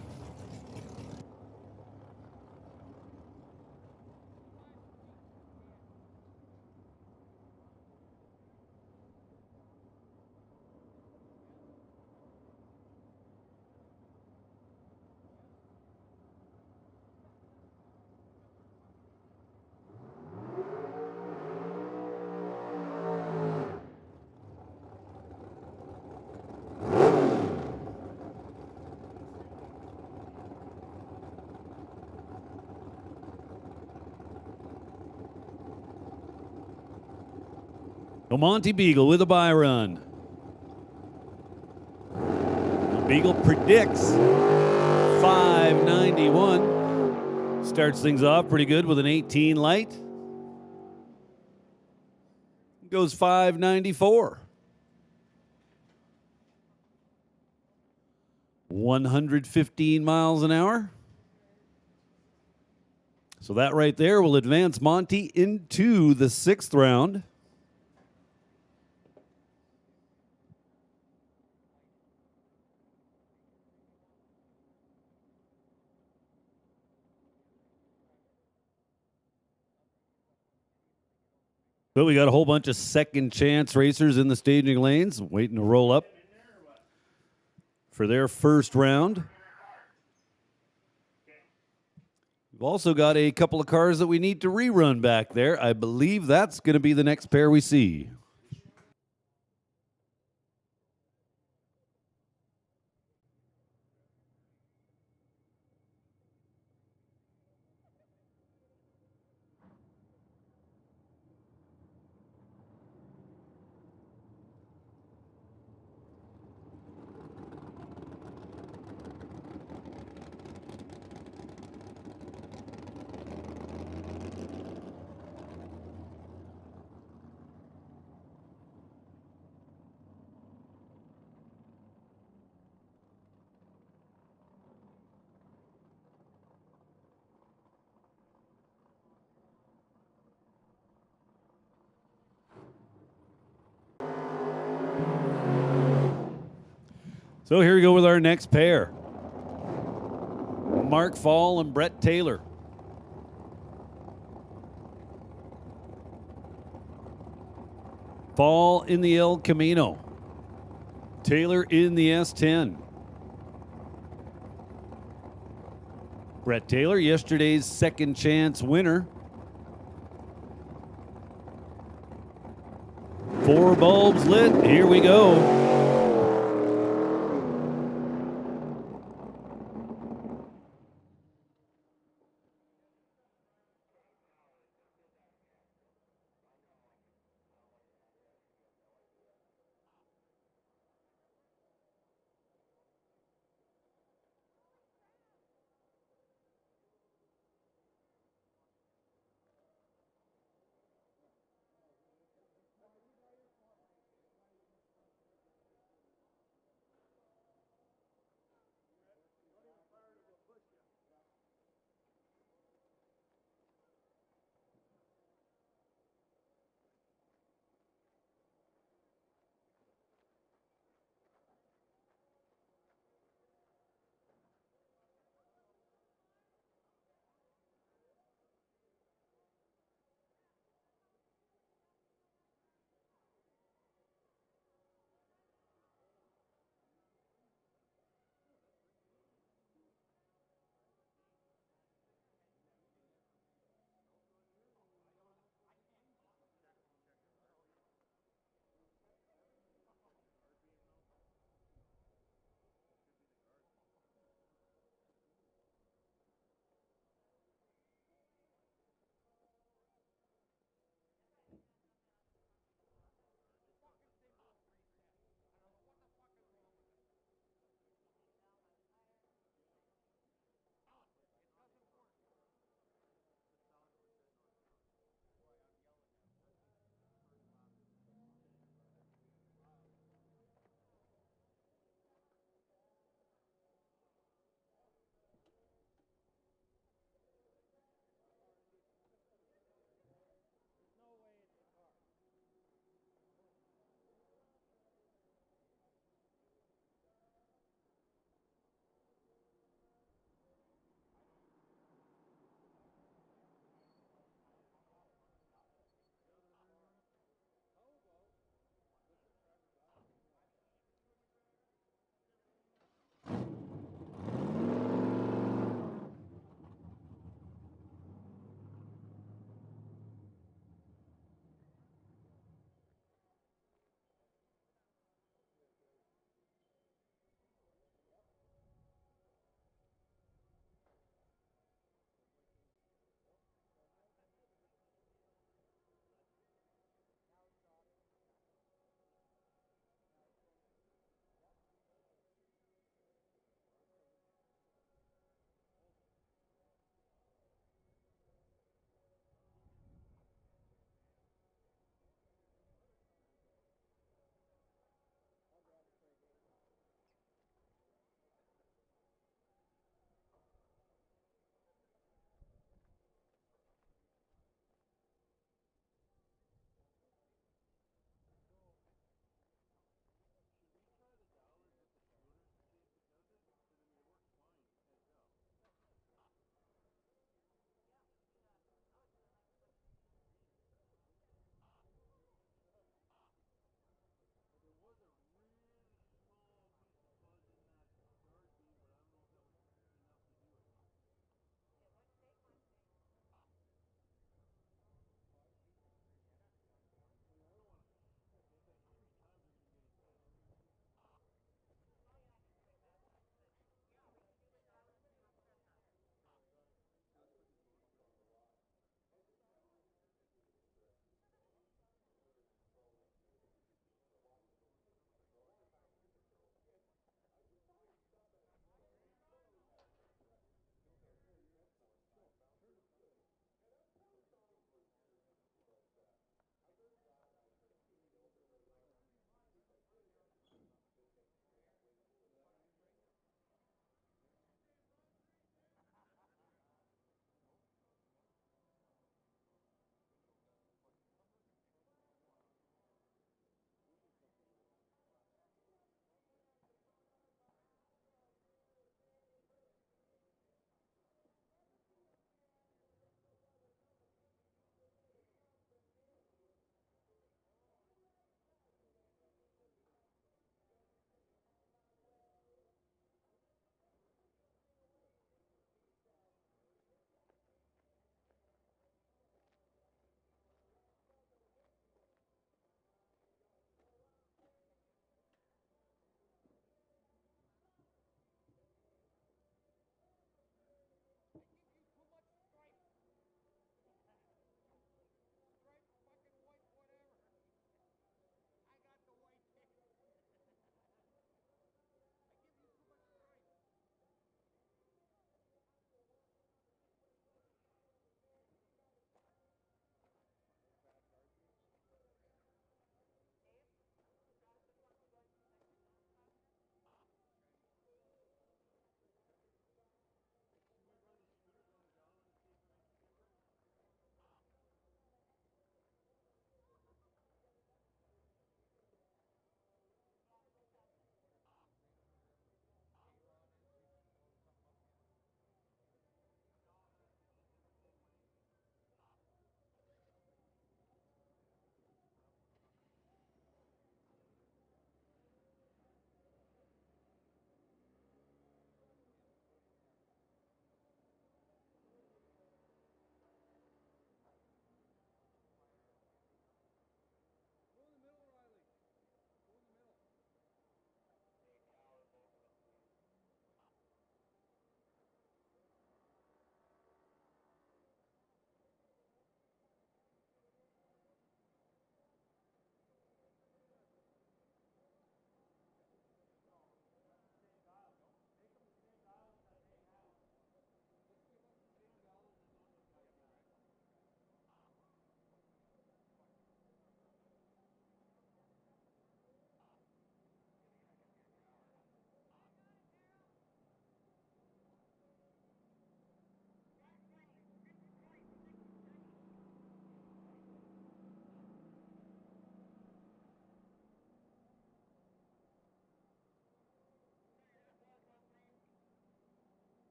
Speaker 1: Monty Beagle with a bye run. Beagle predicts 591. Starts things off pretty good with an 18 light. Goes 594. 115 miles an hour. So that right there will advance Monty into the 6th round. But we got a whole bunch of second chance racers in the staging lanes waiting to roll up for their first round. We've also got a couple of cars that we need to rerun back there. I believe that's going to be the next pair we see. So here we go with our next pair. Mark Fall and Brett Taylor. Fall in the El Camino. Taylor in the S10. Brett Taylor, yesterday's second chance winner. 4 bulbs lit. Here we go.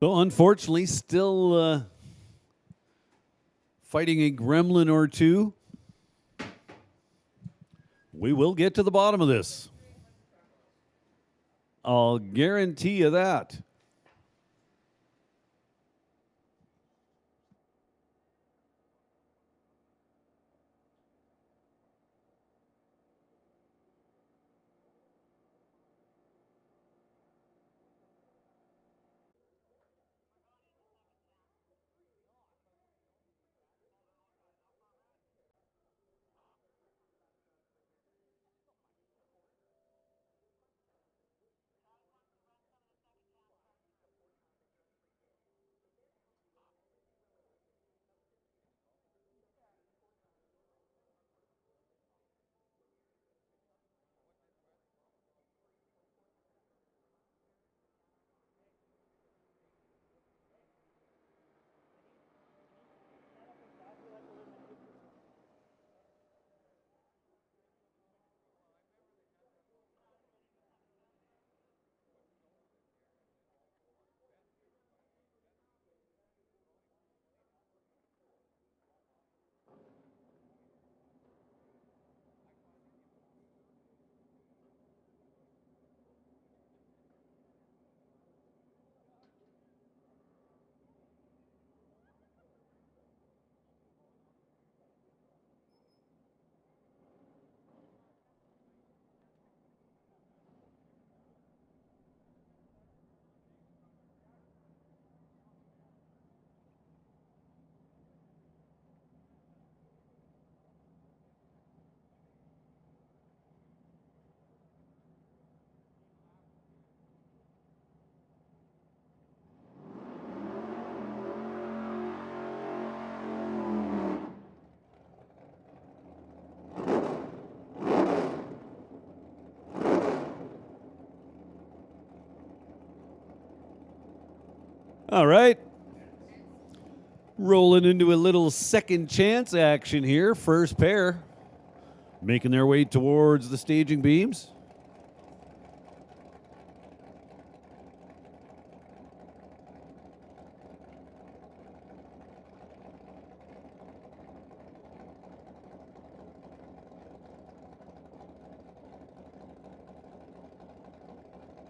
Speaker 1: So unfortunately, still fighting a gremlin or two. We will get to the bottom of this. I'll guarantee you that. All right. Rolling into a little second chance action here. First pair making their way towards the staging beams.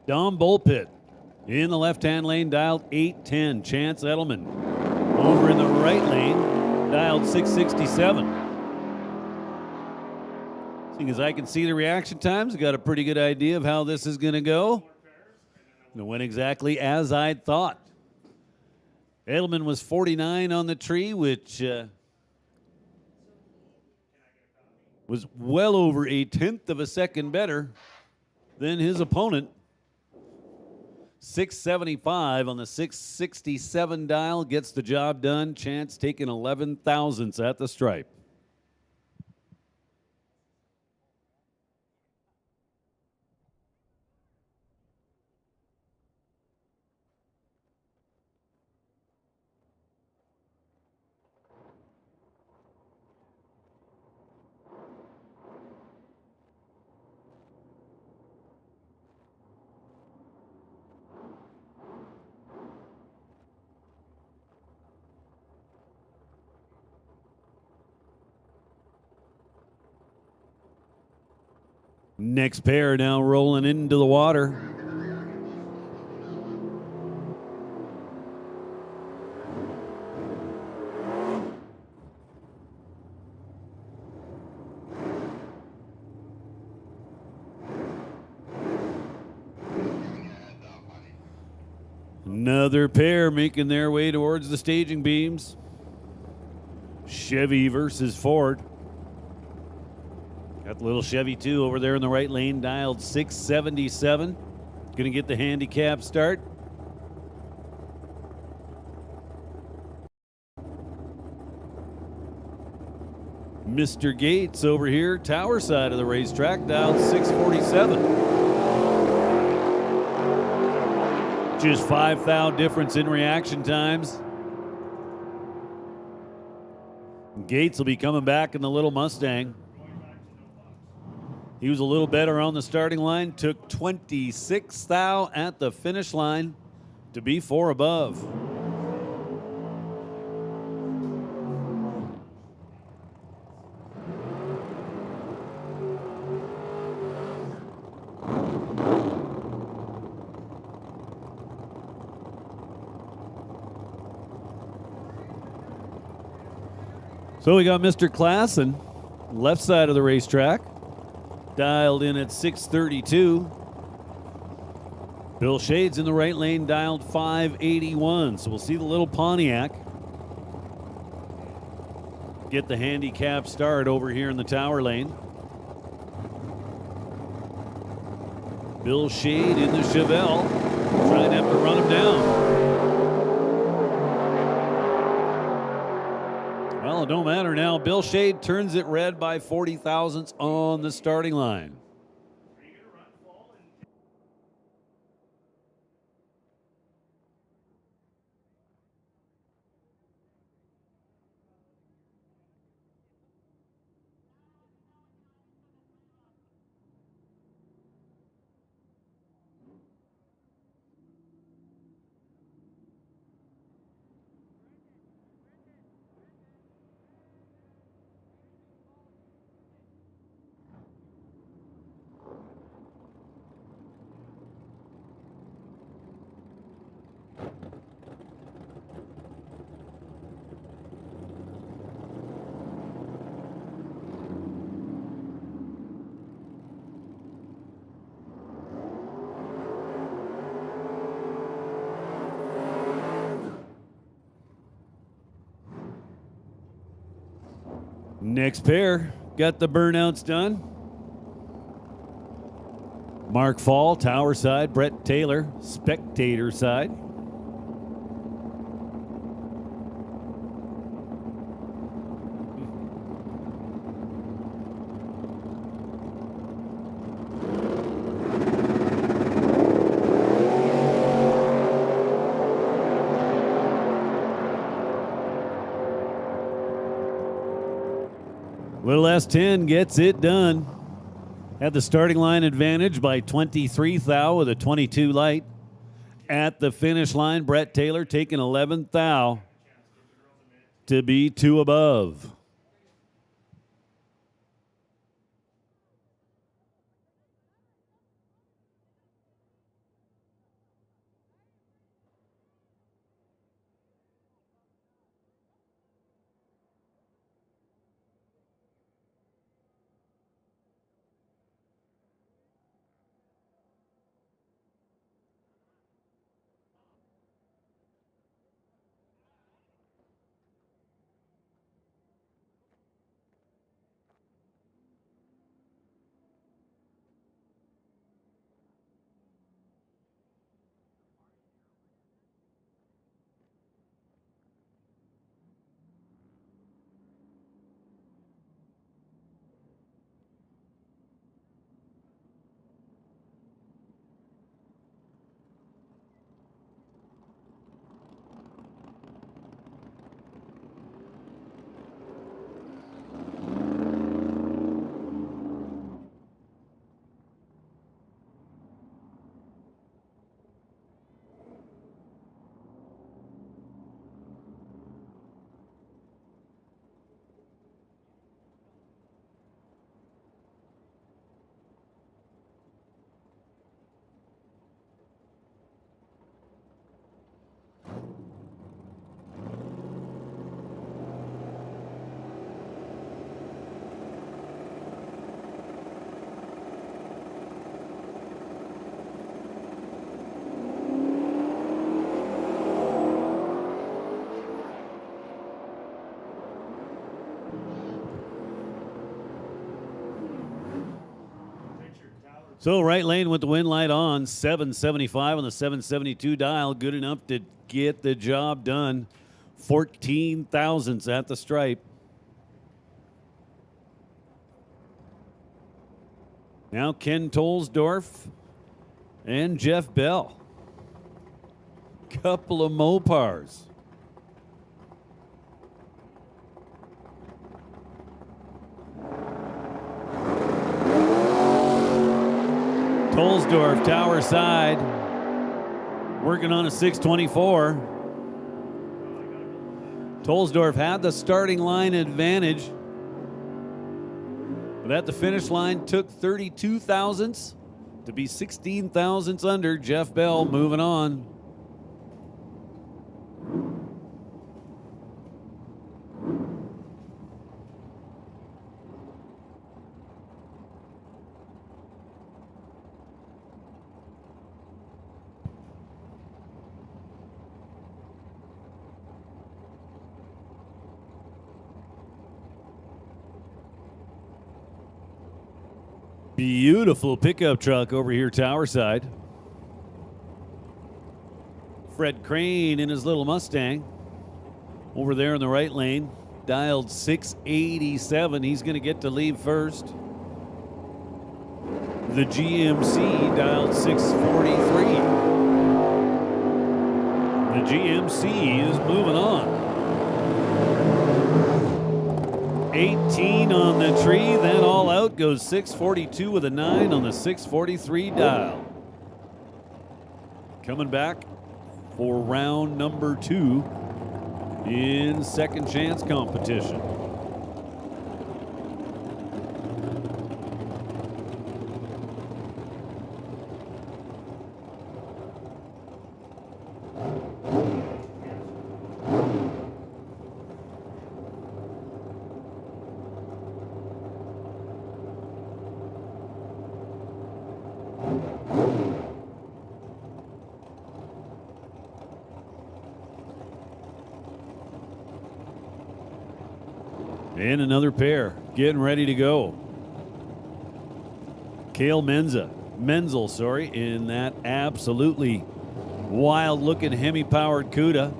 Speaker 1: Dom Bullpit in the left-hand lane, dialed 810. Chance Edelman over in the right lane, dialed 667. Seeing as I can see the reaction times, I got a pretty good idea of how this is going to go. And it went exactly as I thought. Edelman was 49 on the tree, which was well over a tenth of a second better than his opponent. 675 on the 667 dial gets the job done. Chance taking 11 thousandths at the stripe. Next pair now rolling into the water. Another pair making their way towards the staging beams. Chevy versus Ford. Got the little Chevy 2 over there in the right lane, dialed 677. Going to get the handicap start. Mr. Gates over here, tower side of the racetrack, dialed 647. Just 5 thou difference in reaction times. Gates will be coming back in the little Mustang. He was a little better on the starting line, took 26 thou at the finish line. to be 4 above. So we got Mr. Klassen, left side of the racetrack, dialed in at 632. Bill Shades in the right lane, dialed 581. So we'll see the little Pontiac get the handicap start over here in the tower lane. Bill Shade in the Chevelle, trying to have to run him down. Well, it don't matter now. Bill Shade turns it red by 40 thousandths on the starting line. Next pair got the burnouts done. Mark Fall, tower side. Brett Taylor, spectator side. Little S10 gets it done. Had the starting line advantage by 23 thou with a 22 light. At the finish line, Brett Taylor taking 11 thou to be 2 above. So right lane with the wind light on, 775 on the 772 dial, good enough to get the job done. 14 thousandths at the stripe. Now Ken Tolsdorf and Jeff Bell. Couple of Mopars. Tolsdorf, tower side. Working on a 624. Tolsdorf had the starting line advantage, but at the finish line took 32 thousandths to be 16 thousandths under. Jeff Bell moving on. Beautiful pickup truck over here, tower side. Fred Crane in his little Mustang over there in the right lane, dialed 687. He's going to get to leave first. The GMC dialed 643. The GMC is moving on. 18 on the tree, then all out goes 642 with a 9 on the 643 dial. Coming back for round number 2 in second chance competition. And another pair getting ready to go. Cale Menzel, in that absolutely wild-looking Hemi-powered CUDA.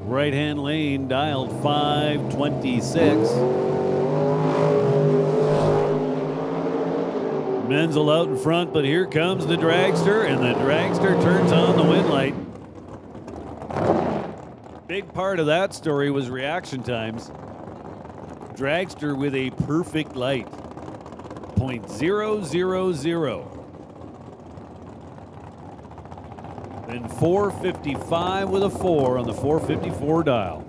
Speaker 1: Right-hand lane dialed 526. Menzel out in front, but here comes the dragster, and the dragster turns on the wind light. Big part of that story was reaction times. Dragster with a perfect light, 0.000. Then 455 with a 4 on the 454 dial.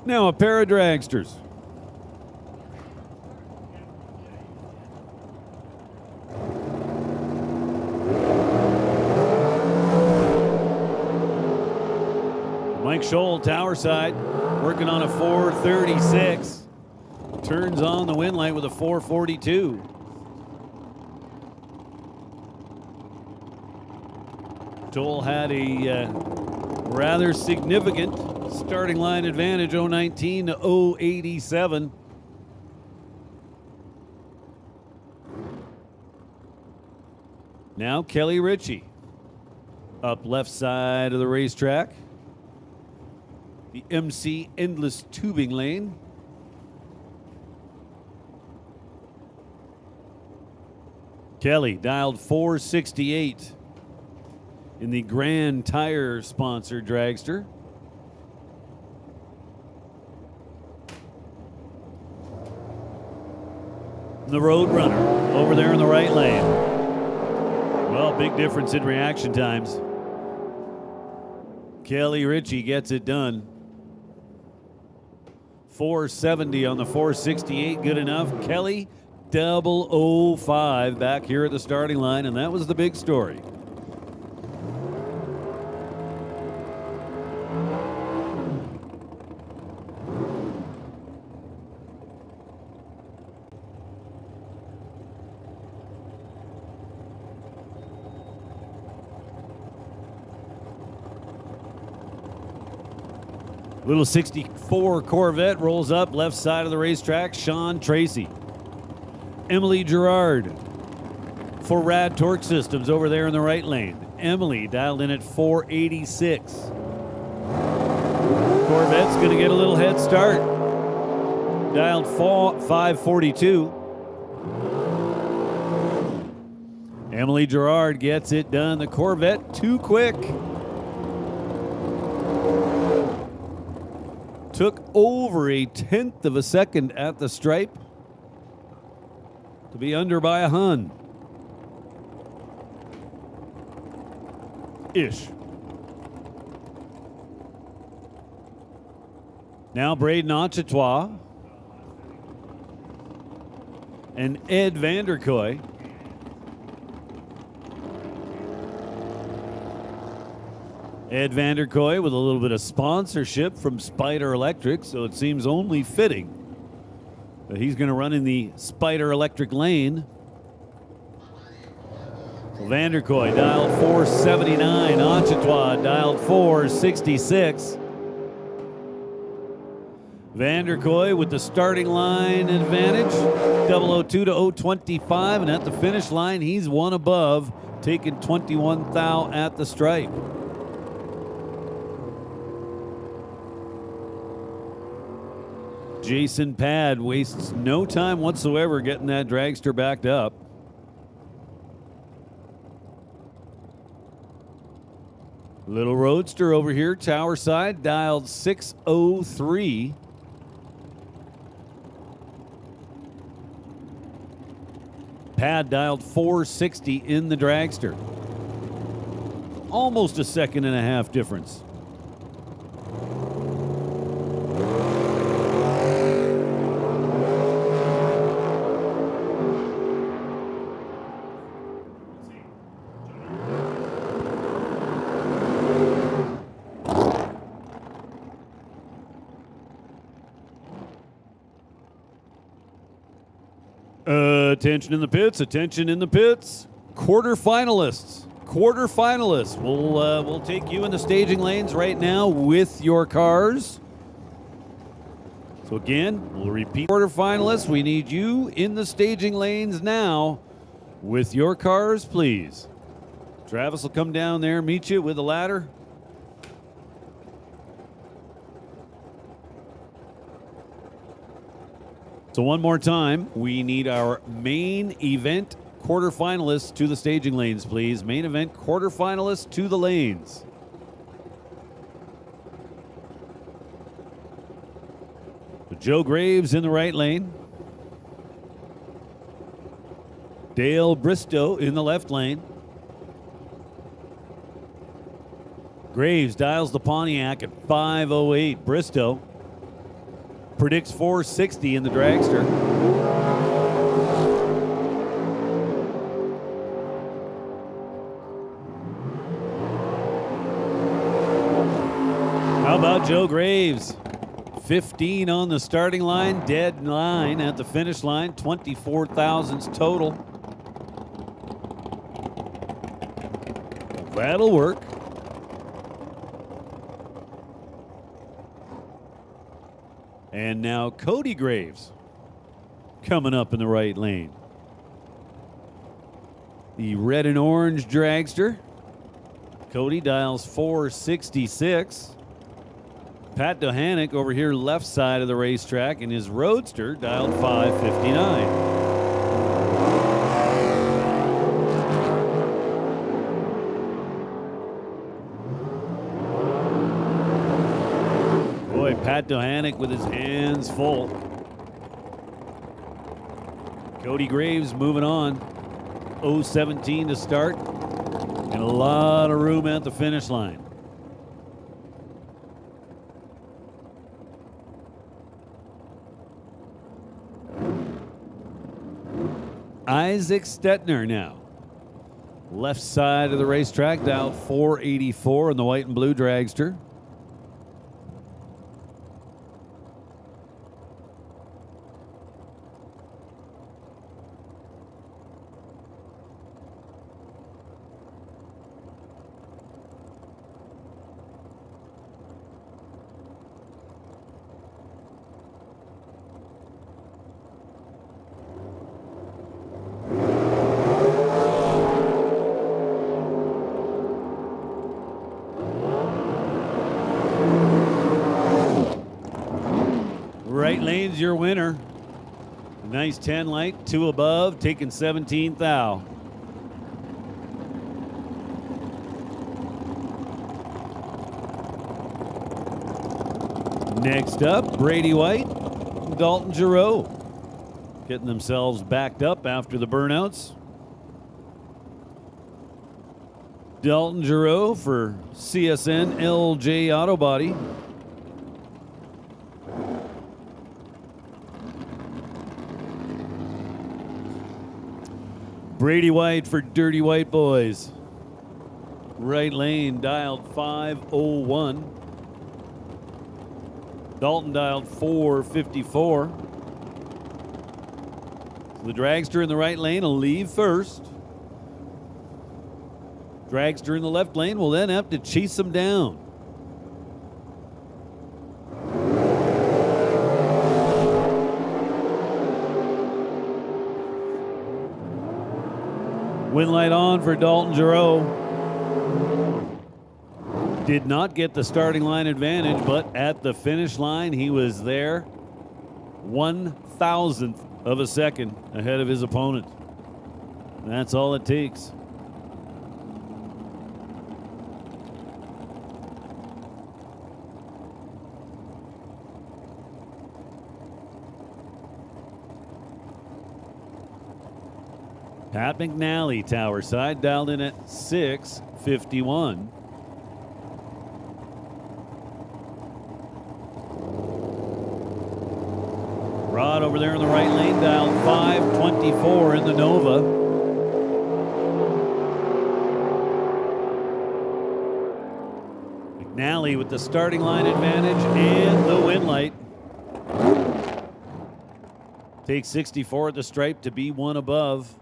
Speaker 1: Now a pair of dragsters. Mike Scholl, tower side, working on a 436. Turns on the wind light with a 442. Toll had a rather significant starting line advantage, 019 to 087. Now Kelly Ritchie up left side of the racetrack. The MC Endless Tubing Lane. Kelly dialed 468 in the Grand Tire sponsored dragster. The Road Runner over there in the right lane. Well, big difference in reaction times. Kelly Ritchie gets it done. 470 on the 468, good enough. Kelly 005 back here at the starting line, and that was the big story. Little 64 Corvette rolls up left side of the racetrack. Sean Tracy. Emily Gerard for Rad Torque Systems over there in the right lane. Emily dialed in at 486. Corvette's going to get a little head start. dialed 542. Emily Gerard gets it done. The Corvette too quick. Took over a 1/10 of a second at the stripe to be under by a Hun. Ish. Now Braden Ochetois and Ed Vanderkoy. Ed Vanderkoy with a little bit of sponsorship from Spider Electric, so it seems only fitting that he's going to run in the Spider Electric lane. Vanderkoy dialed 479, Ochetois dialed 466. Vanderkoy with the starting line advantage, 002 to 025, and at the finish line, he's one above, taking 21 thou at the stripe. Jason Pad wastes no time whatsoever getting that dragster backed up. Little Roadster over here, tower side, dialed 603. Pad dialed 460 in the dragster. Almost a second and a half difference. Attention in the pits, attention in the pits. Quarterfinalists. We'll take you in the staging lanes right now with your cars. So again, we'll repeat. Quarterfinalists, we need you in the staging lanes now with your cars, please. Travis will come down there, meet you with a ladder. So one more time, we need our main event quarterfinalists to the staging lanes, please. Main event quarterfinalists to the lanes. So Joe Graves in the right lane. Dale Bristow in the left lane. Graves dials the Pontiac at 508. Bristow predicts 460 in the dragster. How about Joe Graves? 15 on the starting line, dead line at the finish line, 24 thousandths total. That'll work. And now Cody Graves coming up in the right lane. The red and orange dragster. Cody dials 466. Pat Dohanick over here left side of the racetrack, and his roadster dialed 559. Pat Dohanick with his hands full. Cody Graves moving on. 017 to start. And a lot of room at the finish line. Isaac Stetner now. Left side of the racetrack, dialed 484 in the white and blue dragster. Right lane's your winner. Nice 10 light, 2 above, taking 17th thou. Next up, Brady White, Dalton Giroux, getting themselves backed up after the burnouts. Dalton Giroux for CSN LJ Auto Body. Brady White for Dirty White Boys. Right lane dialed 501. Dalton dialed 454. So the dragster in the right lane will leave first. Dragster in the left lane will then have to chase him down. Win light on for Dalton Giroux. Did not get the starting line advantage, but at the finish line, he was there 1,000th of a second ahead of his opponent. That's all it takes. Pat McNally, tower side, dialed in at 651. Rod over there in the right lane, dialed 524 in the Nova. McNally with the starting line advantage and the win light. Takes 64 at the stripe to be one above.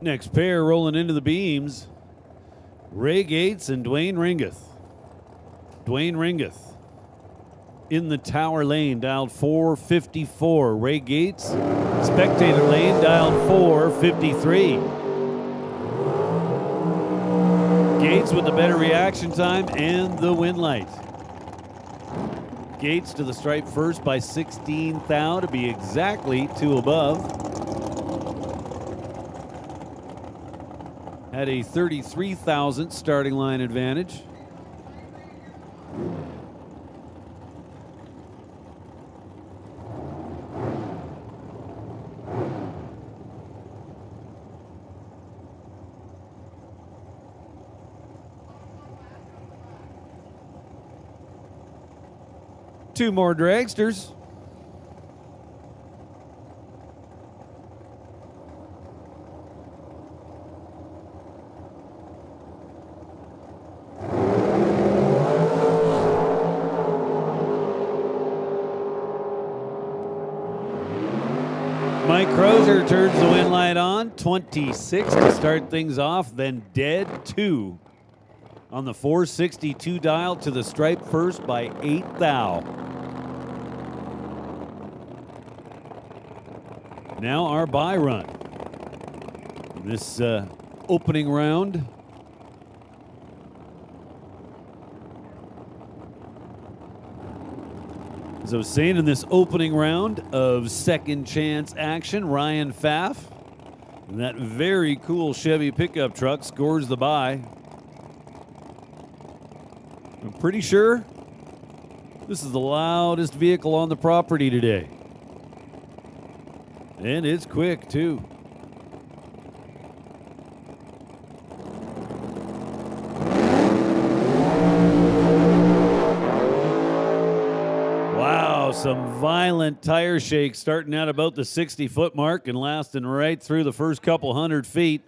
Speaker 1: Next pair rolling into the beams, Ray Gates and Dwayne Ringeth. Dwayne Ringeth in the tower lane, dialed 454. Ray Gates, spectator lane, dialed 453. Gates with the better reaction time and the win light. Gates to the stripe first by 16 thou to be exactly 2 above. Had a 33,000 starting line advantage. Two more dragsters. Mike Crozier turns the win light on, 26 to start things off, then dead 2 on the 462 dial to the stripe first by 8 thou. Now our bye run. This opening round. As I was saying, in this opening round of second chance action, Ryan Pfaff and that very cool Chevy pickup truck scores the bye. I'm pretty sure this is the loudest vehicle on the property today. And it's quick, too. some violent tire shakes starting at about the 60-foot mark and lasting right through the first couple hundred feet.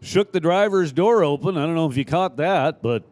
Speaker 1: Shook the driver's door open. I don't know if you caught that, but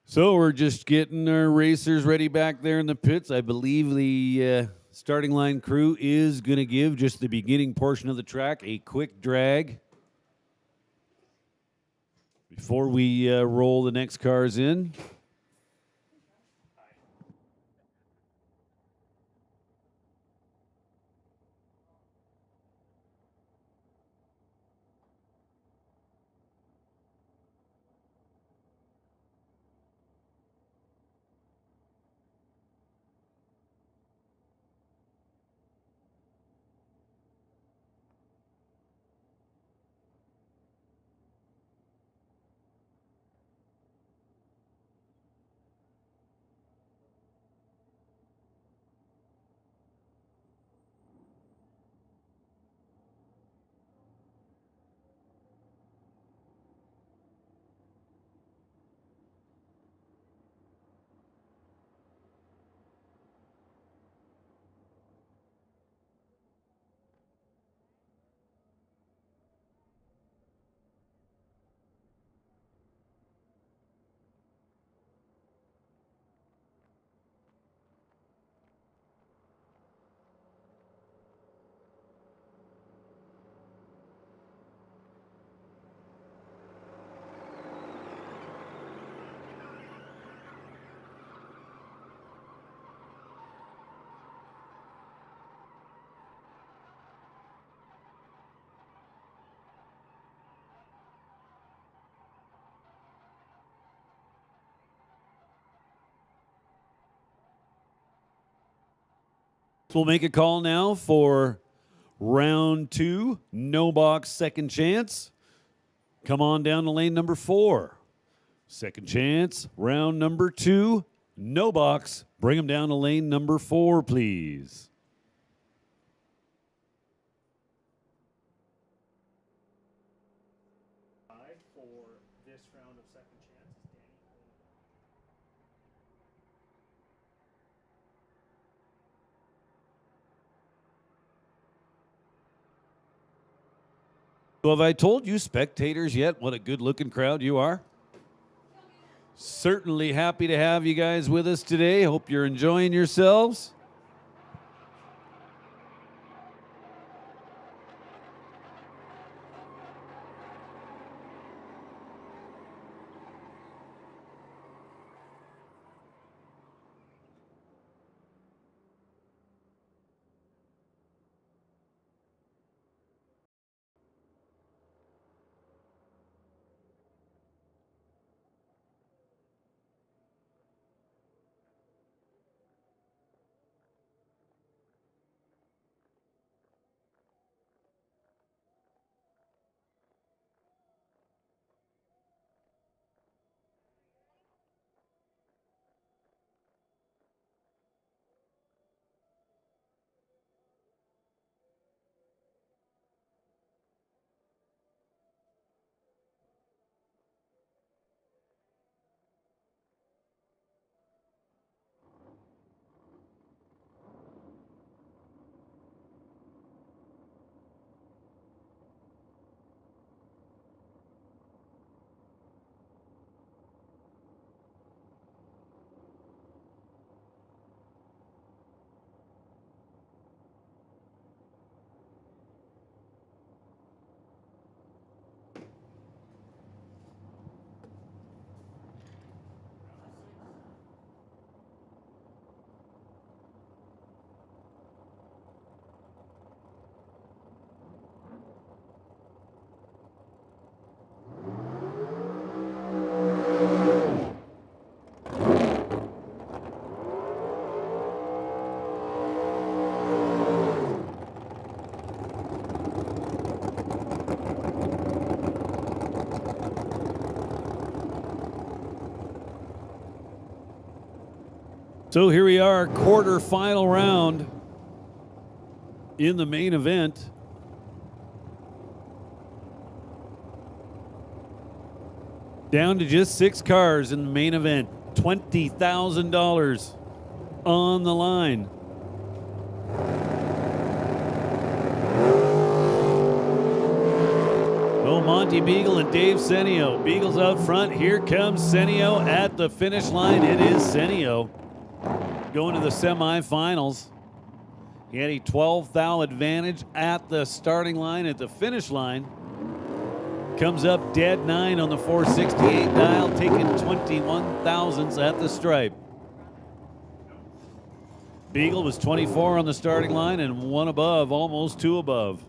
Speaker 1: so we're just getting our racers ready back there in the pits. I believe the starting line crew is going to give just the beginning portion of the track a quick drag before we roll the next cars in. We'll make a call now for round 2, no box, second chance. Come on down to lane number 4. Second chance, round number 2, no box. Bring them down to lane number 4, please.
Speaker 6: For this round of second chance is Danny.
Speaker 1: So have I told you spectators yet what a good-looking crowd you are? Certainly happy to have you guys with us today. Hope you're enjoying yourselves. So here we are, quarterfinal round in the main event. Down to just 6 cars in the main event. $20,000 on the line. Oh, Monty Beagle and Dave Senio. Beagle's out front. Here comes Senio at the finish line. It is Senio going to the semifinals. He had a 12 thou advantage at the starting line. At the finish line, comes up dead 9 on the 468 dial, taking 21 thousandths at the stripe. Beagle was 24 on the starting line and 1 above, almost 2 above.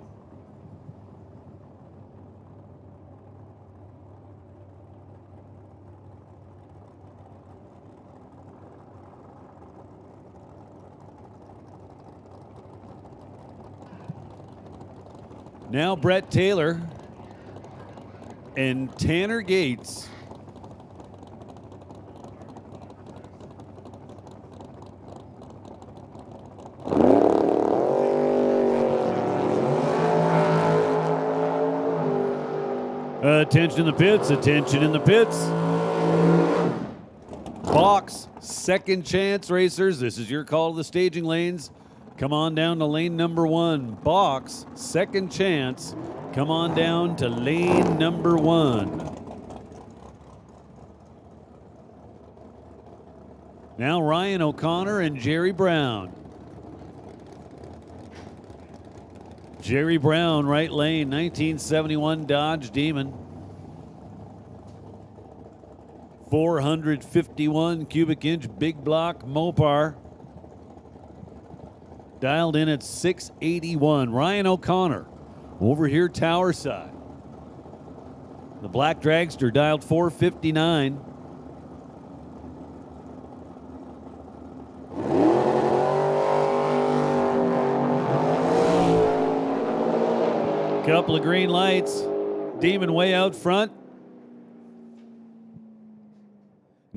Speaker 1: Now Brett Taylor and Tanner Gates. Attention in the pits, attention in the pits. Box, second chance racers. This is your call to the staging lanes. Come on down to lane number 1. Box, second chance. Come on down to lane number 1. Now Ryan O'Connor and Jerry Brown. Jerry Brown, right lane, 1971 Dodge Demon. 451 cubic inch big block Mopar. Dialed in at 681. Ryan O'Connor over here tower side. The black dragster dialed 459. Couple of green lights. Demon way out front.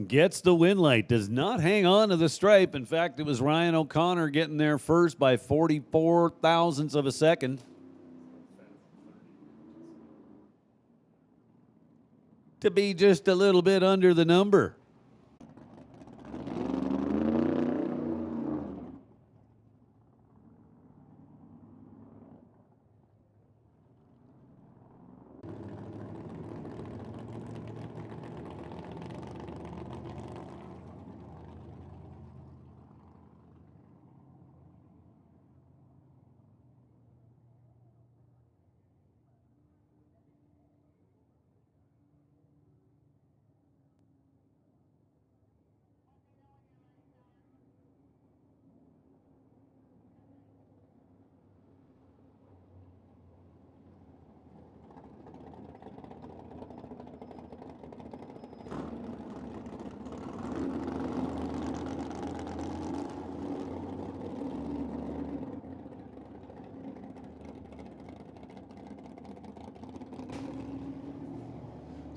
Speaker 1: Gets the win light. Does not hang on to the stripe. In fact, it was Ryan O'Connor getting there first by 44 thousandths of a second. To be just a little bit under the number.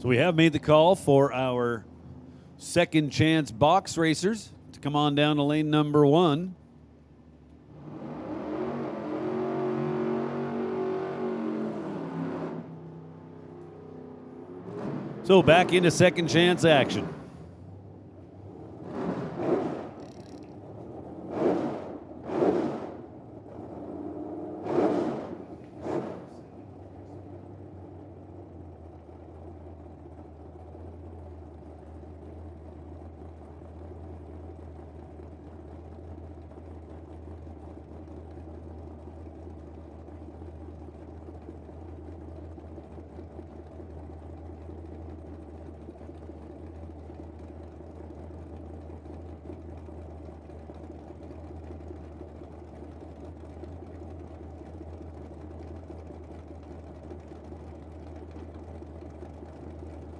Speaker 1: So we have made the call for our second chance box racers to come on down to lane number 1. So back into second chance action.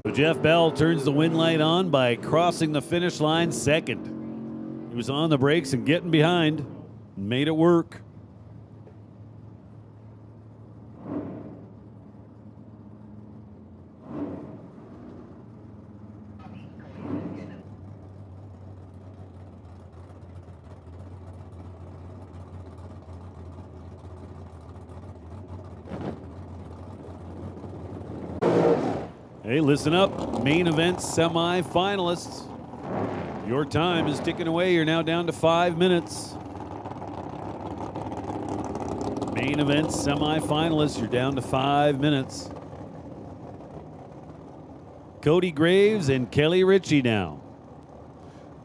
Speaker 1: So Jeff Bell turns the win light on by crossing the finish line second. He was on the brakes and getting behind and made it work. Hey, listen up, main event semi-finalists. Your time is ticking away. You're now down to 5 minutes. Main event semi-finalists, you're down to 5 minutes. Cody Graves and Kelly Ritchie now.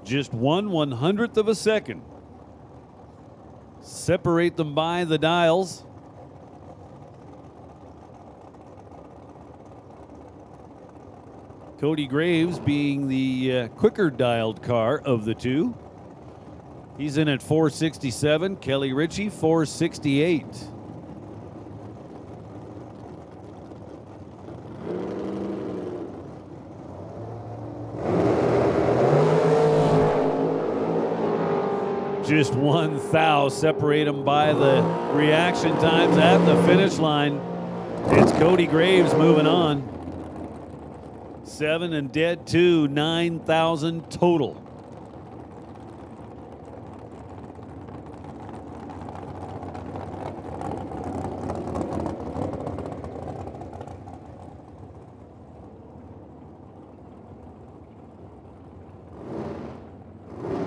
Speaker 1: Just 1/100th of a second. Separate them by the dials. Cody Graves being the quicker dialed car of the two. He's in at 467. Kelly Ritchie, 468. Just 1 thou separate them by the reaction times at the finish line. It's Cody Graves moving on. 7 and dead 2, 9,000 total.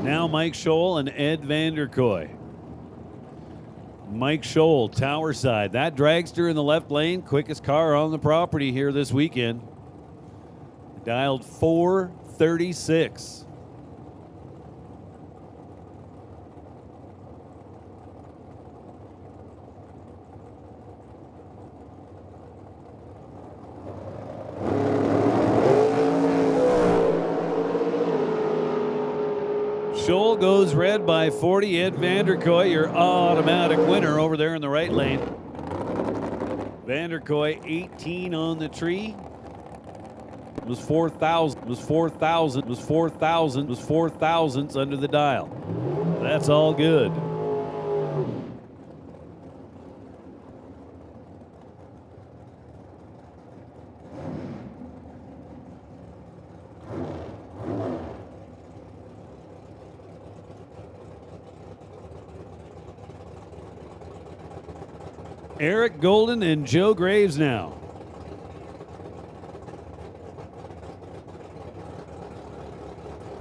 Speaker 1: Now Mike Scholl and Ed Vanderkoy. Mike Scholl, tower side. That dragster in the left lane, quickest car on the property here this weekend. Dialed 436. Scholl goes red by 40. Ed Vanderkoy, your automatic winner over there in the right lane. Vanderkoy, 18 on the tree. Was 4,000, was 4,000, was 4,000, was 4,000ths under the dial. That's all good. Eric Golden and Joe Graves now.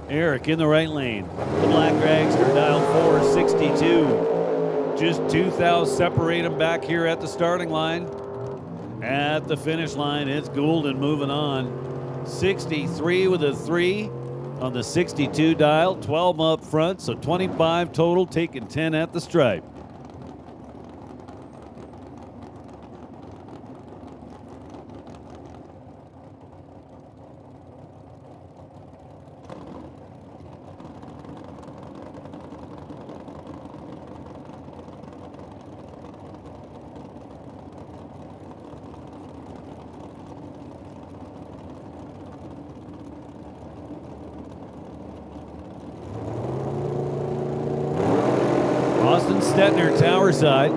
Speaker 1: Eric in the right lane. The black dragster dialed 462. Just 2 thou separate them back here at the starting line. At the finish line, it's Golden moving on. 63 with a 3 on the 62 dial. 12 up front, so 25 total, taking 10 at the stripe. Austin Stetner, tower side,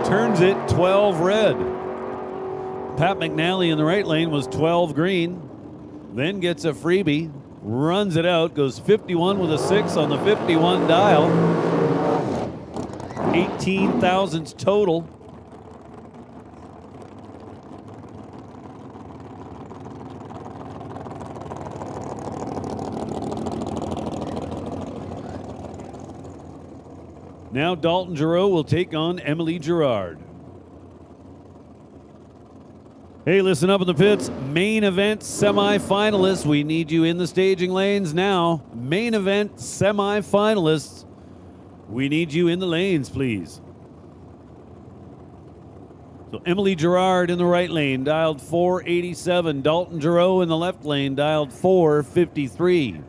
Speaker 1: turns it 12 red. Pat McNally in the right lane was 12 green, then gets a freebie, runs it out, goes 51 with a 6 on the 51 dial. 18 thousandths total. Now Dalton Giroux will take on Emily Gerard. Hey, listen up in the pits. Main event semifinalists. We need you in the staging lanes now. Main event semifinalists. We need you in the lanes, please. So Emily Gerard in the right lane, dialed 487. Dalton Giroux in the left lane, dialed 453.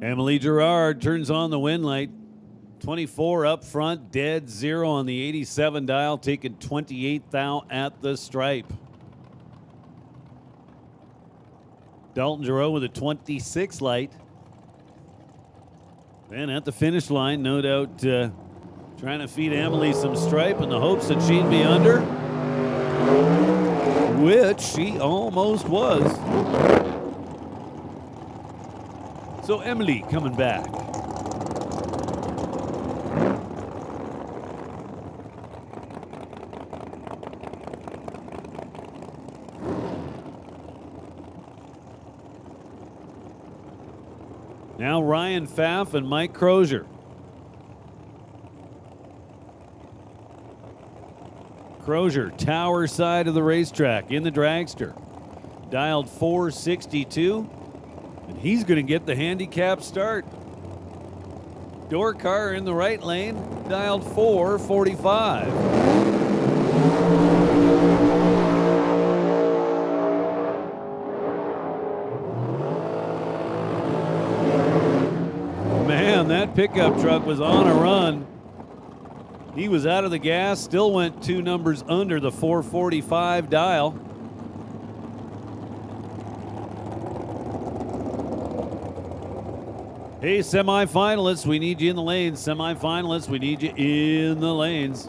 Speaker 1: Emily Gerard turns on the win light. 24 up front, dead 0 on the 87 dial, taking 28 thou at the stripe. Dalton Giroux with a 26 light. And at the finish line, no doubt trying to feed Emily some stripe in the hopes that she'd be under, which she almost was. So Emily coming back. Now Ryan Pfaff and Mike Crozier. Crozier, tower side of the racetrack in the dragster. Dialed 462. And he's going to get the handicap start. Dorcar in the right lane, dialed 445. Man, that pickup truck was on a run. He was out of the gas, still went 2 numbers under the 445 dial. Hey, semifinalists, we need you in the lanes. Semifinalists, we need you in the lanes.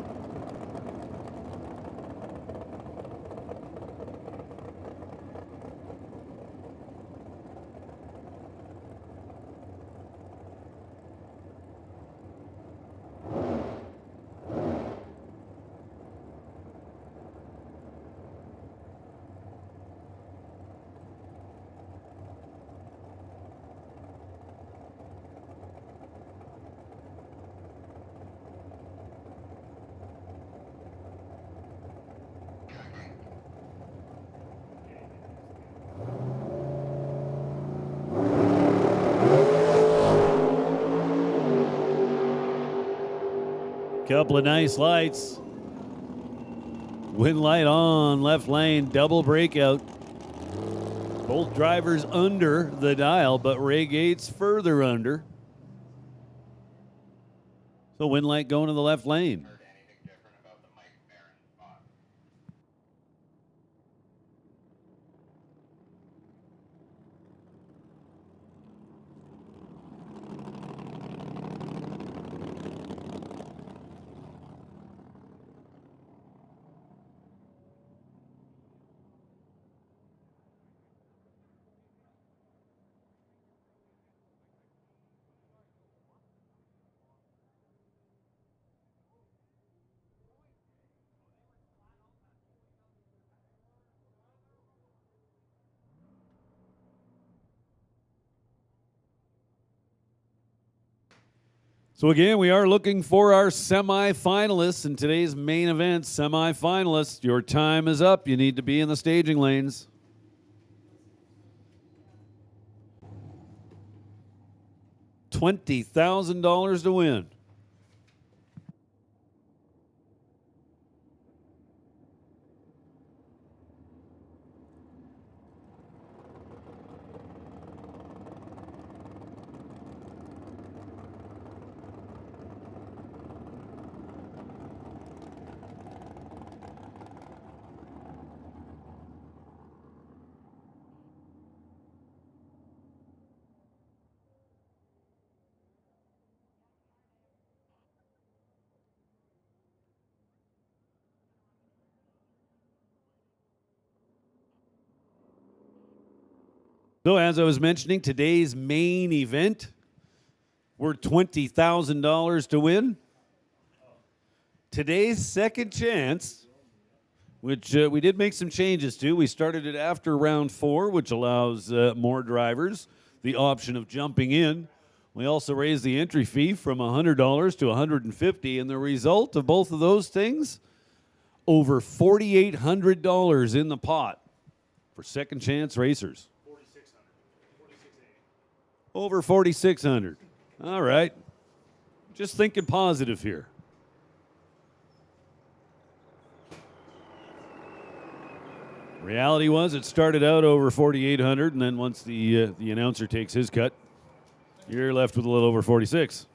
Speaker 1: Couple of nice lights. Wind light on, left lane, double breakout. Both drivers under the dial, but Ray Gates further under. So wind light going to the left lane. So again, we are looking for our semifinalists in today's main event. Semifinalists, your time is up. You need to be in the staging lanes. $20,000 to win. So as I was mentioning, today's main event, we're $20,000 to win. Today's second chance, which we did make some changes to. We started it after round 4, which allows more drivers the option of jumping in. We also raised the entry fee from $100 to $150, and the result of both of those things, over $4,800 in the pot for second chance racers. Over 4,600. All right. Just thinking positive here. Reality was it started out over 4,800, and then once the announcer takes his cut, you're left with a little over 46.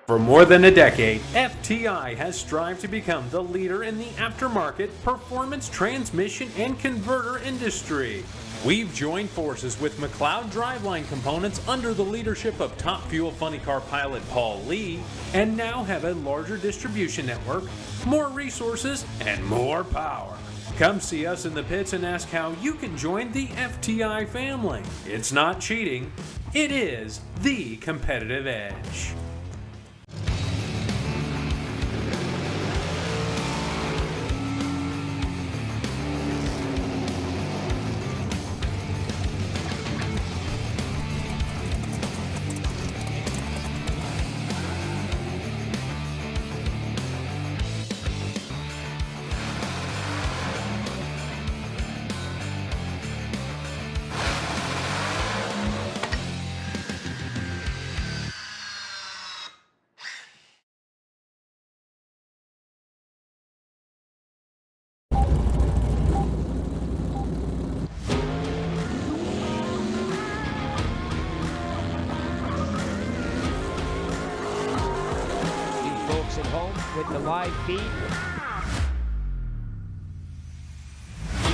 Speaker 2: For more than a decade, FTI has strived to become the leader in the aftermarket performance transmission and converter industry. We've joined forces with McLeod Driveline Components under the leadership of Top Fuel Funny Car pilot Paul Lee, and now have a larger distribution network, more resources, and more power. Come see us in the pits and ask how you can join the FTI family. It's not cheating, it is the competitive edge.
Speaker 3: At home with the live feed.
Speaker 4: The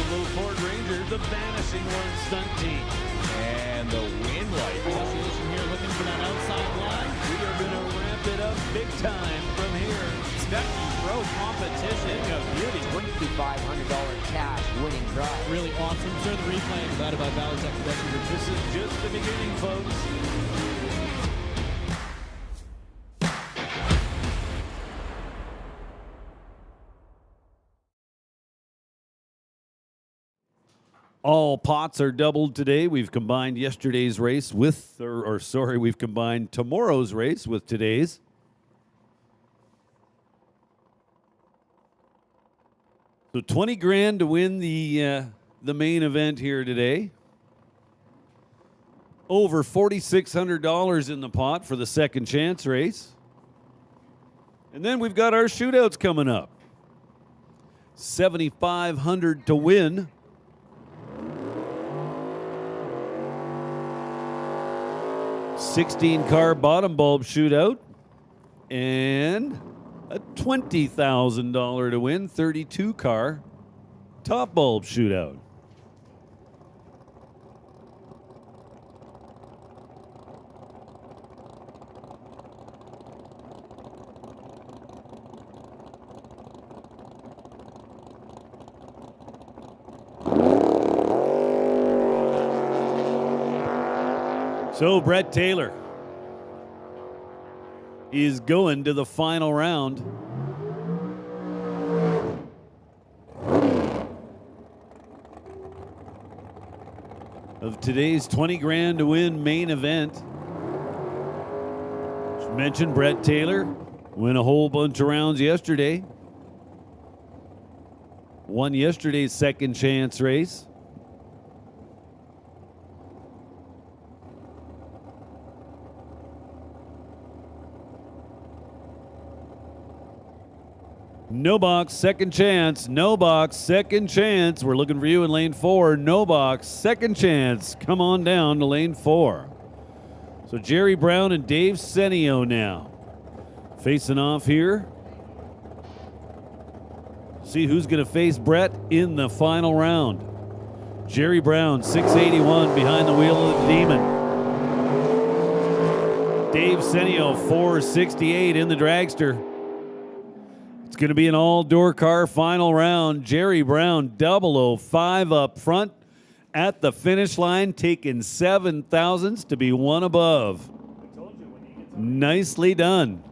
Speaker 4: little Ford Ranger, the vanishing one stunt team. And the wind light. Association here looking for that outside line. We are going to ramp it up big time from here. Expect pro competition of beauty.
Speaker 3: $2,500 cash winning prize.
Speaker 4: Really awesome. Sir, the replay of that about Valley Tech Production. This is just the beginning, folks.
Speaker 1: All pots are doubled today. We've combined yesterday's race with, we've combined tomorrow's race with today's. So 20 grand to win the main event here today. Over $4,600 in the pot for the second chance race. And then we've got our shootouts coming up. $7,500 to win. $16-car bottom bulb shootout. And a $20,000 to win 32-car top bulb shootout. So Brett Taylor is going to the final round. Of today's 20 grand to win main event. As mentioned, Brett Taylor won a whole bunch of rounds yesterday. Won yesterday's second chance race. No box, second chance. No box, second chance. We're looking for you in lane 4. No box, second chance. Come on down to lane 4. So Jerry Brown and Dave Senio now facing off here. See who's going to face Brett in the final round. Jerry Brown, 681 behind the wheel of the Demon. Dave Senio, 468 in the dragster. It's going to be an all-door car final round. Jerry Brown, 005 up front at the finish line, taking 7,000s to be one above. Nicely done.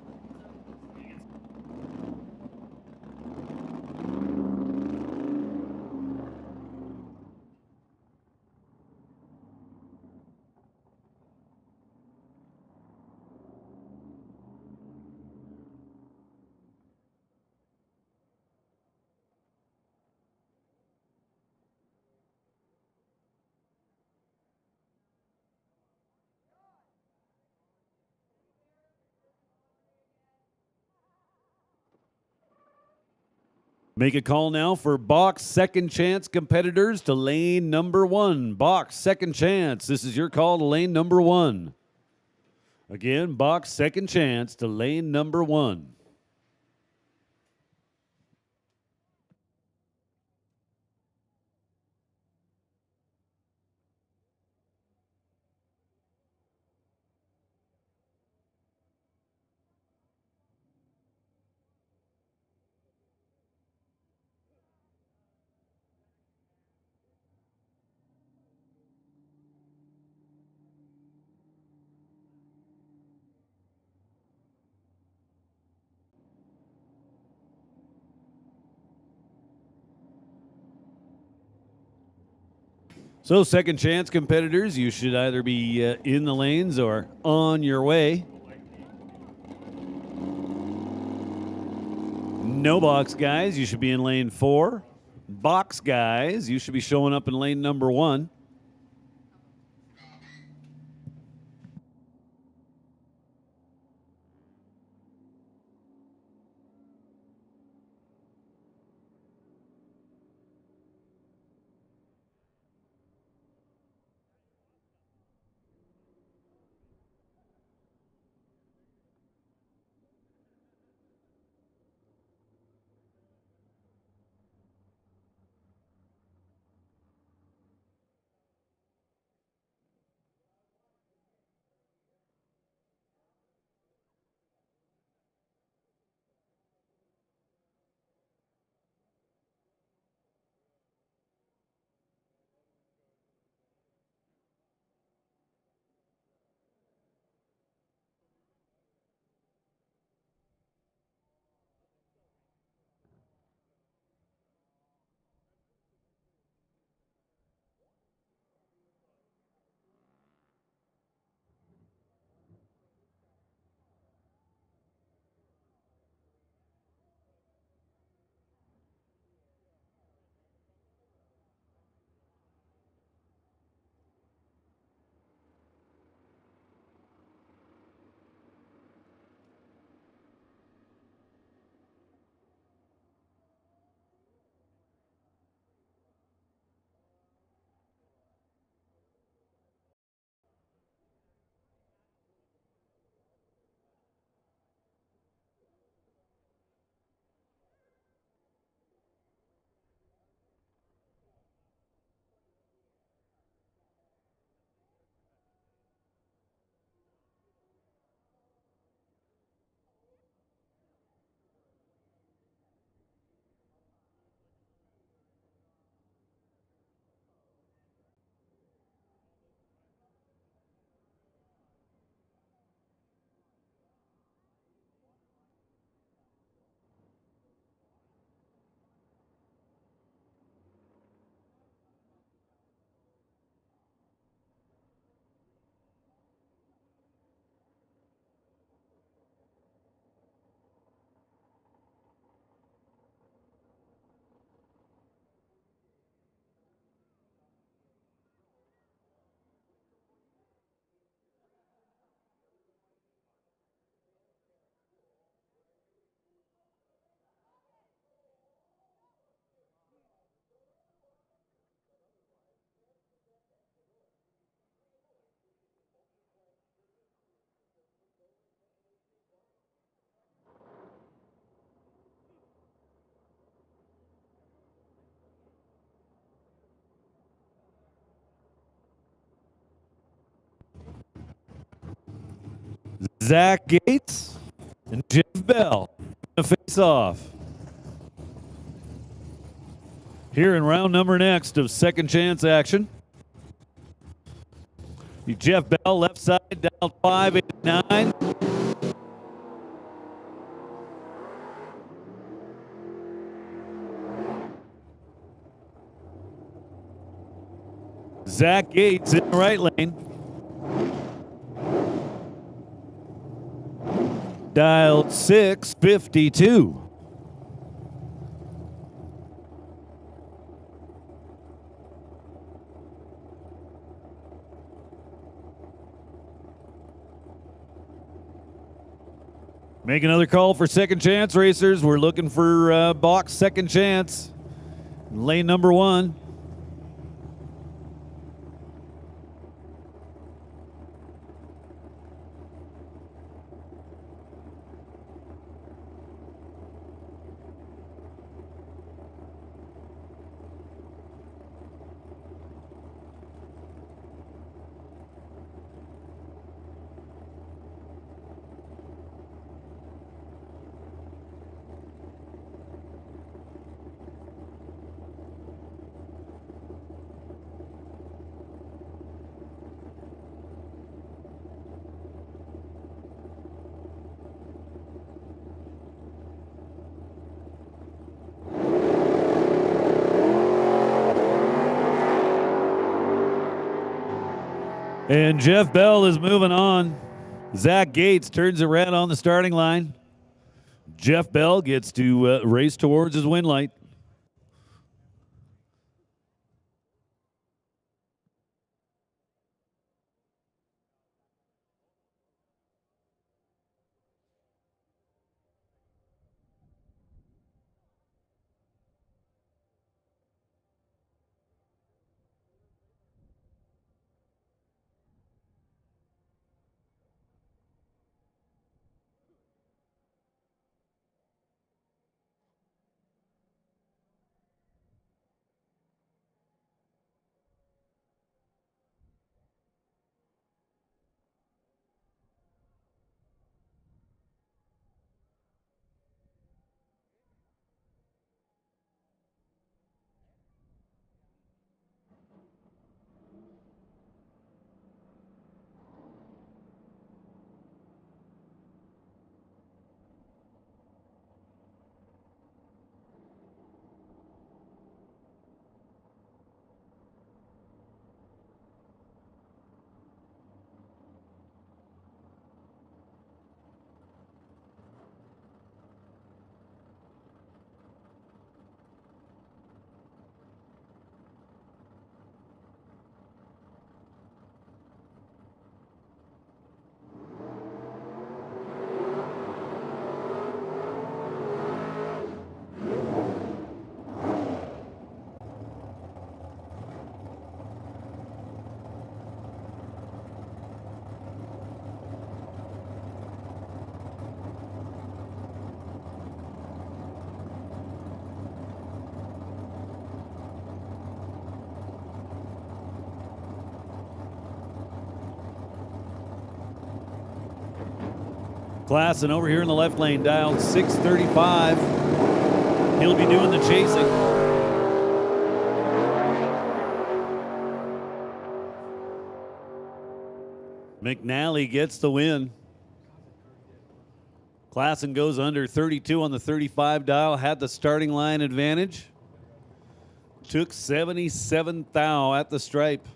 Speaker 1: Make a call now for box second chance competitors to lane number 1. Box second chance. This is your call to lane number 1. Again, box second chance to lane number 1. So second chance competitors, you should either be in the lanes or on your way. No box guys, you should be in lane 4. Box guys, you should be showing up in lane number 1. Zach Gates and Jeff Bell to face off. Here in round number next of second chance action. Jeff Bell, left side, dial 589. Zach Gates in the right lane. Dialed 652. Make another call for second chance racers. We're looking for box second chance. Lane number 1. And Jeff Bell is moving on. Zach Gates turns it red on the starting line. Jeff Bell gets to race towards his win light. Klassen over here in the left lane, dialed 635. He'll be doing the chasing. McNally gets the win. Klassen goes under 32 on the 35 dial, had the starting line advantage. Took 77 thou at the stripe.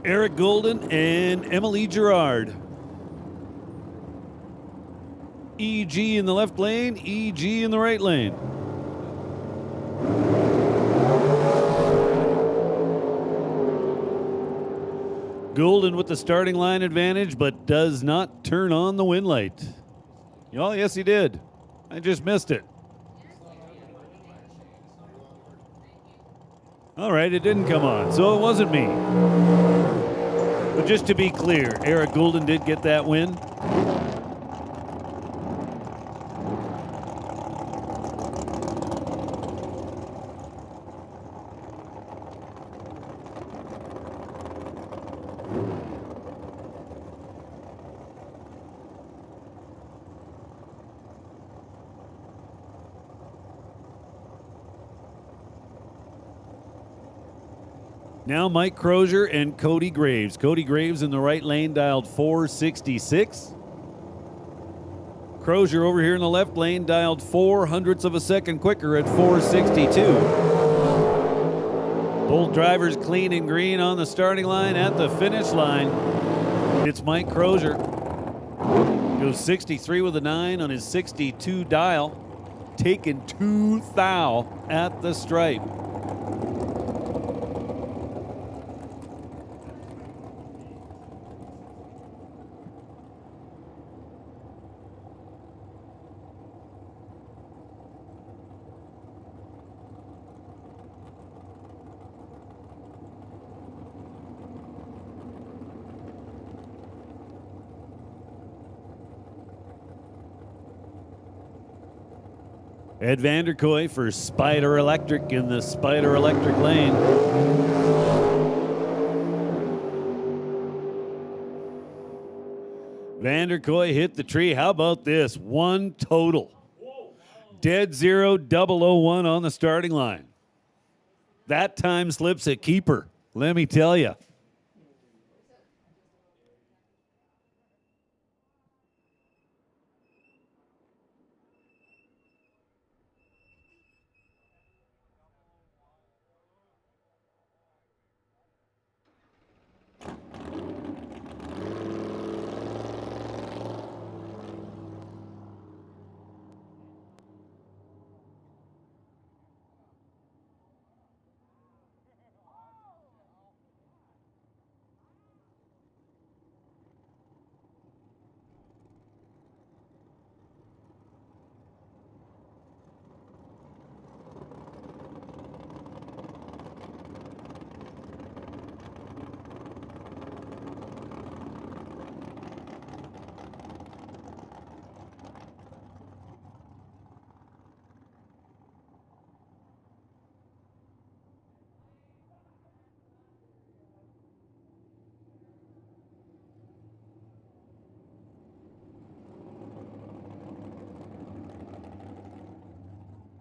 Speaker 1: Eric Golden and Emily Gerard. EG in the left lane, EG in the right lane. Golden with the starting line advantage, but does not turn on the win light. Oh, yes, he did. I just missed it. All right, it didn't come on, so it wasn't me. But just to be clear, Eric Golden did get that win. Now Mike Crozier and Cody Graves. Cody Graves in the right lane dialed 466. Crozier over here in the left lane dialed 0.04 of a second quicker at 462. Both drivers clean and green on the starting line. At the finish line, it's Mike Crozier. Goes 63 with a 9 on his 62 dial. Taking 2 thou at the stripe. Ed Vanderkoy for Spider Electric in the Spider Electric lane. Vanderkoy hit the tree. How about this? One total. Dead 0, 001 on the starting line. That time slips a keeper, let me tell you.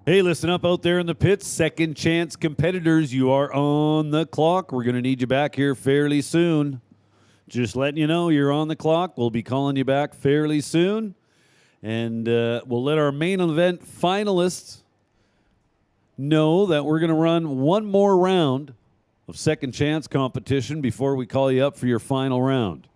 Speaker 1: Hey, listen up out there in the pits. Second chance competitors, you are on the clock. We're going to need you back here fairly soon. Just letting you know you're on the clock. We'll be calling you back fairly soon. And we'll let our main event finalists know that we're going to run one more round of second chance competition before we call you up for your final round.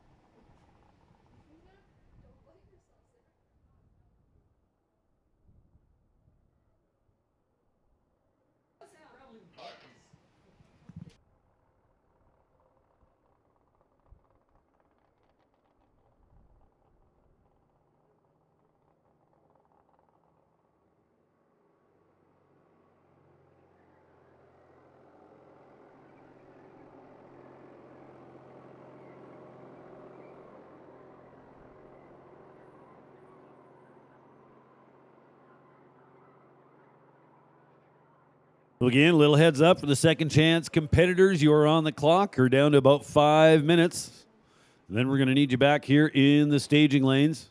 Speaker 1: So again, a little heads up for the second chance competitors. You are on the clock. You're down to about 5 minutes. Then we're going to need you back here in the staging lanes.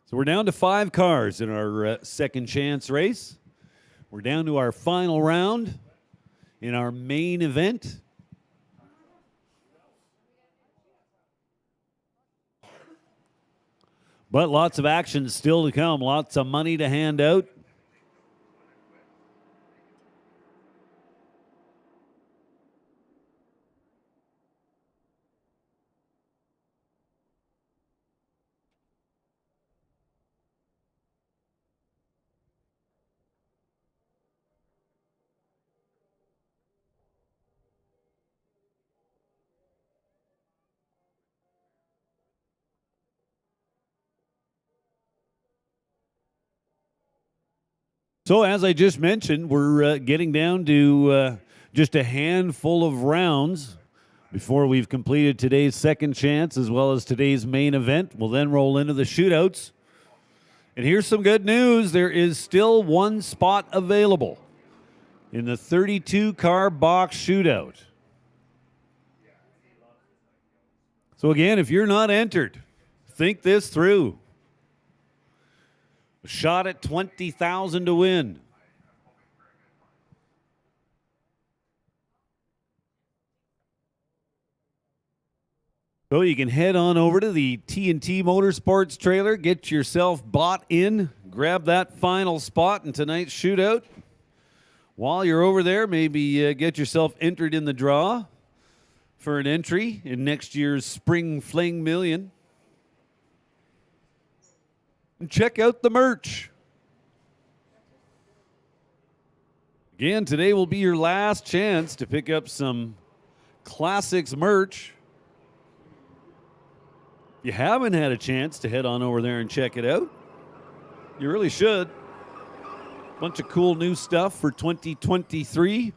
Speaker 1: So we're down to 5 cars in our second chance race. We're down to our final round in our main event. But lots of action still to come. Lots of money to hand out. So as I just mentioned, we're getting down to just a handful of rounds before we've completed today's second chance as well as today's main event. We'll then roll into the shootouts. And here's some good news. There is still one spot available in the 32-car box shootout. So again, if you're not entered, think this through. A shot at $20,000 to win. So you can head on over to the T&T Motorsports trailer, get yourself bought in, grab that final spot in tonight's shootout. While you're over there, maybe get yourself entered in the draw for an entry in next year's Spring Fling Million. And check out the merch. Again, today will be your last chance to pick up some Classics merch. If you haven't had a chance to head on over there and check it out, you really should. Bunch of cool new stuff for 2023.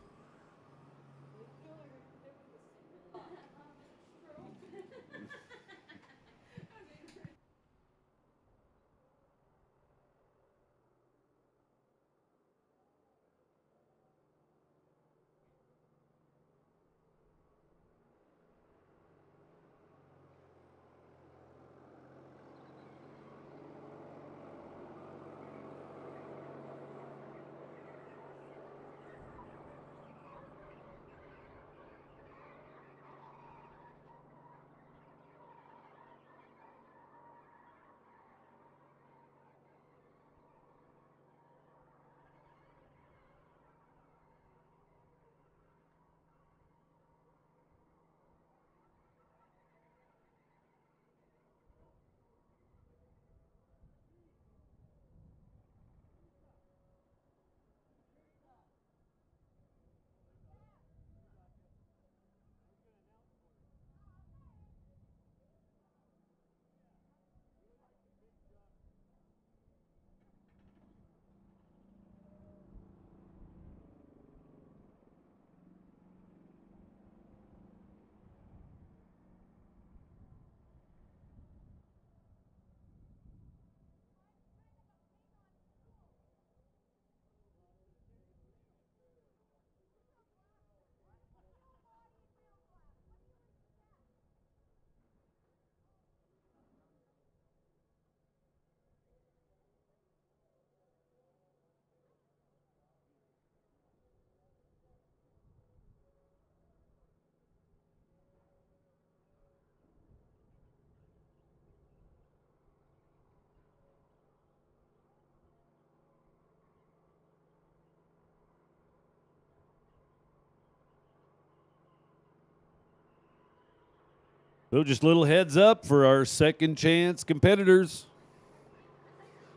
Speaker 1: So just a little heads up for our second chance competitors.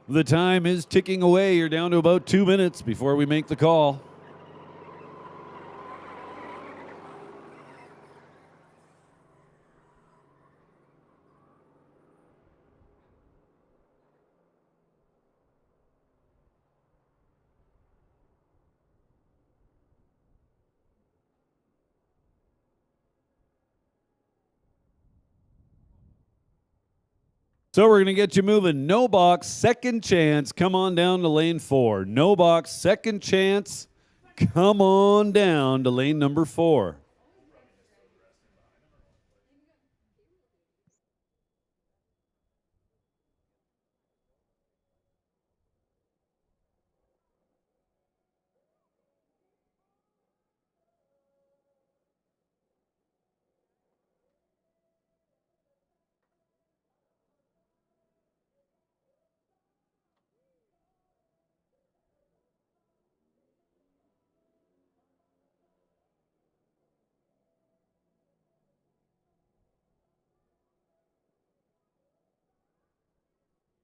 Speaker 1: The time is ticking away. You're down to about 2 minutes before we make the call. So we're going to get you moving. No box, second chance. Come on down to lane 4. No box, second chance. Come on down to lane number 4.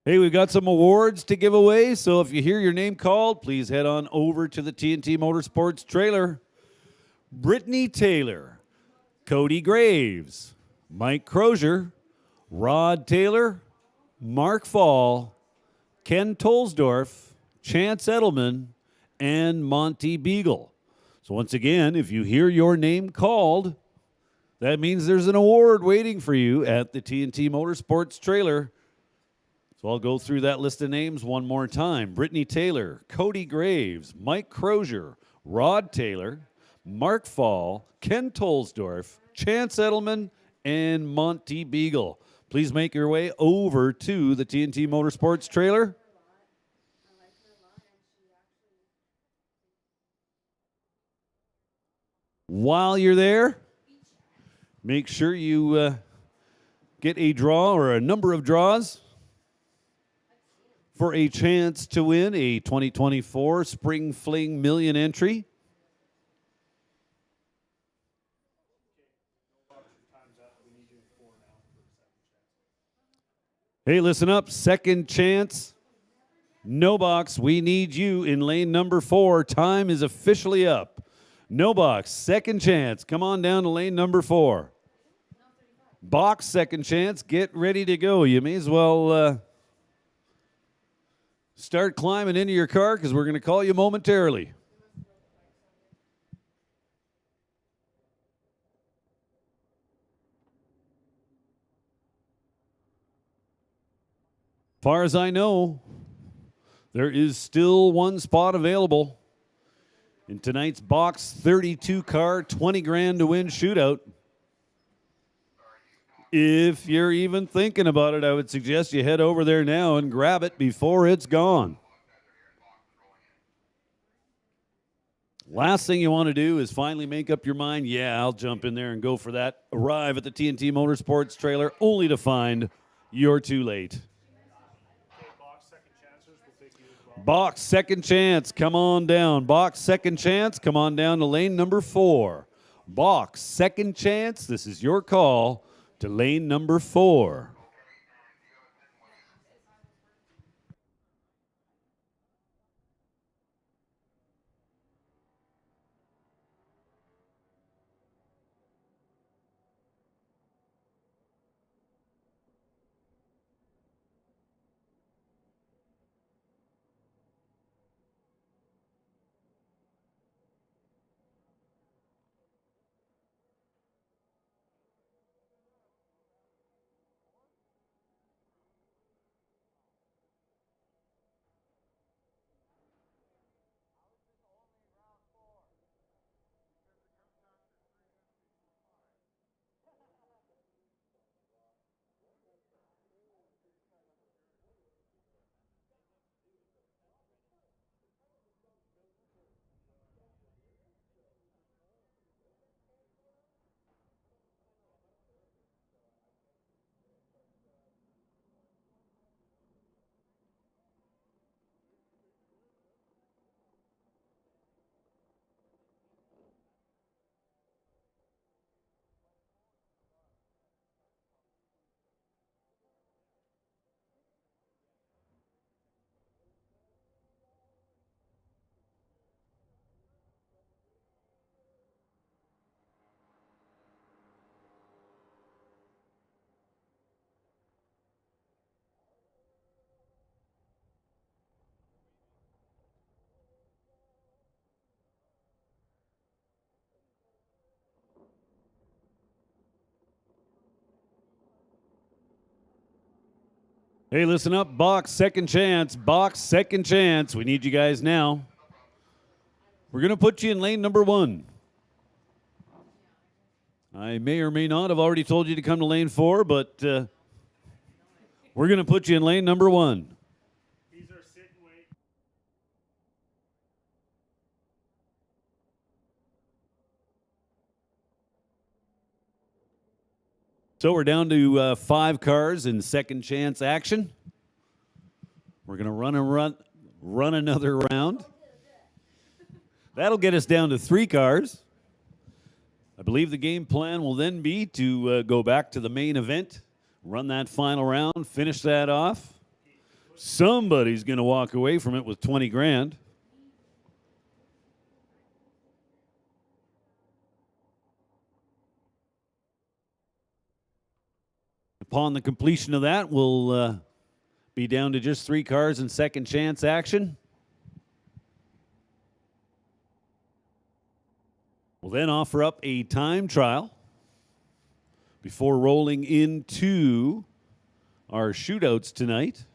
Speaker 1: Hey, we've got some awards to give away, so if you hear your name called, please head on over to the T&T Motorsports trailer. Brittany Taylor, Cody Graves, Mike Crozier, Rod Taylor, Mark Fall, Ken Tolsdorf, Chance Edelman, and Monty Beagle. So once again, if you hear your name called, that means there's an award waiting for you at the T&T Motorsports trailer. So I'll go through that list of names one more time. Brittany Taylor, Cody Graves, Mike Crozier, Rod Taylor, Mark Fall, Ken Tolsdorf, Chance Edelman, and Monty Beagle. Please make your way over to the T&T Motorsports trailer. While you're there, make sure you get a draw or a number of draws for a chance to win a 2024 Spring Fling Million entry. Hey, listen up. Second chance. No box. We need you in lane number 4. Time is officially up. No box. Second chance. Come on down to lane number 4. Box. Second chance. Get ready to go. You may as well start climbing into your car because we're going to call you momentarily. Far as I know, there is still one spot available in tonight's box 32 car, 20 grand to win shootout. If you're even thinking about it, I would suggest you head over there now and grab it before it's gone. Last thing you want to do is finally make up your mind, yeah, I'll jump in there and go for that. Arrive at the T&T Motorsports trailer only to find you're too late. Box second chance, come on down. Box second chance, come on down to lane number 4. Box second chance, this is your call to lane number 4. Hey, listen up. Box second chance. Box second chance. We need you guys now. We're going to put you in lane number 1. I may or may not have already told you to come to lane 4, but we're going to put you in lane number 1.
Speaker 5: These are sit and wait.
Speaker 1: So we're down to 5 cars in second chance action. We're going to run another round. That'll get us down to 3 cars. I believe the game plan will then be to go back to the main event, run that final round, finish that off. Somebody's going to walk away from it with 20 grand. Upon the completion of that, we'll be down to just 3 cars in second chance action. We'll then offer up a time trial before rolling into our shootouts tonight.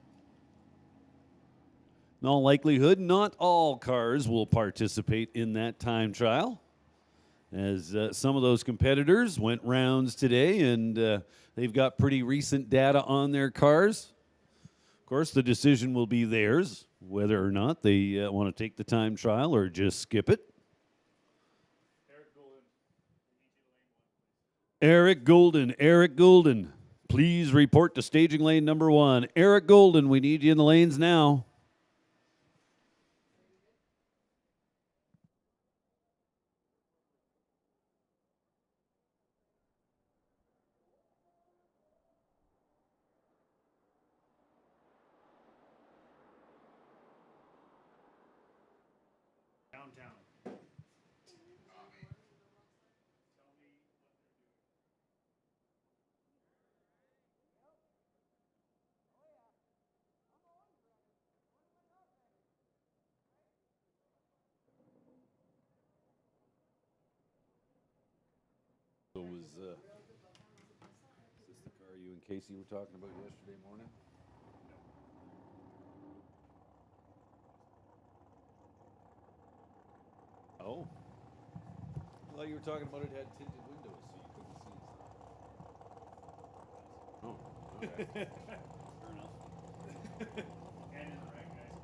Speaker 1: In all likelihood, not all cars will participate in that time trial, as some of those competitors went rounds today and they've got pretty recent data on their cars. Of course, the decision will be theirs, whether or not they want to take the time trial or just skip it. Eric Golden, please report to staging lane number 1. Eric Golden, we need you in the lanes now.
Speaker 6: Downtown.
Speaker 1: So was is this the car you and Casey were talking about yesterday morning? Oh. I thought you were talking about it had tinted windows so you couldn't see inside. Oh, okay. Fair enough.
Speaker 6: And in the right, guys.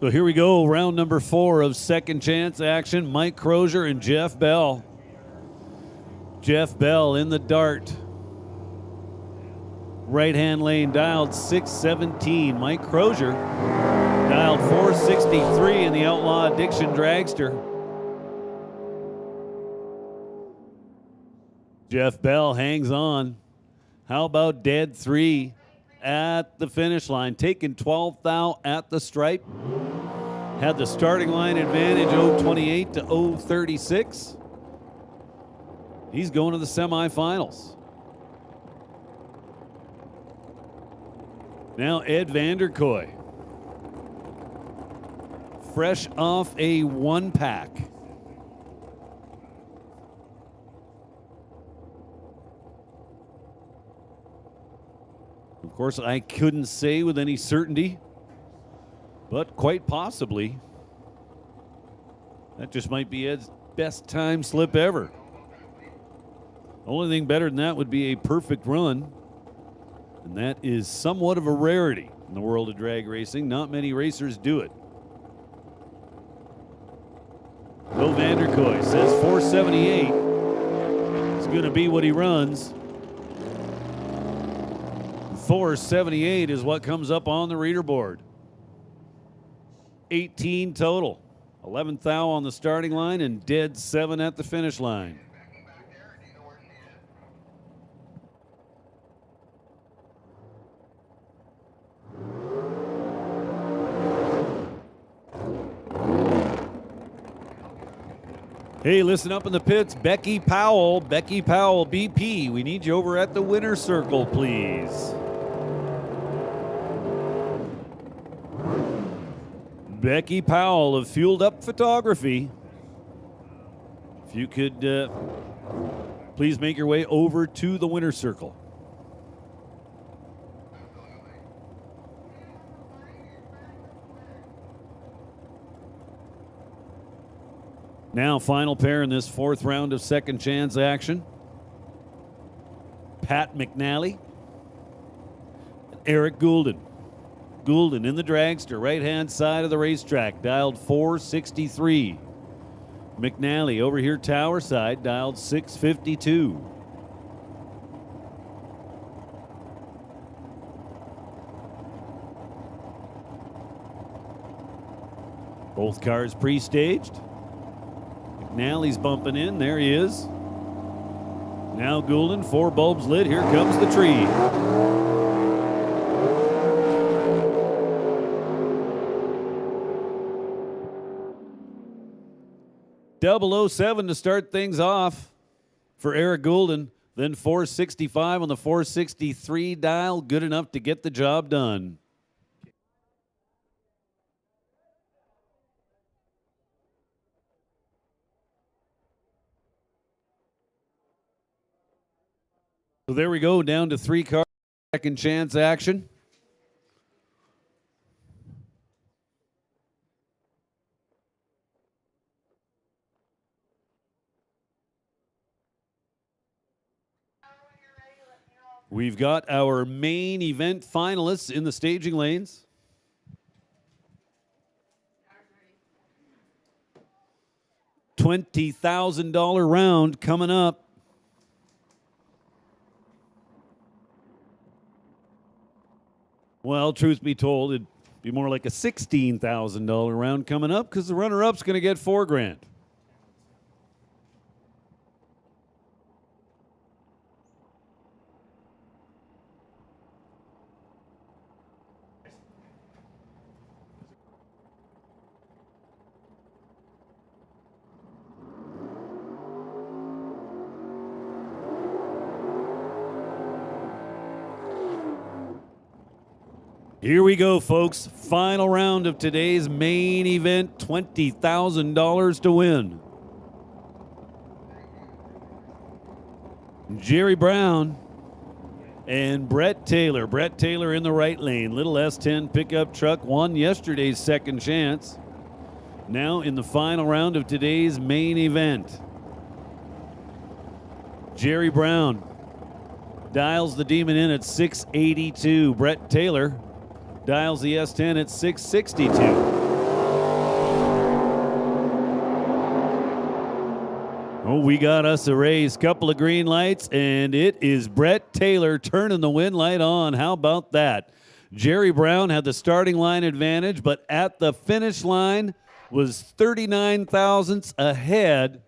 Speaker 1: So here we go, round number 4 of second chance action. Mike Crozier and Jeff Bell. Jeff Bell in the dart. Right-hand lane dialed 617. Mike Crozier dialed 463 in the Outlaw Addiction Dragster. Jeff Bell hangs on. How about dead 3 at the finish line? Taking 12th thou at the stripe. Had the starting line advantage 028 to 036. He's going to the semifinals. Now Ed Vanderkoy, fresh off a 1-pack. Of course, I couldn't say with any certainty, but quite possibly, that just might be Ed's best time slip ever. Only thing better than that would be a perfect run, and that is somewhat of a rarity in the world of drag racing. Not many racers do it. Bill Vanderkoy says 478 is going to be what he runs. 478 is what comes up on the reader board. 18 total. 11th thou on the starting line and dead 7 at the finish line. Hey, listen up in the pits. Becky Powell, BP. We need you over at the winner's circle, please. Becky Powell of Fueled Up Photography. If you could please make your way over to the winner's circle. Now, final pair in this 4th round of second chance action. Pat McNally, Eric Goulden. Goulden in the dragster, right-hand side of the racetrack, dialed 463. McNally over here tower side, dialed 652. Both cars pre-staged. McNally's bumping in. There he is. Now Goulden, 4 bulbs lit. Here comes the tree. .007 to start things off for Eric Goulden. Then 465 on the 463 dial. Good enough to get the job done. So there we go, down to 3 cars, second chance action. We've got our main event finalists in the staging lanes. $20,000 round coming up. Well, truth be told, it'd be more like a $16,000 round coming up because the runner-up's going to get $4,000. Here we go, folks. Final round of today's main event, $20,000 to win. Jerry Brown and Brett Taylor. Brett Taylor in the right lane. Little S10 pickup truck won yesterday's second chance. Now in the final round of today's main event. Jerry Brown dials the Demon in at 682. Brett Taylor dials the S10 at 662. Oh, we got us a race. Couple of green lights, and it is Brett Taylor turning the win light on. How about that? Jerry Brown had the starting line advantage, but at the finish line was 39 thousandths ahead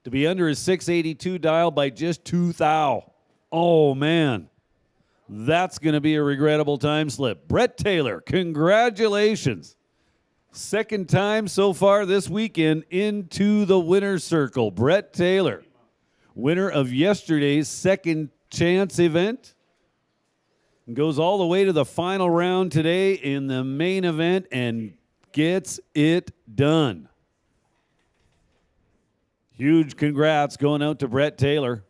Speaker 1: to be under his 682 dial by just 2 thou. Oh, man. That's going to be a regrettable time slip. Brett Taylor, congratulations. Second time so far this weekend into the winner's circle. Brett Taylor, winner of yesterday's second chance event, goes all the way to the final round today in the main event and gets it done. Huge congrats going out to Brett Taylor.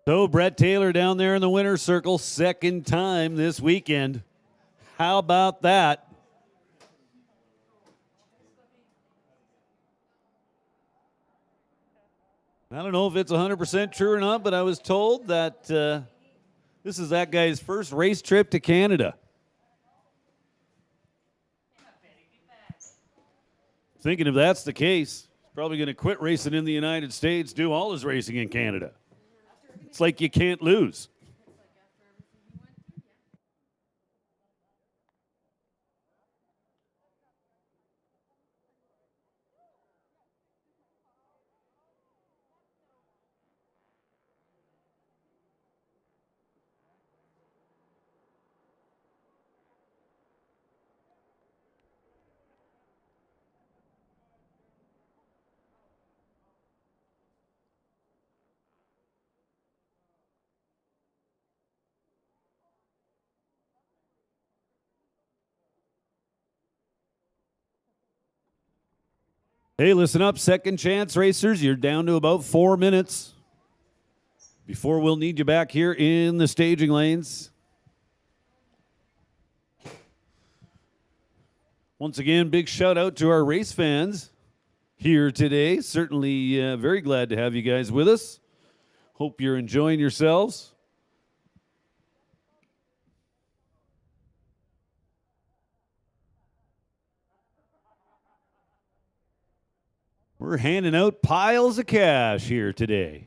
Speaker 1: So Brett Taylor down there in the winner's circle, second time this weekend. How about that? I don't know if it's 100% true or not, but I was told that this is that guy's first race trip to Canada. Thinking if that's the case, he's probably going to quit racing in the United States, do all his racing in Canada. It's like you can't lose. Hey, listen up, second chance racers. You're down to about 4 minutes before we'll need you back here in the staging lanes. Once again, big shout out to our race fans here today. Certainly very glad to have you guys with us. Hope you're enjoying yourselves. We're handing out piles of cash here today.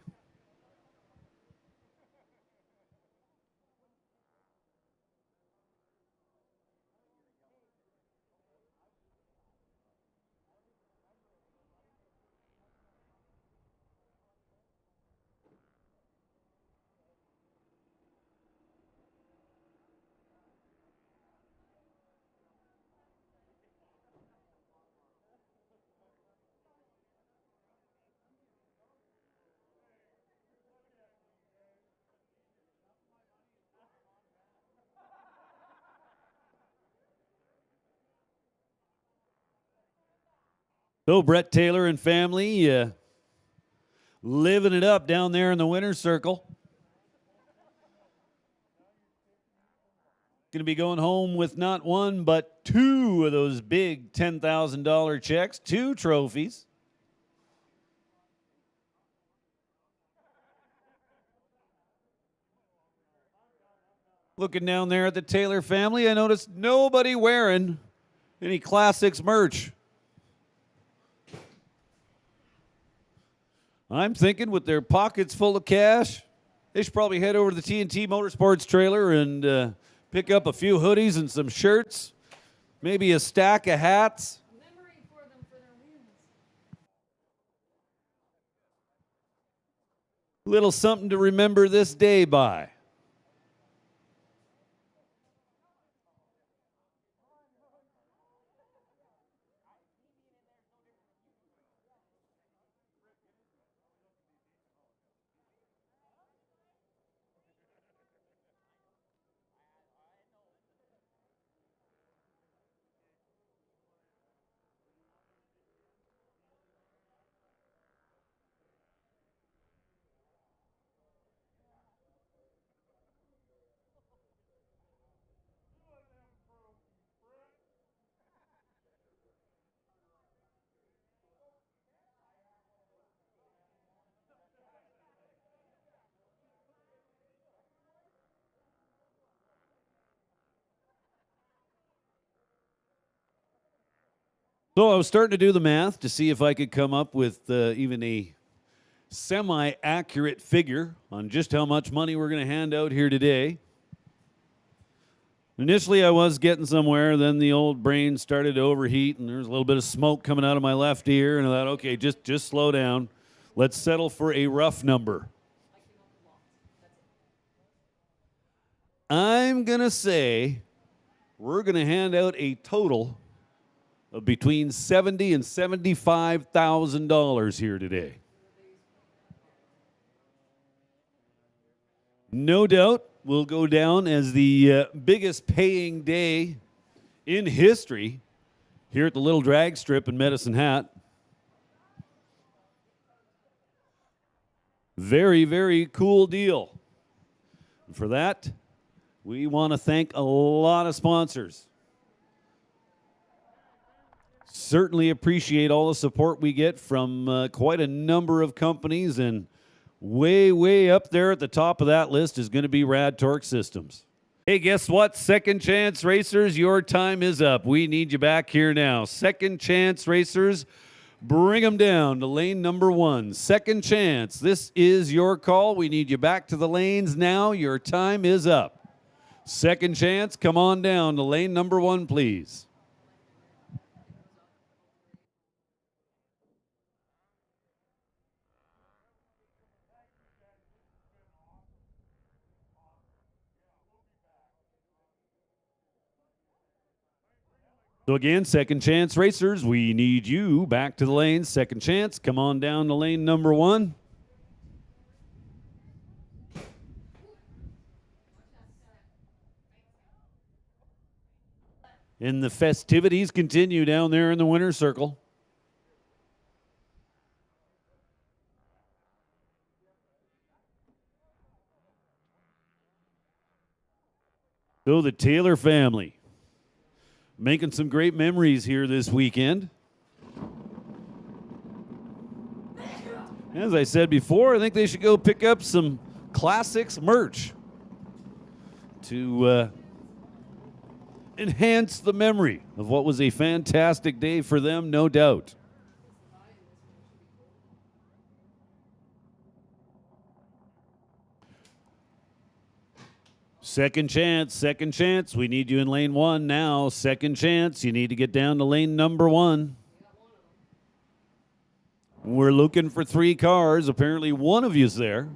Speaker 1: So Brett Taylor and family living it up down there in the winner's circle. Going to be going home with not one, but two of those big $10,000 checks, 2 trophies. Looking down there at the Taylor family, I noticed nobody wearing any Classics merch. I'm thinking with their pockets full of cash, they should probably head over to the T&T Motorsports trailer and pick up a few hoodies and some shirts, maybe a stack of hats.
Speaker 7: Memory for them for their wins.
Speaker 1: Little something to remember this day by. So I was starting to do the math to see if I could come up with even a semi-accurate figure on just how much money we're going to hand out here today. Initially, I was getting somewhere. Then the old brain started to overheat, and there was a little bit of smoke coming out of my left ear. And I thought, okay, just slow down. Let's settle for a rough number. I'm going to say we're going to hand out a total of between $70,000 and $75,000 here today. No doubt will go down as the biggest paying day in history here at the Little Drag Strip in Medicine Hat. Very, very cool deal. And for that, we want to thank a lot of sponsors. Certainly appreciate all the support we get from quite a number of companies, and way up there at the top of that list is going to be Rad Torque Systems. Hey, guess what? Second chance racers, your time is up. We need you back here now. Second chance racers, bring them down to lane number 1. Second chance, this is your call. We need you back to the lanes now. Your time is up. Second chance, come on down to lane number 1, please. So again, second chance racers, we need you back to the lanes. Second chance, come on down to lane number 1. And the festivities continue down there in the winner's circle. So the Taylor family making some great memories here this weekend. As I said before, I think they should go pick up some classics merch to enhance the memory of what was a fantastic day for them, no doubt. Second chance. We need you in lane 1 now. Second chance. You need to get down to lane number 1. We're looking for 3 cars. Apparently one of you's there.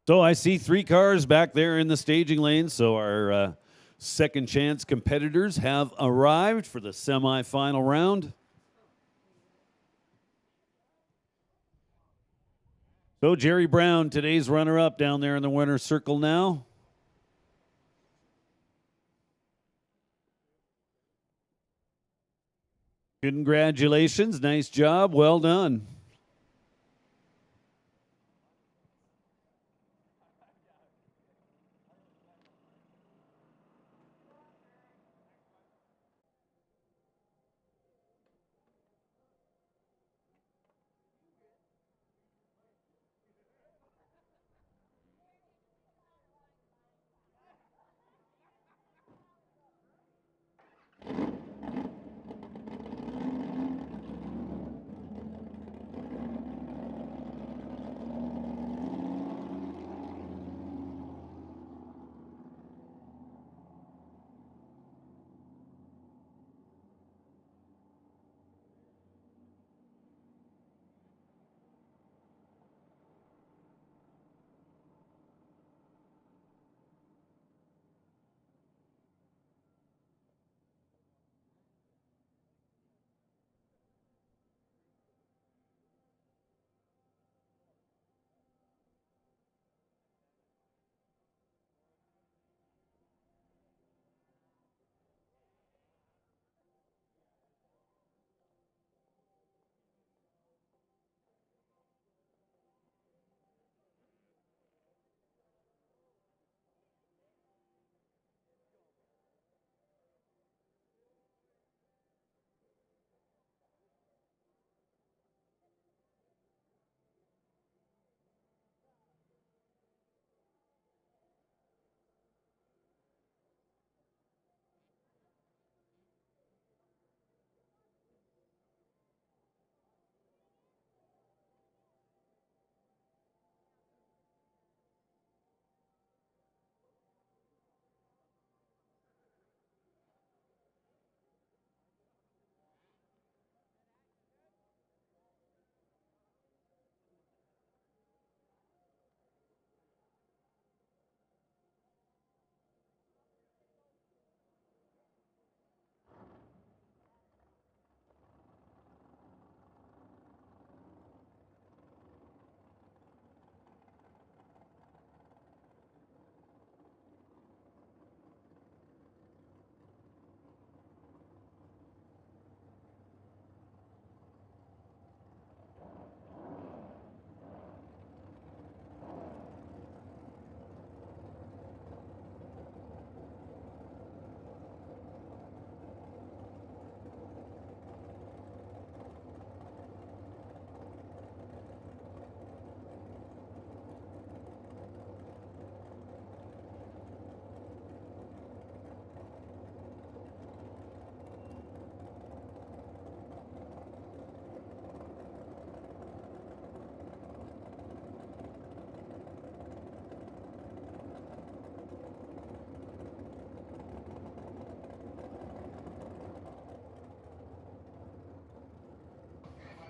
Speaker 1: So I see 3 cars back there in the staging lane. So our second chance competitors have arrived for the semifinal round. So Jerry Brown, today's runner-up down there in the winner's circle now. Congratulations. Nice job. Well done.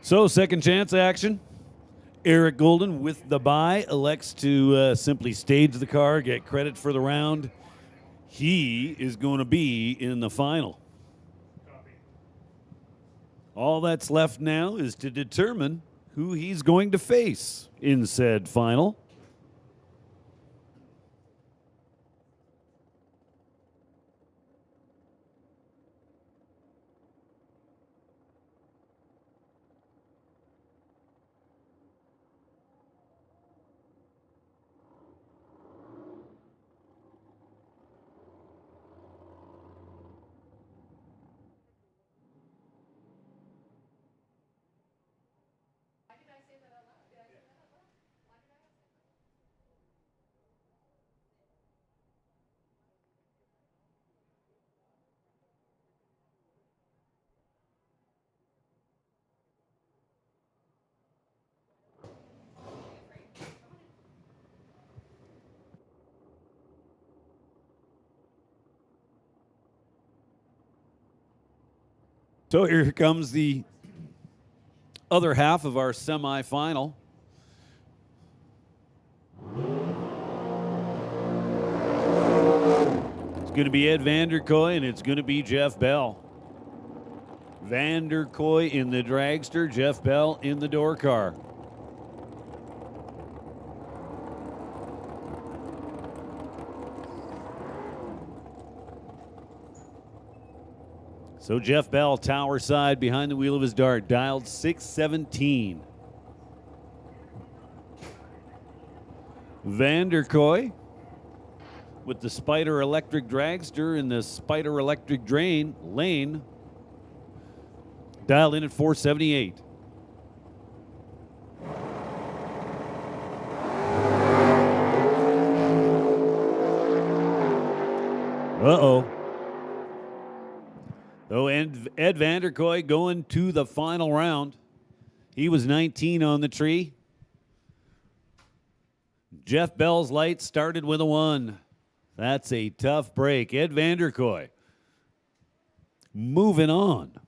Speaker 1: So, second chance action. Eric Golden with the bye elects to simply stage the car, get credit for the round. He is going to be in the final. All that's left now is to determine who he's going to face in said final. So here comes the other half of our semifinal. It's going to be Ed Vanderkoy and it's going to be Jeff Bell. Vanderkoy in the dragster, Jeff Bell in the door car. So Jeff Bell, tower side behind the wheel of his dart, dialed 617. Vanderkoy with the Spider Electric dragster in the Spider Electric lane, dialed in at 478. Uh-oh. So Ed Vanderkoy going to the final round. He was 19 on the tree. Jeff Bell's light started with a 1. That's a tough break. Ed Vanderkoy moving on.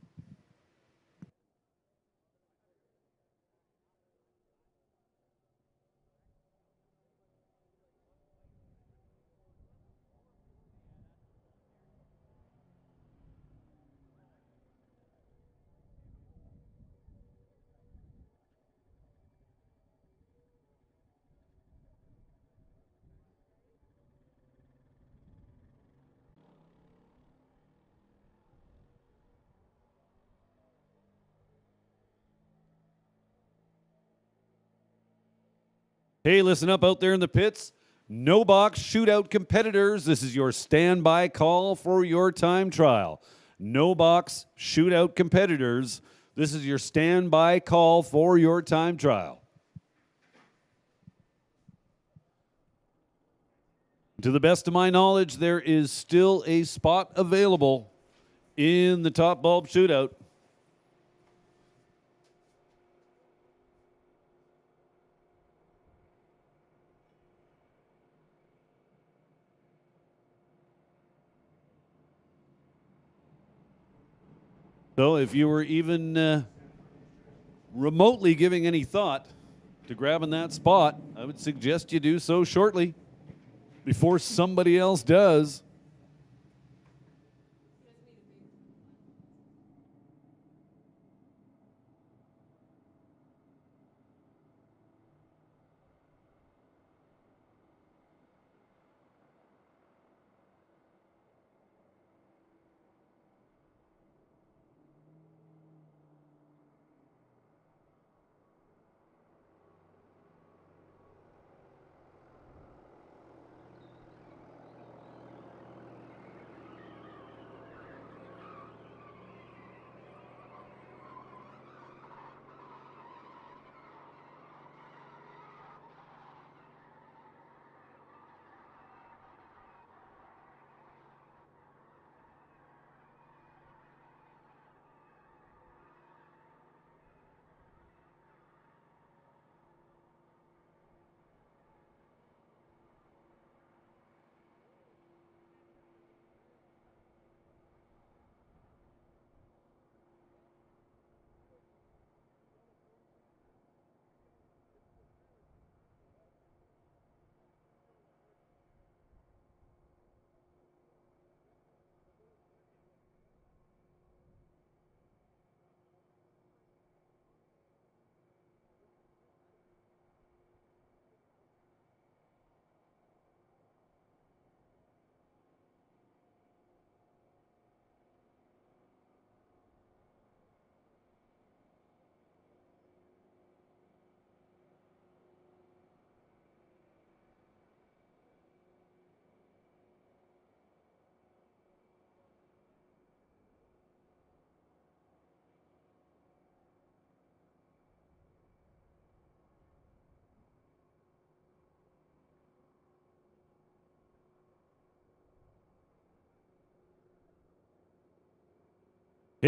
Speaker 1: Hey, listen up out there in the pits. No box shootout competitors. This is your standby call for your time trial. No box shootout competitors. This is your standby call for your time trial. To the best of my knowledge, there is still a spot available in the top bulb shootout. So if you were even remotely giving any thought to grabbing that spot, I would suggest you do so shortly before somebody else does.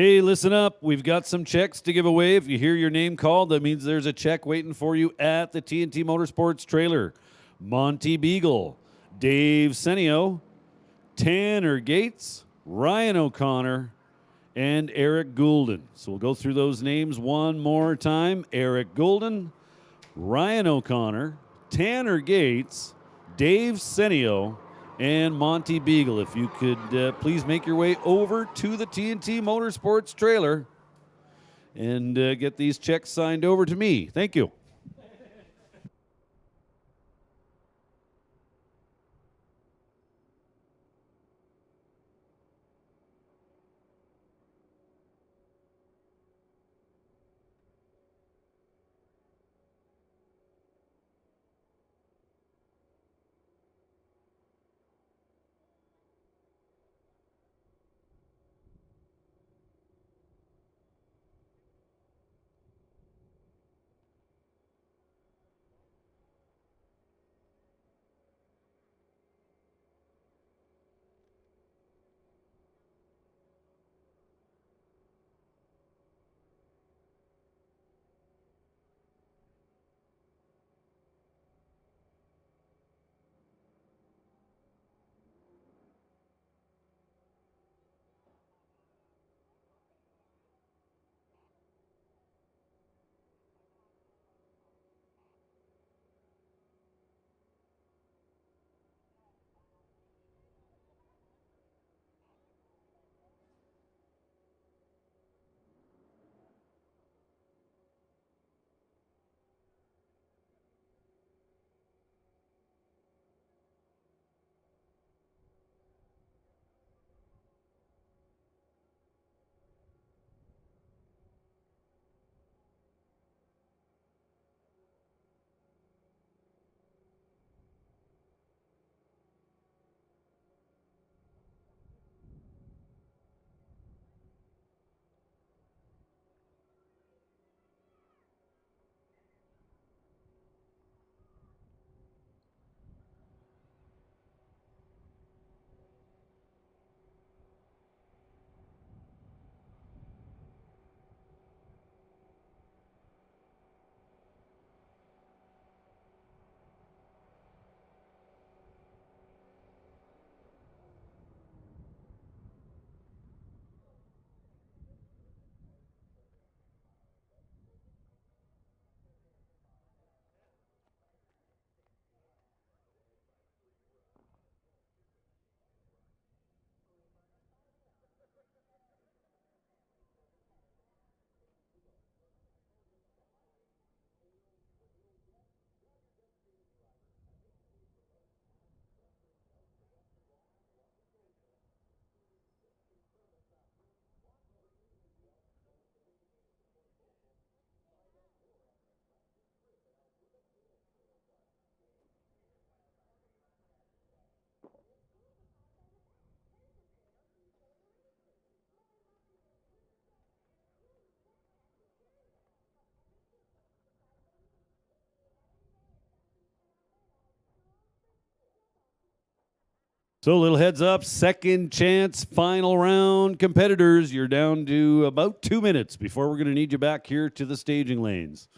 Speaker 1: Hey, listen up. We've got some checks to give away. If you hear your name called, that means there's a check waiting for you at the T&T Motorsports trailer. Monty Beagle, Dave Senio, Tanner Gates, Ryan O'Connor, and Eric Goulden. So we'll go through those names one more time. Eric Goulden, Ryan O'Connor, Tanner Gates, Dave Senio, and Monty Beagle. If you could please make your way over to the T&T Motorsports trailer and get these checks signed over to me. Thank you. So a little heads up, second chance, final round competitors. You're down to about 2 minutes before we're going to need you back here to the staging lanes.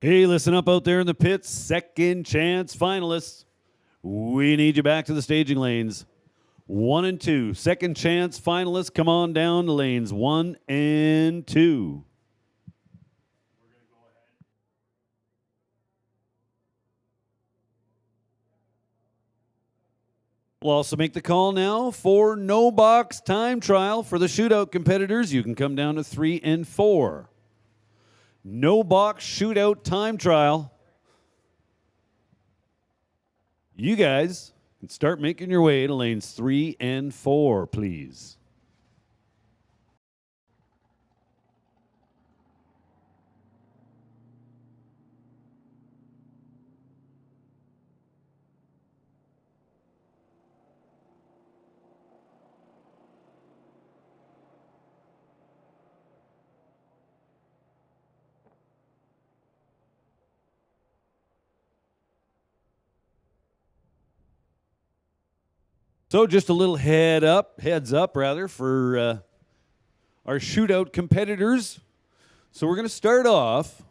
Speaker 1: Hey, listen up out there in the pits. Second chance finalists. We need you back to the staging lanes. 1 and 2. Second chance finalists, come on down to lanes 1 and 2. We'll also make the call now for no box time trial for the shootout competitors. You can come down to 3 and 4. No box shootout time trial. You guys can start making your way to lanes 3 and 4, please. So just a little heads up rather, for our shootout competitors. So we're going to start off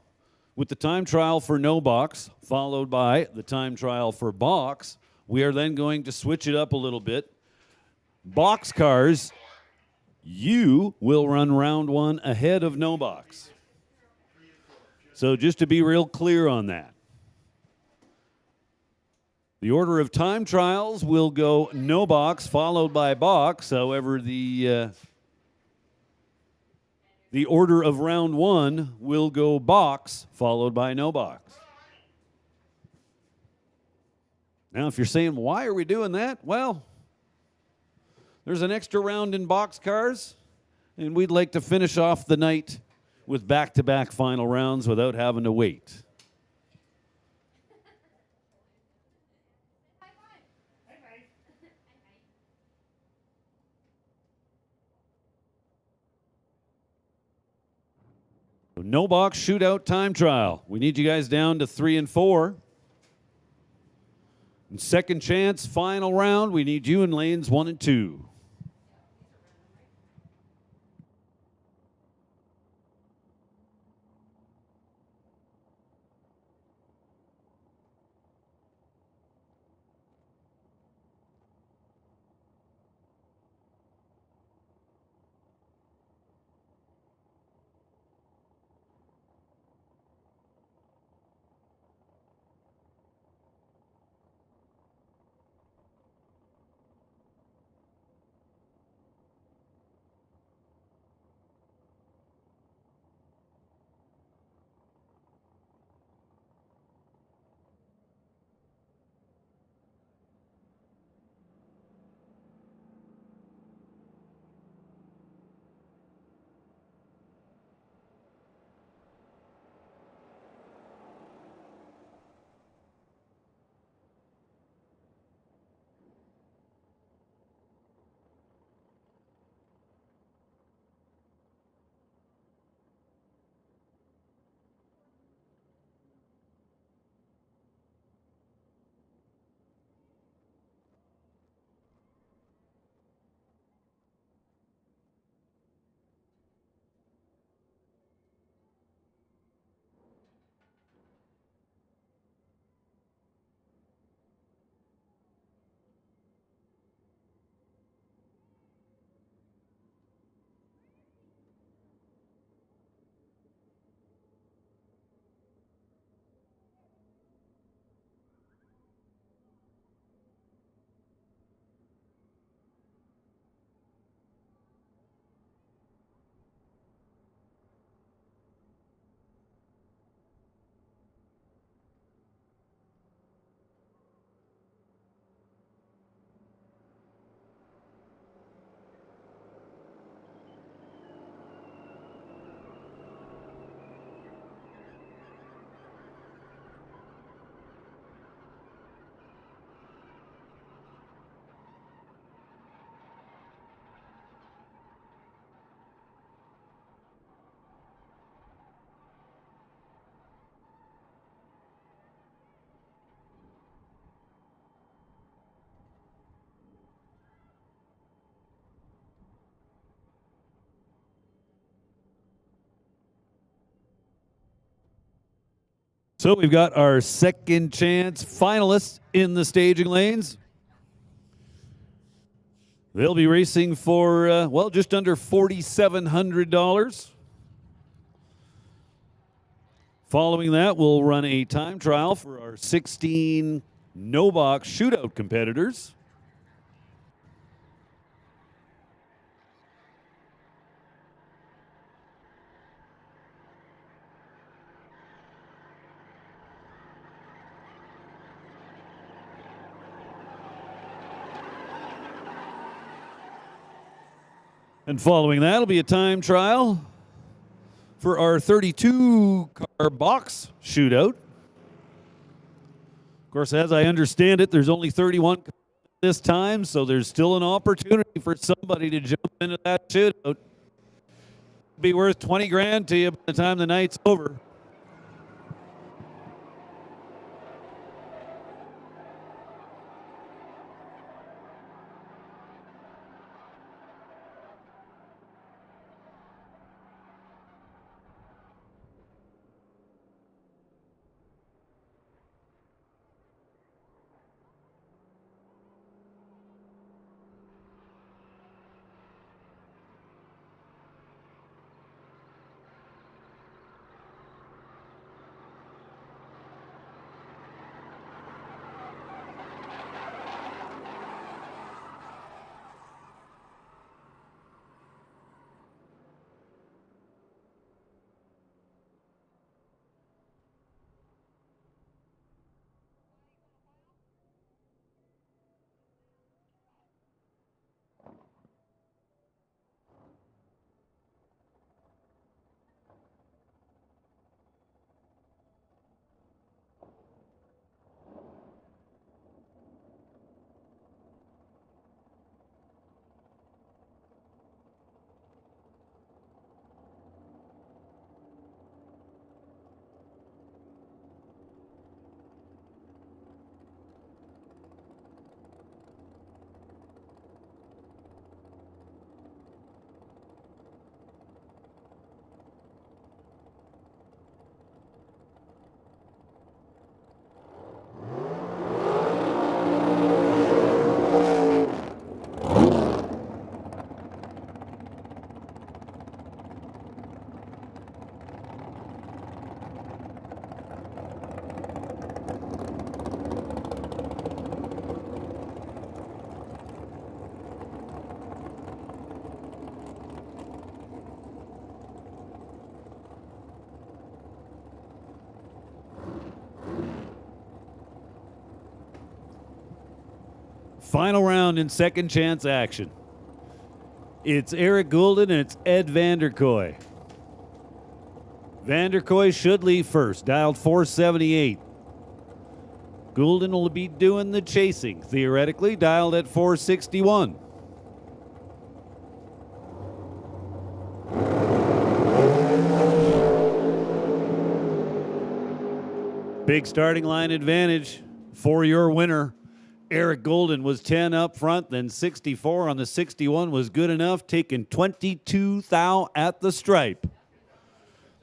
Speaker 1: with the time trial for no box, followed by the time trial for box. We are then going to switch it up a little bit. Box cars, you will run round 1 ahead of no box. So just to be real clear on that. The order of time trials will go no box, followed by box. However, the order of round 1 will go box, followed by no box. Now, if you're saying, why are we doing that? Well, there's an extra round in box cars, and we'd like to finish off the night with back-to-back final rounds without having to wait. No box shootout time trial. We need you guys down to 3 and 4. And second chance, final round, we need you in lanes 1 and 2. So we've got our second chance finalists in the staging lanes. They'll be racing for, well, just under $4,700. Following that, we'll run a time trial for our 16 no-box shootout competitors. And following that will be a time trial for our 32-car box shootout. Of course, as I understand it, there's only 31 this time, so there's still an opportunity for somebody to jump into that shootout. Be worth 20 grand to you by the time the night's over. Final round in second chance action. It's Eric Goulden and it's Ed Vanderkoy. Vanderkoy should leave first, dialed 478. Goulden will be doing the chasing, theoretically, dialed at 461. Big starting line advantage for your winner. Eric Goulden was 10 up front, then 64 on the 61 was good enough, taking 22 thou at the stripe.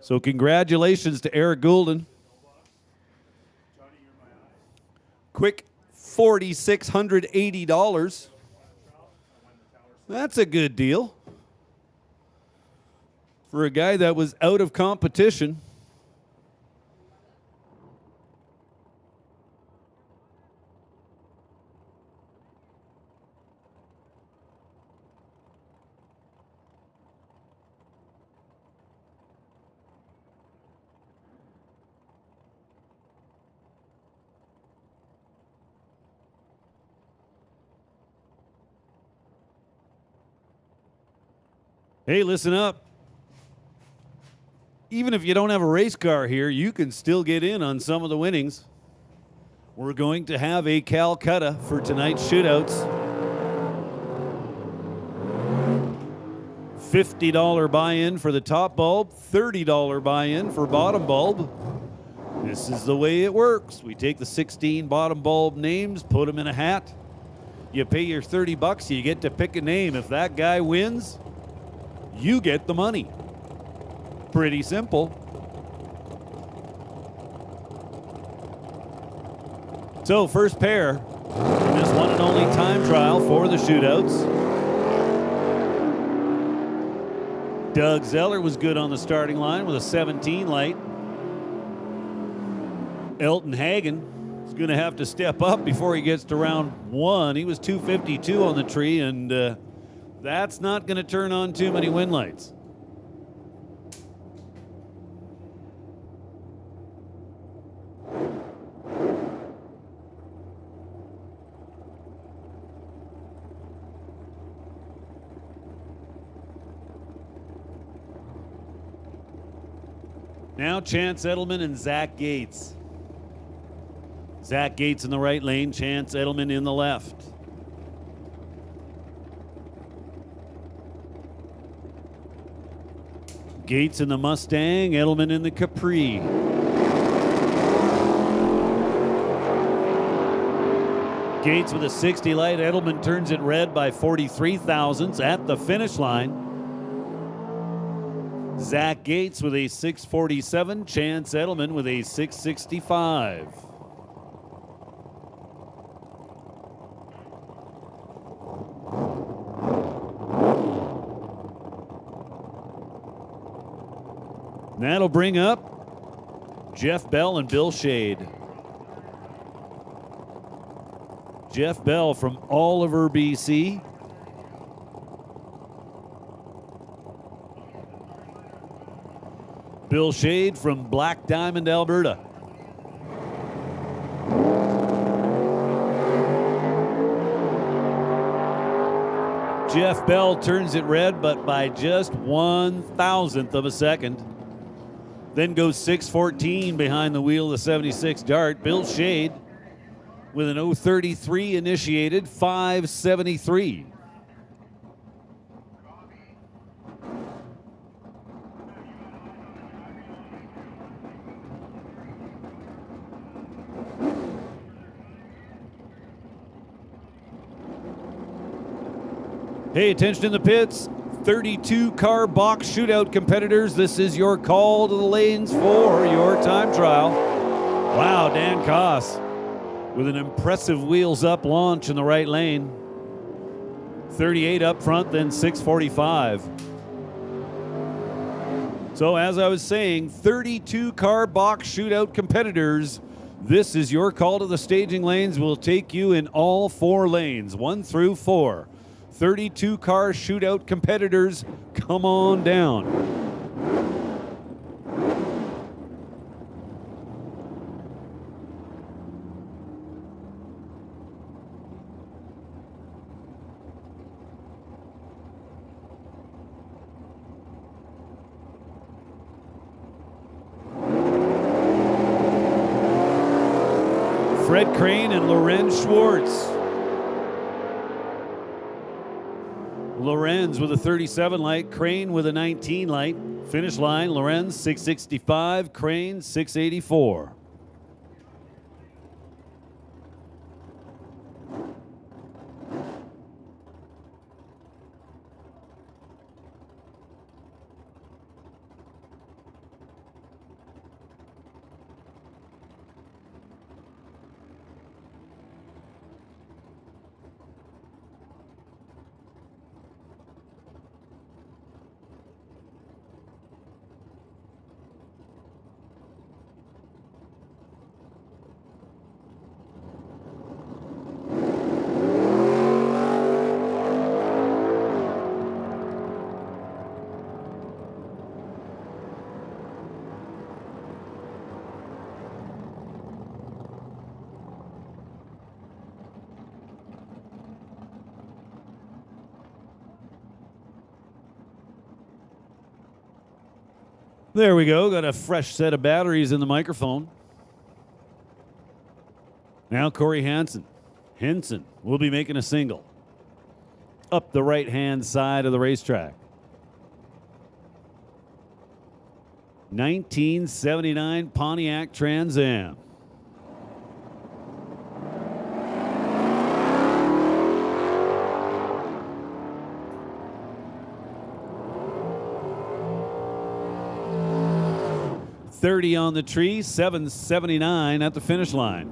Speaker 1: So congratulations to Eric Goulden. Quick $4,680. That's a good deal for a guy that was out of competition. Hey, listen up. Even if you don't have a race car here, you can still get in on some of the winnings. We're going to have a Calcutta for tonight's shootouts. $50 buy-in for the top bulb, $30 buy-in for bottom bulb. This is the way it works. We take the 16 bottom bulb names, put them in a hat. You pay your $30, you get to pick a name. If that guy wins, you get the money. Pretty simple. So first pair in this one and only time trial for the shootouts. Doug Zeller was good on the starting line with a 17 light. Elton Hagen is going to have to step up before he gets to round one. He was 252 on the tree, and that's not going to turn on too many win lights. Now Chance Edelman and Zach Gates. Zach Gates in the right lane, Chance Edelman in the left. Gates in the Mustang, Edelman in the Capri. Gates with a 60 light, Edelman turns it red by 43 thousandths at the finish line. Zach Gates with a 647, Chance Edelman with a 665. That'll bring up Jeff Bell and Bill Shade. Jeff Bell from Oliver, BC. Bill Shade from Black Diamond, Alberta. Jeff Bell turns it red, but by just 1,000th of a second. Then goes 614 behind the wheel of the 76 Dart. Bill Shade with an 033 initiated, 573. Hey, attention in the pits. 32 car box shootout competitors. This is your call to the lanes for your time trial. Wow, Dan Koss with an impressive wheels up launch in the right lane. 38 up front, then 645. So as I was saying, 32 car box shootout competitors. This is your call to the staging lanes. We'll take you in all 4 lanes, 1 through 4. 32 car shootout competitors, come on down. Fred Crane and Lorenz Schwartz. Lorenz with a 37 light, Crane with a 19 light. Finish line, Lorenz 665, Crane 684. There we go. Got a fresh set of batteries in the microphone. Now Corey Hansen. Henson will be making a single up the right-hand side of the racetrack. 1979 Pontiac Trans Am. $30 on the tree, $779 at the finish line.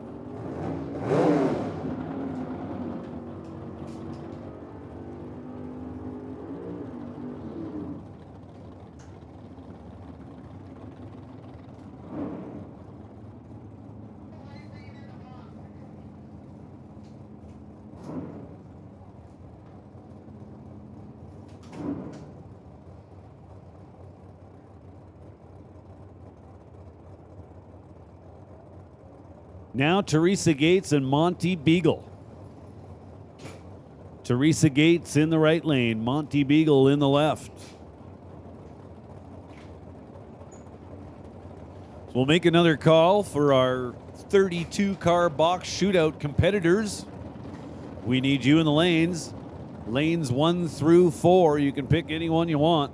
Speaker 1: Now Teresa Gates and Monty Beagle. Teresa Gates in the right lane, Monty Beagle in the left. We'll make another call for our 32-car box shootout competitors. We need you in the lanes. Lanes 1 through 4. You can pick any one you want.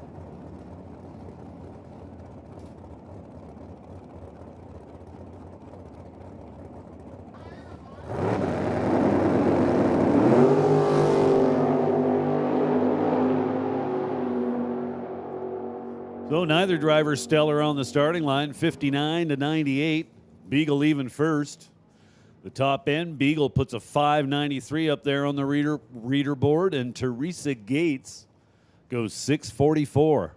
Speaker 1: So neither driver stellar on the starting line, 59 to 98. Beagle even first. The top end, Beagle puts a 593 up there on the reader board, and Teresa Gates goes 644.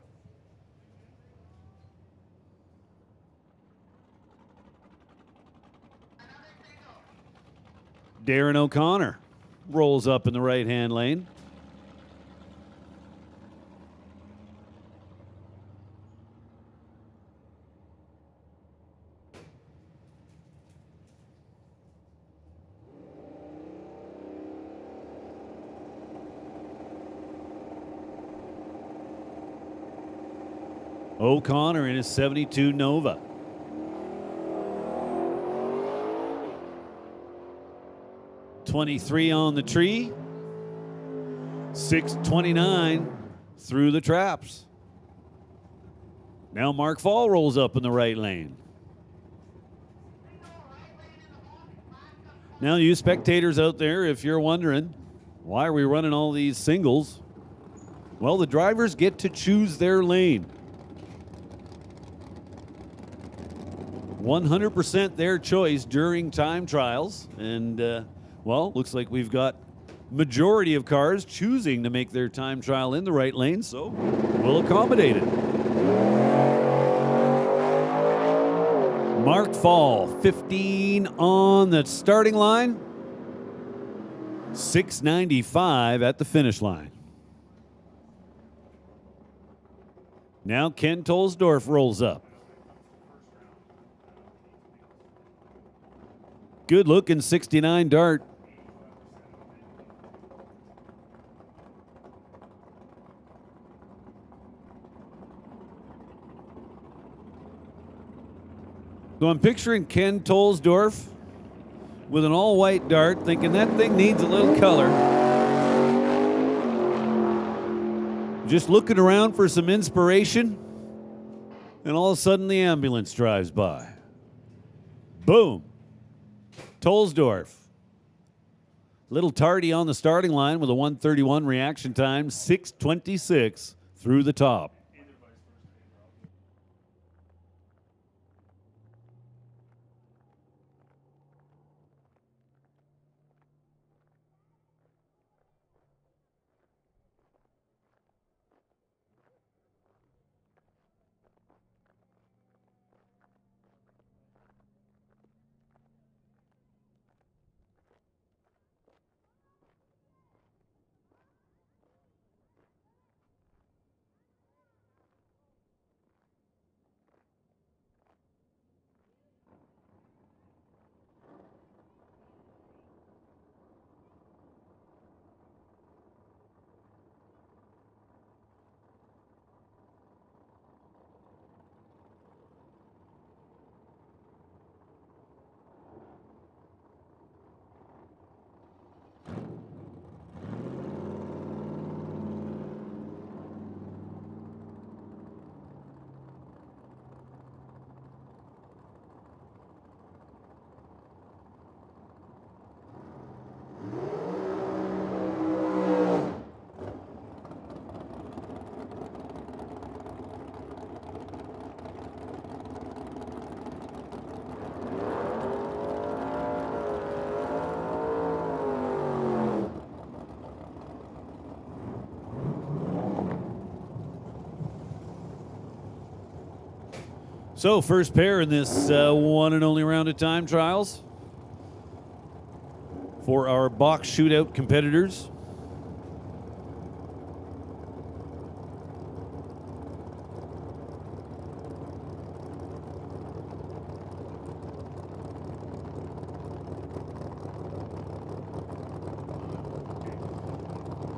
Speaker 1: Darren O'Connor rolls up in the right-hand lane. O'Connor in his 72 Nova. .23 on the tree. 6:29 through the traps. Now Mark Fall rolls up in the right lane. Now you spectators out there, if you're wondering, why are we running all these singles? Well, the drivers get to choose their lane. 100% their choice during time trials. And, well, looks like we've got majority of cars choosing to make their time trial in the right lane, so we'll accommodate it. Mark Fall, 15 on the starting line, 695 at the finish line. Now Ken Tolsdorf rolls up. Good looking 69 Dart. So I'm picturing Ken Tolsdorf with an all-white Dart, thinking that thing needs a little color. Just looking around for some inspiration, and all of a sudden the ambulance drives by. Boom. Tolsdorf. Little tardy on the starting line with a 1:31 reaction time, 6:26 through the top. So first pair in this one and only round of time trials for our box shootout competitors.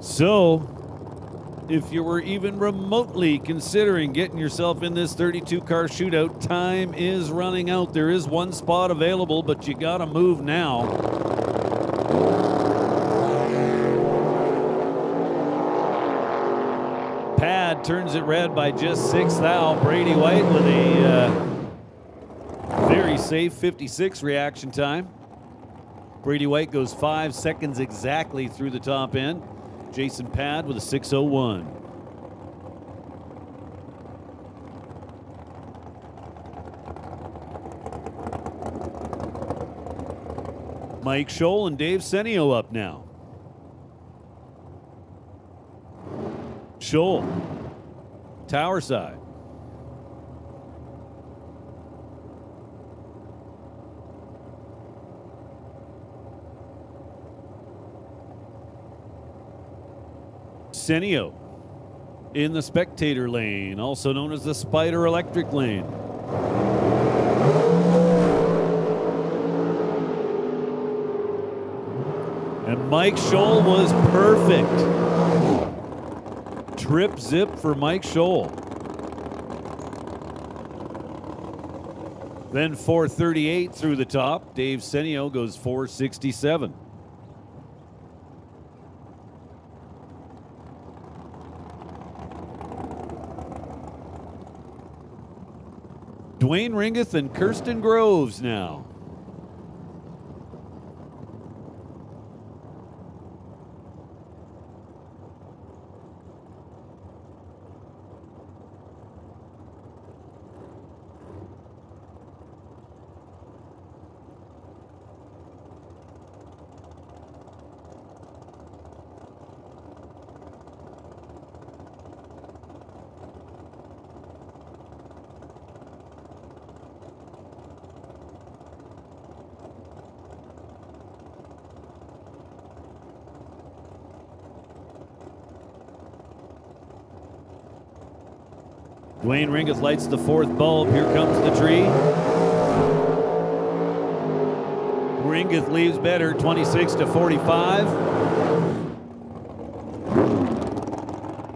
Speaker 1: So, if you were even remotely considering getting yourself in this 32-car shootout, time is running out. There is one spot available, but you got to move now. Pad turns it red by just 6 thou. Brady White with a very safe 56 reaction time. Brady White goes 5 seconds exactly through the top end. Jason Pad with a 6:01. Mike Scholl and Dave Senio up now. Scholl, tower side. Senio in the spectator lane, also known as the Spider Electric lane. And Mike Scholl was perfect. Trip zip for Mike Scholl. Then 438 through the top. Dave Senio goes 467. Dwayne Ringeth and Kirsten Groves now. Dwayne Ringeth lights the 4th bulb. Here comes the tree. Ringeth leaves better, 26-45.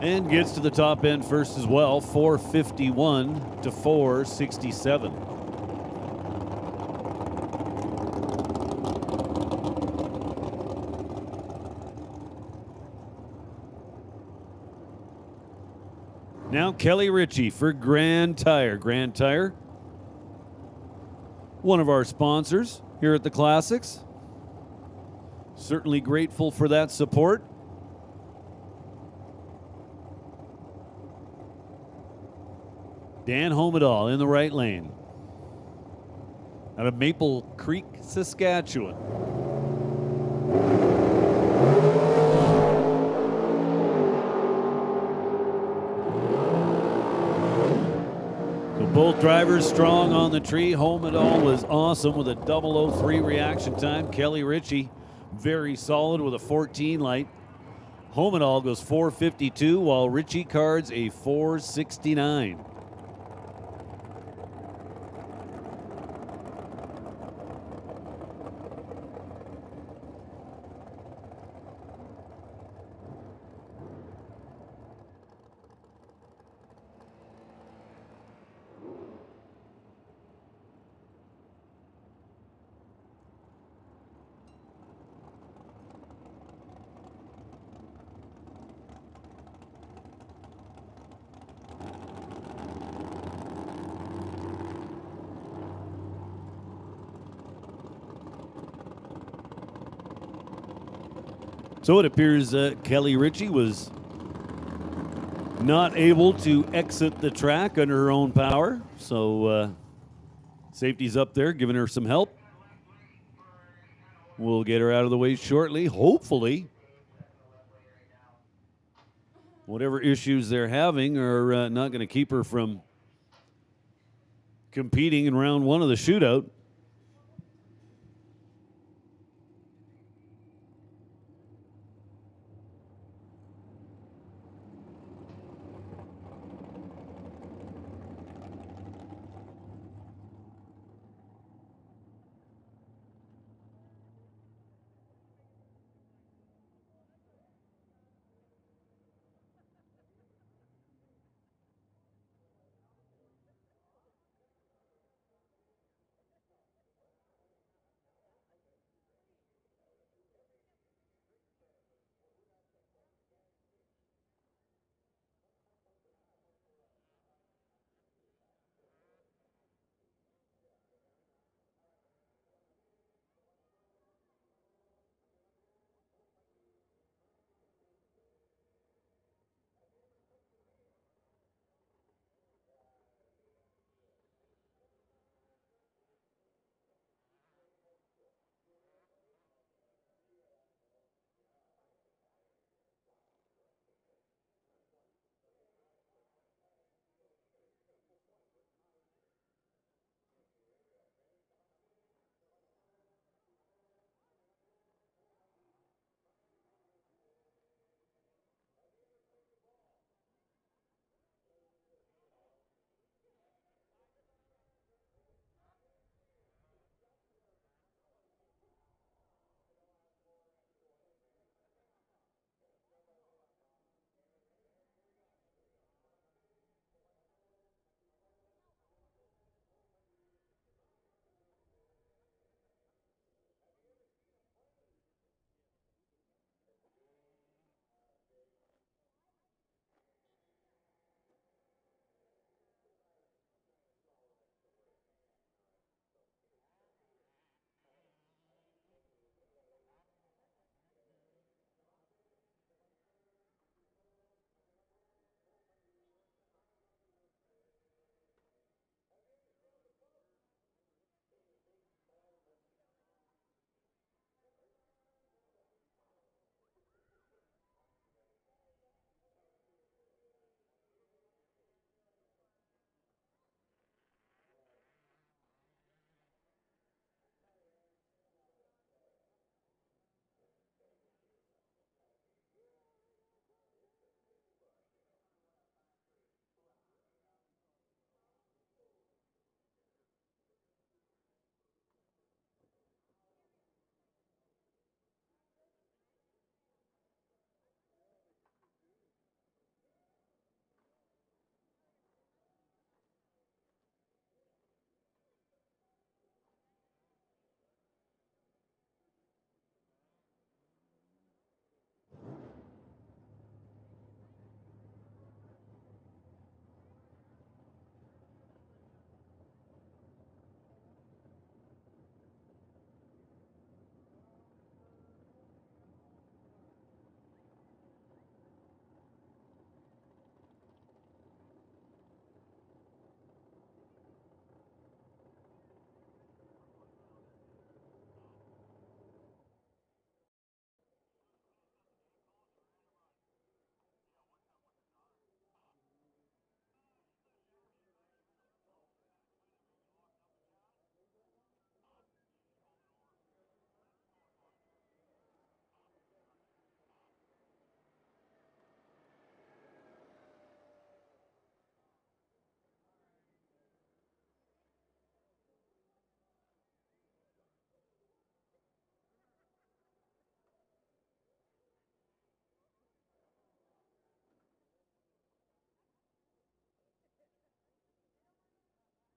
Speaker 1: And gets to the top end first as well, 451-467. Now Kelly Ritchie for Grand Tire. Grand Tire, one of our sponsors here at the Classics. Certainly grateful for that support. Dan Homedal in the right lane. Out of Maple Creek, Saskatchewan. Both drivers strong on the tree. Homedal was awesome with a 003 reaction time. Kelly Ritchie very solid with a 14 light. Homedal goes 452 while Ritchie cards a 469. So it appears Kelly Ritchie was not able to exit the track under her own power. So safety's up there giving her some help. We'll get her out of the way shortly, hopefully. Whatever issues they're having are not going to keep her from competing in round 1 of the shootout.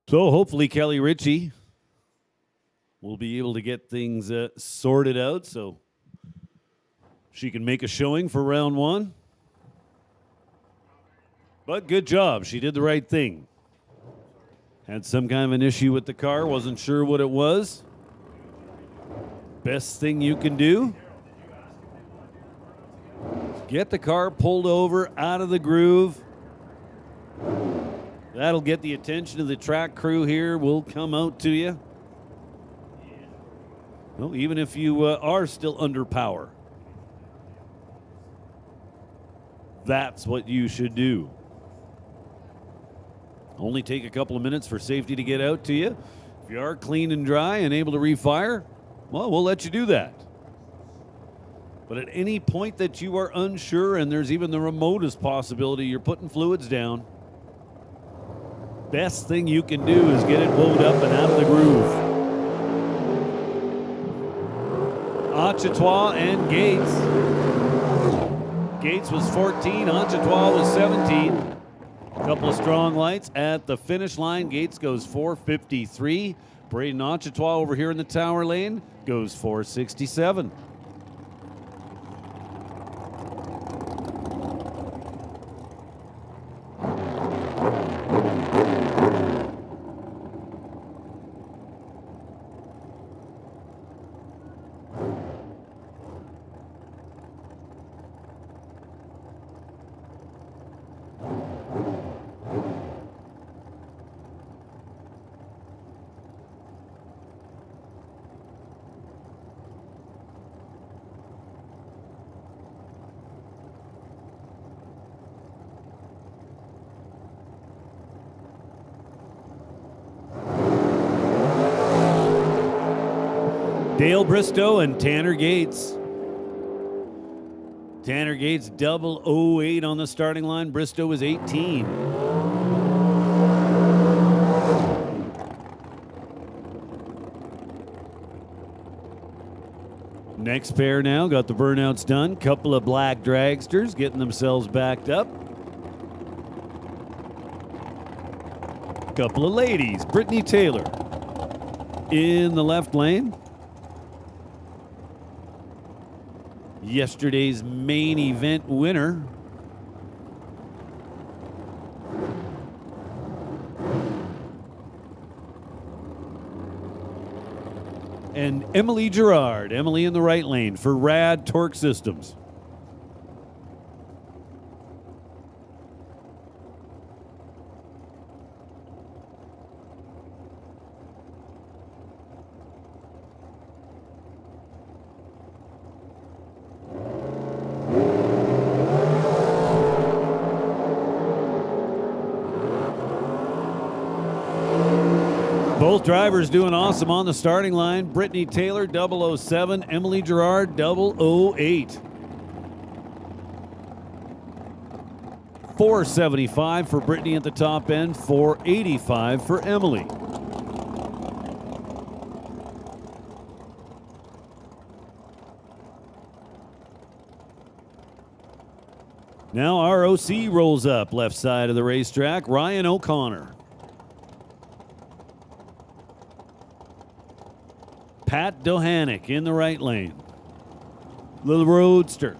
Speaker 1: So hopefully Kelly Ritchie will be able to get things sorted out so she can make a showing for round one. But good job. She did the right thing. Had some kind of an issue with the car. Wasn't sure what it was. Best thing you can do, get the car pulled over out of the groove. That'll get the attention of the track crew here. We'll come out to you. Well, even if you are still under power, that's what you should do. Only take a couple of minutes for safety to get out to you. If you are clean and dry and able to refire, well, we'll let you do that. But at any point that you are unsure and there's even the remotest possibility you're putting fluids down, best thing you can do is get it wound up and out of the groove. Achetois and Gates. Gates was 14, Achetois was 17. Couple of strong lights at the finish line. Gates goes 4:53. Braden Achetois over here in the tower lane goes 4:67. Dale Bristow and Tanner Gates. Tanner Gates double 08 on the starting line. Bristow was 18. Next pair now got the burnouts done. Couple of black dragsters getting themselves backed up. Couple of ladies. Brittany Taylor in the left lane. Yesterday's main event winner. And Emily Gerard. Emily in the right lane for Rad Torque Systems. Both drivers doing awesome on the starting line. Brittany Taylor, 007. Emily Gerard, 008. 475 for Brittany at the top end, 485 for Emily. Now ROC rolls up left side of the racetrack. Ryan O'Connor. Pat Dohanick in the right lane. Little Roadster.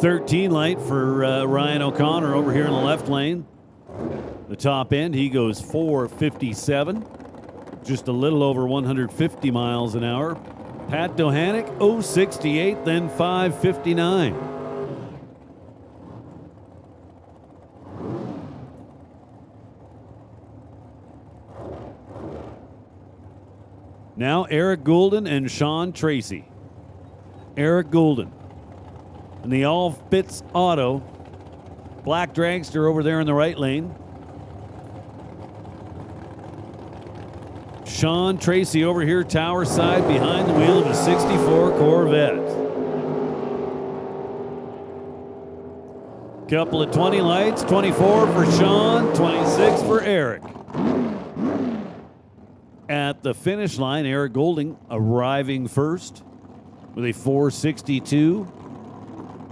Speaker 1: .13 light for Ryan O'Connor over here in the left lane. The top end, he goes 4:57. Just a little over 150 miles an hour. Pat Dohanick, 0:68, then 5:59. Now Eric Goulden and Sean Tracy. Eric Goulden in the All Fits Auto. Black dragster over there in the right lane. Sean Tracy over here tower side behind the wheel of a 64 Corvette. Couple of 20 lights, 24 for Sean, 26 for Eric. At the finish line, Eric Golding arriving first. with a 462.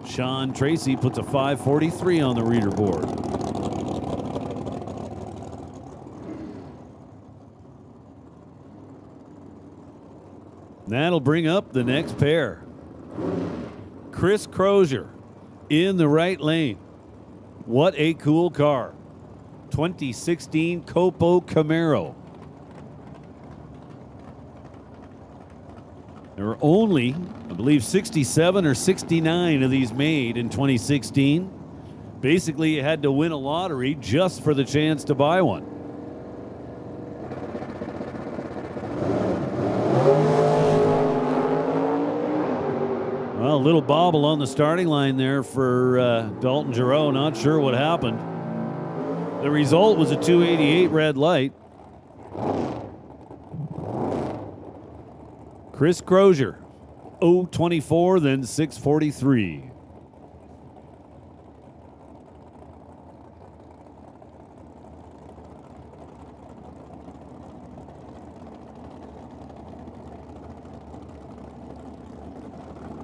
Speaker 1: Sean Tracy puts a 543 on the reader board. That'll bring up the next pair. Chris Crozier in the right lane. What a cool car. 2016 Copo Camaro. There were only, I believe, 67 or 69 of these made in 2016. Basically, you had to win a lottery just for the chance to buy one. Well, a little bobble on the starting line there for Dalton Giroux. Not sure what happened. The result was a 288 red light. Chris Crozier, 024, then 643.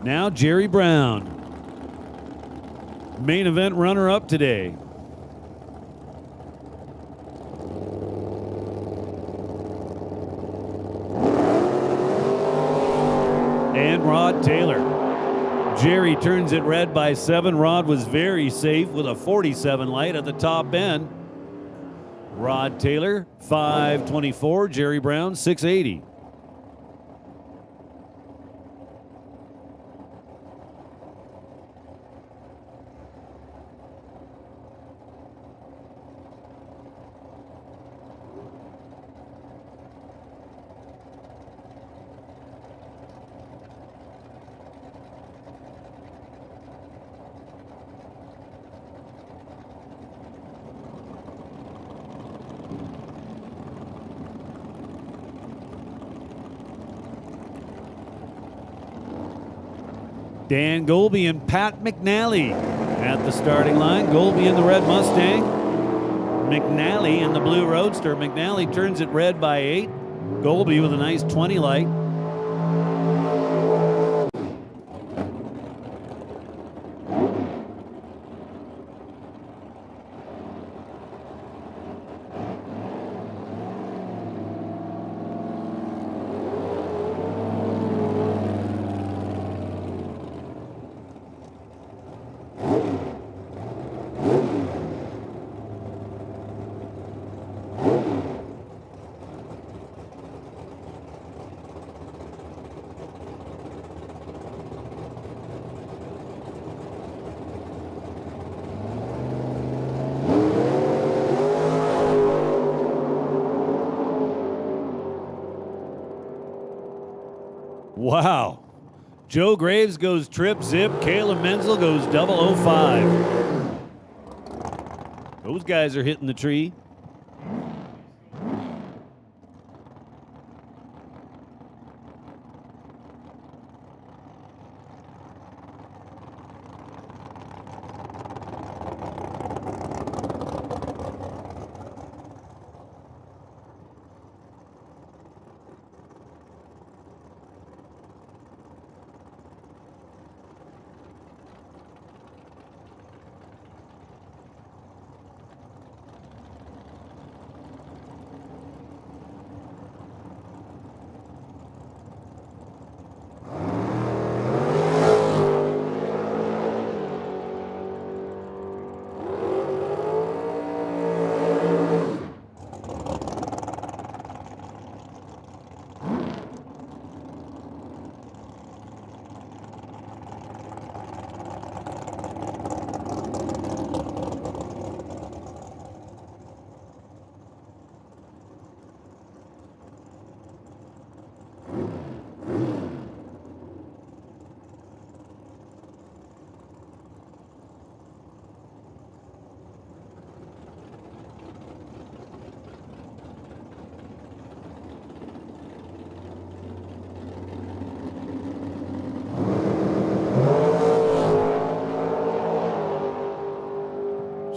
Speaker 1: Now Jerry Brown, main event runner-up today. And Rod Taylor. Jerry turns it red by 7. Rod was very safe with a 47 light at the top end. Rod Taylor, 524. Jerry Brown, 680. Dan Golby and Pat McNally at the starting line. Golby in the red Mustang. McNally in the blue Roadster. McNally turns it red by 8. Golby with a nice 20 light. Wow. Joe Graves goes trip zip. Caleb Menzel goes 005. Those guys are hitting the tree.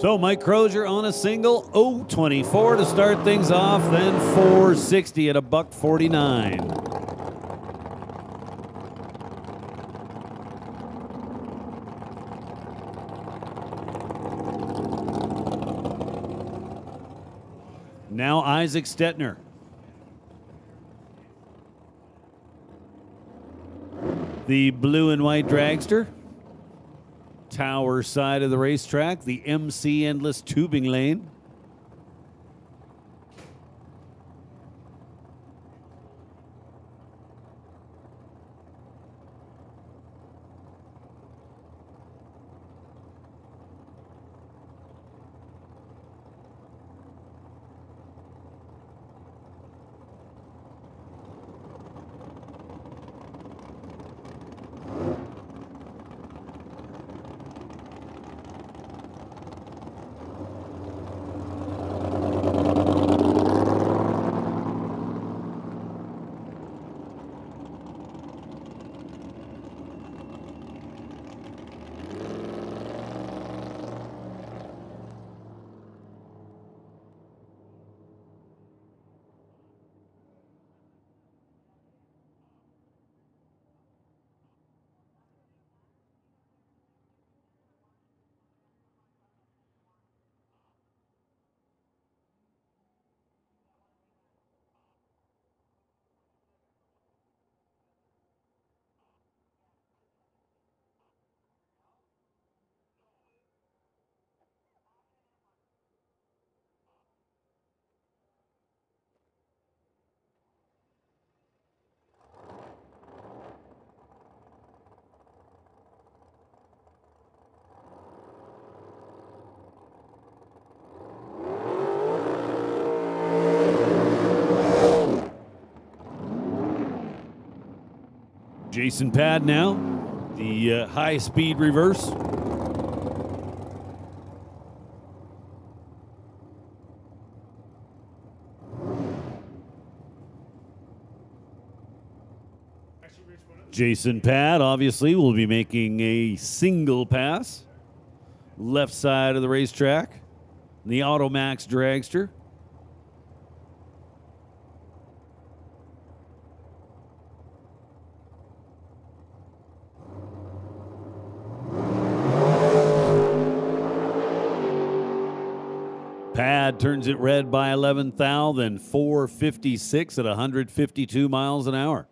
Speaker 1: So Mike Crozier on a single, 024 to start things off, then 460 at $1.49. Now Isaac Stetner. The blue and white dragster. Tower side of the racetrack, the MC Endless Tubing Lane. Jason Pad now, the high-speed reverse. Jason Pad obviously will be making a single pass. Left side of the racetrack, the Automax dragster. Pad turns it red by 11th thou, then 456 at 152 miles an hour.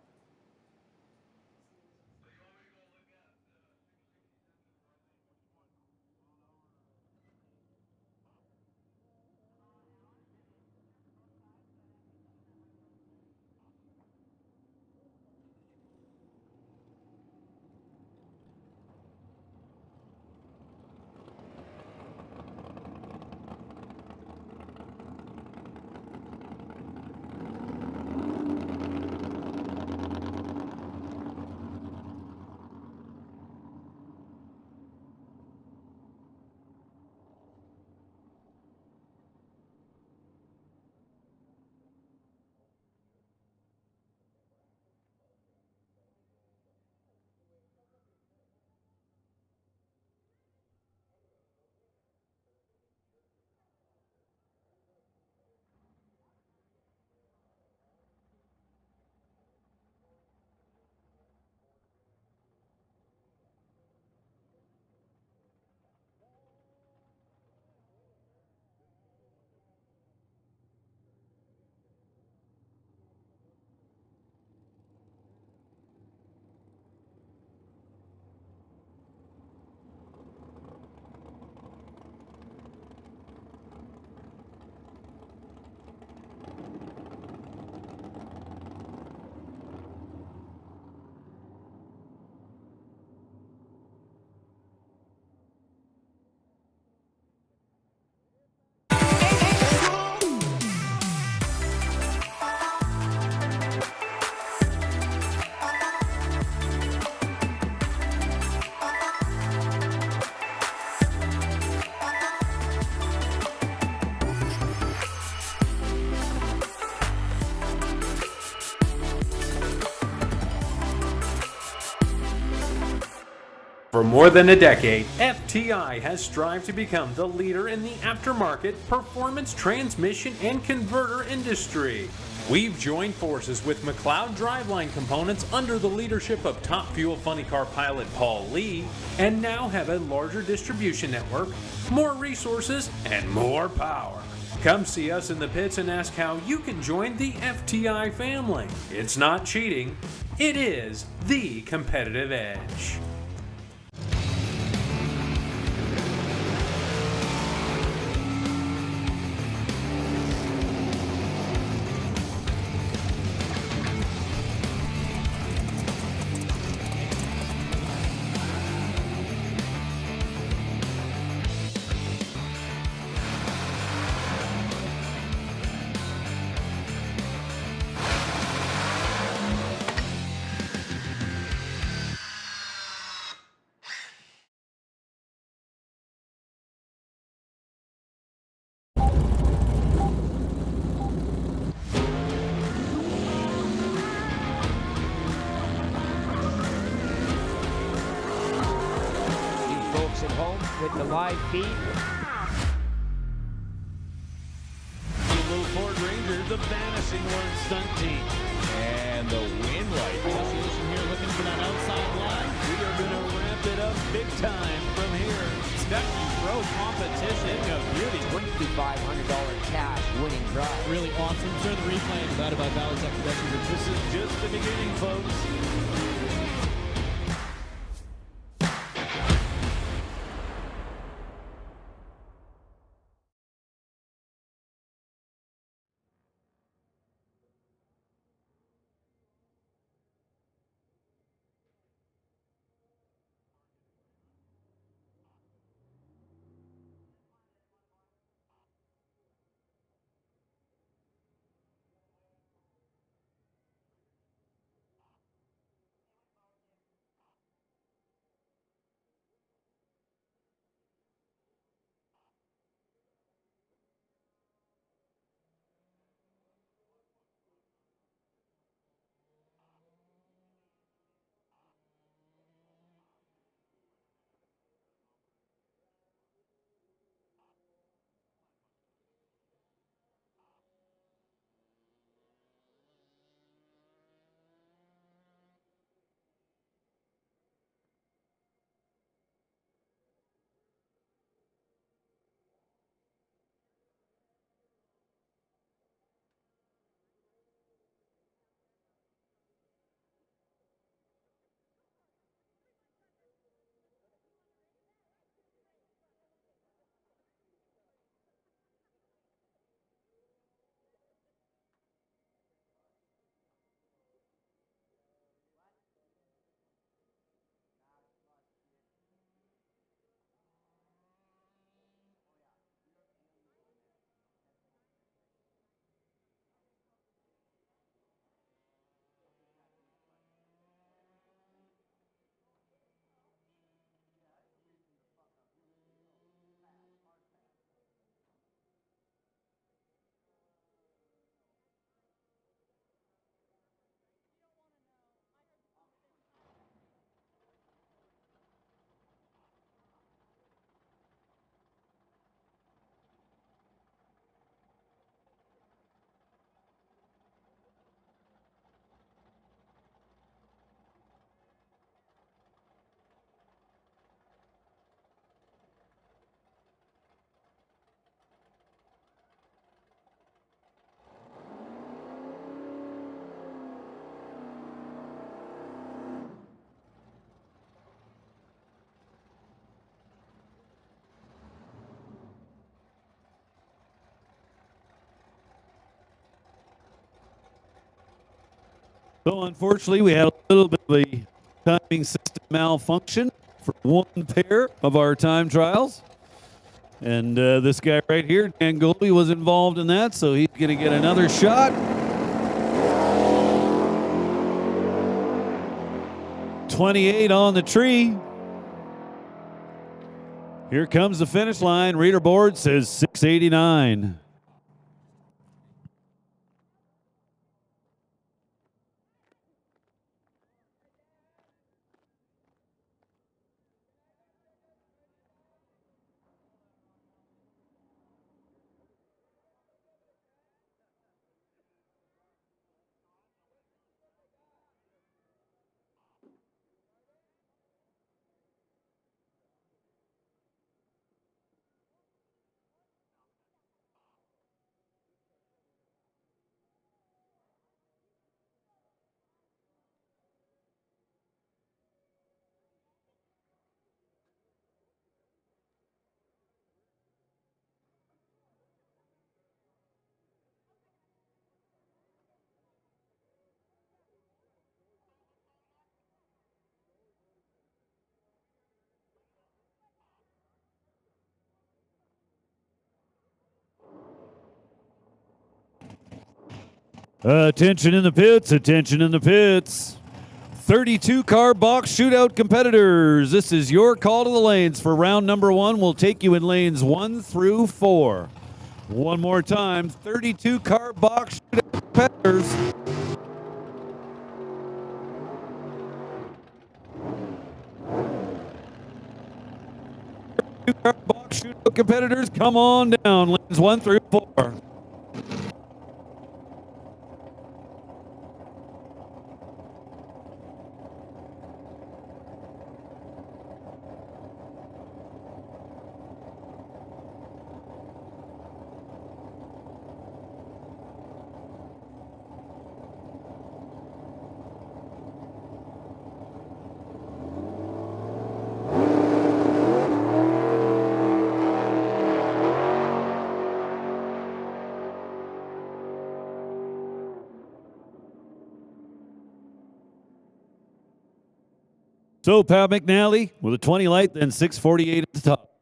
Speaker 2: For more than a decade, FTI has strived to become the leader in the aftermarket performance transmission and converter industry. We've joined forces with McLeod Driveline Components under the leadership of Top Fuel Funny Car pilot Paul Lee, and now have a larger distribution network, more resources, and more power. Come see us in the pits and ask how you can join the FTI family. It's not cheating, it is the competitive edge.
Speaker 3: You folks at home with the live feed.
Speaker 4: The little Ford Ranger, the vanishing one stunt team. And the win light. Elimination here looking for that outside line. We are going to ramp it up big time from here. Expecting pro competition of beauty.
Speaker 3: $2,500 cash winning prize.
Speaker 4: Really awesome. Sure, the replay is about Valley Tech Production Group. This is just the beginning, folks.
Speaker 1: So unfortunately, we had a little bit of a timing system malfunction for one pair of our time trials. And this guy right here, Dan Goldie, was involved in that, so he's going to get another shot. 28 on the tree. Here comes the finish line. Reader board says 689. Attention in the pits, attention in the pits. 32 car box shootout competitors. This is your call to the lanes for round number 1. We'll take you in lanes 1 through 4. One more time, 32 car box shootout competitors. Car box shootout competitors, come on down, lanes 1 through 4. So Pat McNally with a 20 light, then 648 at the top.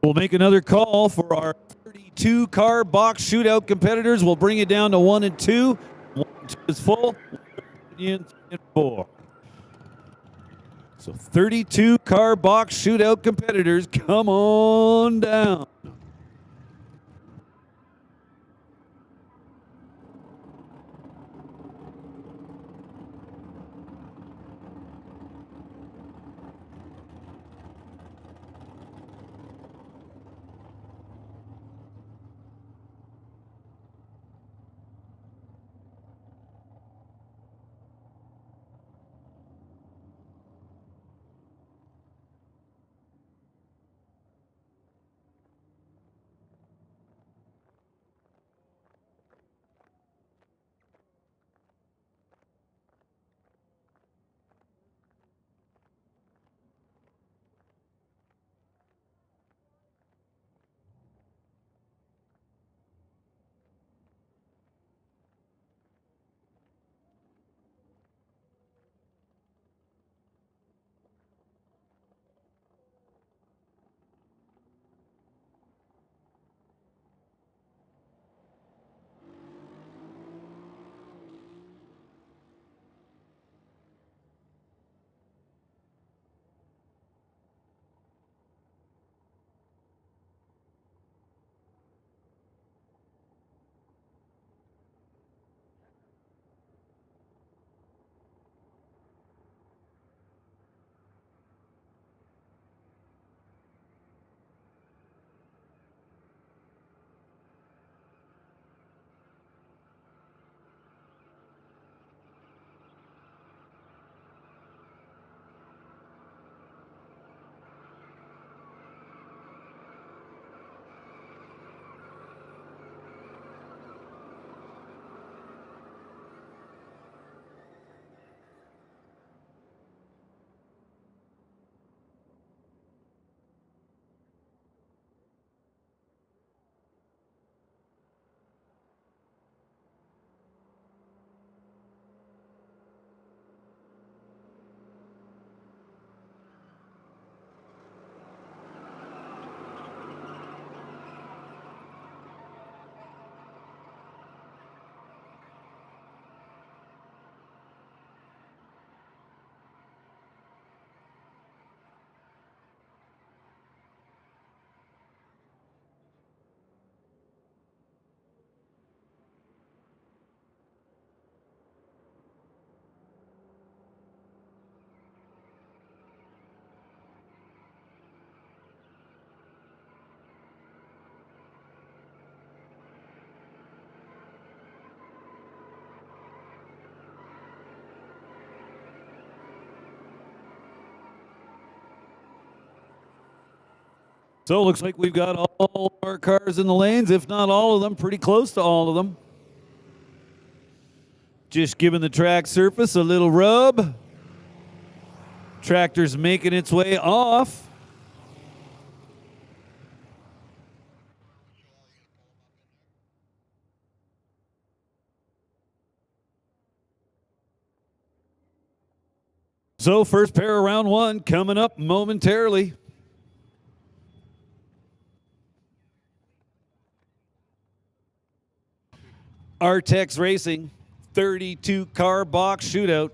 Speaker 1: We'll make another call for our 32 car box shootout competitors. We'll bring it down to 1 and 2. 1 and 2 is full. 3 and 4. So 32 car box shootout competitors, come on down. So it looks like we've got all our cars in the lanes, if not all of them, pretty close to all of them. Just giving the track surface a little rub. Tractor's making its way off. So first pair of round one coming up momentarily. Artex Racing, 32 car box shootout.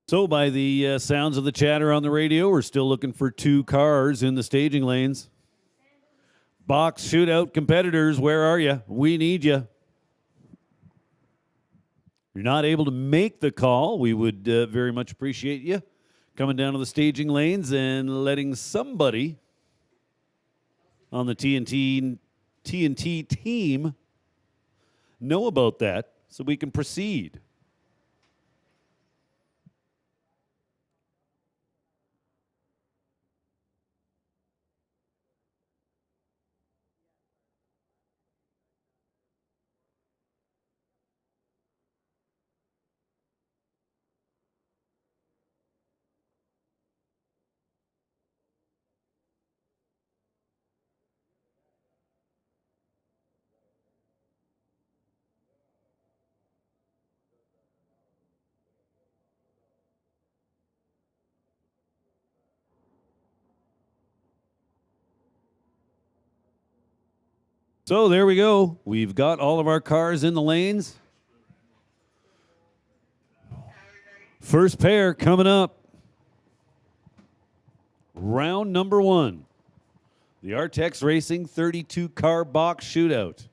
Speaker 1: So by the sounds of the chatter on the radio, we're still looking for 2 cars in the staging lanes. Box shootout competitors, where are you? We need you. You're not able to make the call. We would very much appreciate you coming down to the staging lanes and letting somebody on the T&T team know about that so we can proceed. So there we go. We've got all of our cars in the lanes. First pair coming up. Round number 1. The Artex Racing 32 car box shootout.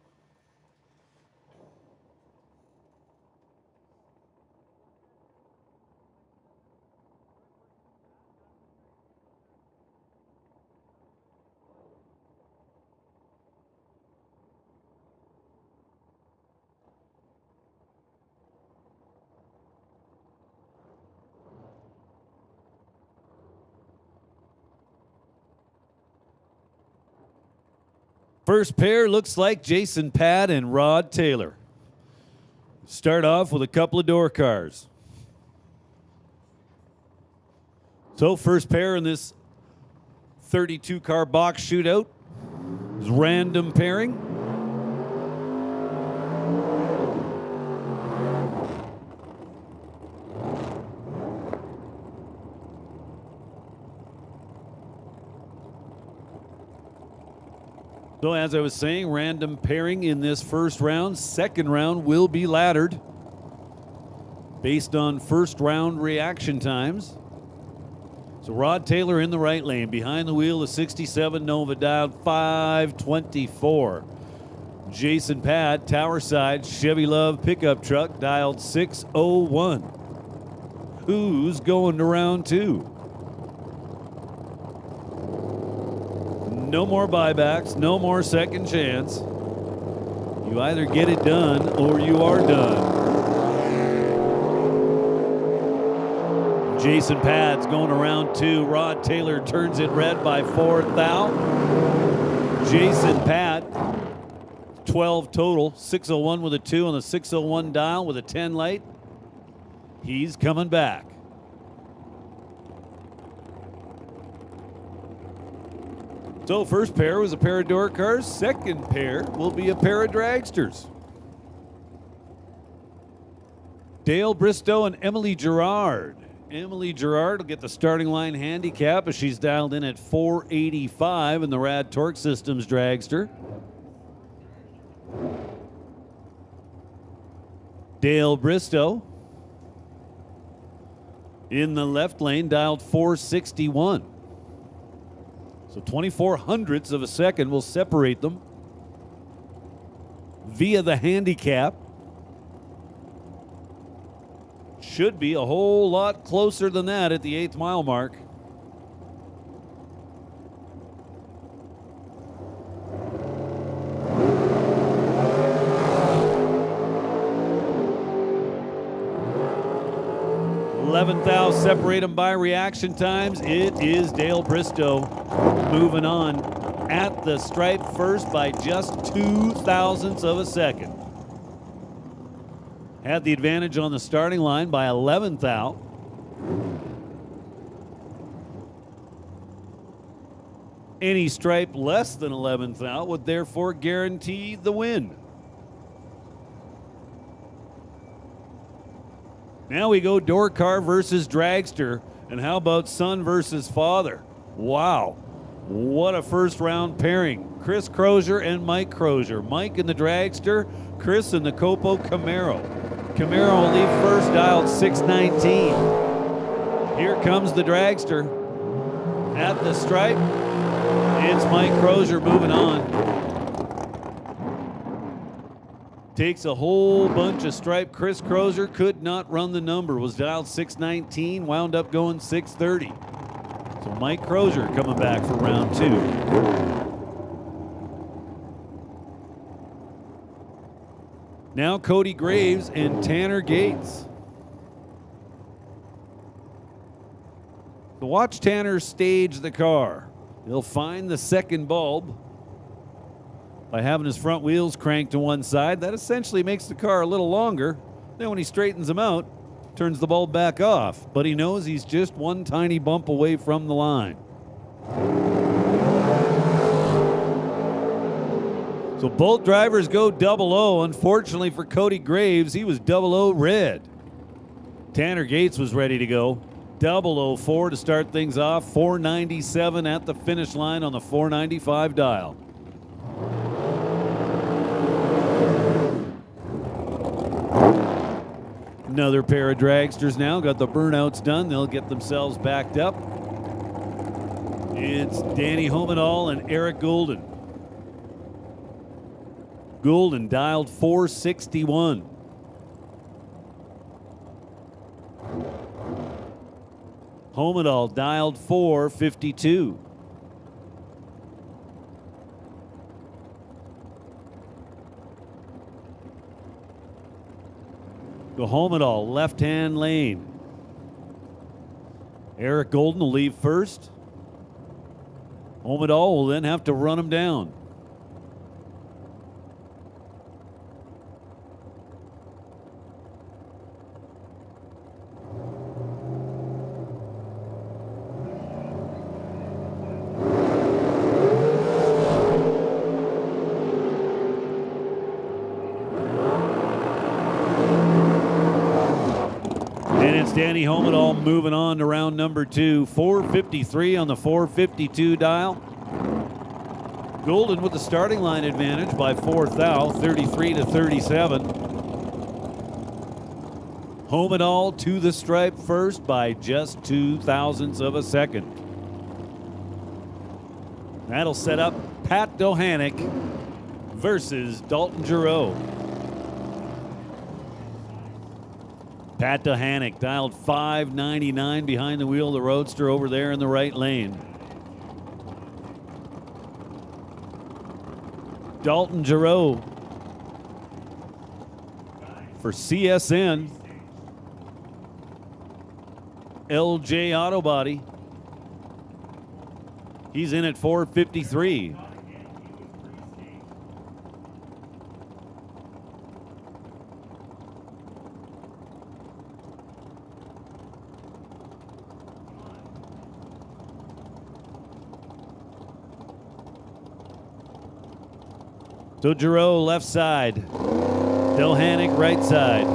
Speaker 1: First pair looks like Jason Pad and Rod Taylor. Start off with a couple of door cars. So first pair in this 32 car box shootout is random pairing. So as I was saying, random pairing in this first round. Second round will be laddered based on first round reaction times. So Rod Taylor in the right lane. Behind the wheel, the 67 Nova dialed 524. Jason Pad, Tower Side, Chevy Love pickup truck, dialed 601. Who's going to round 2? No more buybacks, no more second chance. You either get it done or you are done. Jason Pad's going to round 2. Rod Taylor turns it red by 4 thou. Jason Pad, 12 total, 601 with a 2 on the 601 dial with a 10 light. He's coming back. So first pair was a pair of door cars. Second pair will be a pair of dragsters. Dale Bristow and Emily Gerard. Emily Gerard will get the starting line handicap as she's dialed in at 485 in the Rad Torque Systems dragster. Dale Bristow in the left lane, dialed 461. So 24 hundredths of a second will separate them via the handicap. Should be a whole lot closer than that at the 8th mile mark. Thou separate them by reaction times. It is Dale Bristow moving on at the stripe first by just 2 thousandths of a second. Had the advantage on the starting line by 11 thou. Any stripe less than 11 thou would therefore guarantee the win. Now we go door car versus dragster. And how about son versus father? Wow. What a first round pairing. Chris Crozier and Mike Crozier. Mike in the dragster, Chris in the Copo Camaro. Camaro will leave first, dialed 619. Here comes the dragster. At the stripe, it's Mike Crozier moving on. Takes a whole bunch of stripe. Chris Crozier could not run the number. Was dialed 619, wound up going 630. So Mike Crozier coming back for round 2. Now Cody Graves and Tanner Gates. So watch Tanner stage the car. He'll find the second bulb by having his front wheels cranked to one side. That essentially makes the car a little longer. Then when he straightens them out, turns the bulb back off. But he knows he's just one tiny bump away from the line. So both drivers go 00. Unfortunately for Cody Graves, he was 00 red. Tanner Gates was ready to go. 004 to start things off. 497 at the finish line on the 495 dial. Another pair of dragsters now. Got the burnouts done. They'll get themselves backed up. It's Danny Homenall and Eric Goulden. Goulden dialed 461. Homenall dialed 452. Go Homenall, left-hand lane. Eric Goulden will leave first. Homenall will then have to run him down. Danny Homenall moving on to round number 2. 453 on the 452 dial. Goulden with the starting line advantage by 4 thou, 33 to 37. Home it all to the stripe first by just 0.02 of a second. That'll set up Pat Dohanick versus Dalton Giroux. Pat Dohanick dialed 599 behind the wheel of the Roadster over there in the right lane. Dalton Giroux for CSN, LJ Auto Body. He's in at 453. So Giroux left side, Dohanick right side.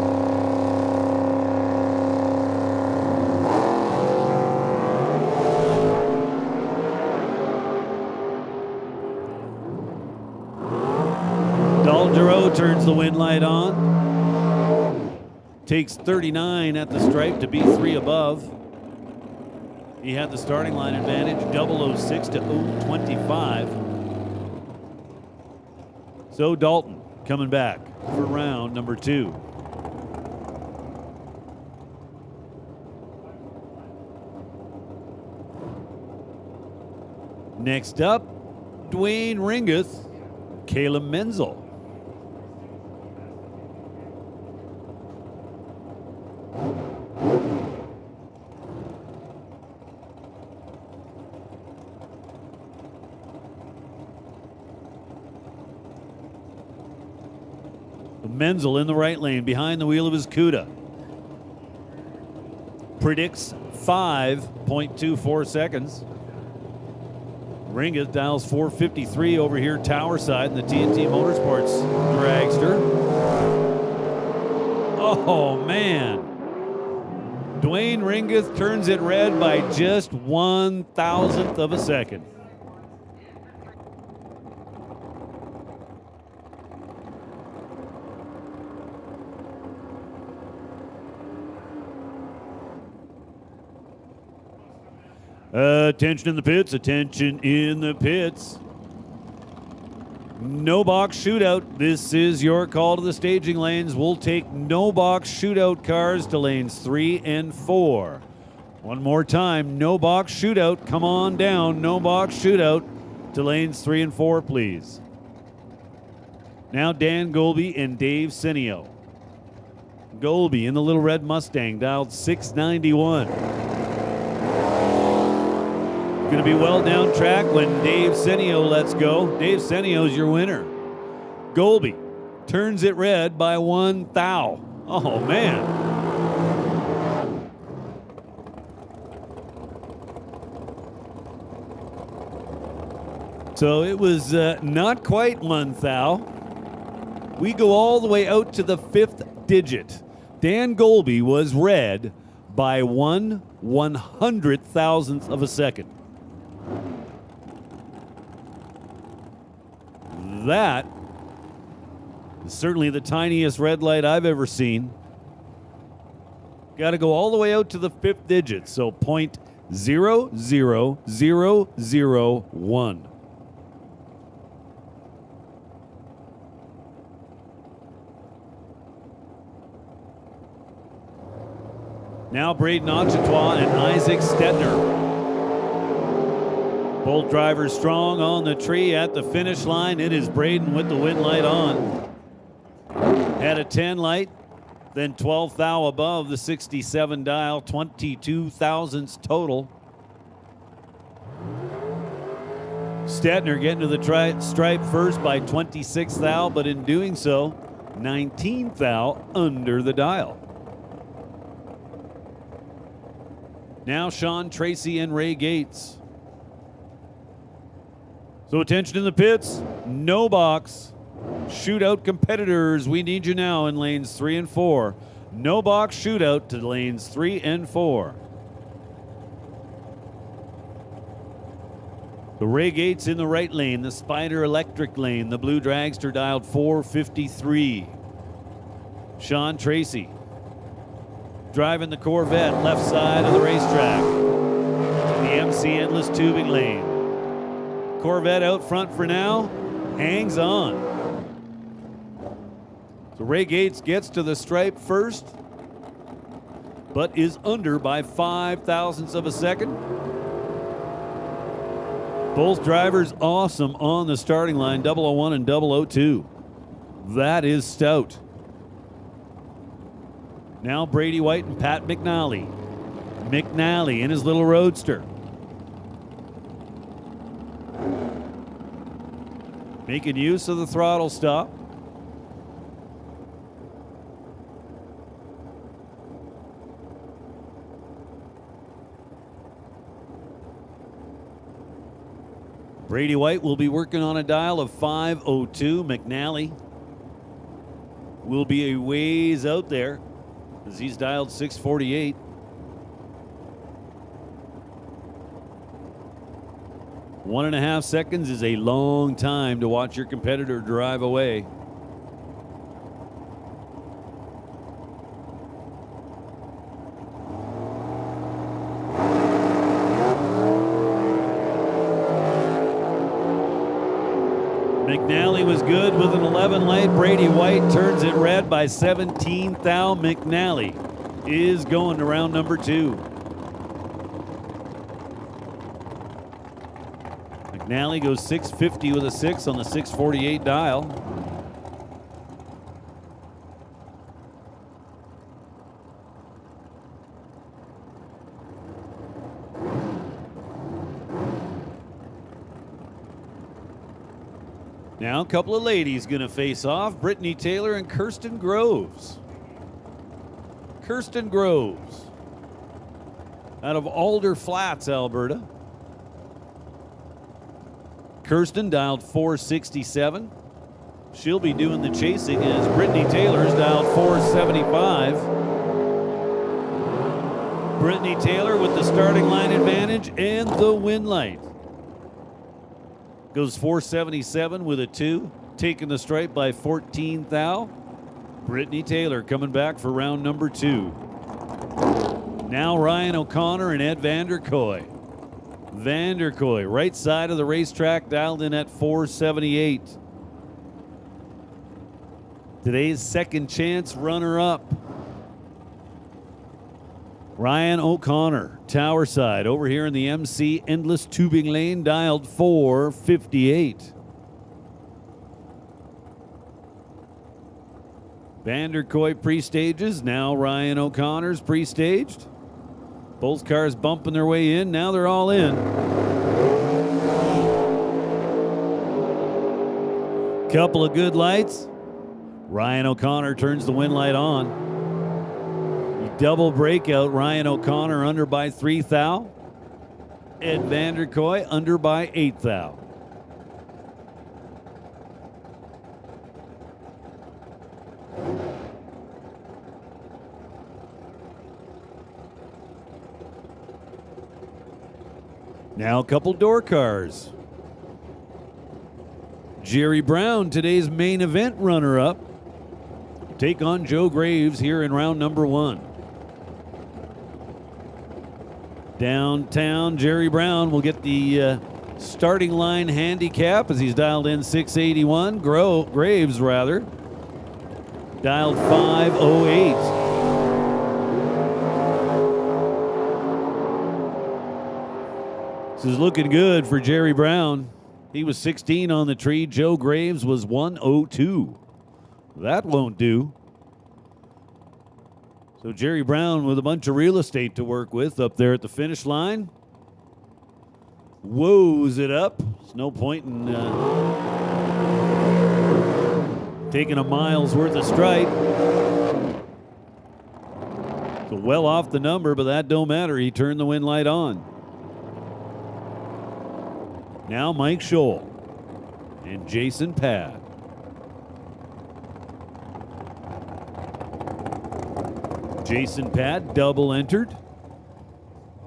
Speaker 1: Dalton Giroux turns the wind light on. Takes 39 at the stripe to be 3 above. He had the starting line advantage, 006 to 025. So Dalton coming back for round number 2. Next up, Dwayne Ringeth, Caleb Menzel. Menzel in the right lane behind the wheel of his CUDA. Predicts 5.24 seconds. Ringeth dials 453 over here tower side in the T&T Motorsports dragster. Oh man. Dwayne Ringeth turns it red by just 1,000th of a second. Attention in the pits, attention in the pits. No box shootout. This is your call to the staging lanes. We'll take no box shootout cars to lanes 3 and 4. One more time, no box shootout. Come on down, no box shootout to lanes 3 and 4, please. Now Dan Golby and Dave Senio. Golby in the little red Mustang, dialed 691. Going to be well down track when Dave Senio lets go. Dave Senio's your winner. Golby turns it red by 1 thou. Oh, man. So it was not quite 1 thou. We go all the way out to the 5th digit. Dan Golby was red by 1/100,000th of a second. That is certainly the tiniest red light I've ever seen. Got to go all the way out to the 5th digit, so 0.00001. Now Braden Ochetois and Isaac Stetner. Both drivers strong on the tree at the finish line. It is Braden with the wind light on. Had a 10 light, then 12 thou above the 67 dial, 22 thousandths total. Stetner getting to the stripe first by 26 thou, but in doing so, 19 thou under the dial. Now Sean Tracy and Ray Gates. So attention in the pits, no box. Shootout competitors, we need you now in lanes 3 and 4. No box shootout to lanes 3 and 4. The Ray Gates in the right lane, the Spider Electric lane, the blue dragster dialed 453. Sean Tracy driving the Corvette left side of the racetrack. The MC Endless Tubing Lane. Corvette out front for now, hangs on. So Ray Gates gets to the stripe first, but is under by 5 thousandths of a second. Both drivers awesome on the starting line, 001 and 002. That is stout. Now Brady White and Pat McNally. McNally in his little roadster. Making use of the throttle stop. Brady White will be working on a dial of 502. McNally will be a ways out there as he's dialed 648. One and a half seconds is a long time to watch your competitor drive away. McNally was good with an 11 light. Brady White turns it red by 17 thou. McNally is going to round number 2. McNally goes 650 with a 6 on the 648 dial. Now a couple of ladies going to face off. Brittany Taylor and Kirsten Groves. Kirsten Groves out of Alder Flats, Alberta. Kirsten dialed 467. She'll be doing the chasing as Brittany Taylor's dialed 475. Brittany Taylor with the starting line advantage and the win light. Goes 477 with a 2, taking the stripe by 14 thou. Brittany Taylor coming back for round number 2. Now Ryan O'Connor and Ed Vanderkoy. Vanderkoy, right side of the racetrack, dialed in at 478. Today's second chance runner-up. Ryan O'Connor, tower side, over here in the MC Endless Tubing Lane, dialed 458. Vanderkoy pre-stages, now Ryan O'Connor's pre-staged. Both cars bumping their way in, now they're all in. Couple of good lights. Ryan O'Connor turns the win light on. Double breakout, Ryan O'Connor under by 3 thou. Ed Vanderkoy under by 8 thou. Now a couple door cars. Jerry Brown, today's main event runner-up, take on Joe Graves here in round number 1. Downtown, Jerry Brown will get the starting line handicap as he's dialed in 681. Graves, rather, dialed 508. This is looking good for Jerry Brown. He was 16 on the tree. Joe Graves was 102. That won't do. So Jerry Brown with a bunch of real estate to work with up there at the finish line. Woes it up. There's no point in taking a mile's worth of stripe. So well off the number, but that don't matter. He turned the win light on. Now Mike Scholl and Jason Pad. Jason Pad double entered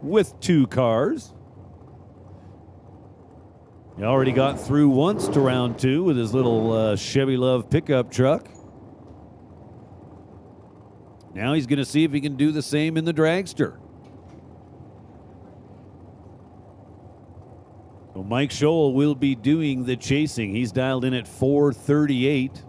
Speaker 1: with 2 cars. He already got through once to round 2 with his little Chevy Love pickup truck. Now he's going to see if he can do the same in the dragster. So Mike Scholl will be doing the chasing. He's dialed in at 438.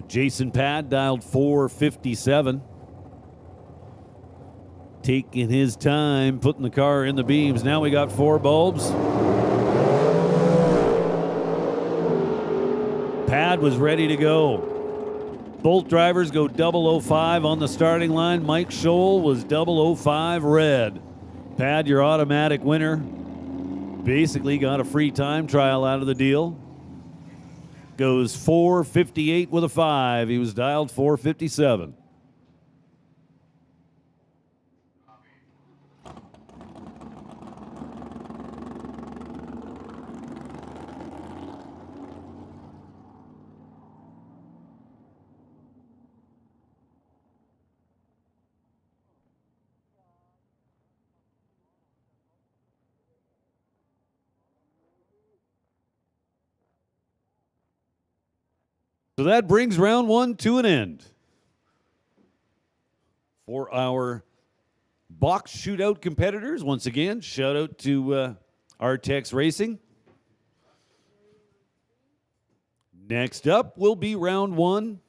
Speaker 1: Jason Pad dialed 457. Taking his time, putting the car in the beams. Now we got 4 bulbs. Pad was ready to go. Both drivers go 005 on the starting line. Mike Scholl was 005 red. Pad, your automatic winner. Basically got a free time trial out of the deal. Goes 458 with a 5. He was dialed 457. So that brings round 1 to an end. For our box shootout competitors, once again, shout out to Artex Racing. Next up will be round 1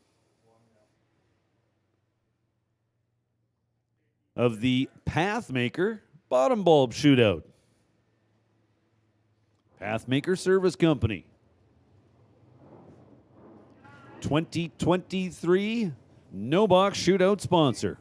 Speaker 1: of the Pathmaker bottom bulb shootout. Pathmaker Service Company. 2023 No Box Shootout sponsor.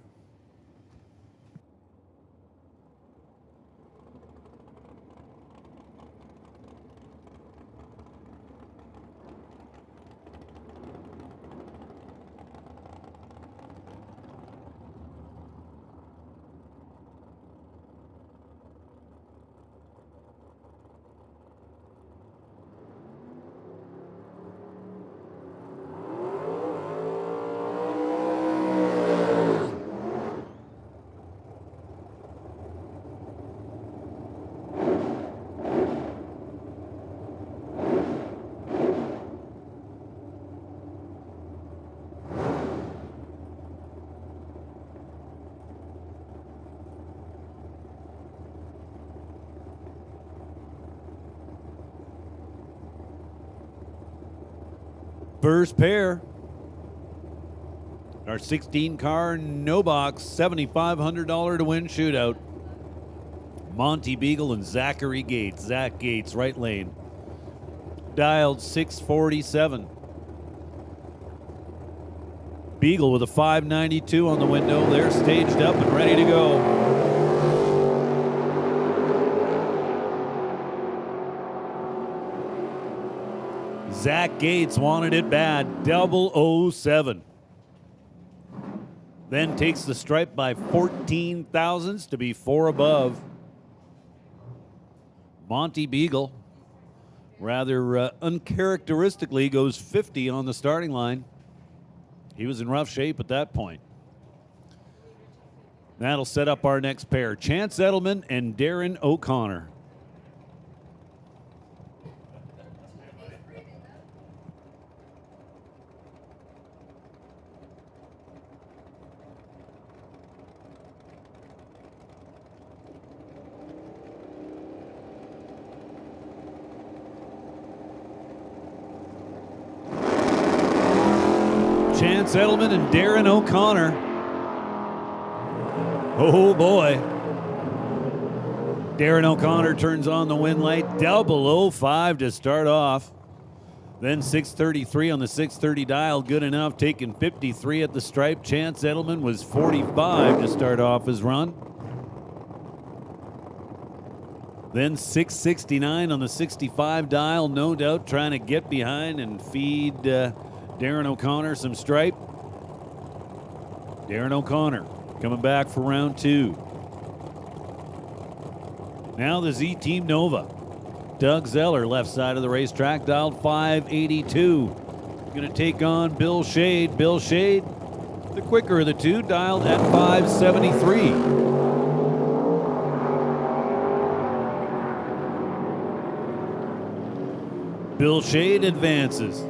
Speaker 1: First pair, our 16 car no box $7,500 to win shootout. Monty Beagle and Zachary Gates. Zach Gates, right lane. Dialed 647. Beagle with a 592 on the window. They're staged up and ready to go. Zach Gates wanted it bad, 007. Then takes the stripe by 14 thousandths to be 4 above. Monty Beagle, rather uncharacteristically, goes 50 on the starting line. He was in rough shape at that point. That'll set up our next pair, Chance Edelman and Darren O'Connor. Chance Edelman and Darren O'Connor. Oh boy. Darren O'Connor turns on the win light. 005 to start off. Then 633 on the 630 dial. Good enough. Taking 53 at the stripe. Chance Edelman was 45 to start off his run. Then 669 on the 65 dial. No doubt trying to get behind and feed Darren O'Connor some stripe. Darren O'Connor coming back for round 2. Now the Z Team Nova. Doug Zeller, left side of the racetrack, dialed 582. Going to take on Bill Shade. Bill Shade The quicker of the two, dialed at 573. Bill Shade advances.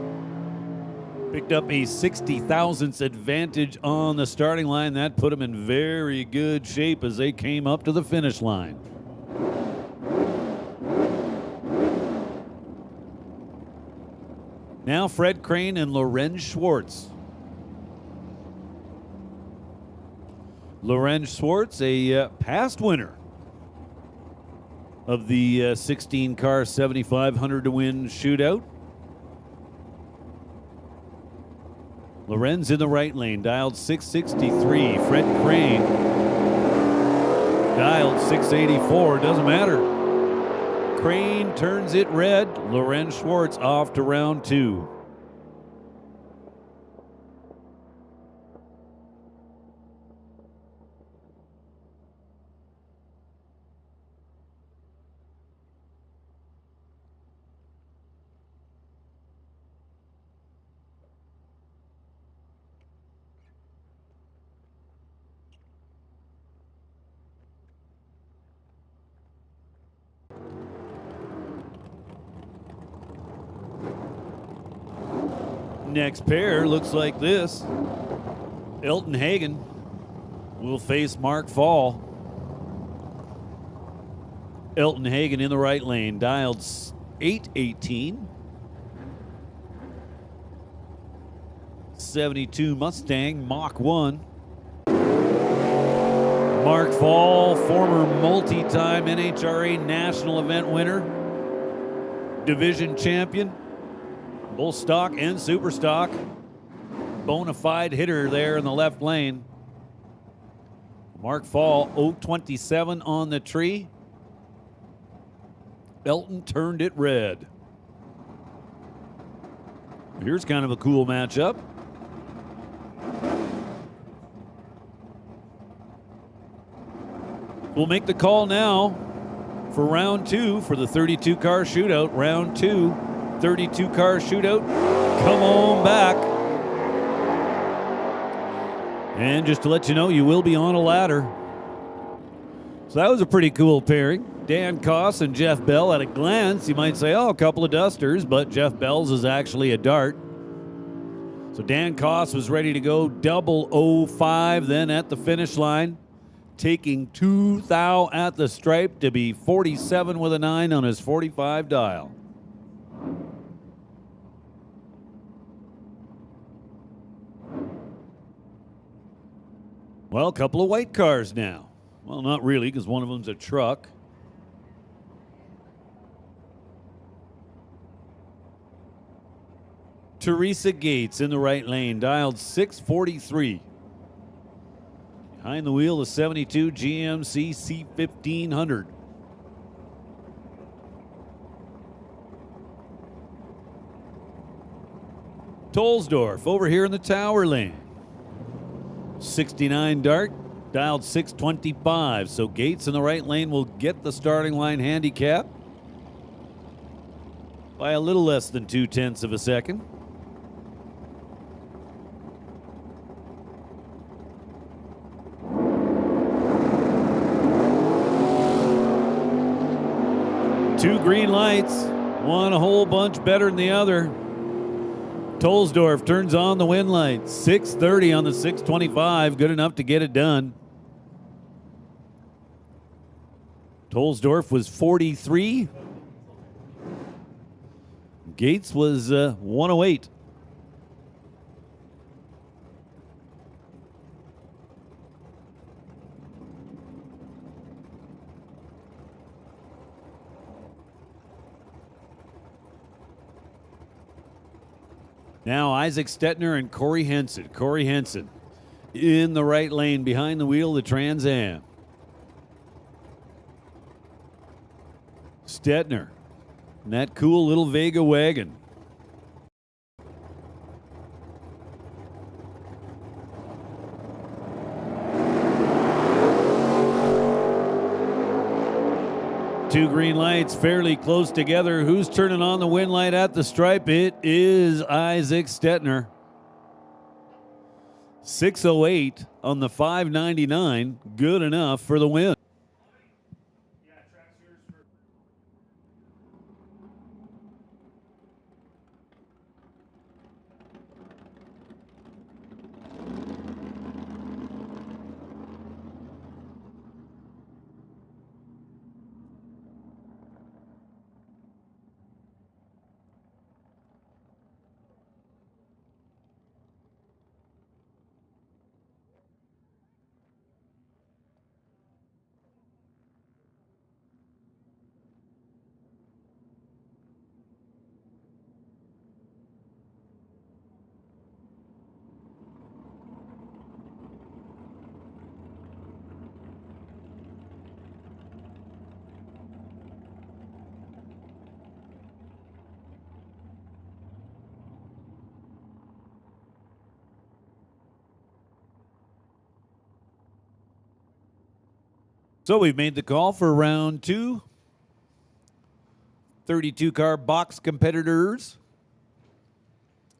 Speaker 1: Picked up a 60 thousandths advantage on the starting line. That put him in very good shape as they came up to the finish line. Now Fred Crane and Lorenz Schwartz. Lorenz Schwartz, a past winner of the 16-car 7,500 to win shootout. Lorenz in the right lane, dialed 663. Fred Crane, dialed 684. Doesn't matter. Crane turns it red. Lorenz Schwartz off to round two. Next pair looks like this. Elton Hagen will face Mark Fall. Elton Hagen in the right lane, dialed 818. 72 Mustang Mach 1. Mark Fall, former multi-time NHRA national event winner, division champion, both stock and super stock. Bona fide hitter there in the left lane. Mark Fall, 027 on the tree. Elton turned it red. Here's kind of a cool matchup. We'll make the call now for round two for the 32-car shootout. Round two, 32-car shootout. Come on back. And just to let you know, you will be on a ladder. So that was a pretty cool pairing. Dan Koss and Jeff Bell. At a glance, you might say, oh, a couple of dusters, but Jeff Bell's is actually a dart. So Dan Koss was ready to go 005 then at the finish line, taking 2 thou at the stripe to be 47 with a 9 on his 45 dial. Well, a couple of white cars now. Well, not really, because one of them's a truck. Teresa Gates in the right lane, dialed 643. Behind the wheel, the 72 GMC C1500. Tolsdorf over here in the tower lane. 69 Dart, dialed 625. So Gates in the right lane will get the starting line handicap by a little less than 0.2 of a second. Two green lights, one a whole bunch better than the other. Tolsdorf turns on the win light. 630 on the 625, good enough to get it done. Tolsdorf was 43. Gates was 108. Now Isaac Stetner and Corey Henson. Corey Henson in the right lane behind the wheel of the Trans Am. Stetner in that cool little Vega wagon. Two green lights fairly close together. Who's turning on the win light at the stripe? It is Isaac Stetner. 6:08 on the 599. Good enough for the win. So we've made the call for round 2. 32-car box competitors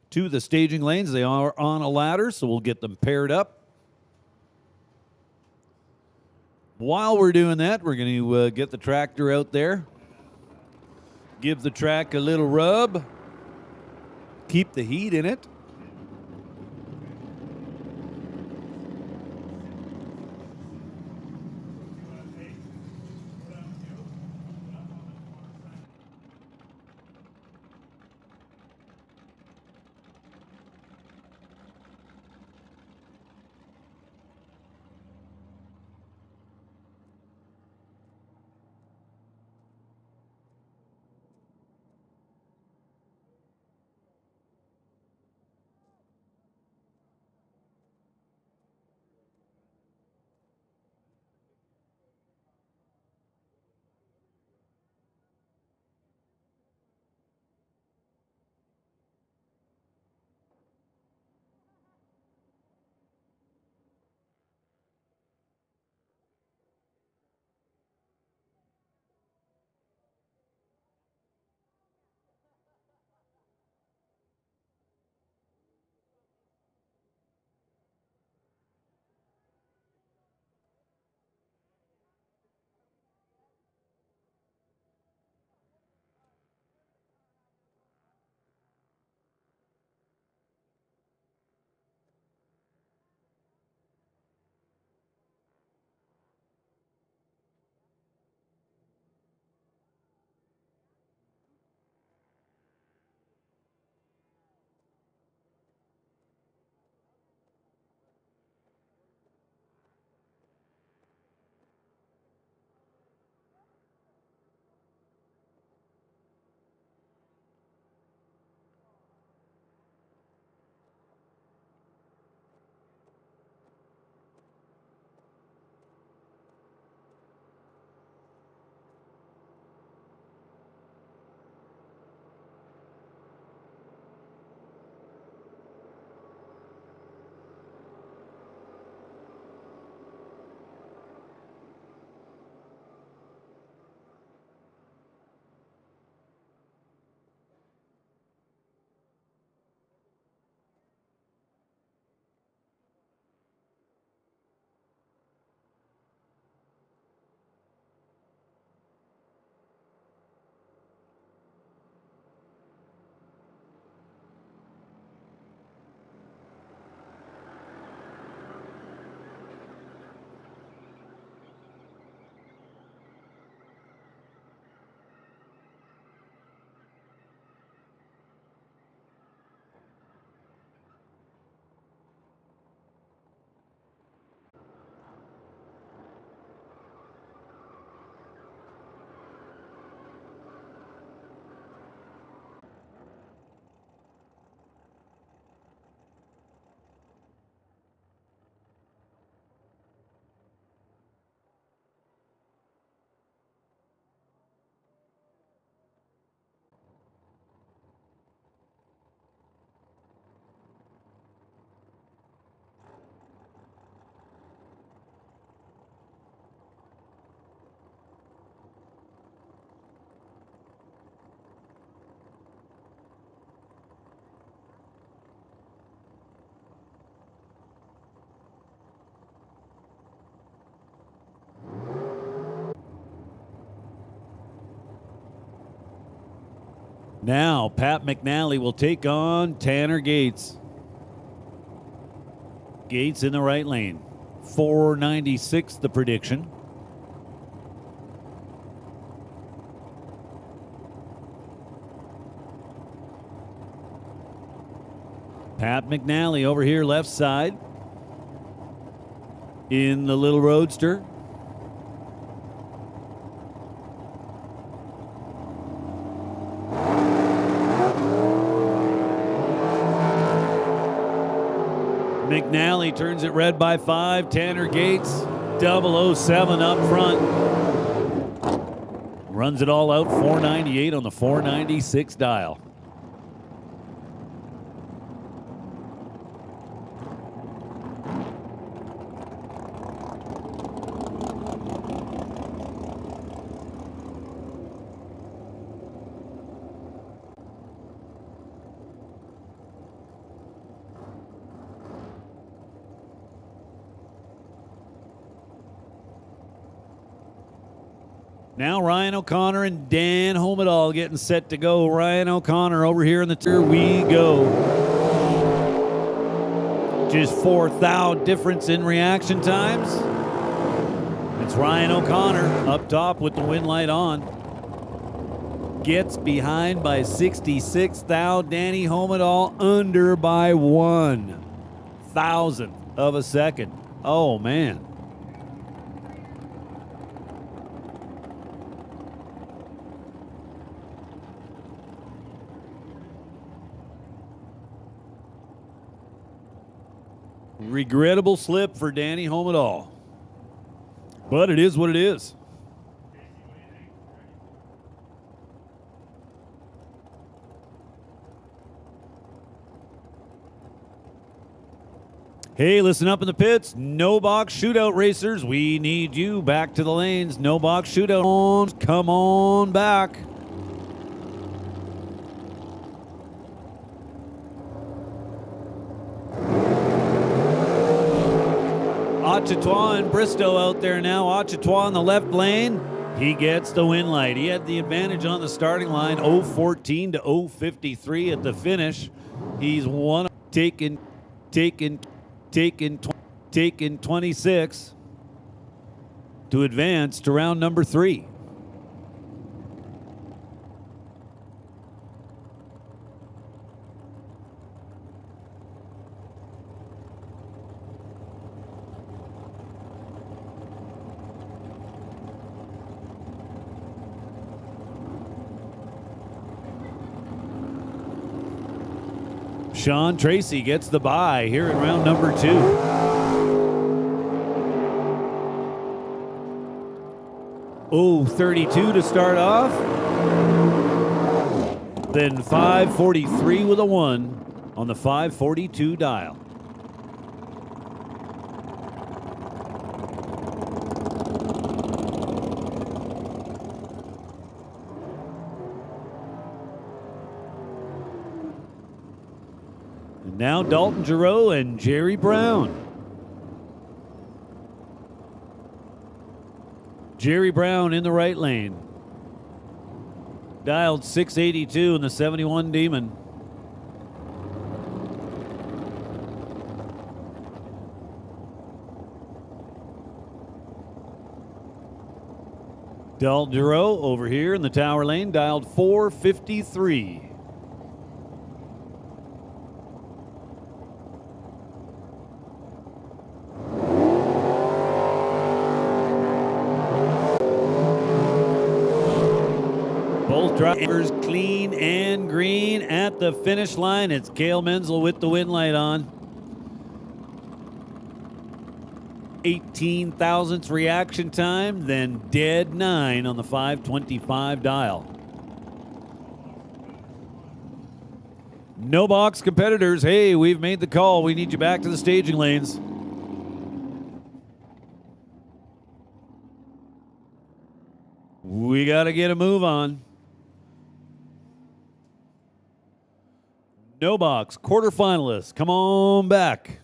Speaker 1: to the staging lanes. They are on a ladder, so we'll get them paired up. While we're doing that, we're going to get the tractor out there. Give the track a little rub. Keep the heat in it. Now, Pat McNally will take on Tanner Gates. Gates in the right lane. 496, the prediction. Pat McNally over here, left side. In the little roadster. McNally turns it red by 5. Tanner Gates, 007 up front. Runs it all out, 498 on the 496 dial. Now Ryan O'Connor and Dan Homedall getting set to go. Ryan O'Connor over here in the tier we go. Just 4 thou difference in reaction times. It's Ryan O'Connor up top with the wind light on. Gets behind by 66 thou. Danny Homedall under by 1,000th of a second. Oh, man. Regrettable slip for Danny Homedall. But it is what it is. Hey, listen up in the pits. No box shootout racers. We need you back to the lanes. No box shootout. Come on back. Ochetois and Bristow out there now. Ochetois in the left lane. He gets the win light. He had the advantage on the starting line. 014 to 053 at the finish. He's won, taken 26 to advance to round number 3. Sean Tracy gets the bye here in round number 2. Oh, 32 to start off. Then 543 with a 1 on the 542 dial. Now Dalton Giroux and Jerry Brown. Jerry Brown in the right lane. Dialed 682 in the 71 Demon. Dalton Giroux over here in the Tower Lane, dialed 453. Drivers clean and green at the finish line. It's Cale Menzel with the win light on. 18 thousandths reaction time, then dead 9 on the 525 dial. No box competitors. Hey, we've made the call. We need you back to the staging lanes. We got to get a move on. No box, quarterfinalists, come on back.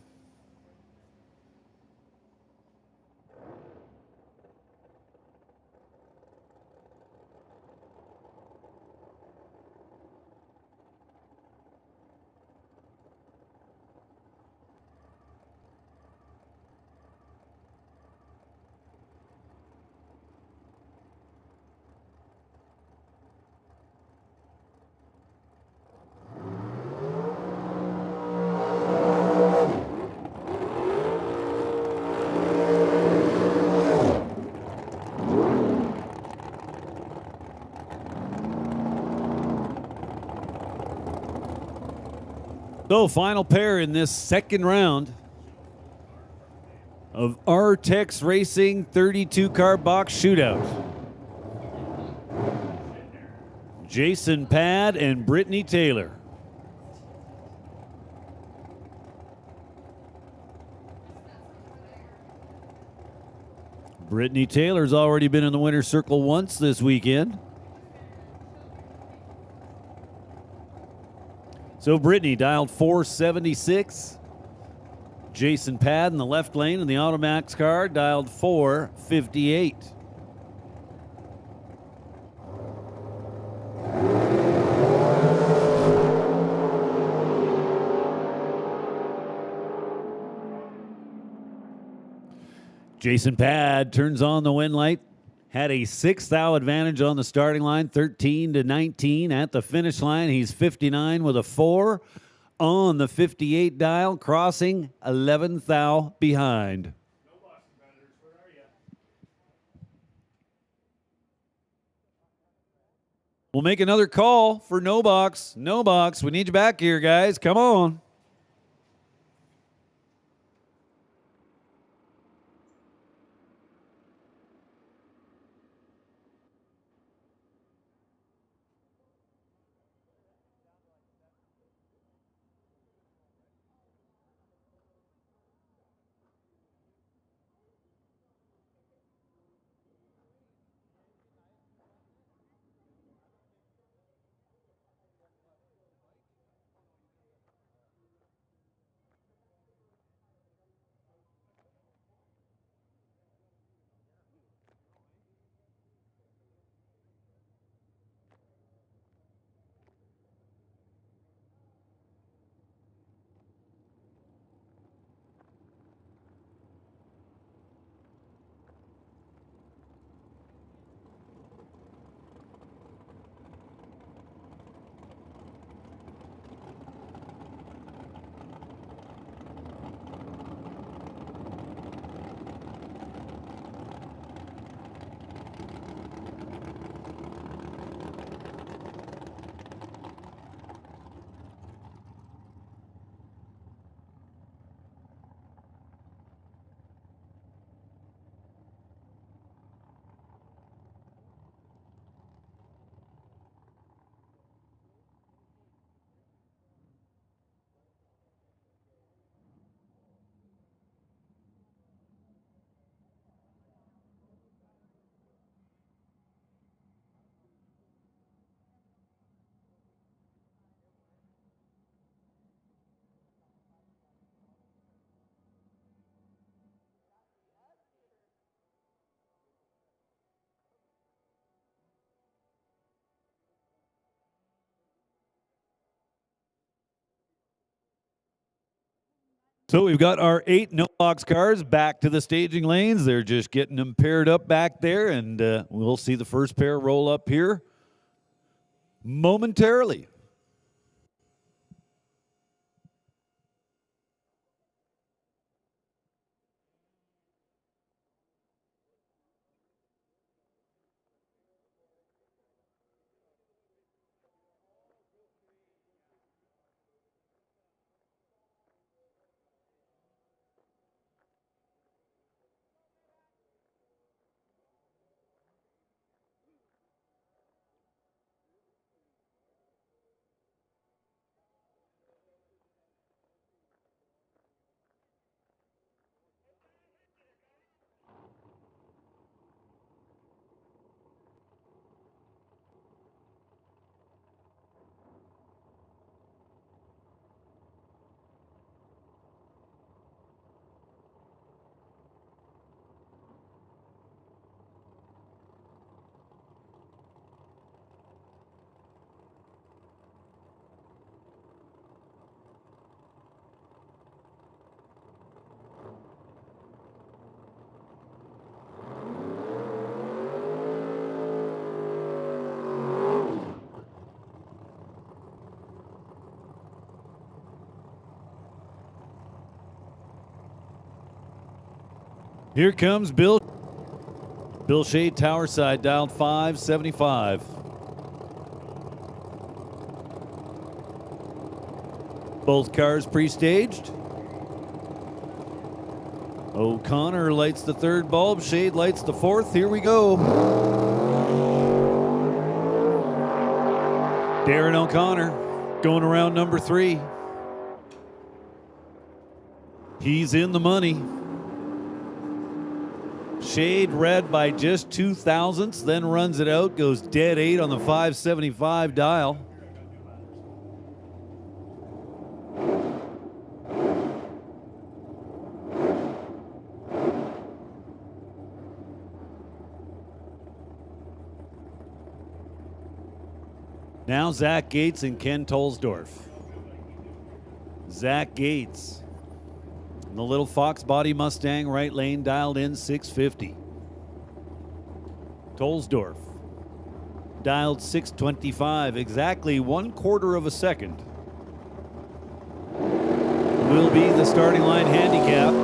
Speaker 1: So, final pair in this second round of R-Tex Racing 32-car box shootout. Jason Pad and Brittany Taylor. Brittany Taylor's already been in the winner's circle once this weekend. So Brittany dialed 476. Jason Pad in the left lane in the Automax car dialed 458. Jason Pad turns on the win light. Had a 6th advantage on the starting line, 13-19. At the finish line, he's 59 with a 4. On the 58 dial, crossing 11th behind. We'll make another call for No Box. No Box, we need you back here, guys. Come on. So we've got our 8 no-box cars back to the staging lanes. They're just getting them paired up back there, and we'll see the first pair roll up here momentarily. Here comes Bill. Bill Shade, tower side, dialed 575. Both cars pre-staged. O'Connor lights the third bulb. Shade lights the fourth. Here we go. Darren O'Connor going around number 3. He's in the money. Shade red by just 2 thousandths, then runs it out, goes dead 8 on the 575 dial. Now Zach Gates and Ken Tolsdorf. Zach Gates, the little Fox body Mustang, right lane, dialed in 650. Tolsdorf dialed 625, exactly 1/4 of a second. Will be the starting line handicap.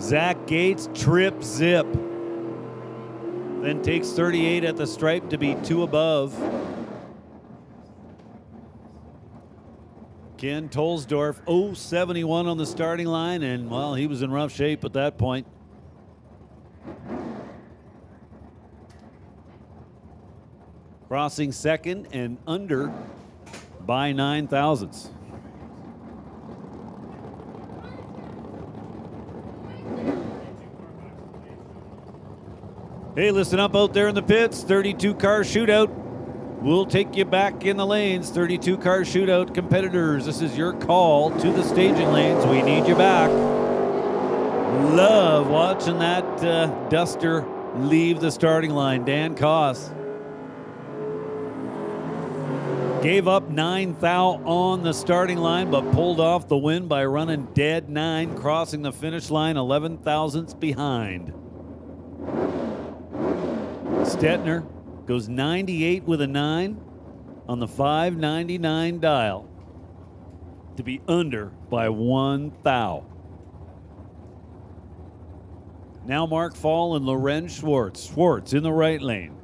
Speaker 1: Zach Gates trip zip. Then takes 38 at the stripe to be 2 above. Ken Tolsdorf, 0.71 on the starting line, and, well, he was in rough shape at that point. Crossing second and under by 9 thousandths. Hey, listen up out there in the pits. 32-car shootout. We'll take you back in the lanes. 32-car shootout competitors. This is your call to the staging lanes. We need you back. Love watching that Duster leave the starting line. Dan Koss gave up 9 thou on the starting line, but pulled off the win by running dead 9, crossing the finish line 11 thousandths behind. Stetner goes 98 with a 9 on the 599 dial to be under by 1 thou. Now Mark Fall and Lorenz Schwartz. Schwartz in the right lane.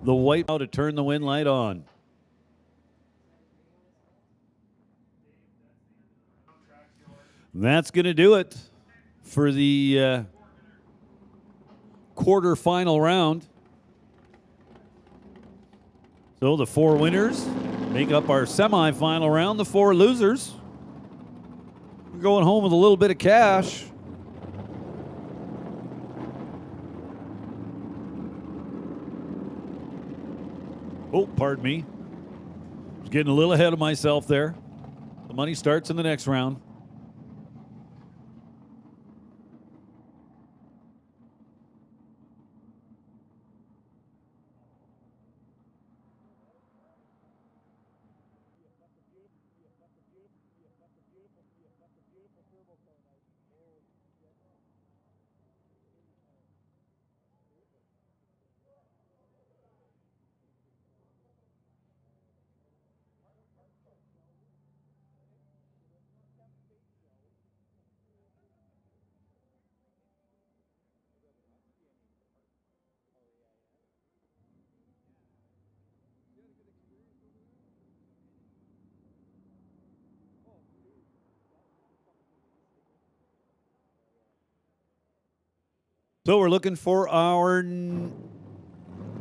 Speaker 1: The white out to turn the wind light on. That's going to do it for the quarterfinal round. So the 4 winners make up our semifinal round. The 4 losers, we're going home with a little bit of cash. Oh, pardon me. I was getting a little ahead of myself there. The money starts in the next round. So we're looking for our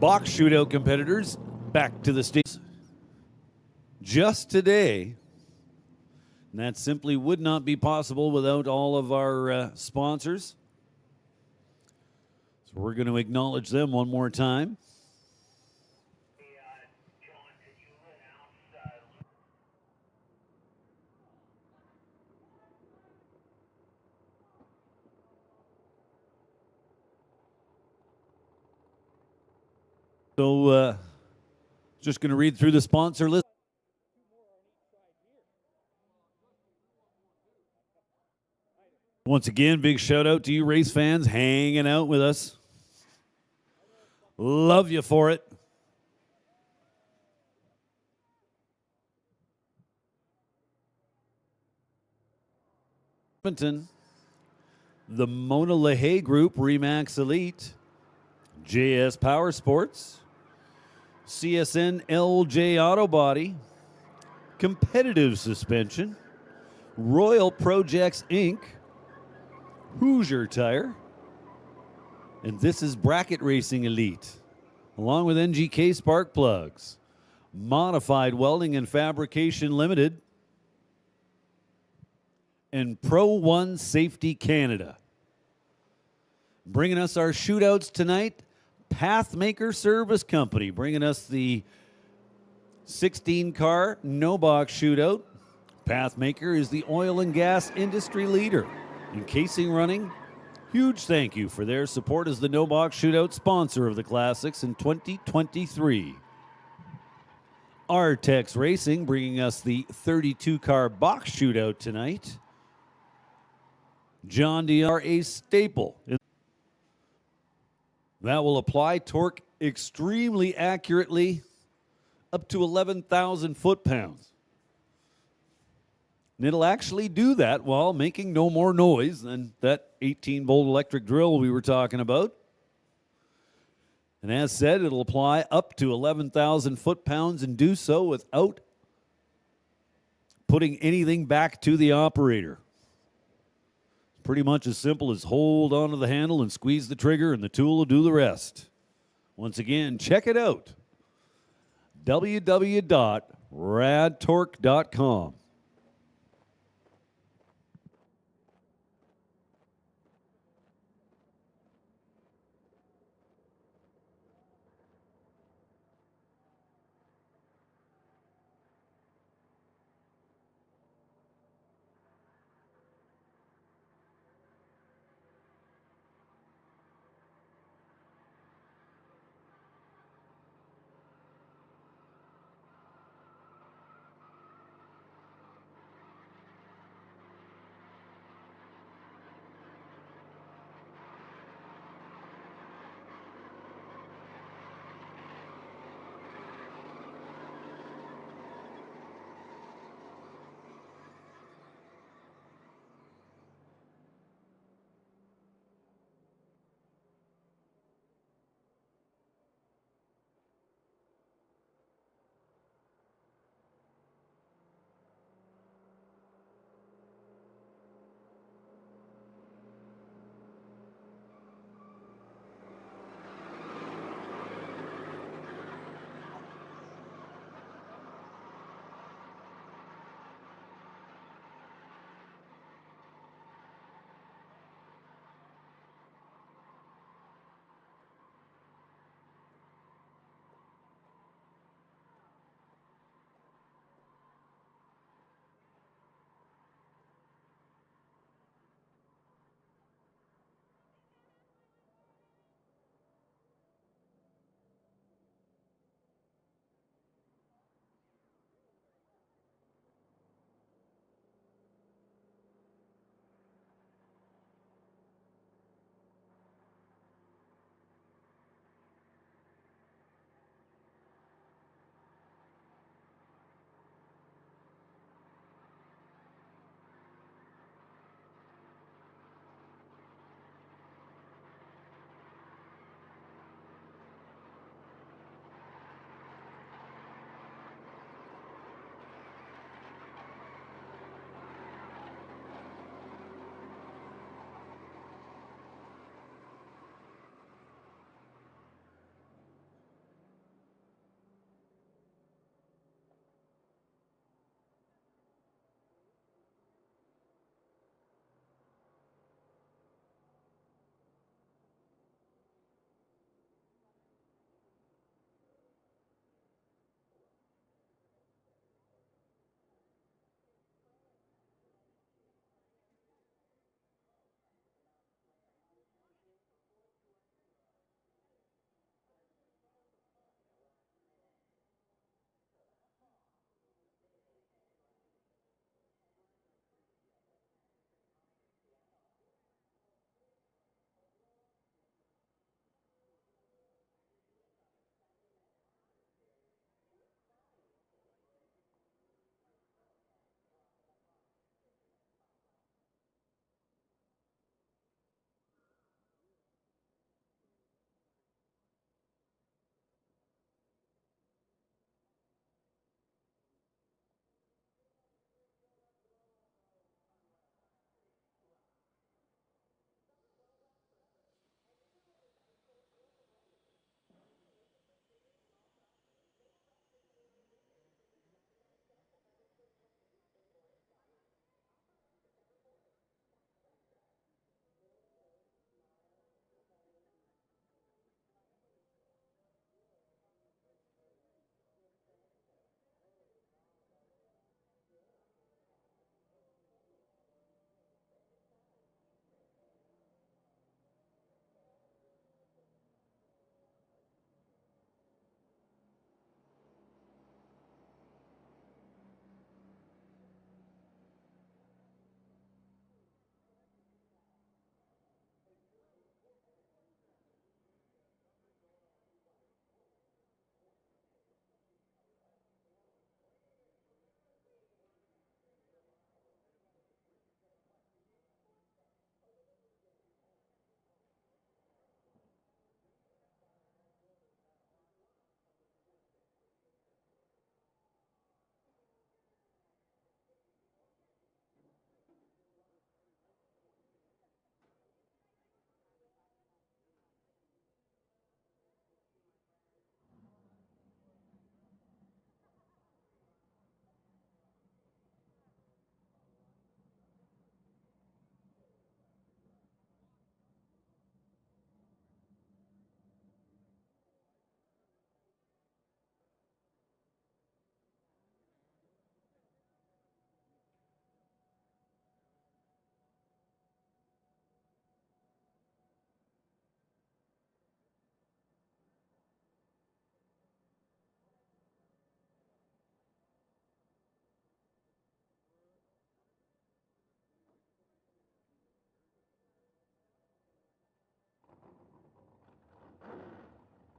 Speaker 1: box shootout competitors back to the stage just today. And that simply would not be possible without all of our sponsors. So we're going to acknowledge them one more time. So just going to read through the sponsor list. Once again, big shout out to you race fans hanging out with us. Love you for it. The Mona LaHaye Group, Remax Elite, JS Power Sports, CSN LJ Auto Body, Competitive Suspension, Royal Projects Inc., Hoosier Tire, and this is Bracket Racing Elite, along with NGK Spark Plugs, Modified Welding and Fabrication Limited, and Pro One Safety Canada. Bringing us our shootouts tonight, Pathmaker Service Company, bringing us the 16-car no-box shootout. Pathmaker is the oil and gas industry leader in casing running. Huge thank you for their support as the no-box shootout sponsor of the Classics in 2023. Artex Racing bringing us the 32-car box shootout tonight. John Deere, a staple. That will apply torque extremely accurately up to 11,000 foot-pounds. And it'll actually do that while making no more noise than that 18-volt electric drill we were talking about. And as said, it'll apply up to 11,000 foot-pounds and do so without putting anything back to the operator. Pretty much as simple as hold onto the handle and squeeze the trigger, and the tool will do the rest. Once again, check it out. www.radtorque.com.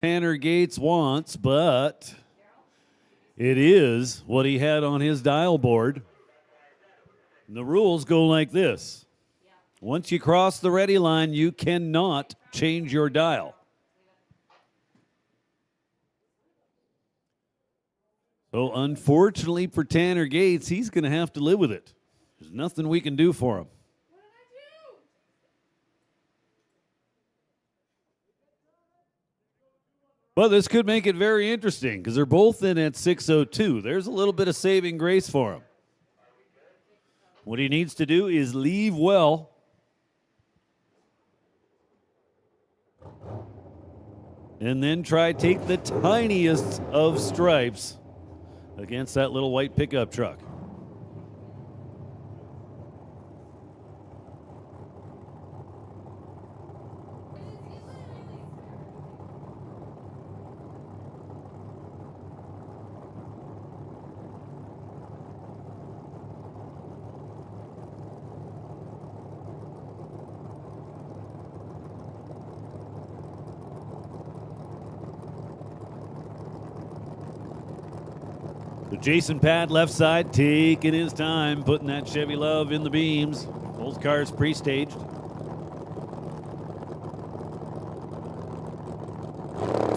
Speaker 1: Tanner Gates wants, but it is what he had on his dial board. And the rules go like this. Once you cross the ready line, you cannot change your dial. So unfortunately for Tanner Gates, he's going to have to live with it. There's nothing we can do for him. But this could make it very interesting because they're both in at 6:02. There's a little bit of saving grace for him. What he needs to do is leave well. And then try take the tiniest of stripes against that little white pickup truck. So Jason Pad left side taking his time, putting that Chevy Love in the beams. Both cars pre-staged.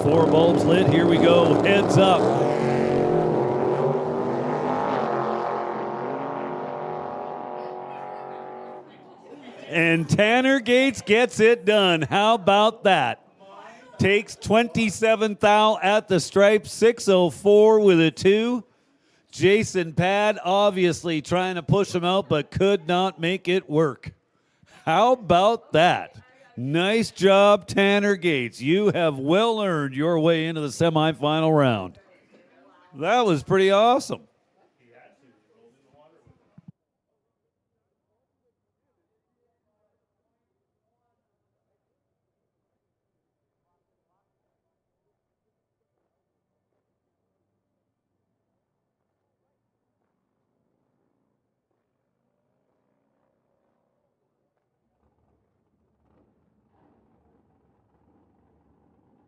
Speaker 1: Four bulbs lit. Here we go. Heads up. And Tanner Gates gets it done. How about that? Takes 27th thou at the stripe, 6:04 with a 2. Jason Pad obviously trying to push him out, but could not make it work. How about that? Nice job, Tanner Gates. You have well earned your way into the semifinal round. That was pretty awesome.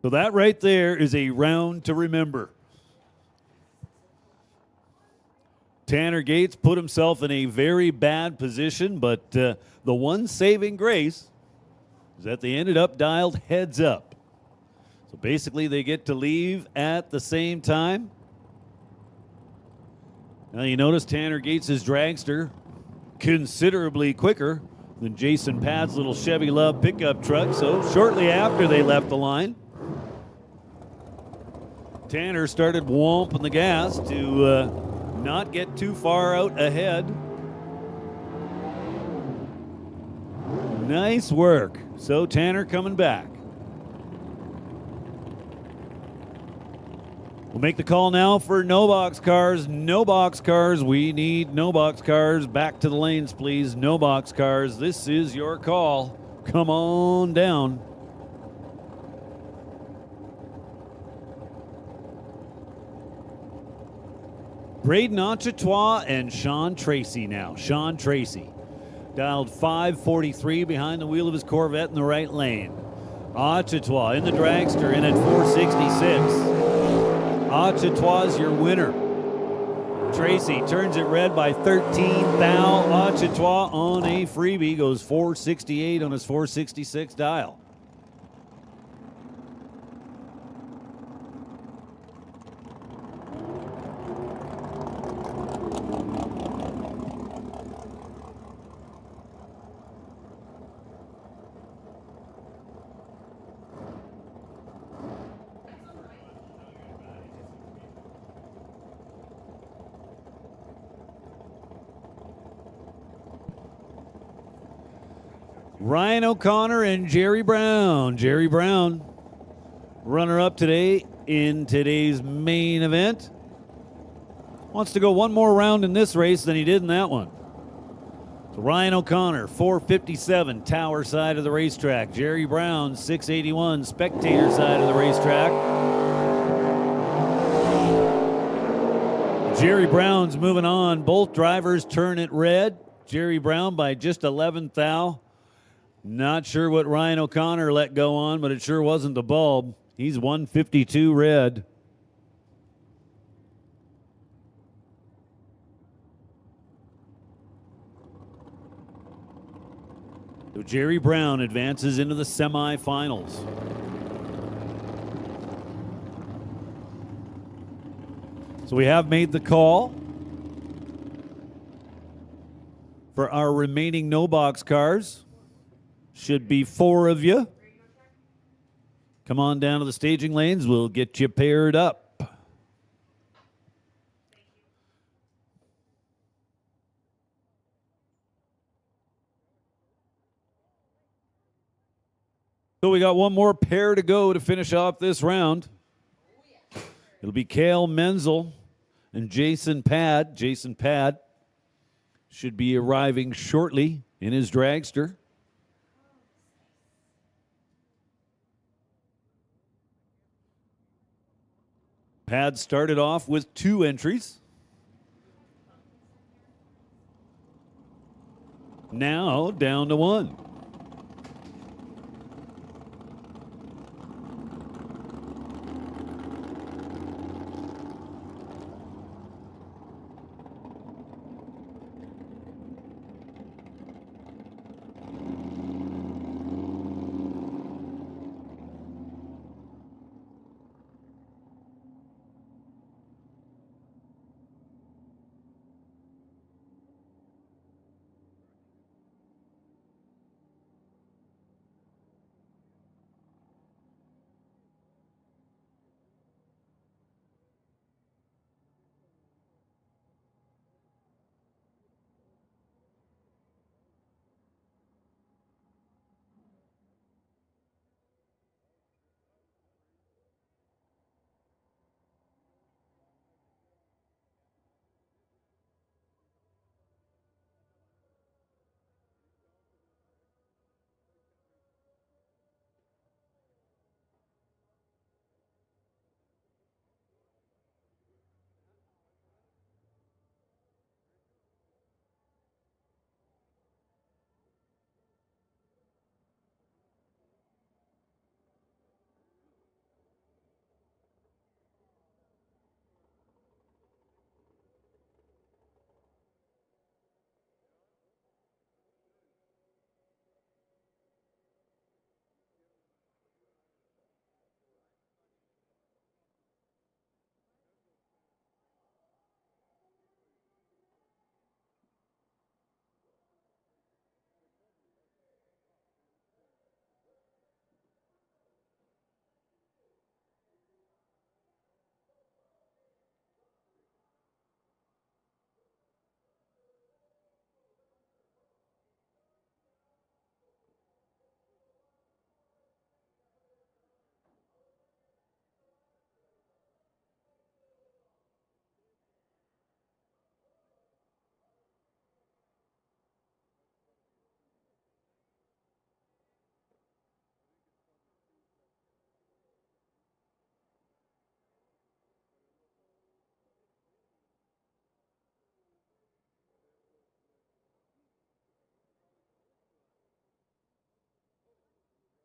Speaker 1: So that right there is a round to remember. Tanner Gates put himself in a very bad position, but the one saving grace is that they ended up dialed heads up. So basically they get to leave at the same time. Now you notice Tanner Gates' dragster considerably quicker than Jason Pad's little Chevy Love pickup truck. So shortly after they left the line, Tanner started whomping the gas to not get too far out ahead. Nice work. So Tanner coming back. We'll make the call now for no box cars. No box cars. We need no box cars. Back to the lanes, please. No box cars. This is your call. Come on down. Braden Auchetois and Sean Tracy now. Sean Tracy dialed 543 behind the wheel of his Corvette in the right lane. Auchetois in the dragster in at 466. Auchetois your winner. Tracy turns it red by 13 thou. Auchetois on a freebie goes 468 on his 466 dial. Ryan O'Connor and Jerry Brown. Jerry Brown, runner-up today in today's main event. Wants to go one more round in this race than he did in that one. So Ryan O'Connor, 457, tower side of the racetrack. Jerry Brown, 681, spectator side of the racetrack. Jerry Brown's moving on. Both drivers turn it red. Jerry Brown by just 11th thou. Not sure what Ryan O'Connor let go on, but it sure wasn't the bulb. He's 152 red. So Jerry Brown advances into the semifinals. So we have made the call for our remaining no box cars. Should be 4 of you. Come on down to the staging lanes. We'll get you paired up. So we got one more pair to go to finish off this round. It'll be Cale Menzel and Jason Pad. Jason Pad should be arriving shortly in his dragster. Pad started off with 2 entries. Now down to 1.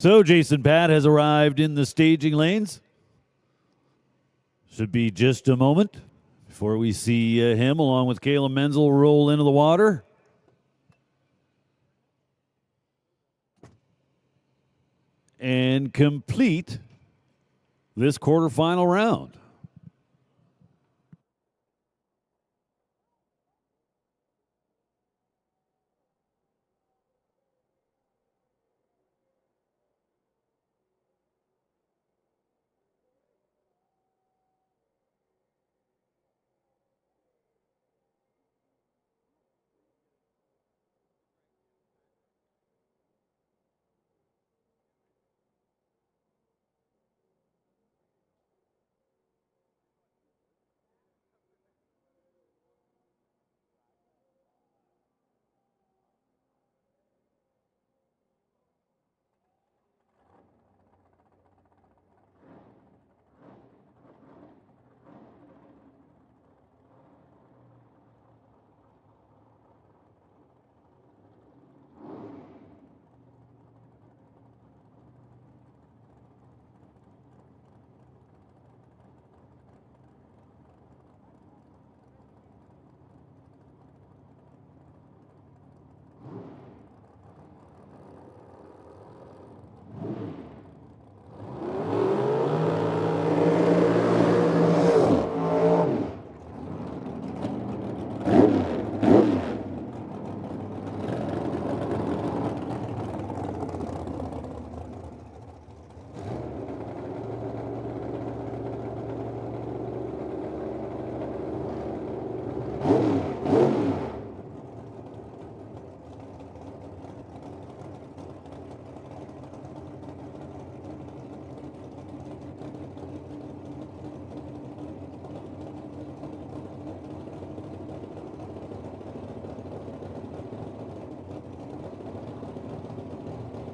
Speaker 1: So Jason Pad has arrived in the staging lanes. Should be just a moment before we see him along with Caleb Menzel roll into the water. And complete this quarterfinal round.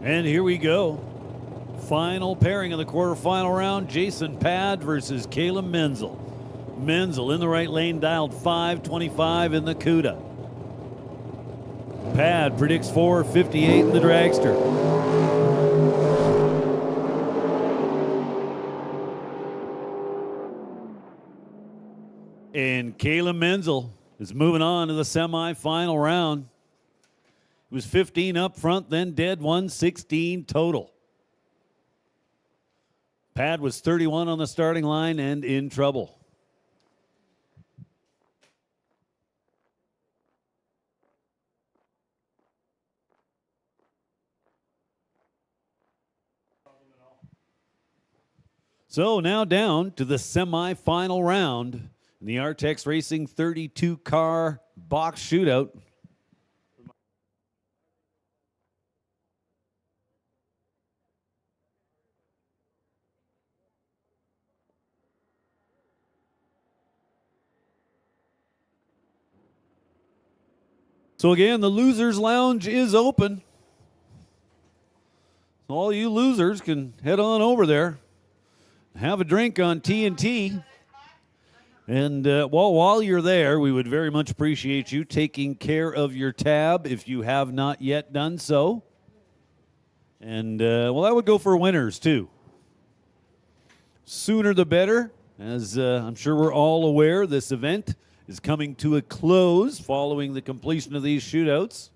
Speaker 1: And here we go. Final pairing of the quarterfinal round, Jason Pad versus Caleb Menzel. Menzel in the right lane, dialed 525 in the CUDA. Pad predicts 458 in the dragster. And Caleb Menzel is moving on to the semifinal round. He was 15 up front, then dead 116 total. Pad was 31 on the starting line and in trouble. So now down to the semifinal round in the Artex Racing 32 car box shootout. So again, the Losers Lounge is open. All you losers can head on over there, have a drink on T&T. And while you're there, we would very much appreciate you taking care of your tab if you have not yet done so. And, well, that would go for winners, too. Sooner the better. As I'm sure we're all aware, this event is coming to a close following the completion of these shootouts.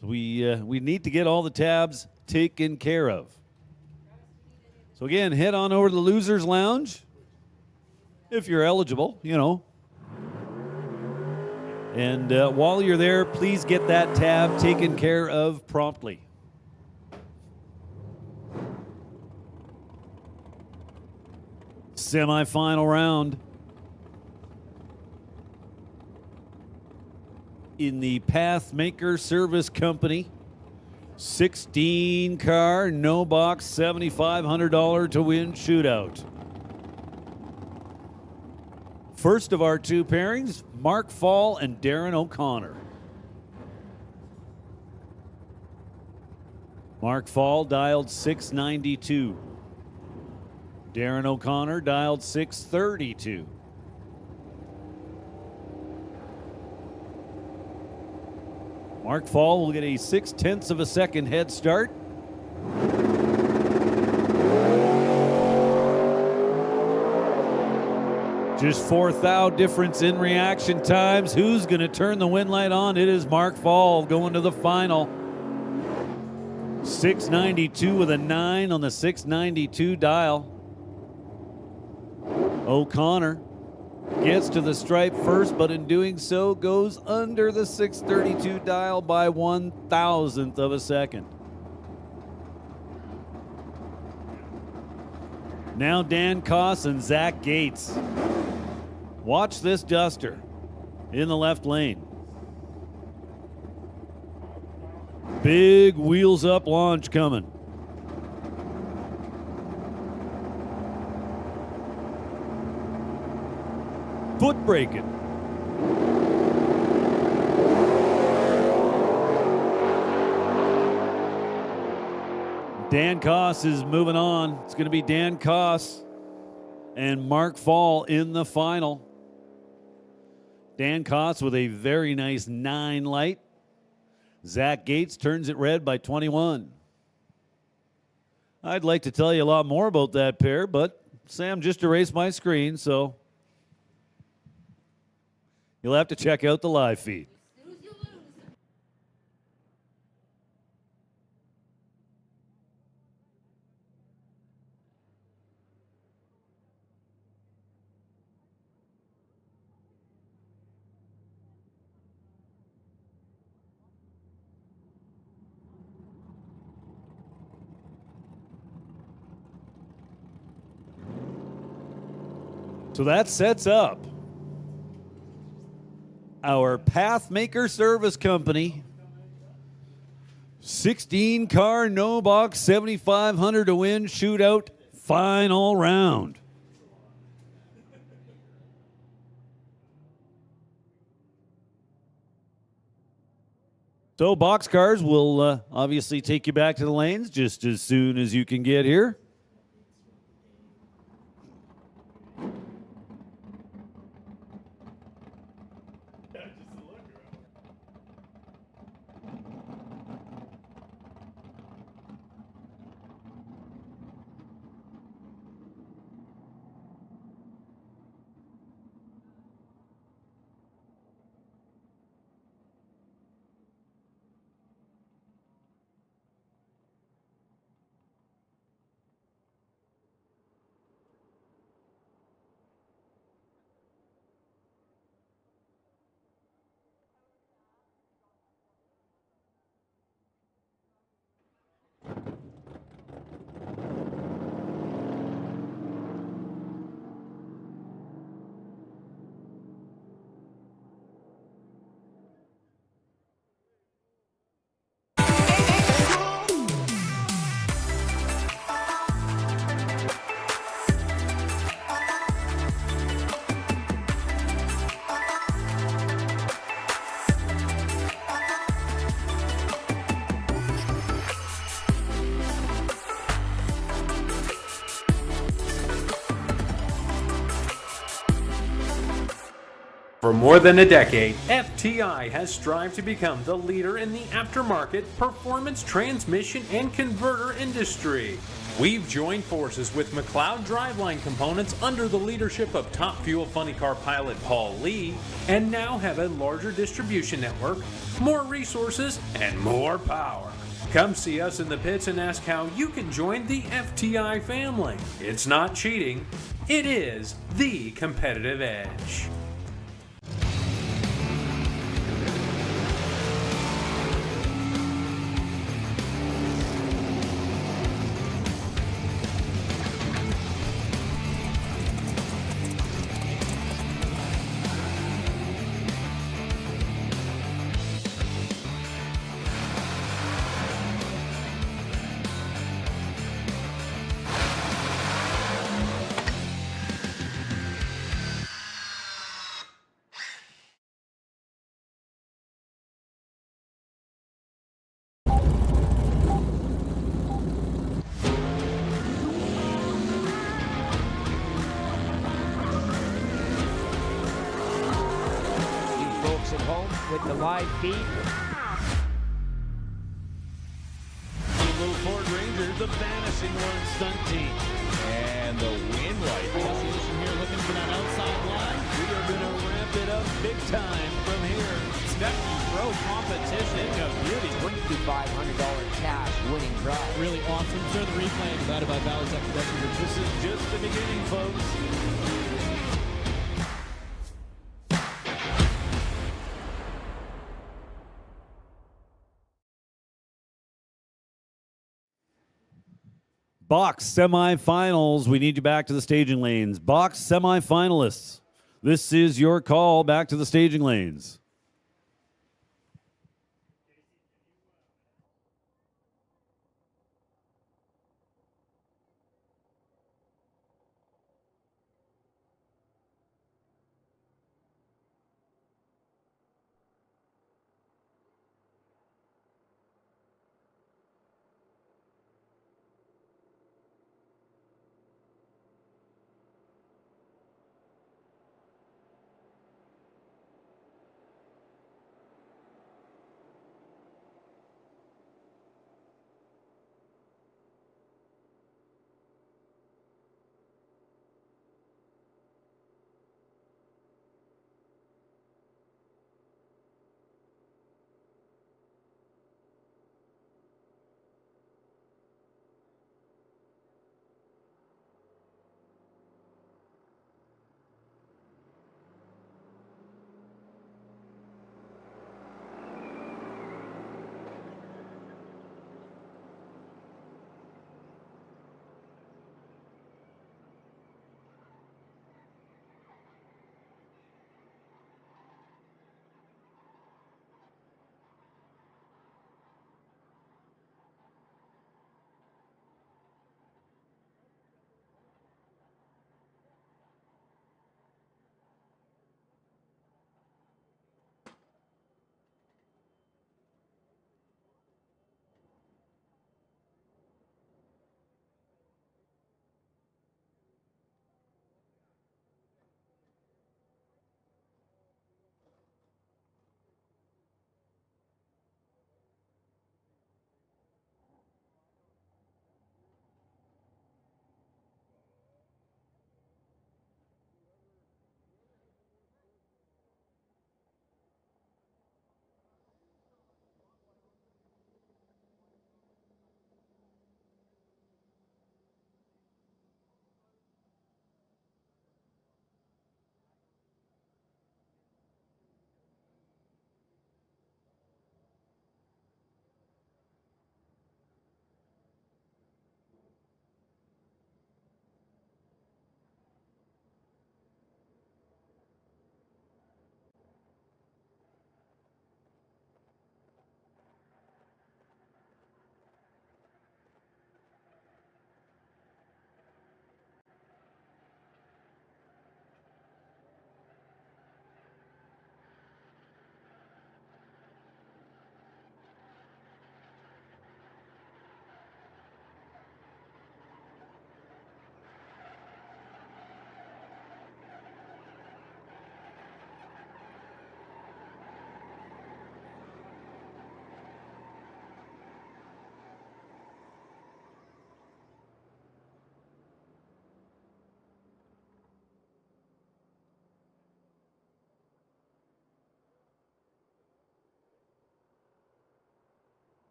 Speaker 1: So we need to get all the tabs taken care of. So again, head on over to the Losers Lounge if you're eligible, you know. And while you're there, please get that tab taken care of promptly. Semi-final round in the Pathmaker Service Company 16 car, no box, $7,500 to win shootout. First of our two pairings, Mark Fall and Darren O'Connor. Mark Fall dialed 692. Darren O'Connor dialed 632. Mark Fall will get a 0.6 of a second head start. Just 4 thou difference in reaction times. Who's going to turn the win light on? It is Mark Fall going to the final. 692 with a 9 on the 692 dial. O'Connor gets to the stripe first, but in doing so goes under the 632 dial by 1,000th of a second. Now Dan Koss and Zach Gates. Watch this duster in the left lane. Big wheels up launch coming. Foot braking. Dan Koss is moving on. It's going to be Dan Koss and Mark Fall in the final. Dan Koss with a very nice 9 light. Zach Gates turns it red by 21. I'd like to tell you a lot more about that pair, but Sam just erased my screen, so you'll have to check out the live feed. So that sets up our Pathmaker Service Company 16 car, no box, $7,500 to win shootout final round. So boxcars will obviously take you back to the lanes just as soon as you can get here.
Speaker 2: For more than a decade, FTI has strived to become the leader in the aftermarket performance transmission and converter industry. We've joined forces with McLeod Driveline Components under the leadership of Top Fuel Funny Car pilot Paul Lee, and now have a larger distribution network, more resources, and more power. Come see us in the pits and ask how you can join the FTI family. It's not cheating, it is the competitive edge.
Speaker 3: You folks at home with the live feed.
Speaker 4: The little Ford Rangers, the vanishing one stunt team. And the win light. Association here looking for that outside line. We are going to ramp it up big time from here. Stephanie Pro competition of beauty.
Speaker 3: $2,500 cash winning prize.
Speaker 4: Really awesome. Sure, the replay provided by Valley Tech Production. This is just the beginning, folks.
Speaker 1: Box semifinals. We need you back to the staging lanes. Box semifinalists. This is your call back to the staging lanes.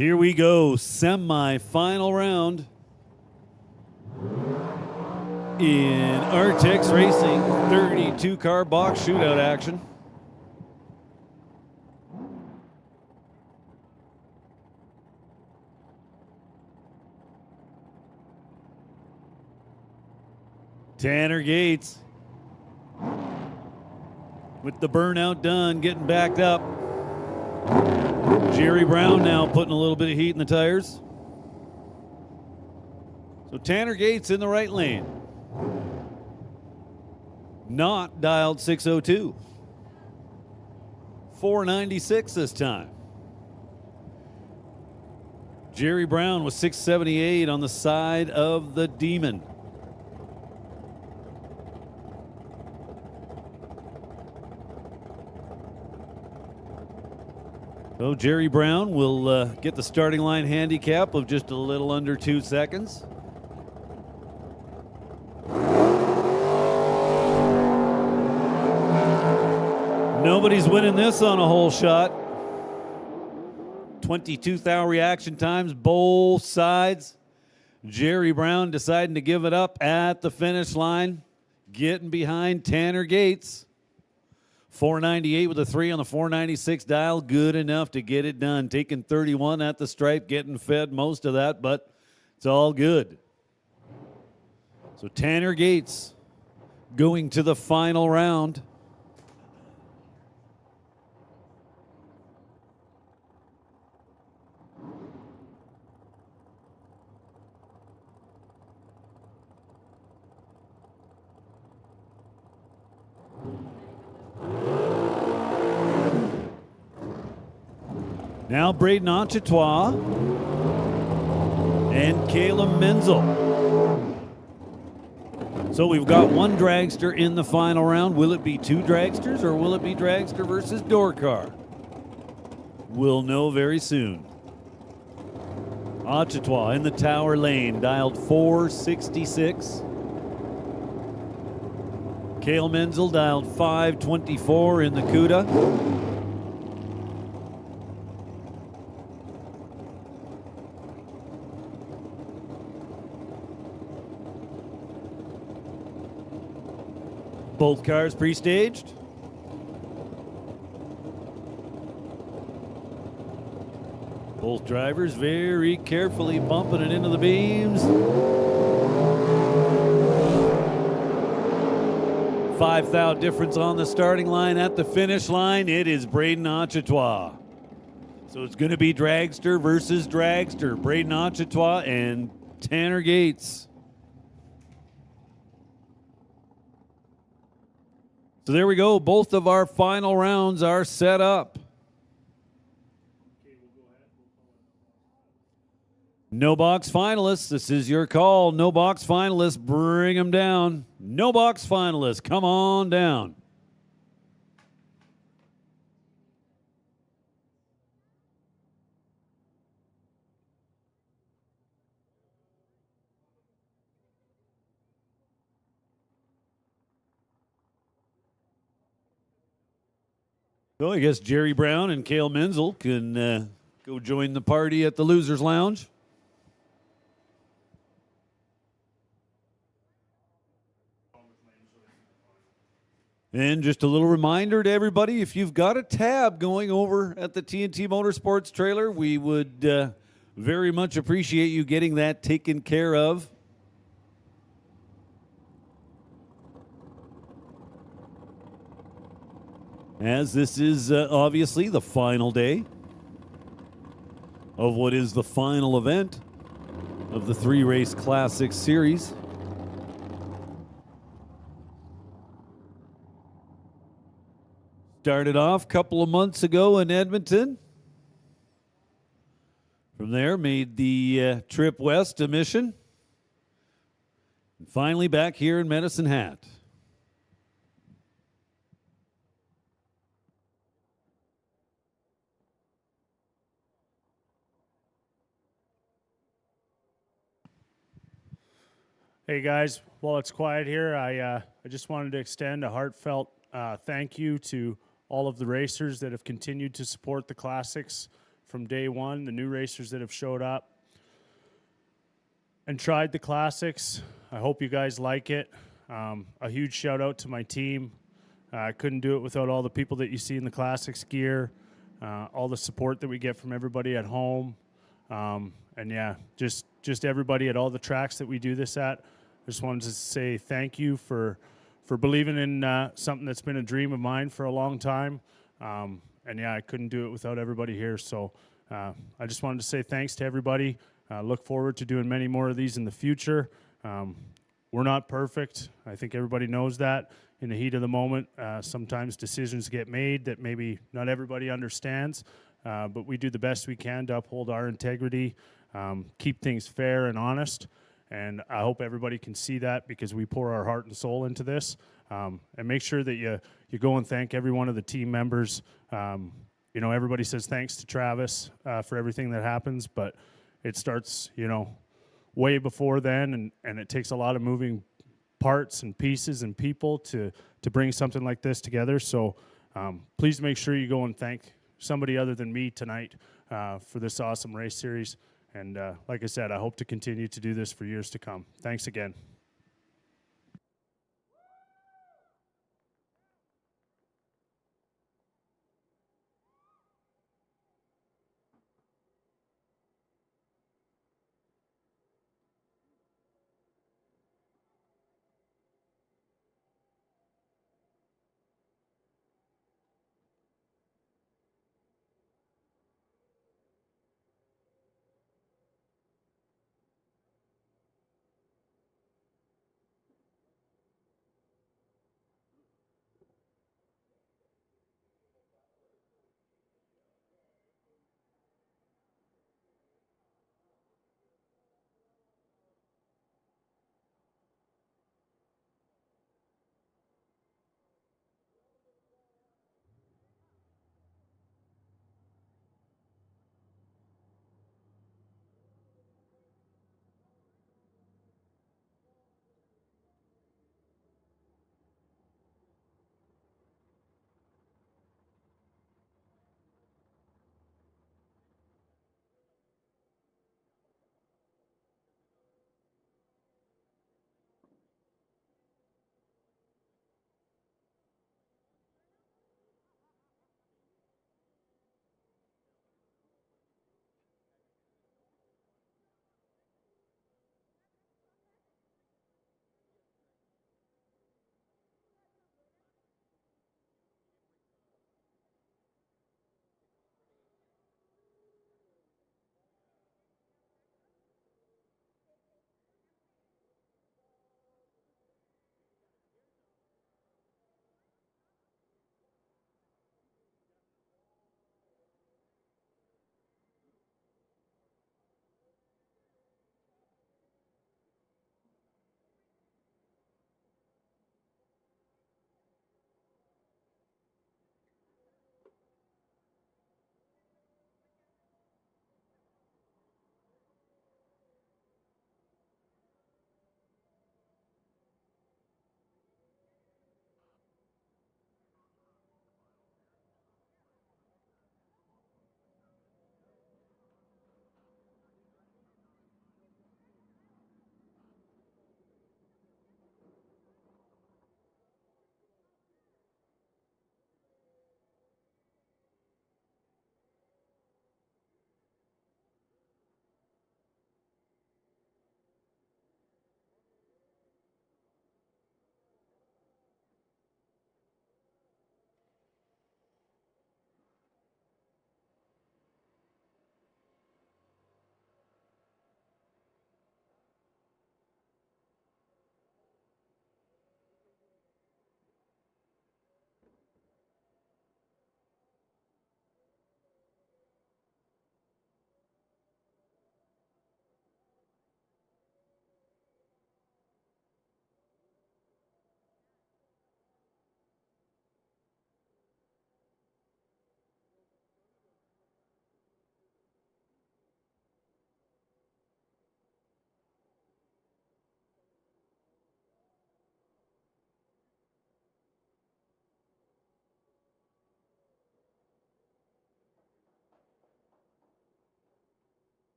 Speaker 1: Here we go, semi-final round in Artex Racing 32-car box shootout action. Tanner Gates with the burnout done, getting backed up. Jerry Brown now putting a little bit of heat in the tires. So Tanner Gates in the right lane. Not dialed 602. 496 this time. Jerry Brown was 678 on the side of the Demon. So Jerry Brown will get the starting line handicap of just a little under 2 seconds. Nobody's winning this on a whole shot. 22,000 reaction times, both sides. Jerry Brown deciding to give it up at the finish line, getting behind Tanner Gates. 498 with a 3 on the 496 dial, good enough to get it done. Taking 31 at the stripe, getting fed most of that, but it's all good. So Tanner Gates going to the final round. Now Braden Anchetois and Caleb Menzel. So we've got one dragster in the final round. Will it be two dragsters or will it be dragster versus door car? We'll know very soon. Anchetois in the tower lane, dialed 466. Cale Menzel dialed 524 in the CUDA. Both cars pre-staged. Both drivers very carefully bumping it into the beams. 5,000 difference on the starting line. At the finish line, it is Braden Anchetois. So it's going to be dragster versus dragster. Braden Anchetois and Tanner Gates. So there we go. Both of our final rounds are set up. No box finalists. This is your call. No box finalists. Bring them down. No box finalists. Come on down. So I guess Jerry Brown and Cale Menzel can go join the party at the Losers Lounge. And just a little reminder to everybody, if you've got a tab going over at the T&T Motorsports trailer, we would very much appreciate you getting that taken care of. As this is obviously the final day of what is the final event of the 3-race Classic Series. Started off a couple of months ago in Edmonton. From there, made the trip west to Mission. And finally back here in Medicine Hat.
Speaker 6: Hey guys, while it's quiet here, I just wanted to extend a heartfelt thank you to all of the racers that have continued to support the Classics from day one, the new racers that have showed up and tried the classics. I hope you guys like it. A huge shout out to my team. I couldn't do it without all the people that you see in the classics gear, all the support that we get from everybody at home. And yeah, just everybody at all the tracks that we do this at. I just wanted to say thank you for believing in something that's been a dream of mine for a long time. And yeah, I couldn't do it without everybody here. So I just wanted to say thanks to everybody. Look forward to doing many more of these in the future. We're not perfect. I think everybody knows that. In the heat of the moment, sometimes decisions get made that maybe not everybody understands, but we do the best we can to uphold our integrity, keep things fair and honest, and I hope everybody can see that because we pour our heart and soul into this. And make sure that you go and thank every one of the team members. You know, everybody says thanks to Travis for everything that happens, but it starts, you know, way before then, and it takes a lot of moving parts and pieces and people to bring something like this together. So please make sure you go and thank somebody other than me tonight for this awesome race series. And like I said, I hope to continue to do this for years to come. Thanks again.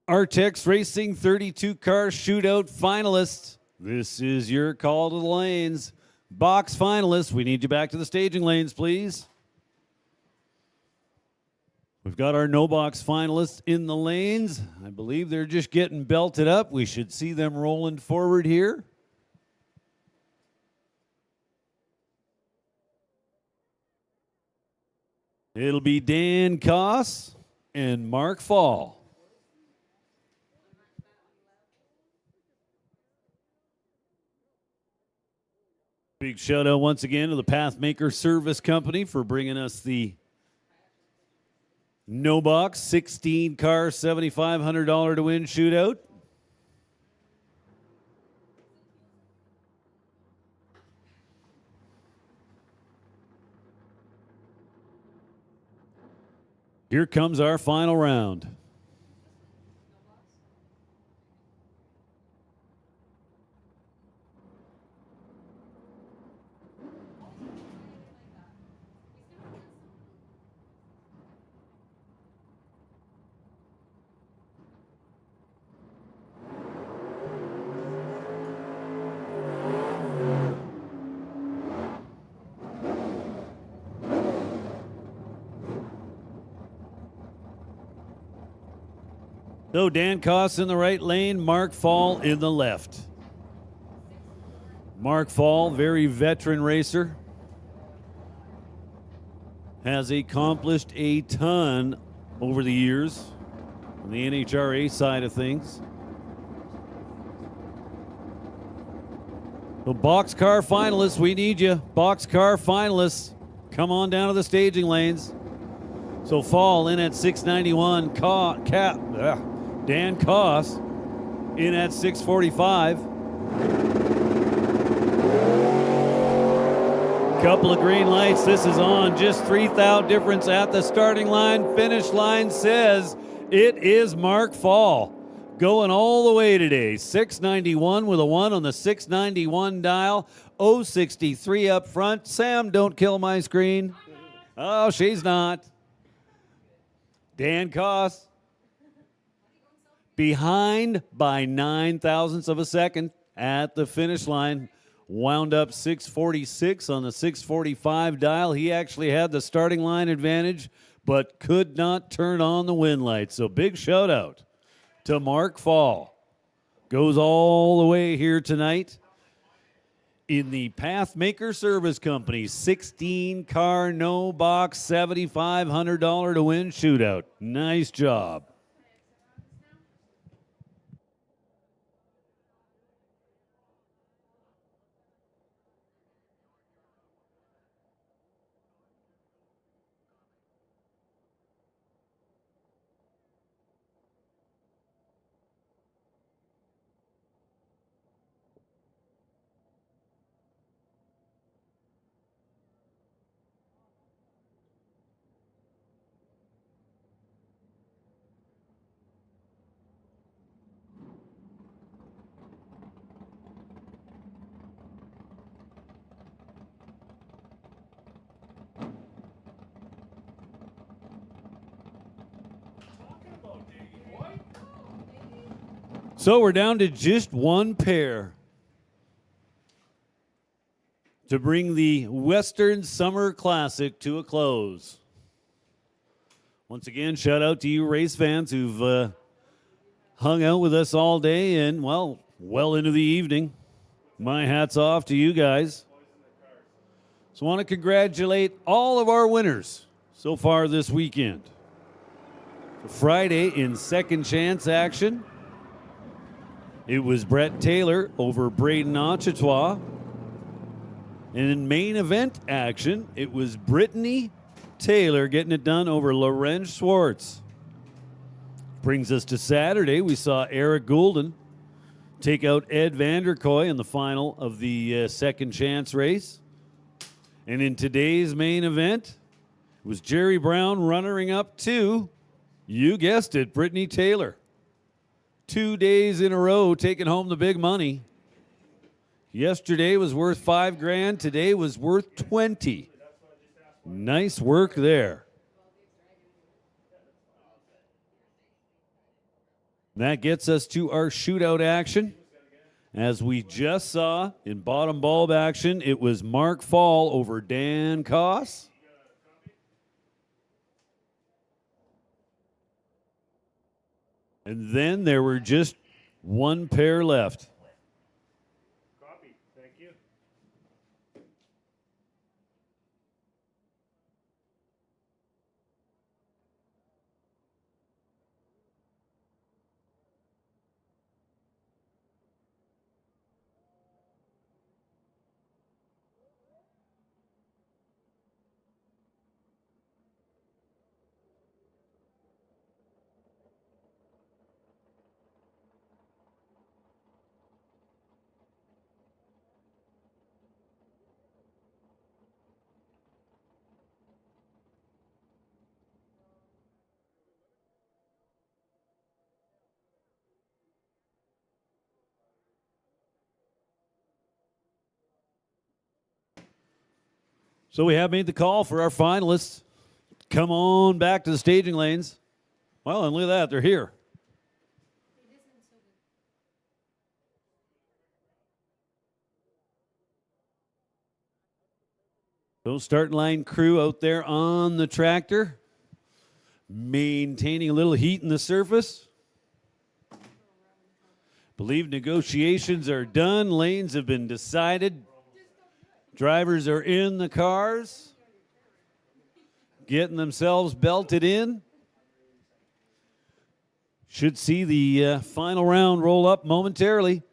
Speaker 1: Artex Racing 32 car shootout finalists. This is your call to the lanes. Box finalists, we need you back to the staging lanes, please. We've got our no box finalists in the lanes. I believe they're just getting belted up. We should see them rolling forward here. It'll be Dan Koss and Mark Fall. Big shout out once again to the Pathmaker Service Company for bringing us the no box 16 car $7,500 to win shootout. Here comes our final round. So Dan Koss in the right lane, Mark Fall in the left. Mark Fall, very veteran racer, has accomplished a ton over the years on the NHRA side of things. The boxcar finalists, we need you. Boxcar finalists, come on down to the staging lanes. So Fall in at 691, Dan Koss in at 645. Couple of green lights. This is on. Just 3,000 difference at the starting line. Finish line says it is Mark Fall going all the way today. 691 with a 1 on the 691 dial. 063 up front. Sam, don't kill my screen. Oh, she's not. Dan Koss behind by 9 thousandths of a second at the finish line. Wound up 646 on the 645 dial. He actually had the starting line advantage, but could not turn on the win light. So big shout out to Mark Fall. Goes all the way here tonight in the Pathmaker Service Company 16 car no box $7,500 to win shootout. Nice job. So we're down to just one pair to bring the Western Summer Classic to a close. Once again, shout out to you race fans who've hung out with us all day and, well into the evening. My hat's off to you guys. So I want to congratulate all of our winners so far this weekend. Friday in second chance action, it was Brett Taylor over Braden Ochetois. And in main event action, it was Brittany Taylor getting it done over Lorenz Schwartz. Brings us to Saturday. We saw Eric Goulden take out Ed Vanderkoy in the final of the second chance race. And in today's main event, it was Jerry Brown runnering up to, you guessed it, Brittany Taylor. 2 days in a row taking home the big money. Yesterday was worth $5,000. Today was worth 20. Nice work there. That gets us to our shootout action. As we just saw in bottom bulb action, it was Mark Fall over Dan Koss. And then there were just one pair left.
Speaker 6: Copy. Thank you.
Speaker 1: So we have made the call for our finalists. Come on back to the staging lanes. Well, and look at that, they're here. So starting line crew out there on the tractor, maintaining a little heat in the surface. Believe negotiations are done. Lanes have been decided. Drivers are in the cars, getting themselves belted in. Should see the final round roll up momentarily.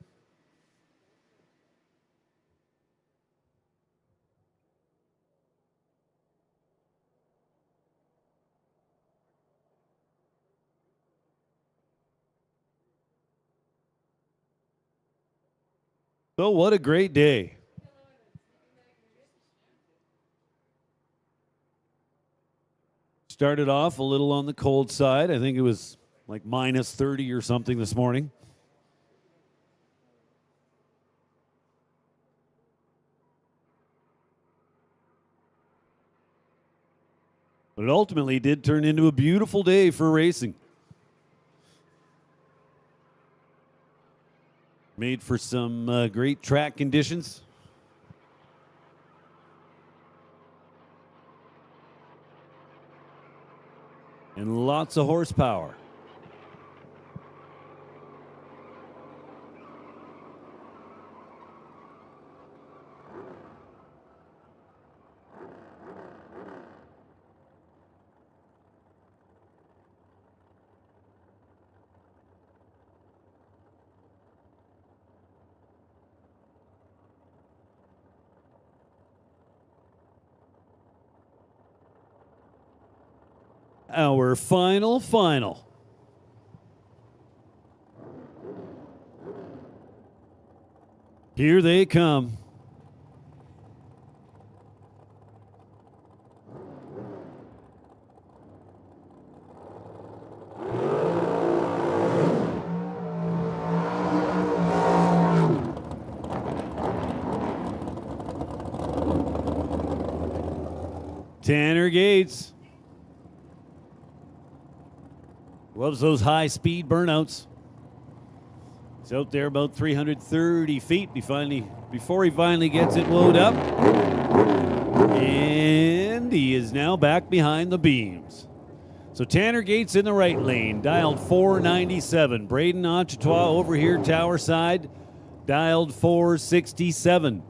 Speaker 1: So what a great day. Started off a little on the cold side. I think it was like minus 30 or something this morning. But it ultimately did turn into a beautiful day for racing. Made for some great track conditions. And lots of horsepower. Our final. Here they come. Tanner Gates. Loves those high-speed burnouts. He's out there about 330 feet before he finally gets it loaded up. And he is now back behind the beams. So Tanner Gates in the right lane, dialed 497. Braden Achetois over here, tower side, dialed 467.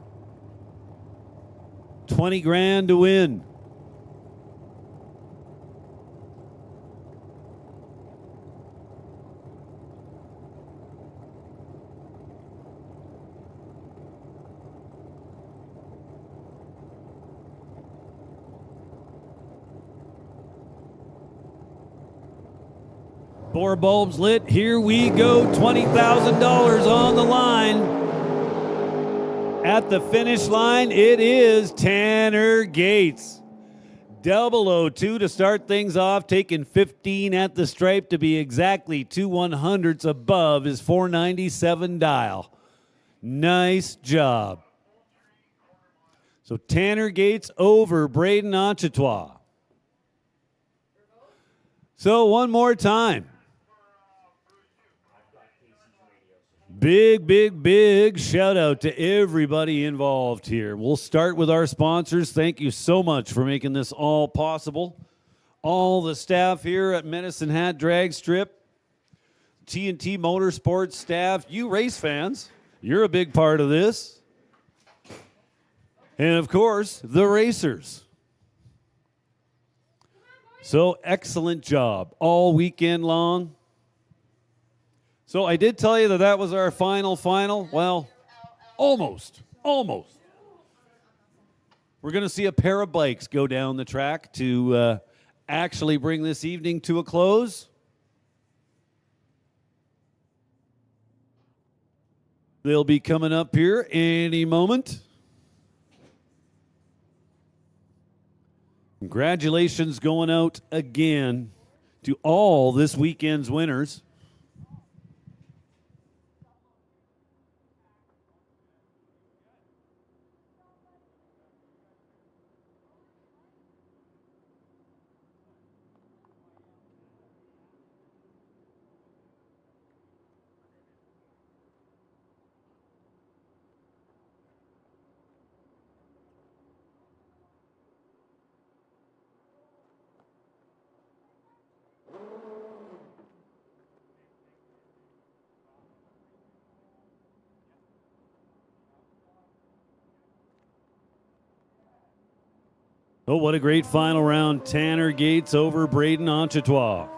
Speaker 1: 20 grand to win. Four bulbs lit. Here we go. $20,000 on the line. At the finish line, it is Tanner Gates. 002 to start things off, taking 15 at the stripe to be exactly 2/100ths above his 497 dial. Nice job. So Tanner Gates over Braden Achetois. So one more time. Big shout out to everybody involved here. We'll start with our sponsors. Thank you so much for making this all possible. All the staff here at Medicine Hat Drag Strip, T&T Motorsports staff, you race fans, you're a big part of this. And of course, the racers. So excellent job all weekend long. So I did tell you that that was our final. Well, almost. We're going to see a pair of bikes go down the track to actually bring this evening to a close. They'll be coming up here any moment. Congratulations going out again to all this weekend's winners. Oh, what a great final round. Tanner Gates over Braden Enchetois.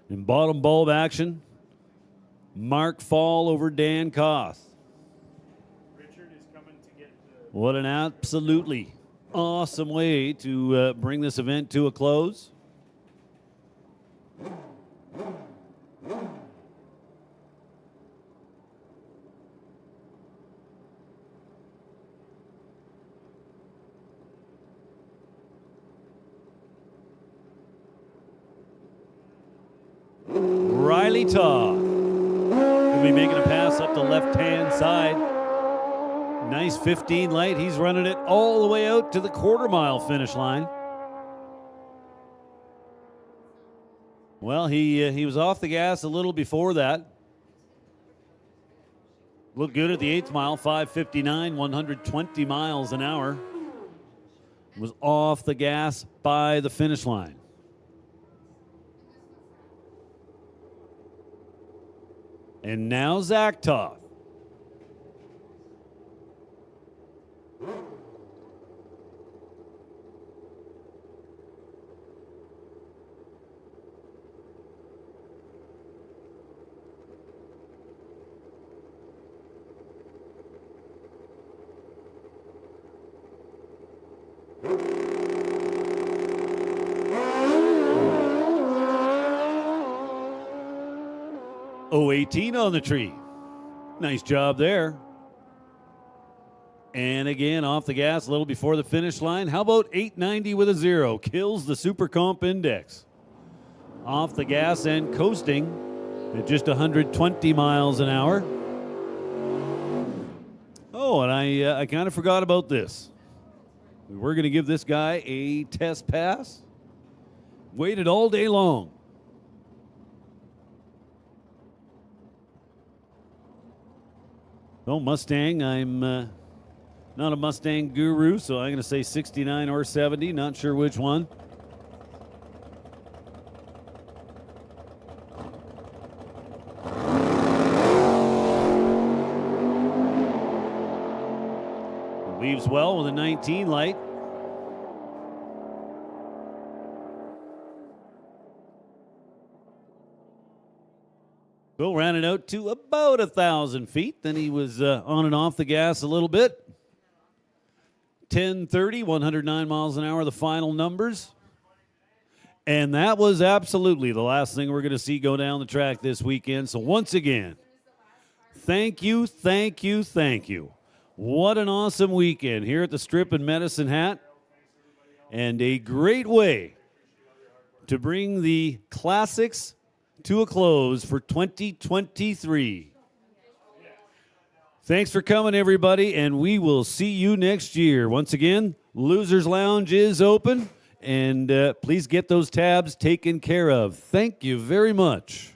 Speaker 1: In bottom bulb action, Mark Fall over Dan Koth.
Speaker 6: Richard is coming to get the...
Speaker 1: What an absolutely awesome way to bring this event to a close. Riley Toth will be making a pass up the left-hand side. Nice 15 light. He's running it all the way out to the quarter-mile finish line. Well, he was off the gas a little before that. Looked good at the 8th mile, 5:59, 120 miles an hour. Was off the gas by the finish line. And now Zach Toth. Oh, 18 on the tree. Nice job there. And again, off the gas a little before the finish line. How about 890 with a 0? Kills the Super Comp Index. Off the gas and coasting at just 120 miles an hour. Oh, and I kind of forgot about this. We were going to give this guy a test pass. Waited all day long. Oh, Mustang, I'm not a Mustang guru, so I'm going to say 69 or 70, not sure which one. Weaves well with a 19 light. Bill ran it out to about 1,000 feet. Then he was on and off the gas a little bit. 10:30, 109 miles an hour, the final numbers. And that was absolutely the last thing we're going to see go down the track this weekend. So once again, thank you. What an awesome weekend here at the Strip in Medicine Hat. And a great way to bring the classics to a close for 2023. Thanks for coming, everybody, and we will see you next year. Once again, Losers Lounge is open, and please get those tabs taken care of. Thank you very much.